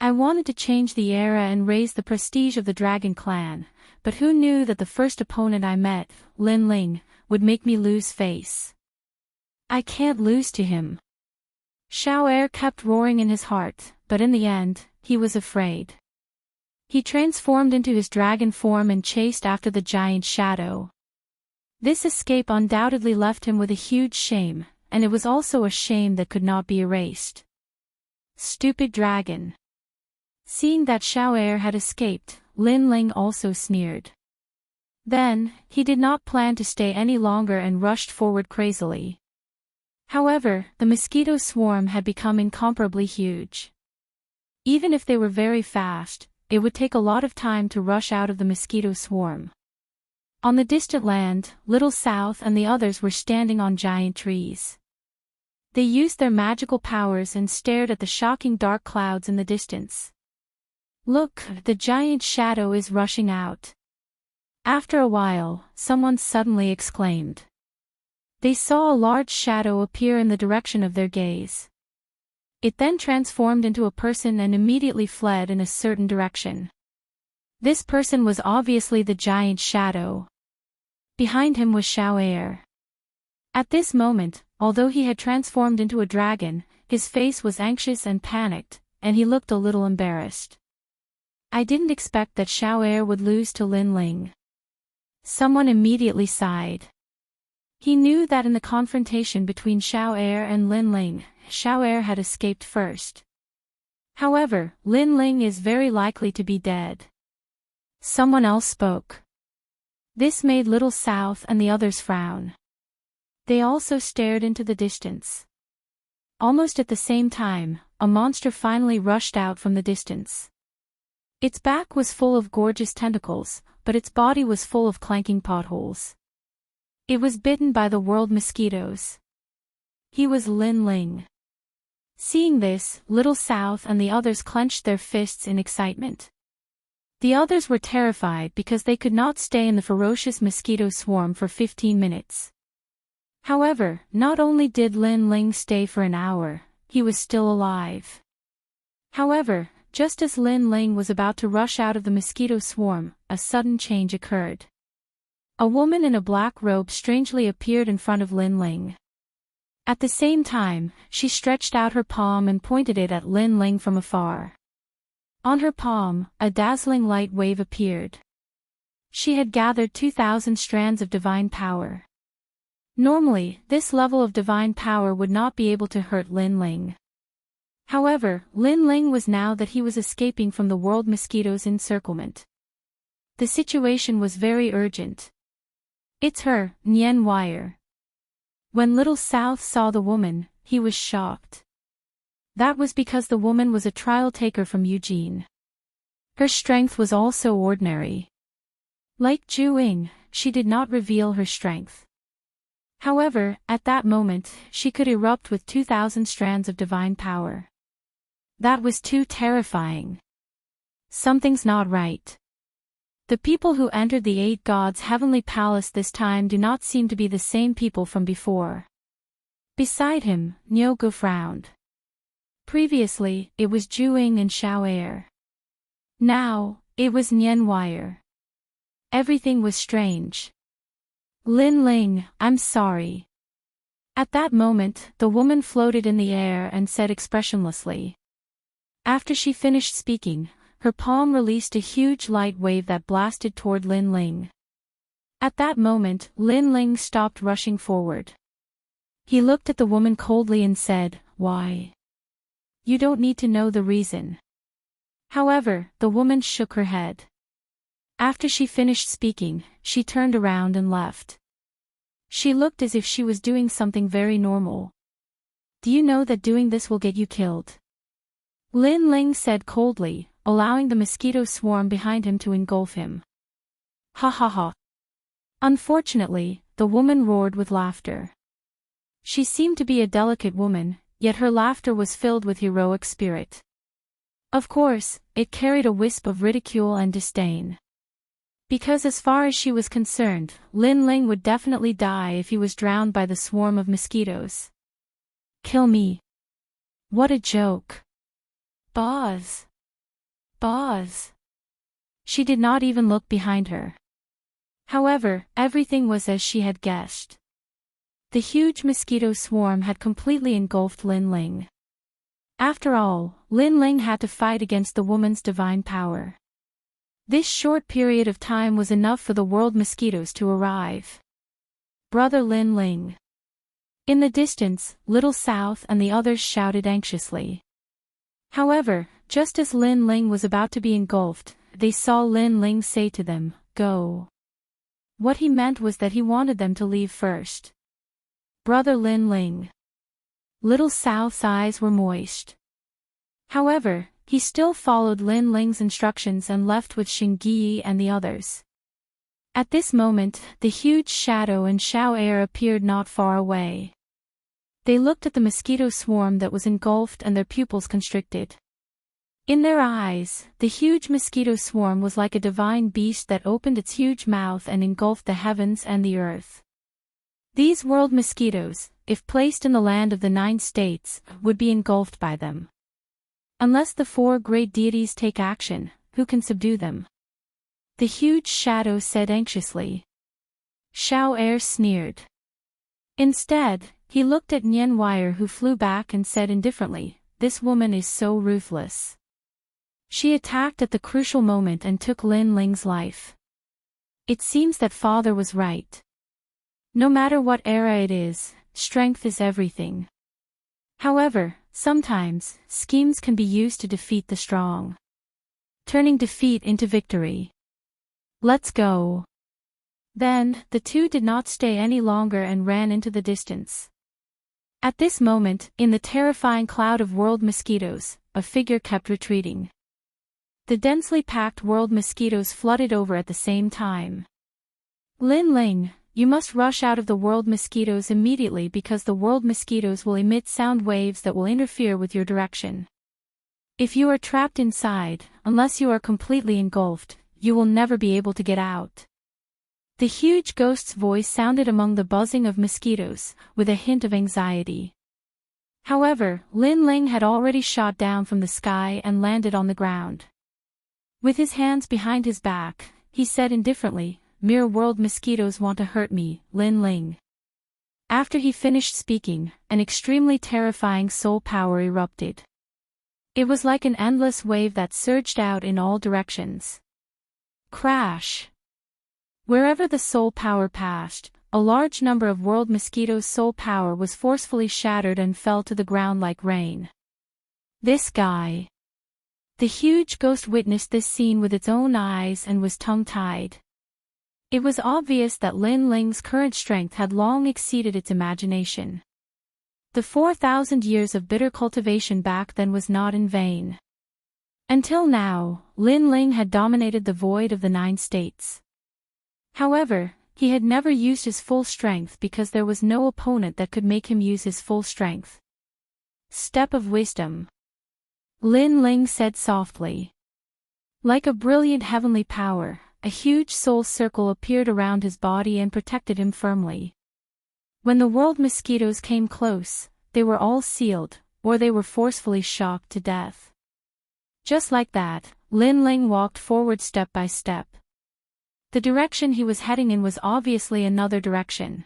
I wanted to change the era and raise the prestige of the dragon clan, but who knew that the first opponent I met, Lin Ling, would make me lose face? I can't lose to him. Xiao Er kept roaring in his heart, but in the end, he was afraid. He transformed into his dragon form and chased after the giant shadow. This escape undoubtedly left him with a huge shame, and it was also a shame that could not be erased. Stupid dragon. Seeing that Xiao Er had escaped, Lin Ling also sneered. Then, he did not plan to stay any longer and rushed forward crazily. However, the mosquito swarm had become incomparably huge. Even if they were very fast, it would take a lot of time to rush out of the mosquito swarm. On the distant land, Little South and the others were standing on giant trees. They used their magical powers and stared at the shocking dark clouds in the distance. Look, the giant shadow is rushing out. After a while, someone suddenly exclaimed. They saw a large shadow appear in the direction of their gaze. It then transformed into a person and immediately fled in a certain direction. This person was obviously the giant shadow. Behind him was Xiao Er. At this moment, although he had transformed into a dragon, his face was anxious and panicked, and he looked a little embarrassed. I didn't expect that Xiao Er would lose to Lin Ling. Someone immediately sighed. He knew that in the confrontation between Xiao Er and Lin Ling, Xiao Er had escaped first. However, Lin Ling is very likely to be dead. Someone else spoke. This made Little South and the others frown. They also stared into the distance. Almost at the same time, a monster finally rushed out from the distance. Its back was full of gorgeous tentacles, but its body was full of clanking potholes. It was bitten by the world mosquitoes. He was Lin Ling. Seeing this, Little South and the others clenched their fists in excitement. The others were terrified because they could not stay in the ferocious mosquito swarm for 15 minutes. However, not only did Lin Ling stay for an hour, he was still alive. However, just as Lin Ling was about to rush out of the mosquito swarm, a sudden change occurred. A woman in a black robe strangely appeared in front of Lin Ling. At the same time, she stretched out her palm and pointed it at Lin Ling from afar. On her palm, a dazzling light wave appeared. She had gathered 2,000 strands of divine power. Normally, this level of divine power would not be able to hurt Lin Ling. However, Lin Ling was now that he was escaping from the world mosquito's encirclement. The situation was very urgent. It's her, Nian Wire. When Little South saw the woman, he was shocked. That was because the woman was a trial taker from Eugene. Her strength was also ordinary. Like Zhu Ying, she did not reveal her strength. However, at that moment, she could erupt with 2,000 strands of divine power. That was too terrifying. Something's not right. The people who entered the Eight Gods' heavenly palace this time do not seem to be the same people from before. Beside him, Nyogu frowned. Previously, it was Zhu Ying and Xiao Air. Now, it was Nian Wire. Everything was strange. Lin Ling, I'm sorry. At that moment, the woman floated in the air and said expressionlessly. After she finished speaking, her palm released a huge light wave that blasted toward Lin Ling. At that moment, Lin Ling stopped rushing forward. He looked at the woman coldly and said, "Why? You don't need to know the reason." However, the woman shook her head. After she finished speaking, she turned around and left. She looked as if she was doing something very normal. "Do you know that doing this will get you killed?" Lin Ling said coldly, allowing the mosquito swarm behind him to engulf him. Ha ha ha. Unfortunately, the woman roared with laughter. She seemed to be a delicate woman, yet her laughter was filled with heroic spirit. Of course, it carried a wisp of ridicule and disdain. Because as far as she was concerned, Lin Ling would definitely die if he was drowned by the swarm of mosquitoes. Kill me. What a joke. Boz. Boz. She did not even look behind her. However, everything was as she had guessed. The huge mosquito swarm had completely engulfed Lin Ling. After all, Lin Ling had to fight against the woman's divine power. This short period of time was enough for the world mosquitoes to arrive. Brother Lin Ling. In the distance, Little South and the others shouted anxiously. However, just as Lin Ling was about to be engulfed, they saw Lin Ling say to them, "Go." What he meant was that he wanted them to leave first. Brother Lin Ling. Little South's eyes were moist. However, he still followed Lin Ling's instructions and left with Xingyi and the others. At this moment, the huge shadow and Xiao Air appeared not far away. They looked at the mosquito swarm that was engulfed and their pupils constricted. In their eyes, the huge mosquito swarm was like a divine beast that opened its huge mouth and engulfed the heavens and the earth. These world mosquitoes, if placed in the land of the 9 states, would be engulfed by them. Unless the 4 great deities take action, who can subdue them? The huge shadow said anxiously. Xiao Air sneered. Instead, he looked at Nian Wire, who flew back and said indifferently, "This woman is so ruthless. She attacked at the crucial moment and took Lin Ling's life. It seems that father was right. No matter what era it is, strength is everything. However, sometimes, schemes can be used to defeat the strong. Turning defeat into victory. Let's go." Then, the two did not stay any longer and ran into the distance. At this moment, in the terrifying cloud of world mosquitoes, a figure kept retreating. The densely packed world mosquitoes flooded over at the same time. Lin Ling, you must rush out of the world mosquitoes immediately because the world mosquitoes will emit sound waves that will interfere with your direction. If you are trapped inside, unless you are completely engulfed, you will never be able to get out. The huge ghost's voice sounded among the buzzing of mosquitoes, with a hint of anxiety. However, Lin Ling had already shot down from the sky and landed on the ground. With his hands behind his back, he said indifferently, "Mere world mosquitoes want to hurt me, Lin Ling." After he finished speaking, an extremely terrifying soul power erupted. It was like an endless wave that surged out in all directions. Crash! Wherever the soul power passed, a large number of world mosquitoes' soul power was forcefully shattered and fell to the ground like rain. This guy. The huge ghost witnessed this scene with its own eyes and was tongue-tied. It was obvious that Lin Ling's current strength had long exceeded its imagination. The 4,000 years of bitter cultivation back then was not in vain. Until now, Lin Ling had dominated the void of the 9 states. However, he had never used his full strength because there was no opponent that could make him use his full strength. Step of wisdom. Lin Ling said softly. Like a brilliant heavenly power, a huge soul circle appeared around his body and protected him firmly. When the world mosquitoes came close, they were all sealed, or they were forcefully shocked to death. Just like that, Lin Ling walked forward step by step. The direction he was heading in was obviously another direction.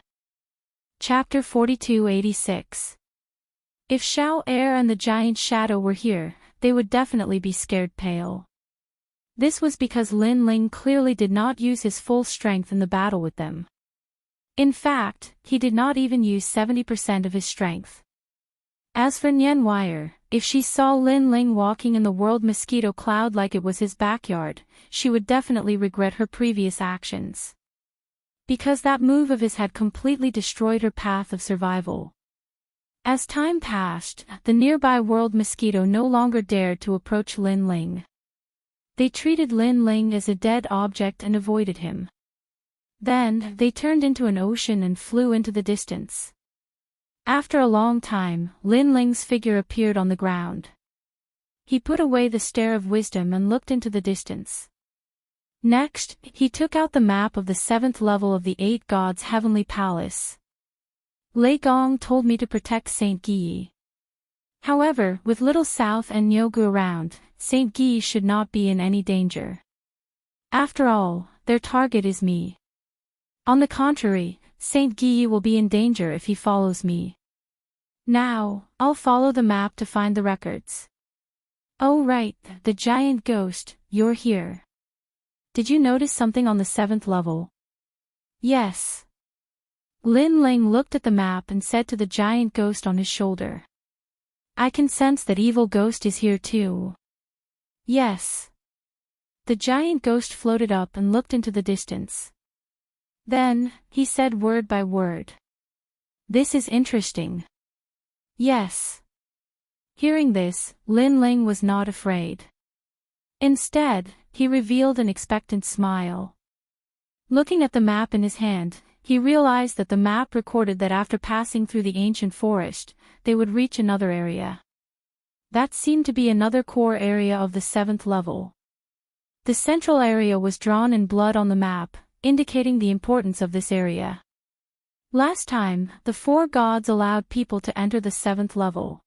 Chapter 4286. If Xiao Air and the giant shadow were here, they would definitely be scared pale. This was because Lin Ling clearly did not use his full strength in the battle with them. In fact, he did not even use 70% of his strength. As for Nian Wire, if she saw Lin Ling walking in the world mosquito cloud like it was his backyard, she would definitely regret her previous actions. Because that move of his had completely destroyed her path of survival. As time passed, the nearby world mosquito no longer dared to approach Lin Ling. They treated Lin Ling as a dead object and avoided him. Then, they turned into an ocean and flew into the distance. After a long time, Lin Ling's figure appeared on the ground. He put away the stare of wisdom and looked into the distance. Next, he took out the map of the 7th level of the 8 gods' heavenly palace. Lei Gong told me to protect Saint Guyi. However, with little South and Nyogu around, Saint Guyi should not be in any danger. After all, their target is me. On the contrary, Saint Guyi will be in danger if he follows me. Now, I'll follow the map to find the records. Oh right, the giant ghost, you're here. Did you notice something on the 7th level? Yes. Lin Ling looked at the map and said to the giant ghost on his shoulder. I can sense that evil ghost is here too. Yes. The giant ghost floated up and looked into the distance. Then, he said word by word. This is interesting. Yes. Hearing this, Lin Ling was not afraid. Instead, he revealed an expectant smile. Looking at the map in his hand, he realized that the map recorded that after passing through the ancient forest, they would reach another area. That seemed to be another core area of the 7th level. The central area was drawn in blood on the map, indicating the importance of this area. Last time, the 4 gods allowed people to enter the 7th level.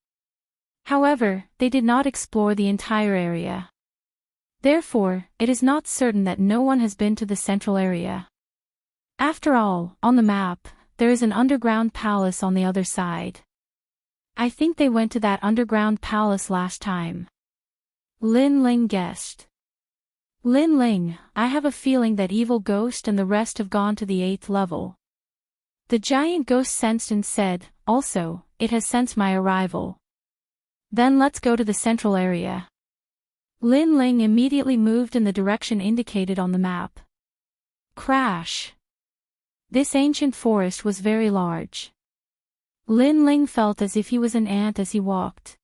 However, they did not explore the entire area. Therefore, it is not certain that no one has been to the central area. After all, on the map, there is an underground palace on the other side. I think they went to that underground palace last time. Lin Ling guessed. Lin Ling, I have a feeling that evil ghost and the rest have gone to the 8th level. The giant ghost sensed and said, also, it has sensed my arrival. Then let's go to the central area. Lin Ling immediately moved in the direction indicated on the map. Crash! This ancient forest was very large. Lin Ling felt as if he was an ant as he walked.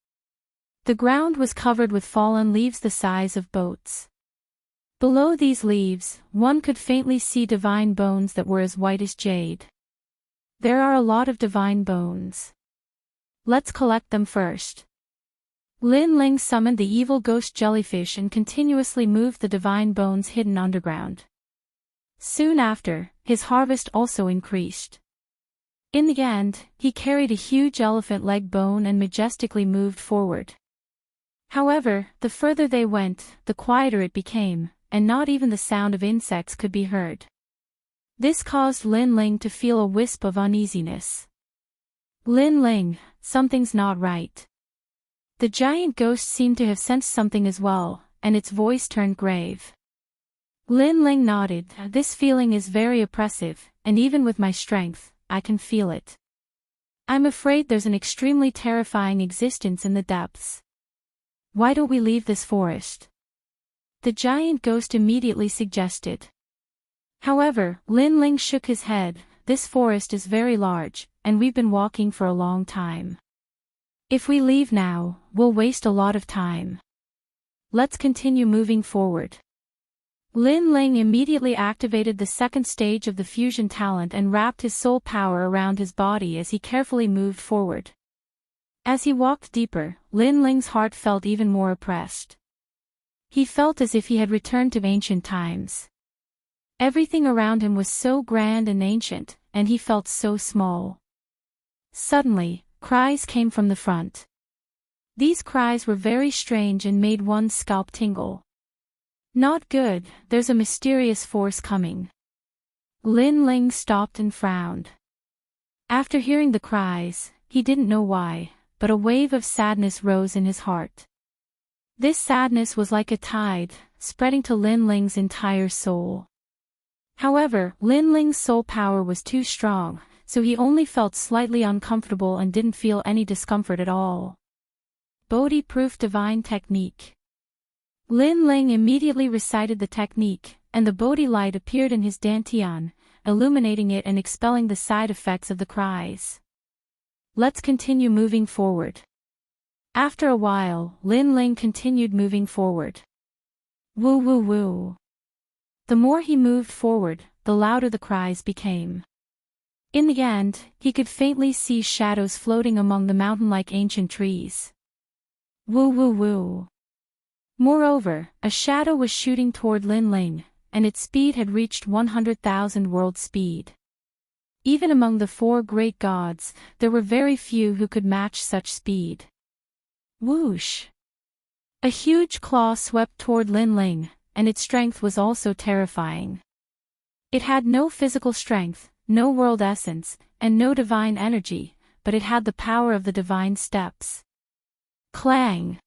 The ground was covered with fallen leaves the size of boats. Below these leaves, one could faintly see divine bones that were as white as jade. There are a lot of divine bones. Let's collect them first. Lin Ling summoned the evil ghost jellyfish and continuously moved the divine bones hidden underground. Soon after, his harvest also increased. In the end, he carried a huge elephant leg bone and majestically moved forward. However, the further they went, the quieter it became, and not even the sound of insects could be heard. This caused Lin Ling to feel a wisp of uneasiness. Lin Ling, something's not right. The giant ghost seemed to have sensed something as well, and its voice turned grave. Lin Ling nodded. This feeling is very oppressive, and even with my strength, I can feel it. I'm afraid there's an extremely terrifying existence in the depths. Why don't we leave this forest? The giant ghost immediately suggested. However, Lin Ling shook his head. This forest is very large, and we've been walking for a long time. If we leave now, we'll waste a lot of time. Let's continue moving forward. Lin Ling immediately activated the second stage of the fusion talent and wrapped his soul power around his body as he carefully moved forward. As he walked deeper, Lin Ling's heart felt even more oppressed. He felt as if he had returned to ancient times. Everything around him was so grand and ancient, and he felt so small. Suddenly, cries came from the front. These cries were very strange and made one's scalp tingle. Not good, there's a mysterious force coming. Lin Ling stopped and frowned. After hearing the cries, he didn't know why, but a wave of sadness rose in his heart. This sadness was like a tide, spreading to Lin Ling's entire soul. However, Lin Ling's soul power was too strong, so he only felt slightly uncomfortable and didn't feel any discomfort at all. Bodhi-proof divine technique. Lin Ling immediately recited the technique, and the Bodhi light appeared in his dantian, illuminating it and expelling the side effects of the cries. Let's continue moving forward. After a while, Lin Ling continued moving forward. Woo woo woo. The more he moved forward, the louder the cries became. In the end, he could faintly see shadows floating among the mountain-like ancient trees. Woo woo woo. Moreover, a shadow was shooting toward Lin Ling, and its speed had reached 100,000 world speed. Even among the four great gods, there were very few who could match such speed. Whoosh! A huge claw swept toward Lin Ling, and its strength was also terrifying. It had no physical strength, no world essence, and no divine energy, but it had the power of the divine steps. Clang!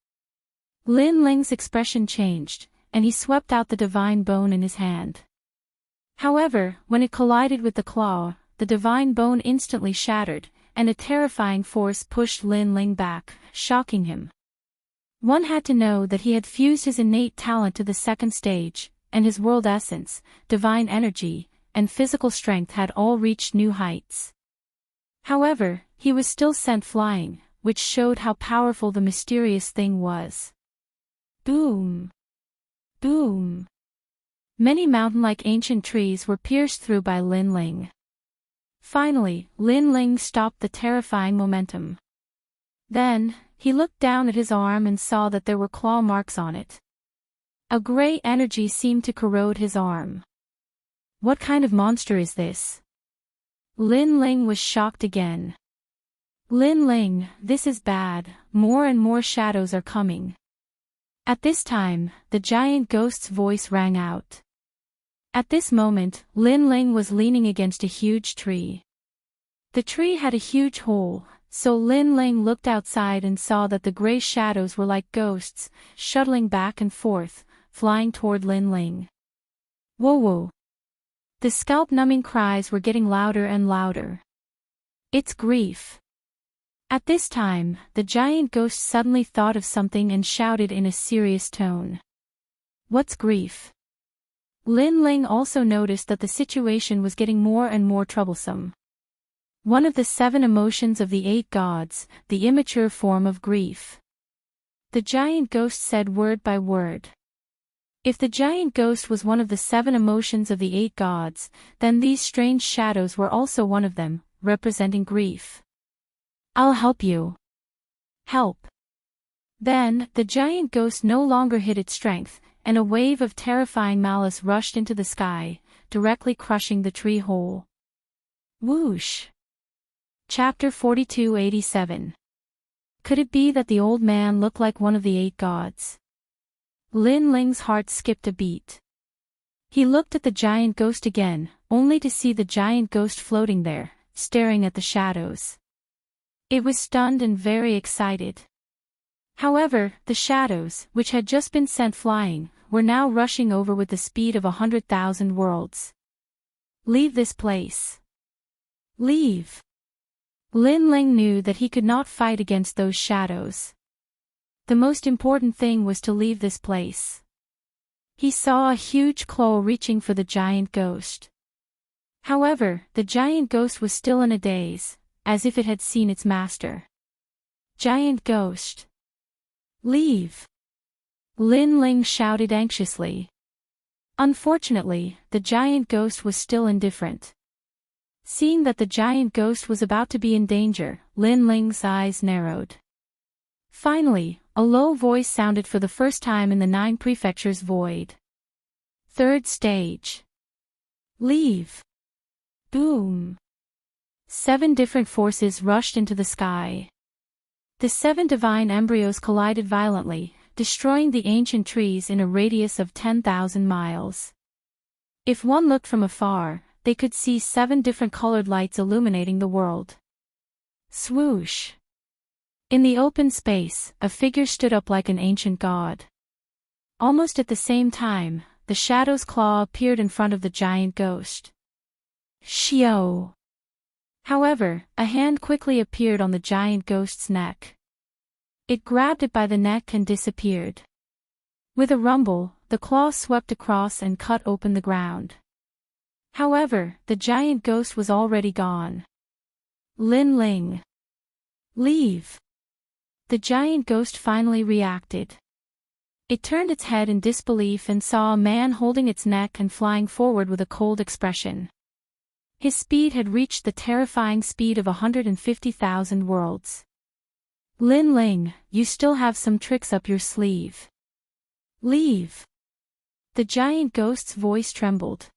Lin Ling's expression changed, and he swept out the divine bone in his hand. However, when it collided with the claw, the divine bone instantly shattered, and a terrifying force pushed Lin Ling back, shocking him. One had to know that he had fused his innate talent to the second stage, and his world essence, divine energy, and physical strength had all reached new heights. However, he was still sent flying, which showed how powerful the mysterious thing was. Boom! Boom! Many mountain-like ancient trees were pierced through by Lin Ling. Finally, Lin Ling stopped the terrifying momentum. Then, he looked down at his arm and saw that there were claw marks on it. A gray energy seemed to corrode his arm. What kind of monster is this? Lin Ling was shocked again. Lin Ling, this is bad, more and more shadows are coming. At this time, the giant ghost's voice rang out. At this moment, Lin Ling was leaning against a huge tree. The tree had a huge hole, so Lin Ling looked outside and saw that the gray shadows were like ghosts, shuttling back and forth, flying toward Lin Ling. Whoa whoa! The scalp-numbing cries were getting louder and louder. It's grief. At this time, the giant ghost suddenly thought of something and shouted in a serious tone. What's grief? Lin Ling also noticed that the situation was getting more and more troublesome. One of the 7 emotions of the 8 gods, the immature form of grief. The giant ghost said word by word. If the giant ghost was one of the 7 emotions of the 8 gods, then these strange shadows were also one of them, representing grief. I'll help you. Help. Then, the giant ghost no longer hid its strength, and a wave of terrifying malice rushed into the sky, directly crushing the tree whole. Whoosh. Chapter 4287. Could it be that the old man looked like one of the 8 gods? Lin Ling's heart skipped a beat. He looked at the giant ghost again, only to see the giant ghost floating there, staring at the shadows. It was stunned and very excited. However, the shadows, which had just been sent flying, were now rushing over with the speed of 100,000 worlds. Leave this place. Leave. Lin Ling knew that he could not fight against those shadows. The most important thing was to leave this place. He saw a huge claw reaching for the giant ghost. However, the giant ghost was still in a daze, as if it had seen its master. Giant ghost. Leave. Lin Ling shouted anxiously. Unfortunately, the giant ghost was still indifferent. Seeing that the giant ghost was about to be in danger, Lin Ling's eyes narrowed. Finally, a low voice sounded for the first time in the 9 prefectures void. 3rd stage. Leave. Boom. 7 different forces rushed into the sky. The 7 divine embryos collided violently, destroying the ancient trees in a radius of 10,000 miles. If one looked from afar, they could see 7 different colored lights illuminating the world. Swoosh. In the open space, a figure stood up like an ancient god. Almost at the same time, the shadow's claw appeared in front of the giant ghost. Shio. However, a hand quickly appeared on the giant ghost's neck. It grabbed it by the neck and disappeared. With a rumble, the claw swept across and cut open the ground. However, the giant ghost was already gone. Lin Ling. Leave. The giant ghost finally reacted. It turned its head in disbelief and saw a man holding its neck and flying forward with a cold expression. His speed had reached the terrifying speed of 150,000 worlds. Lin Ling, you still have some tricks up your sleeve. Leave. The giant ghost's voice trembled.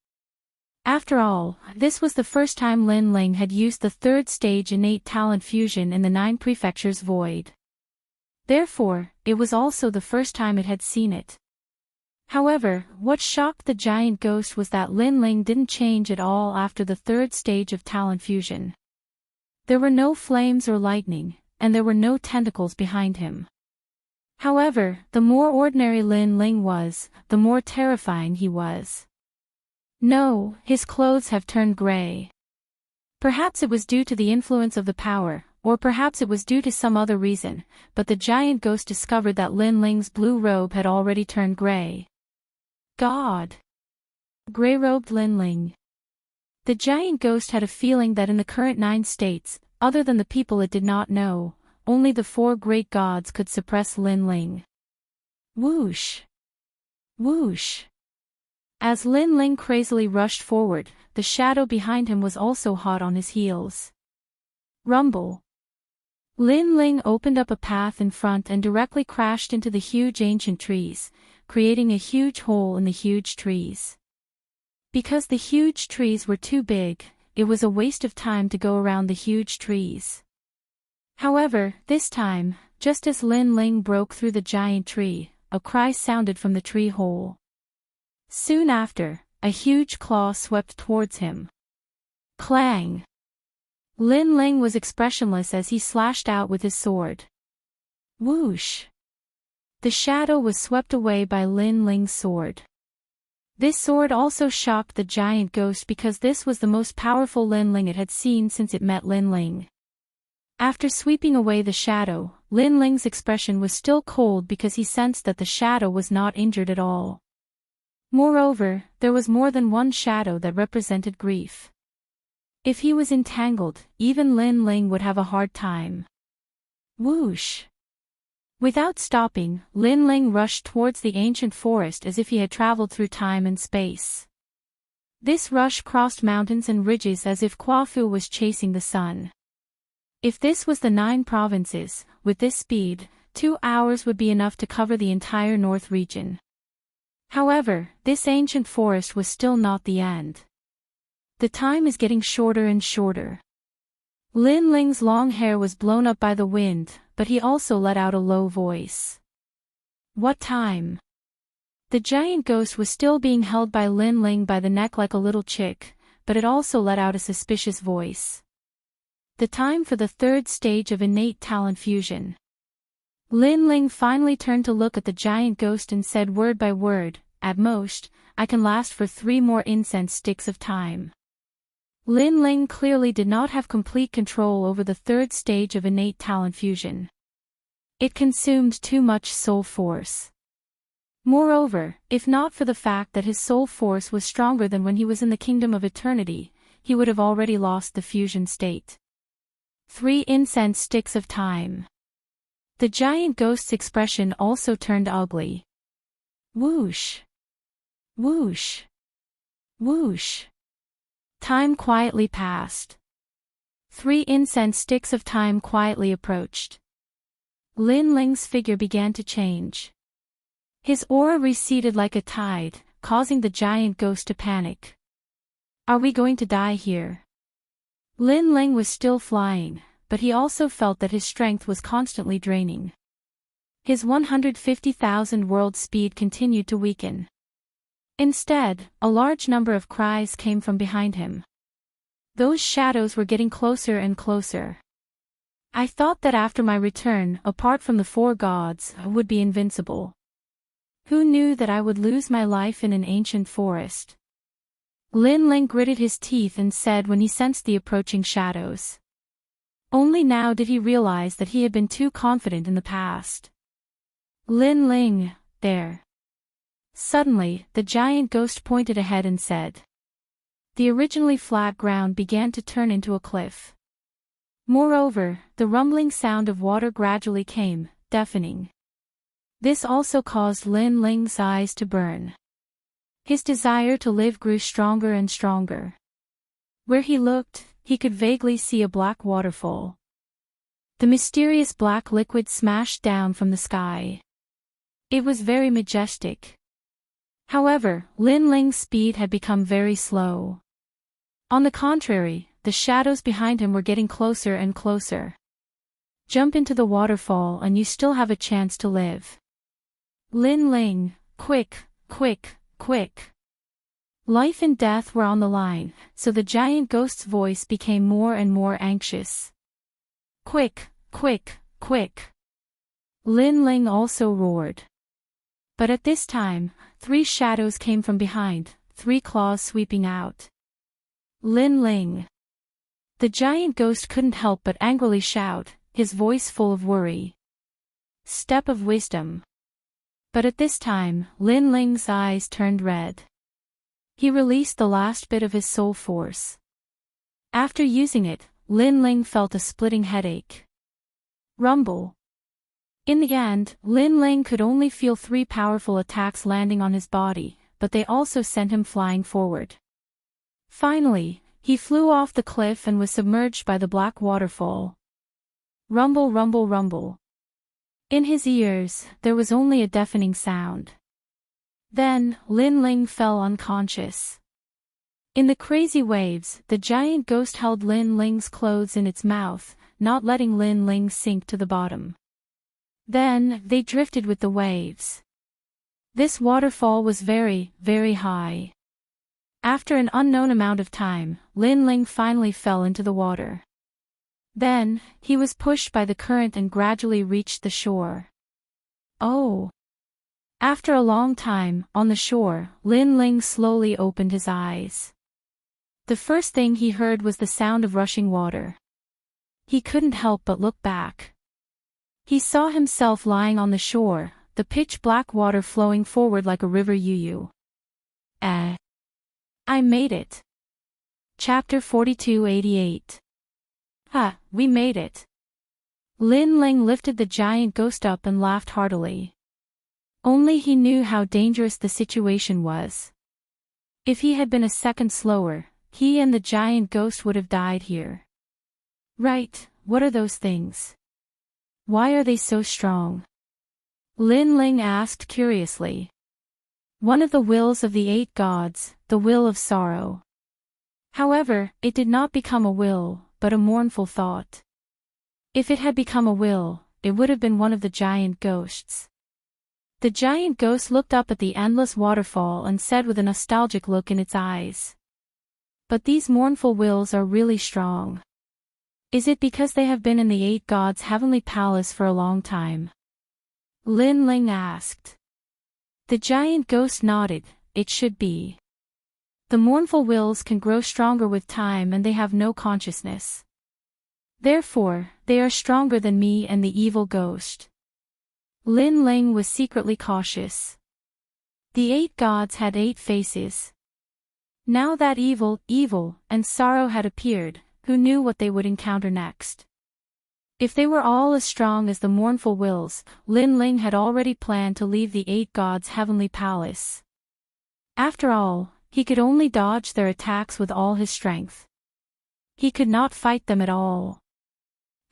After all, this was the first time Lin Ling had used the 3rd stage innate talent fusion in the 9 prefectures void. Therefore, it was also the first time it had seen it. However, what shocked the giant ghost was that Lin Ling didn't change at all after the 3rd stage of talent fusion. There were no flames or lightning, and there were no tentacles behind him. However, the more ordinary Lin Ling was, the more terrifying he was. No, his clothes have turned gray. Perhaps it was due to the influence of the power, or perhaps it was due to some other reason, but the giant ghost discovered that Lin Ling's blue robe had already turned gray. God! Gray-robed Lin Ling. The giant ghost had a feeling that in the current 9 states, other than the people it did not know, only the 4 great gods could suppress Lin Ling. Whoosh! Whoosh! As Lin Ling crazily rushed forward, the shadow behind him was also hot on his heels. Rumble. Lin Ling opened up a path in front and directly crashed into the huge ancient trees, creating a huge hole in the huge trees. Because the huge trees were too big, it was a waste of time to go around the huge trees. However, this time, just as Lin Ling broke through the giant tree, a cry sounded from the tree hole. Soon after, a huge claw swept towards him. Clang! Lin Ling was expressionless as he slashed out with his sword. Whoosh! The shadow was swept away by Lin Ling's sword. This sword also shocked the giant ghost because this was the most powerful Lin Ling it had seen since it met Lin Ling. After sweeping away the shadow, Lin Ling's expression was still cold because he sensed that the shadow was not injured at all. Moreover, there was more than one shadow that represented grief. If he was entangled, even Lin Ling would have a hard time. Whoosh! Without stopping, Lin Ling rushed towards the ancient forest as if he had traveled through time and space. This rush crossed mountains and ridges as if Quafu was chasing the sun. If this was the 9 provinces, with this speed, 2 hours would be enough to cover the entire north region. However, this ancient forest was still not the end. The time is getting shorter and shorter. Lin Ling's long hair was blown up by the wind, but he also let out a low voice. What time? The giant ghost was still being held by Lin Ling by the neck like a little chick, but it also let out a suspicious voice. The time for the 3rd stage of innate talent fusion. Lin Ling finally turned to look at the giant ghost and said word by word, "At most, I can last for 3 more incense sticks of time." Lin Ling clearly did not have complete control over the 3rd stage of innate talent fusion. It consumed too much soul force. Moreover, if not for the fact that his soul force was stronger than when he was in the kingdom of eternity, he would have already lost the fusion state. 3 incense sticks of time. The giant ghost's expression also turned ugly. Whoosh! Whoosh! Whoosh! Time quietly passed. 3 incense sticks of time quietly approached. Lin Ling's figure began to change. His aura receded like a tide, causing the giant ghost to panic. Are we going to die here? Lin Ling was still flying, but he also felt that his strength was constantly draining. His 150,000 world speed continued to weaken. Instead, a large number of cries came from behind him. Those shadows were getting closer and closer. I thought that after my return, apart from the 4 gods, I would be invincible. Who knew that I would lose my life in an ancient forest? Lin Ling gritted his teeth and said when he sensed the approaching shadows. Only now did he realize that he had been too confident in the past. Lin Ling, there. Suddenly, the giant ghost pointed ahead and said. The originally flat ground began to turn into a cliff. Moreover, the rumbling sound of water gradually came, deafening. This also caused Lin Ling's eyes to burn. His desire to live grew stronger and stronger. Where he looked, he could vaguely see a black waterfall. The mysterious black liquid smashed down from the sky. It was very majestic. However, Lin Ling's speed had become very slow. On the contrary, the shadows behind him were getting closer and closer. Jump into the waterfall and you still have a chance to live. Lin Ling, quick, quick, quick. Life and death were on the line, so the giant ghost's voice became more and more anxious. Quick, quick, quick. Lin Ling also roared. But at this time, 3 shadows came from behind, 3 claws sweeping out. Lin Ling. The giant ghost couldn't help but angrily shout, his voice full of worry. Step of wisdom. But at this time, Lin Ling's eyes turned red. He released the last bit of his soul force. After using it, Lin Ling felt a splitting headache. Rumble. In the end, Lin Ling could only feel 3 powerful attacks landing on his body, but they also sent him flying forward. Finally, he flew off the cliff and was submerged by the black waterfall. Rumble, rumble, rumble. In his ears, there was only a deafening sound. Then, Lin Ling fell unconscious. In the crazy waves, the giant ghost held Lin Ling's clothes in its mouth, not letting Lin Ling sink to the bottom. Then, they drifted with the waves. This waterfall was very, very high. After an unknown amount of time, Lin Ling finally fell into the water. Then, he was pushed by the current and gradually reached the shore. Oh! After a long time, on the shore, Lin Ling slowly opened his eyes. The first thing he heard was the sound of rushing water. He couldn't help but look back. He saw himself lying on the shore, the pitch-black water flowing forward like a river Yuyu. I made it. Chapter 4288. We made it. Lin Ling lifted the giant ghost up and laughed heartily. Only he knew how dangerous the situation was. If he had been a second slower, he and the giant ghost would have died here. Right, what are those things? Why are they so strong? Lin Ling asked curiously. One of the wills of the 8 gods, the will of sorrow. However, it did not become a will, but a mournful thought. If it had become a will, it would have been one of the giant ghosts. The giant ghost looked up at the endless waterfall and said with a nostalgic look in its eyes. But these mournful wills are really strong. Is it because they have been in the 8 gods' heavenly palace for a long time? Lin Ling asked. The giant ghost nodded. It should be. The mournful wills can grow stronger with time and they have no consciousness. Therefore, they are stronger than me and the evil ghost. Lin Ling was secretly cautious. The 8 gods had 8 faces. Now that evil, and sorrow had appeared, who knew what they would encounter next? If they were all as strong as the mournful wills, Lin Ling had already planned to leave the 8 gods' heavenly palace. After all, he could only dodge their attacks with all his strength. He could not fight them at all.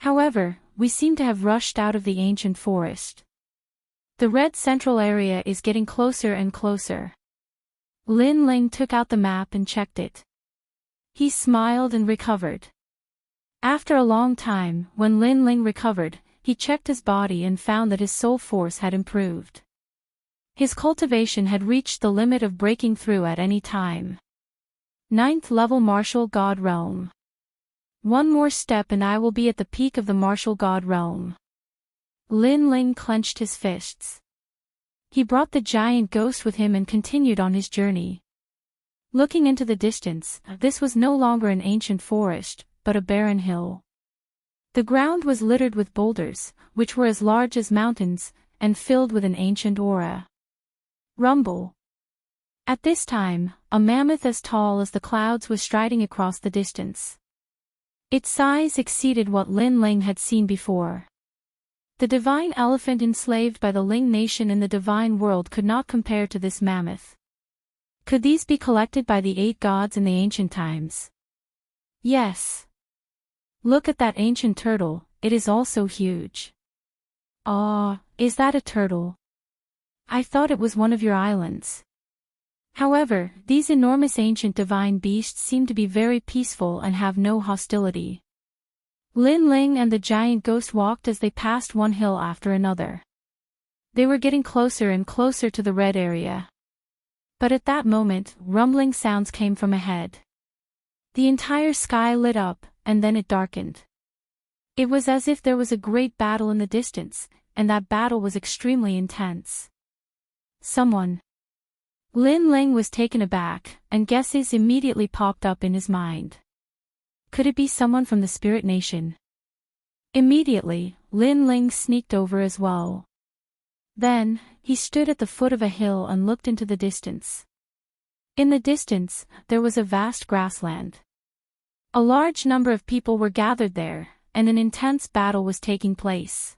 However, we seem to have rushed out of the ancient forest. The red central area is getting closer and closer. Lin Ling took out the map and checked it. He smiled and recovered. After a long time, when Lin Ling recovered, he checked his body and found that his soul force had improved. His cultivation had reached the limit of breaking through at any time. 9th level Martial God Realm. One more step and I will be at the peak of the Martial God Realm. Lin Ling clenched his fists. He brought the giant ghost with him and continued on his journey. Looking into the distance, this was no longer an ancient forest, but a barren hill. The ground was littered with boulders, which were as large as mountains, and filled with an ancient aura. Rumble. At this time, a mammoth as tall as the clouds was striding across the distance. Its size exceeded what Lin Ling had seen before. The divine elephant enslaved by the Ling nation in the divine world could not compare to this mammoth. Could these be collected by the 8 gods in the ancient times? Yes. Look at that ancient turtle, it is also huge. Is that a turtle? I thought it was one of your islands. However, these enormous ancient divine beasts seem to be very peaceful and have no hostility. Lin Ling and the giant ghost walked as they passed one hill after another. They were getting closer and closer to the red area. But at that moment, rumbling sounds came from ahead. The entire sky lit up, and then it darkened. It was as if there was a great battle in the distance, and that battle was extremely intense. Someone. Lin Ling was taken aback, and guesses immediately popped up in his mind. Could it be someone from the Spirit Nation? Immediately, Lin Ling sneaked over as well. Then, he stood at the foot of a hill and looked into the distance. In the distance, there was a vast grassland. A large number of people were gathered there, and an intense battle was taking place.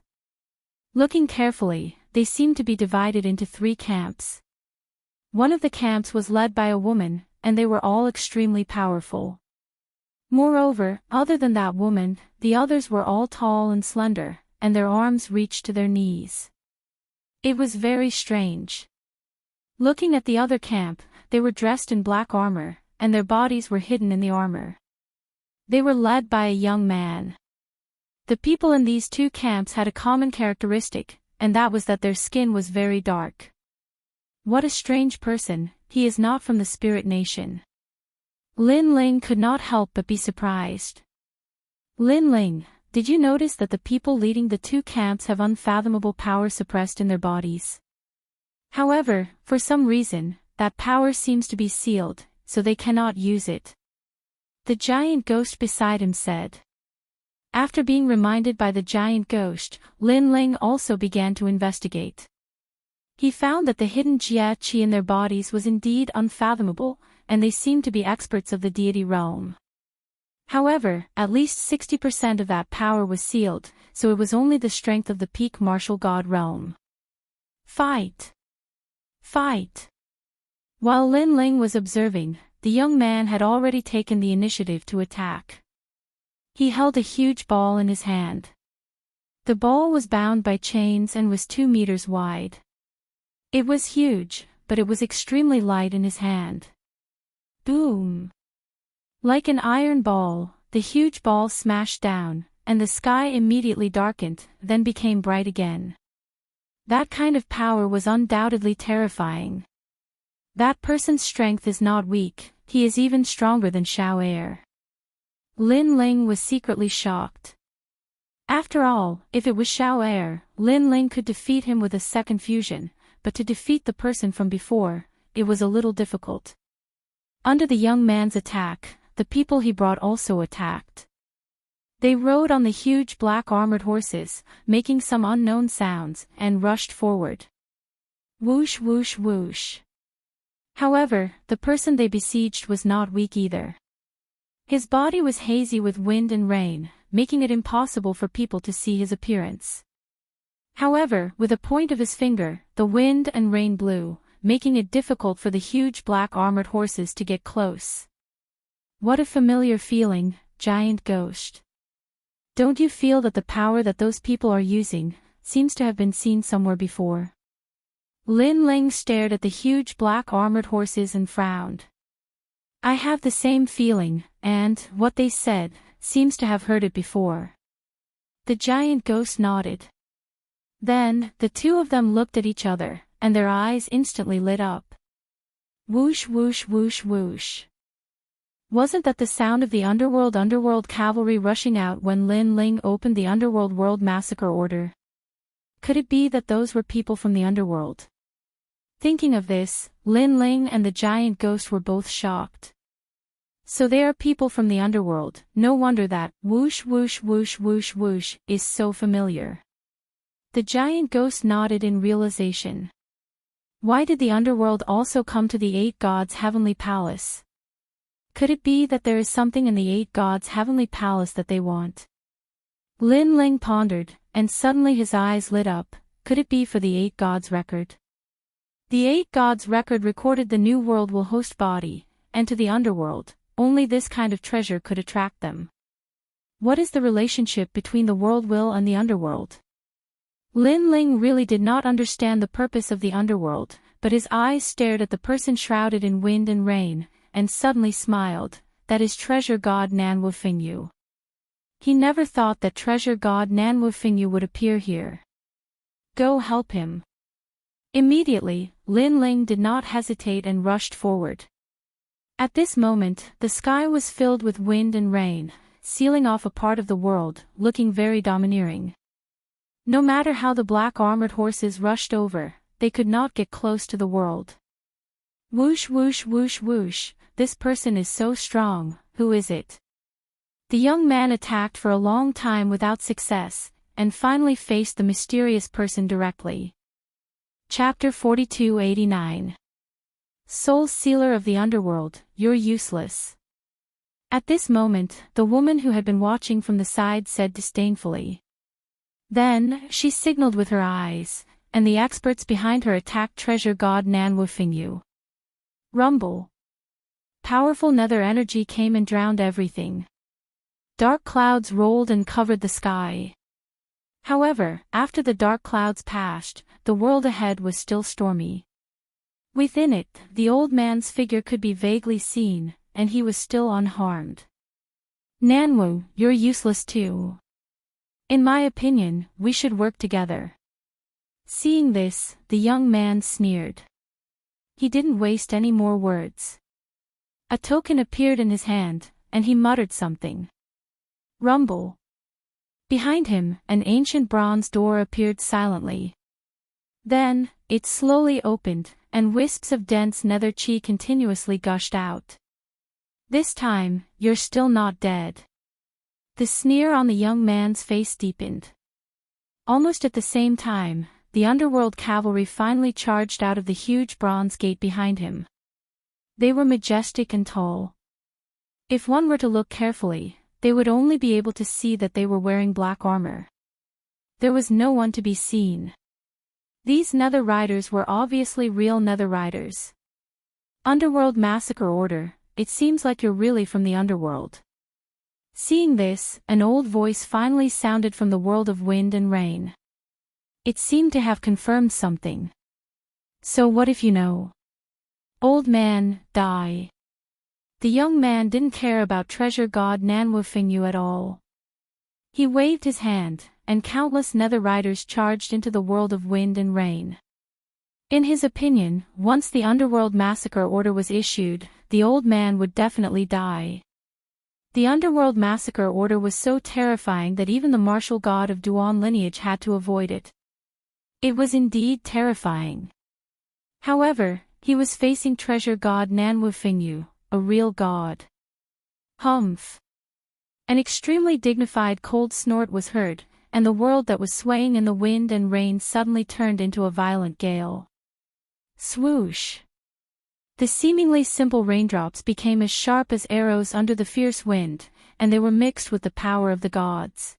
Looking carefully, they seemed to be divided into 3 camps. One of the camps was led by a woman, and they were all extremely powerful. Moreover, other than that woman, the others were all tall and slender, and their arms reached to their knees. It was very strange. Looking at the other camp, they were dressed in black armor, and their bodies were hidden in the armor. They were led by a young man. The people in these 2 camps had a common characteristic, and that was that their skin was very dark. What a strange person, he is not from the Spirit Nation. Lin Ling could not help but be surprised. Lin Ling, did you notice that the people leading the 2 camps have unfathomable power suppressed in their bodies? However, for some reason, that power seems to be sealed, so they cannot use it. The giant ghost beside him said. After being reminded by the giant ghost, Lin Ling also began to investigate. He found that the hidden jia qi in their bodies was indeed unfathomable, and they seemed to be experts of the deity realm. However, at least 60% of that power was sealed, so it was only the strength of the peak martial god realm. Fight! Fight! While Lin Ling was observing, the young man had already taken the initiative to attack. He held a huge ball in his hand. The ball was bound by chains and was 2 meters wide. It was huge, but it was extremely light in his hand. Boom! Like an iron ball, the huge ball smashed down, and the sky immediately darkened, then became bright again. That kind of power was undoubtedly terrifying. That person's strength is not weak, he is even stronger than Xiao Air. Lin Ling was secretly shocked. After all, if it was Xiao Air, Lin Ling could defeat him with a second fusion, but to defeat the person from before, it was a little difficult. Under the young man's attack, the people he brought also attacked. They rode on the huge black armored horses, making some unknown sounds, and rushed forward. Whoosh whoosh whoosh. However, the person they besieged was not weak either. His body was hazy with wind and rain, making it impossible for people to see his appearance. However, with a point of his finger, the wind and rain blew, making it difficult for the huge black armored horses to get close. What a familiar feeling, giant ghost. Don't you feel that the power that those people are using seems to have been seen somewhere before? Lin Ling stared at the huge black armored horses and frowned. I have the same feeling, and what they said seems to have heard it before. The giant ghost nodded. Then, the two of them looked at each other, and their eyes instantly lit up. Whoosh whoosh whoosh whoosh. Wasn't that the sound of the underworld cavalry rushing out when Lin Ling opened the underworld world massacre order? Could it be that those were people from the underworld? Thinking of this, Lin Ling and the giant ghost were both shocked. So they are people from the underworld, no wonder that whoosh whoosh whoosh whoosh whoosh is so familiar. The giant ghost nodded in realization. Why did the underworld also come to the 8 gods' heavenly palace? Could it be that there is something in the 8 gods' heavenly palace that they want? Lin Ling pondered, and suddenly his eyes lit up. Could it be for the 8 gods' record? The 8 gods' record recorded the new world will host body, and to the underworld, only this kind of treasure could attract them. What is the relationship between the world will and the underworld? Lin Ling really did not understand the purpose of the underworld, but his eyes stared at the person shrouded in wind and rain, and suddenly smiled. That is treasure god Nanwu Fingyu. He never thought that treasure god Nanwu Fingyu would appear here. Go help him. Immediately, Lin Ling did not hesitate and rushed forward. At this moment, the sky was filled with wind and rain, sealing off a part of the world, looking very domineering. No matter how the black armored horses rushed over, they could not get close to the world. Whoosh whoosh whoosh whoosh, this person is so strong, who is it? The young man attacked for a long time without success, and finally faced the mysterious person directly. Chapter 4289. Soul Sealer of the Underworld, you're useless. At this moment, the woman who had been watching from the side said disdainfully. Then, she signaled with her eyes, and the experts behind her attacked treasure god Nanwu Fingyu. Rumble. Powerful nether energy came and drowned everything. Dark clouds rolled and covered the sky. However, after the dark clouds passed, the world ahead was still stormy. Within it, the old man's figure could be vaguely seen, and he was still unharmed. Nanwu, you're useless too. In my opinion, we should work together. Seeing this, the young man sneered. He didn't waste any more words. A token appeared in his hand, and he muttered something. Rumble. Behind him, an ancient bronze door appeared silently. Then, it slowly opened, and wisps of dense nether chi continuously gushed out. This time, you're still not dead. The sneer on the young man's face deepened. Almost at the same time, the underworld cavalry finally charged out of the huge bronze gate behind him. They were majestic and tall. If one were to look carefully, they would only be able to see that they were wearing black armor. There was no one to be seen. These Nether Riders were obviously real Nether Riders. Underworld Massacre Order, it seems like you're really from the underworld. Seeing this, an old voice finally sounded from the world of wind and rain. It seemed to have confirmed something. So what if you know? Old man, die. The young man didn't care about treasure god Nanwufingyu at all. He waved his hand, and countless Nether Riders charged into the world of wind and rain. In his opinion, once the Underworld Massacre Order was issued, the old man would definitely die. The Underworld Massacre Order was so terrifying that even the martial god of Duan lineage had to avoid it. It was indeed terrifying. However, he was facing treasure god Nanwufingyu, a real god. Humph. An extremely dignified cold snort was heard, and the world that was swaying in the wind and rain suddenly turned into a violent gale. Swoosh. The seemingly simple raindrops became as sharp as arrows under the fierce wind, and they were mixed with the power of the gods.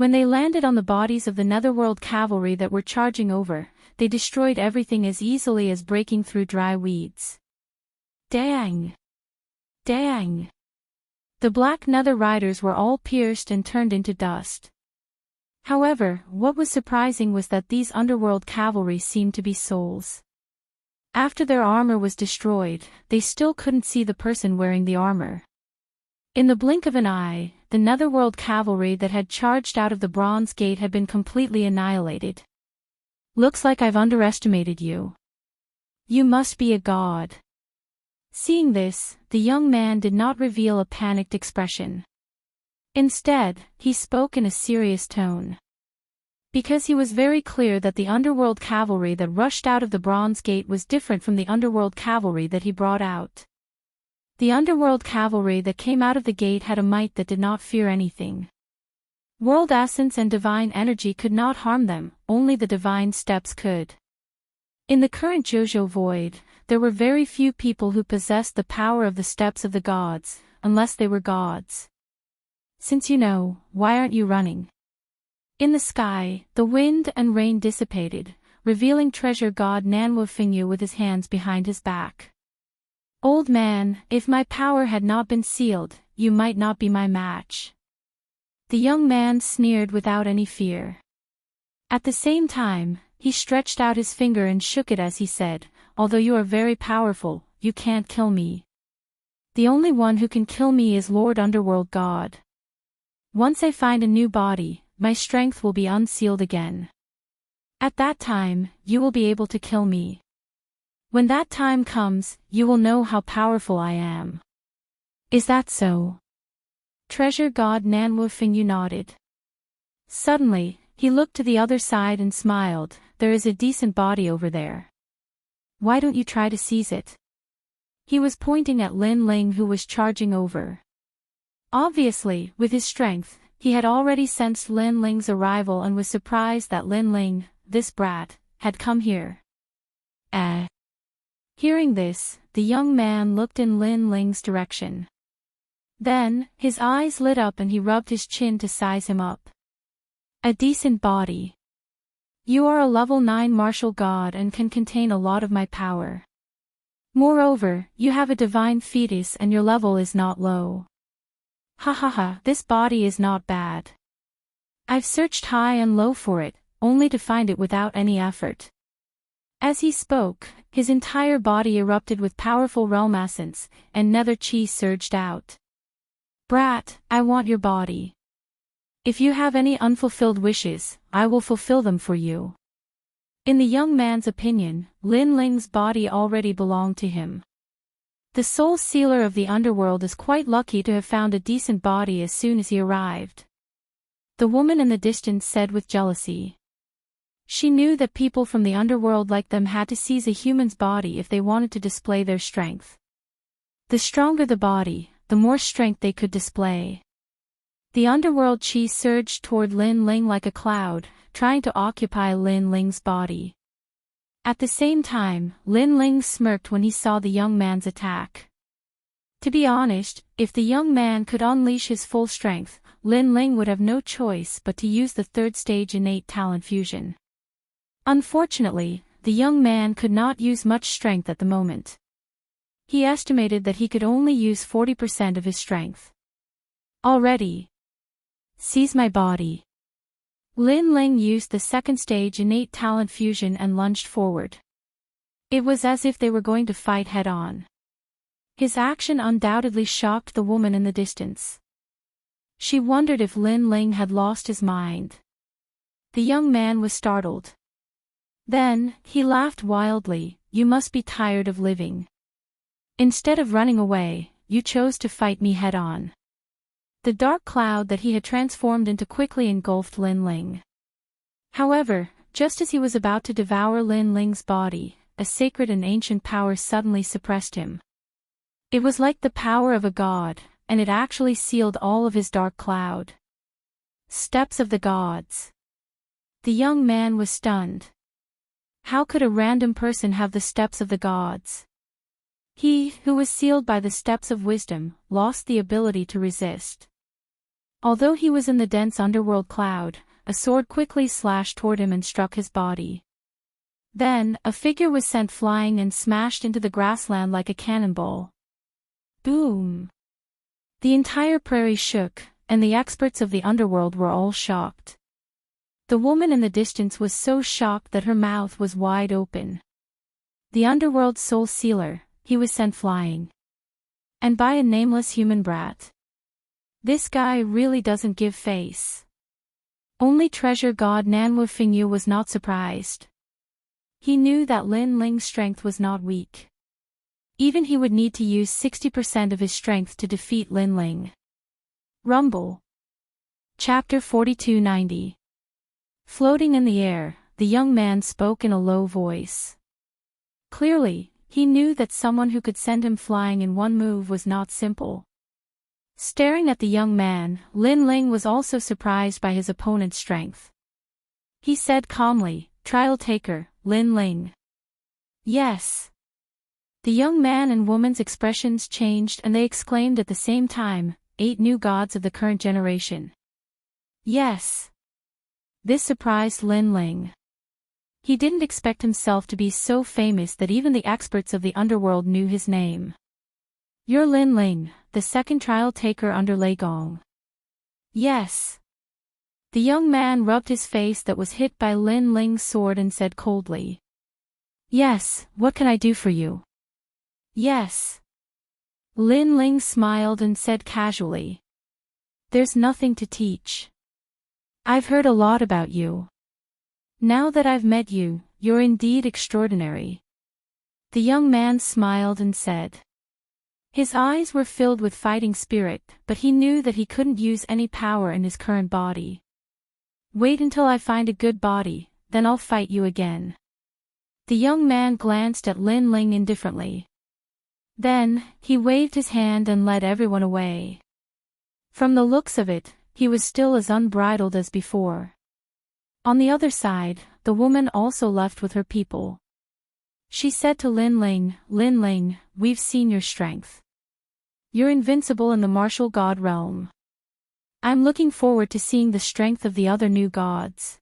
When they landed on the bodies of the Netherworld cavalry that were charging over, they destroyed everything as easily as breaking through dry weeds. Dang! Dang! The black Nether Riders were all pierced and turned into dust. However, what was surprising was that these underworld cavalry seemed to be souls. After their armor was destroyed, they still couldn't see the person wearing the armor. In the blink of an eye, the Netherworld cavalry that had charged out of the Bronze Gate had been completely annihilated. Looks like I've underestimated you. You must be a god. Seeing this, the young man did not reveal a panicked expression. Instead, he spoke in a serious tone. Because he was very clear that the underworld cavalry that rushed out of the Bronze Gate was different from the underworld cavalry that he brought out. The underworld cavalry that came out of the gate had a might that did not fear anything. World essence and divine energy could not harm them, only the divine steps could. In the current Jojo Void, there were very few people who possessed the power of the steps of the gods, unless they were gods. Since you know, why aren't you running? In the sky, the wind and rain dissipated, revealing treasure god Nanwufingyu with his hands behind his back. Old man, if my power had not been sealed, you might not be my match. The young man sneered without any fear. At the same time, he stretched out his finger and shook it as he said, although you are very powerful, you can't kill me. The only one who can kill me is Lord Underworld God. Once I find a new body, my strength will be unsealed again. At that time, you will be able to kill me. When that time comes, you will know how powerful I am. Is that so? Treasure god Nanwufingyu nodded. Suddenly, he looked to the other side and smiled, there is a decent body over there. Why don't you try to seize it? He was pointing at Lin Ling who was charging over. Obviously, with his strength, he had already sensed Lin Ling's arrival and was surprised that Lin Ling, this brat, had come here. Hearing this, the young man looked in Lin Ling's direction. Then, his eyes lit up and he rubbed his chin to size him up. A decent body. You are a level 9 martial god and can contain a lot of my power. Moreover, you have a divine fetus and your level is not low. Ha ha ha, this body is not bad. I've searched high and low for it, only to find it without any effort. As he spoke, his entire body erupted with powerful realm essence, and nether chi surged out. Brat, I want your body. If you have any unfulfilled wishes, I will fulfill them for you. In the young man's opinion, Lin Ling's body already belonged to him. The soul sealer of the underworld is quite lucky to have found a decent body as soon as he arrived. The woman in the distance said with jealousy. She knew that people from the underworld like them had to seize a human's body if they wanted to display their strength. The stronger the body, the more strength they could display. The underworld chi surged toward Lin Ling like a cloud, trying to occupy Lin Ling's body. At the same time, Lin Ling smirked when he saw the young man's attack. To be honest, if the young man could unleash his full strength, Lin Ling would have no choice but to use the third stage innate talent fusion. Unfortunately, the young man could not use much strength at the moment. He estimated that he could only use 40% of his strength. Already. Seize my body. Lin Ling used the second stage innate talent fusion and lunged forward. It was as if they were going to fight head-on. His action undoubtedly shocked the woman in the distance. She wondered if Lin Ling had lost his mind. The young man was startled. Then, he laughed wildly. You must be tired of living. Instead of running away, you chose to fight me head-on. The dark cloud that he had transformed into quickly engulfed Lin Ling. However, just as he was about to devour Lin Ling's body, a sacred and ancient power suddenly suppressed him. It was like the power of a god, and it actually sealed all of his dark cloud. Steps of the gods. The young man was stunned. How could a random person have the steps of the gods? He, who was sealed by the steps of wisdom, lost the ability to resist. Although he was in the dense underworld cloud, a sword quickly slashed toward him and struck his body. Then, a figure was sent flying and smashed into the grassland like a cannonball. Boom! The entire prairie shook, and the experts of the underworld were all shocked. The woman in the distance was so shocked that her mouth was wide open. The underworld soul sealer, he was sent flying. And by a nameless human brat. This guy really doesn't give face. Only treasure god Nanwu Fingyu was not surprised. He knew that Lin Ling's strength was not weak. Even he would need to use 60% of his strength to defeat Lin Ling. Rumble. Chapter 4290. Floating in the air, the young man spoke in a low voice. Clearly, he knew that someone who could send him flying in one move was not simple. Staring at the young man, Lin Ling was also surprised by his opponent's strength. He said calmly, "Trial taker, Lin Ling." Yes. The young man and woman's expressions changed and they exclaimed at the same time, 8 new gods of the current generation. Yes. This surprised Lin Ling. He didn't expect himself to be so famous that even the experts of the underworld knew his name. You're Lin Ling, the second trial taker under Lei Gong. Yes. The young man rubbed his face that was hit by Lin Ling's sword and said coldly. Yes, what can I do for you? Yes. Lin Ling smiled and said casually. There's nothing to teach. I've heard a lot about you. Now that I've met you, you're indeed extraordinary. The young man smiled and said. His eyes were filled with fighting spirit, but he knew that he couldn't use any power in his current body. Wait until I find a good body, then I'll fight you again. The young man glanced at Lin Ling indifferently. Then, he waved his hand and led everyone away. From the looks of it, he was still as unbridled as before. On the other side, the woman also left with her people. She said to Lin Ling, we've seen your strength. You're invincible in the martial god realm. I'm looking forward to seeing the strength of the other new gods.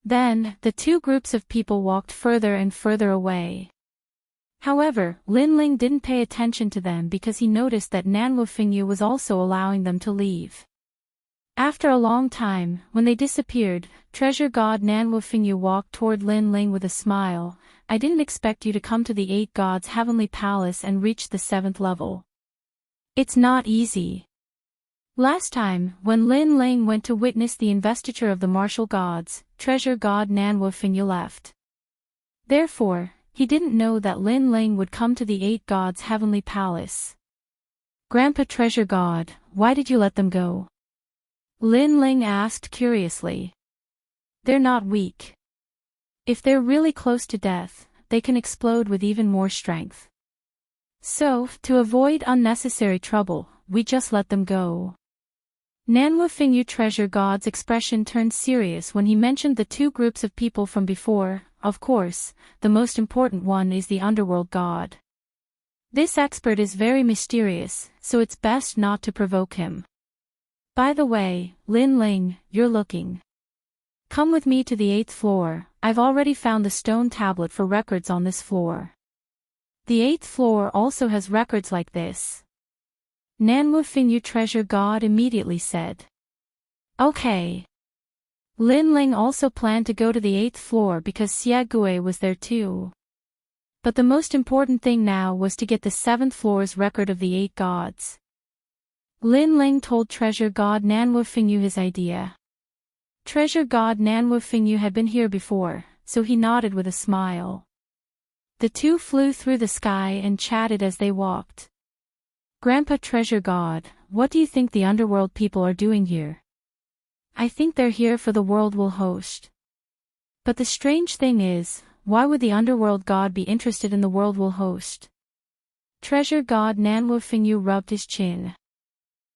Then, the two groups of people walked further and further away. However, Lin Ling didn't pay attention to them because he noticed that Nanwu Fingyu was also allowing them to leave. After a long time, when they disappeared, treasure god Nanwu Fingyu walked toward Lin Ling with a smile. I didn't expect you to come to the 8 gods' heavenly palace and reach the 7th level. It's not easy. Last time, when Lin Ling went to witness the investiture of the martial gods, treasure god Nanwu Fingyu left. Therefore, he didn't know that Lin Ling would come to the 8 gods' heavenly palace. Grandpa treasure god, why did you let them go? Lin Ling asked curiously. They're not weak. If they're really close to death, they can explode with even more strength. So, to avoid unnecessary trouble, we just let them go. Nanwu Fingyu Treasure God's expression turned serious when he mentioned the two groups of people from before. Of course, the most important one is the underworld god. This expert is very mysterious, so it's best not to provoke him. By the way, Lin Ling, you're looking. Come with me to the 8th floor, I've already found the stone tablet for records on this floor. The 8th floor also has records like this. Nanwu Fingyu Treasure God immediately said. Okay. Lin Ling also planned to go to the 8th floor because Xie Gui was there too. But the most important thing now was to get the 7th floor's record of the 8 gods. Lin Ling told Treasure God Nanwu Fingyu his idea. Treasure God Nanwu Fingyu had been here before, so he nodded with a smile. The two flew through the sky and chatted as they walked. Grandpa Treasure God, what do you think the underworld people are doing here? I think they're here for the world we'll host. But the strange thing is, why would the underworld god be interested in the world we'll host? Treasure God Nanwu Fingyu rubbed his chin.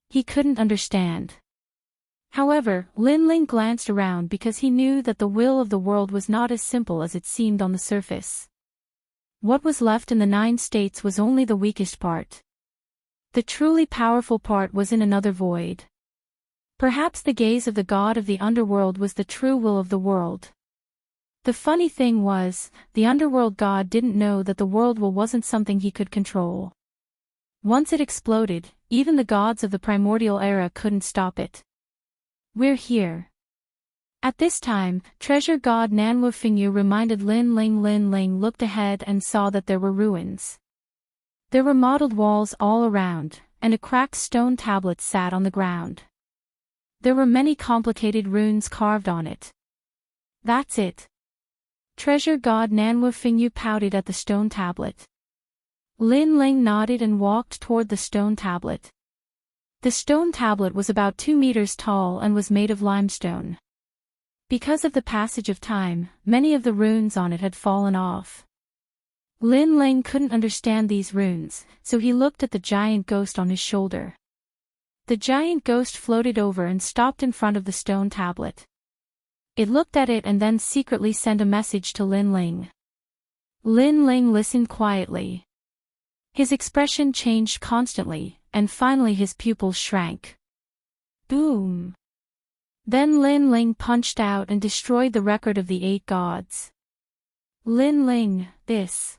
He couldn't understand. However, Lin Ling glanced around because he knew that the will of the world was not as simple as it seemed on the surface. What was left in the 9 states was only the weakest part. The truly powerful part was in another void. Perhaps the gaze of the god of the underworld was the true will of the world. The funny thing was, the underworld god didn't know that the world will wasn't something he could control. Once it exploded, even the gods of the primordial era couldn't stop it. We're here. At this time, Treasure God Nanwu Fingyu reminded Lin Ling. Lin Ling looked ahead and saw that there were ruins. There were mottled walls all around, and a cracked stone tablet sat on the ground. There were many complicated runes carved on it. That's it. Treasure God Nanwu Fingyu pouted at the stone tablet. Lin Ling nodded and walked toward the stone tablet. The stone tablet was about 2 meters tall and was made of limestone. Because of the passage of time, many of the runes on it had fallen off. Lin Ling couldn't understand these runes, so he looked at the giant ghost on his shoulder. The giant ghost floated over and stopped in front of the stone tablet. It looked at it and then secretly sent a message to Lin Ling. Lin Ling listened quietly. His expression changed constantly, and finally his pupils shrank. Boom! Then Lin Ling punched out and destroyed the record of the 8 gods. Lin Ling, this.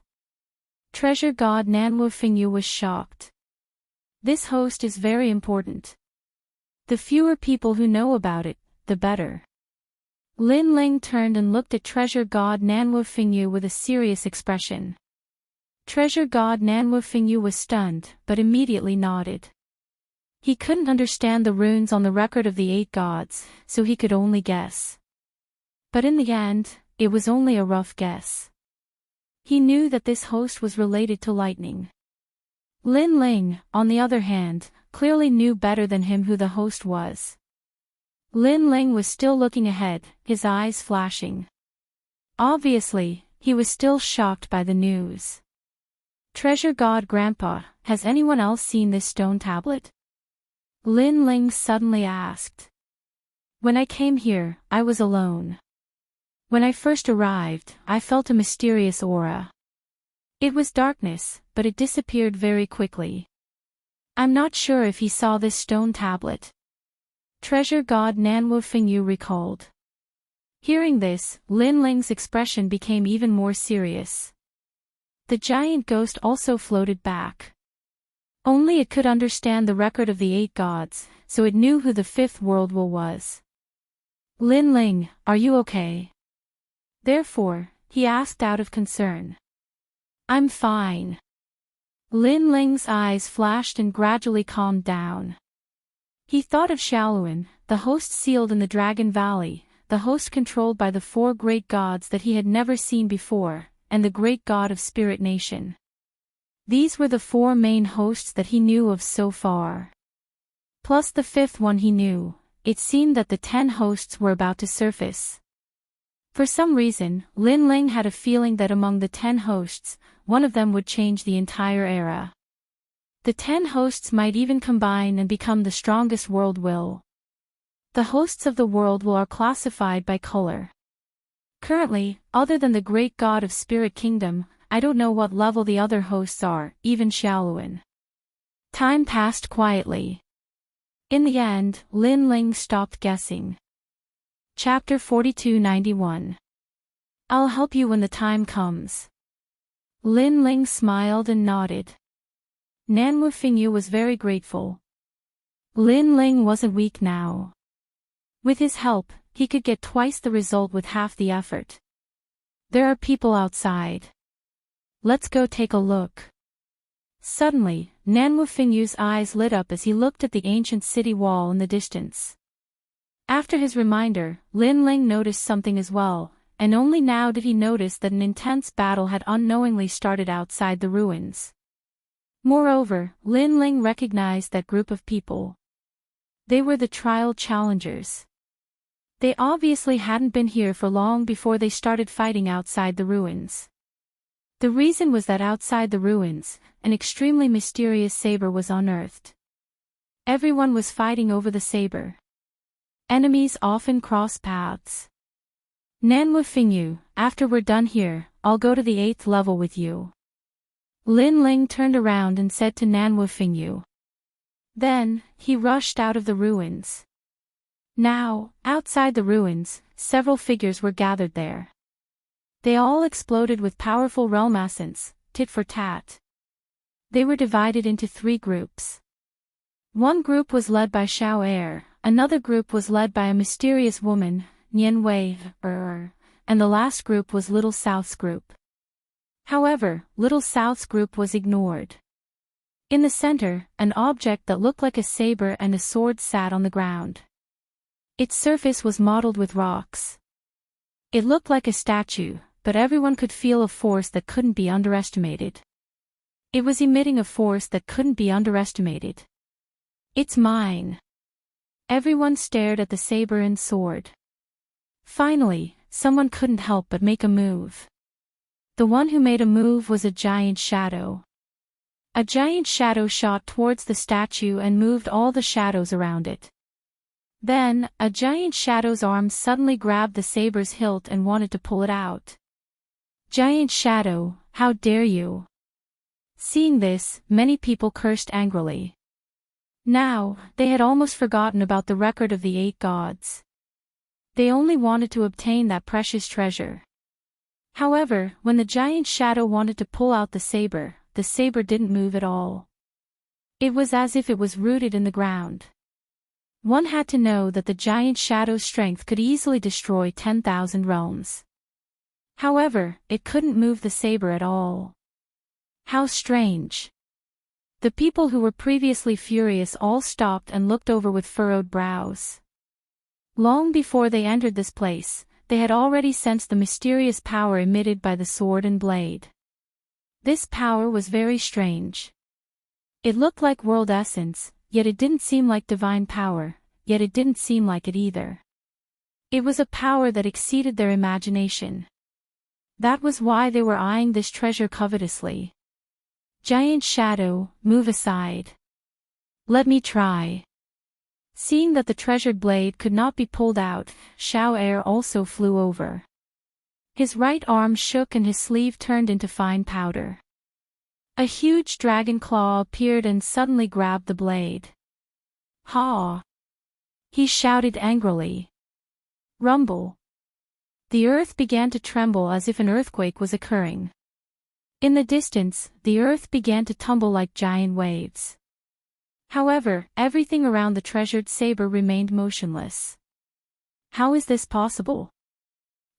Treasure God Nanwu Fingyu was shocked. This host is very important. The fewer people who know about it, the better. Lin Ling turned and looked at Treasure God Nanwu Fingyu with a serious expression. Treasure God Nanwu Fingyu was stunned, but immediately nodded. He couldn't understand the runes on the record of the 8 gods, so he could only guess. But in the end, it was only a rough guess. He knew that this host was related to lightning. Lin Ling, on the other hand, clearly knew better than him who the host was. Lin Ling was still looking ahead, his eyes flashing. Obviously, he was still shocked by the news. Treasure God Grandpa, has anyone else seen this stone tablet? Lin Ling suddenly asked. When I came here, I was alone. When I first arrived, I felt a mysterious aura. It was darkness, but it disappeared very quickly. I'm not sure if he saw this stone tablet. Treasure God Nanwu Fingyu recalled. Hearing this, Lin Ling's expression became even more serious. The giant ghost also floated back. Only it could understand the record of the 8 gods, so it knew who the 5th world will was. Lin Ling, are you okay? Therefore, he asked out of concern. I'm fine. Lin Ling's eyes flashed and gradually calmed down. He thought of Shaoluan, the host sealed in the Dragon Valley, the host controlled by the 4 great gods that he had never seen before, and the great god of Spirit Nation. These were the 4 main hosts that he knew of so far. Plus the 5th one he knew, it seemed that the 10 hosts were about to surface. For some reason, Lin Ling had a feeling that among the 10 hosts, one of them would change the entire era. The 10 hosts might even combine and become the strongest world will. The hosts of the world are classified by color. Currently, other than the great god of Spirit Kingdom, I don't know what level the other hosts are, even Xiaoluan. Time passed quietly. In the end, Lin Ling stopped guessing. Chapter 4291. I'll help you when the time comes. Lin Ling smiled and nodded. Nanwu Fingyu was very grateful. Lin Ling wasn't weak now. With his help, he could get twice the result with half the effort. There are people outside. Let's go take a look. Suddenly, Nanwu Fingyu's eyes lit up as he looked at the ancient city wall in the distance. After his reminder, Lin Ling noticed something as well, and only now did he notice that an intense battle had unknowingly started outside the ruins. Moreover, Lin Ling recognized that group of people. They were the trial challengers. They obviously hadn't been here for long before they started fighting outside the ruins. The reason was that outside the ruins, an extremely mysterious saber was unearthed. Everyone was fighting over the saber. Enemies often cross paths. Nanwu Fingyu, after we're done here, I'll go to the 8th level with you. Lin Ling turned around and said to Nanwu Fingyu. Then, he rushed out of the ruins. Now, outside the ruins, several figures were gathered there. They all exploded with powerful realm essence, tit for tat. They were divided into 3 groups. One group was led by Xiao Er, another group was led by a mysterious woman, Nian Wei, and the last group was Little South's group. However, Little South's group was ignored. In the center, an object that looked like a saber and a sword sat on the ground. Its surface was modeled with rocks. It looked like a statue, but everyone could feel a force that couldn't be underestimated. It was emitting a force that couldn't be underestimated. It's mine. Everyone stared at the saber and sword. Finally, someone couldn't help but make a move. The one who made a move was a giant shadow. A giant shadow shot towards the statue and moved all the shadows around it. Then, a giant shadow's arm suddenly grabbed the saber's hilt and wanted to pull it out. Giant shadow, how dare you? Seeing this, many people cursed angrily. Now, they had almost forgotten about the record of the 8 gods. They only wanted to obtain that precious treasure. However, when the giant shadow wanted to pull out the saber didn't move at all. It was as if it was rooted in the ground. One had to know that the giant shadow's strength could easily destroy 10,000 realms. However, it couldn't move the saber at all. How strange. The people who were previously furious all stopped and looked over with furrowed brows. Long before they entered this place, they had already sensed the mysterious power emitted by the sword and blade. This power was very strange. It looked like world essence, yet it didn't seem like divine power, yet it didn't seem like it either. It was a power that exceeded their imagination. That was why they were eyeing this treasure covetously. Giant shadow, move aside. Let me try. Seeing that the treasured blade could not be pulled out, Xiao Er also flew over. His right arm shook and his sleeve turned into fine powder. A huge dragon claw appeared and suddenly grabbed the blade. Ha! He shouted angrily. Rumble. The earth began to tremble as if an earthquake was occurring. In the distance, the earth began to tumble like giant waves. However, everything around the treasured saber remained motionless. How is this possible?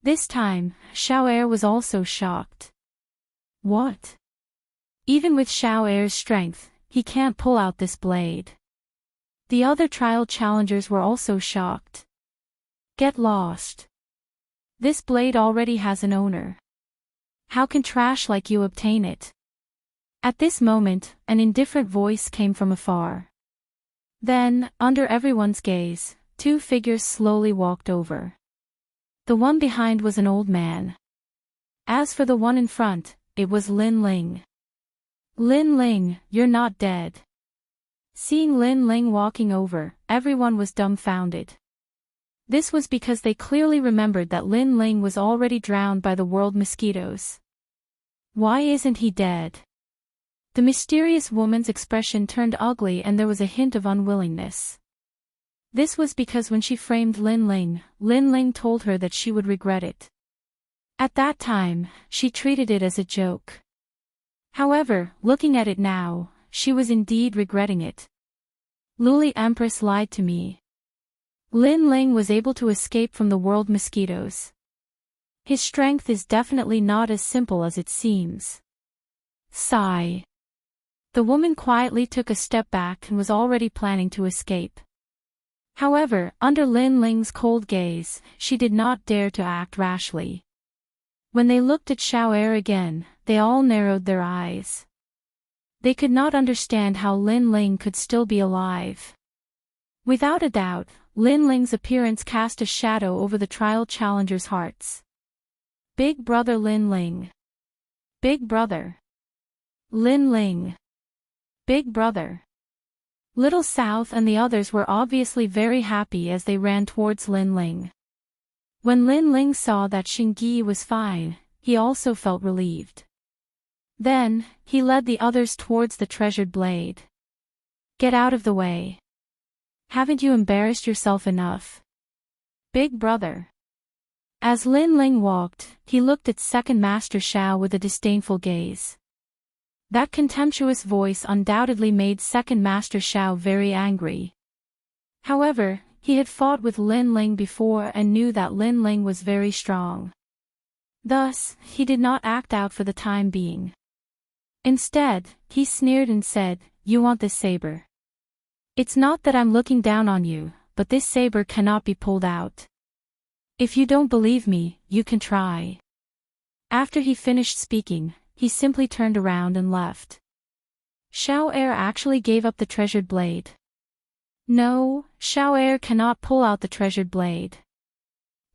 This time, Xiao Er was also shocked. What? Even with Xiao Er's strength, he can't pull out this blade. The other trial challengers were also shocked. Get lost. This blade already has an owner. How can trash like you obtain it? At this moment, an indifferent voice came from afar. Then, under everyone's gaze, 2 figures slowly walked over. The one behind was an old man. As for the one in front, it was Lin Ling. Lin Ling, you're not dead. Seeing Lin Ling walking over, everyone was dumbfounded. This was because they clearly remembered that Lin Ling was already drowned by the world mosquitoes. Why isn't he dead? The mysterious woman's expression turned ugly and there was a hint of unwillingness. This was because when she framed Lin Ling told her that she would regret it. At that time, she treated it as a joke. However, looking at it now, she was indeed regretting it. Luli Empress lied to me. Lin Ling was able to escape from the world mosquitoes. His strength is definitely not as simple as it seems. Sigh. The woman quietly took a step back and was already planning to escape. However, under Lin Ling's cold gaze, she did not dare to act rashly. When they looked at Xiao Er again, they all narrowed their eyes. They could not understand how Lin Ling could still be alive. Without a doubt, Lin Ling's appearance cast a shadow over the trial challengers' hearts. Big brother Lin Ling. Big brother. Lin Ling. Big brother. Little South and the others were obviously very happy as they ran towards Lin Ling. When Lin Ling saw that Xingyi was fine, he also felt relieved. Then, he led the others towards the treasured blade. Get out of the way. Haven't you embarrassed yourself enough? Big brother. As Lin Ling walked, he looked at Second Master Xiao with a disdainful gaze. That contemptuous voice undoubtedly made Second Master Xiao very angry. However, he had fought with Lin Ling before and knew that Lin Ling was very strong. Thus, he did not act out for the time being. Instead, he sneered and said, "You want this saber? It's not that I'm looking down on you, but this saber cannot be pulled out. If you don't believe me, you can try." After he finished speaking, he simply turned around and left. Xiao Er actually gave up the treasured blade. No, Xiao Er cannot pull out the treasured blade.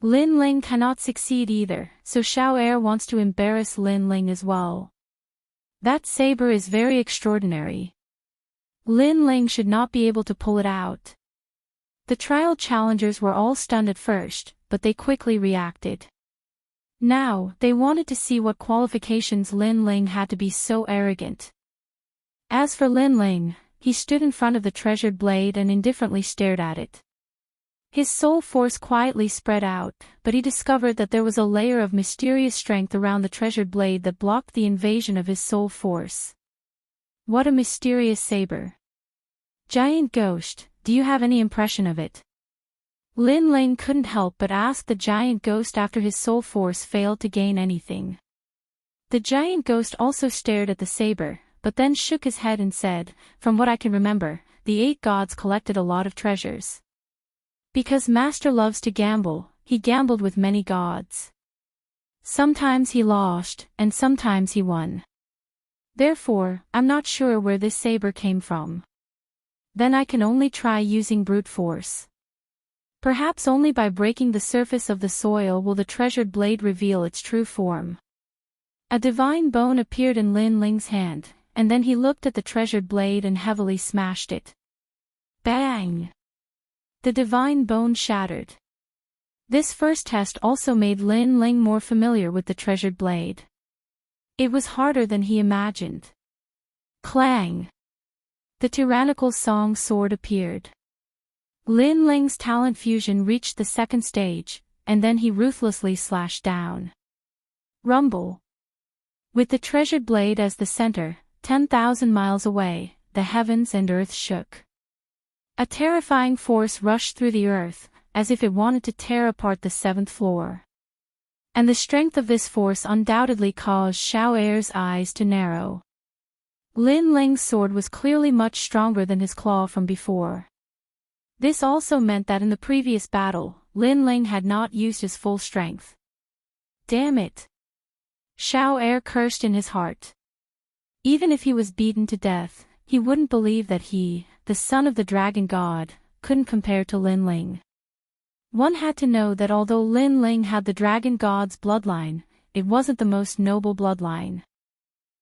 Lin Ling cannot succeed either, so Xiao Er wants to embarrass Lin Ling as well. That saber is very extraordinary. Lin Ling should not be able to pull it out. The trial challengers were all stunned at first, but they quickly reacted. Now, they wanted to see what qualifications Lin Ling had to be so arrogant. As for Lin Ling, he stood in front of the treasured blade and indifferently stared at it. His soul force quietly spread out, but he discovered that there was a layer of mysterious strength around the treasured blade that blocked the invasion of his soul force. What a mysterious saber. Giant Ghost, do you have any impression of it? Lin Ling couldn't help but ask the giant ghost after his soul force failed to gain anything. The giant ghost also stared at the saber, but then shook his head and said, "From what I can remember, the 8 gods collected a lot of treasures. Because Master loves to gamble, he gambled with many gods. Sometimes he lost, and sometimes he won. Therefore, I'm not sure where this saber came from. Then I can only try using brute force. Perhaps only by breaking the surface of the soil will the treasured blade reveal its true form." A divine bone appeared in Lin Ling's hand, and then he looked at the treasured blade and heavily smashed it. Bang! The divine bone shattered. This first test also made Lin Ling more familiar with the treasured blade. It was harder than he imagined. Clang! The tyrannical song sword appeared. Lin Ling's talent fusion reached the second stage, and then he ruthlessly slashed down. Rumble! With the treasured blade as the center, 10,000 miles away, the heavens and earth shook. A terrifying force rushed through the earth, as if it wanted to tear apart the 7th floor. And the strength of this force undoubtedly caused Xiao Er's eyes to narrow. Lin Ling's sword was clearly much stronger than his claw from before. This also meant that in the previous battle, Lin Ling had not used his full strength. Damn it! Xiao Er cursed in his heart. Even if he was beaten to death, he wouldn't believe that he, the son of the dragon god, couldn't compare to Lin Ling. One had to know that although Lin Ling had the dragon god's bloodline, it wasn't the most noble bloodline.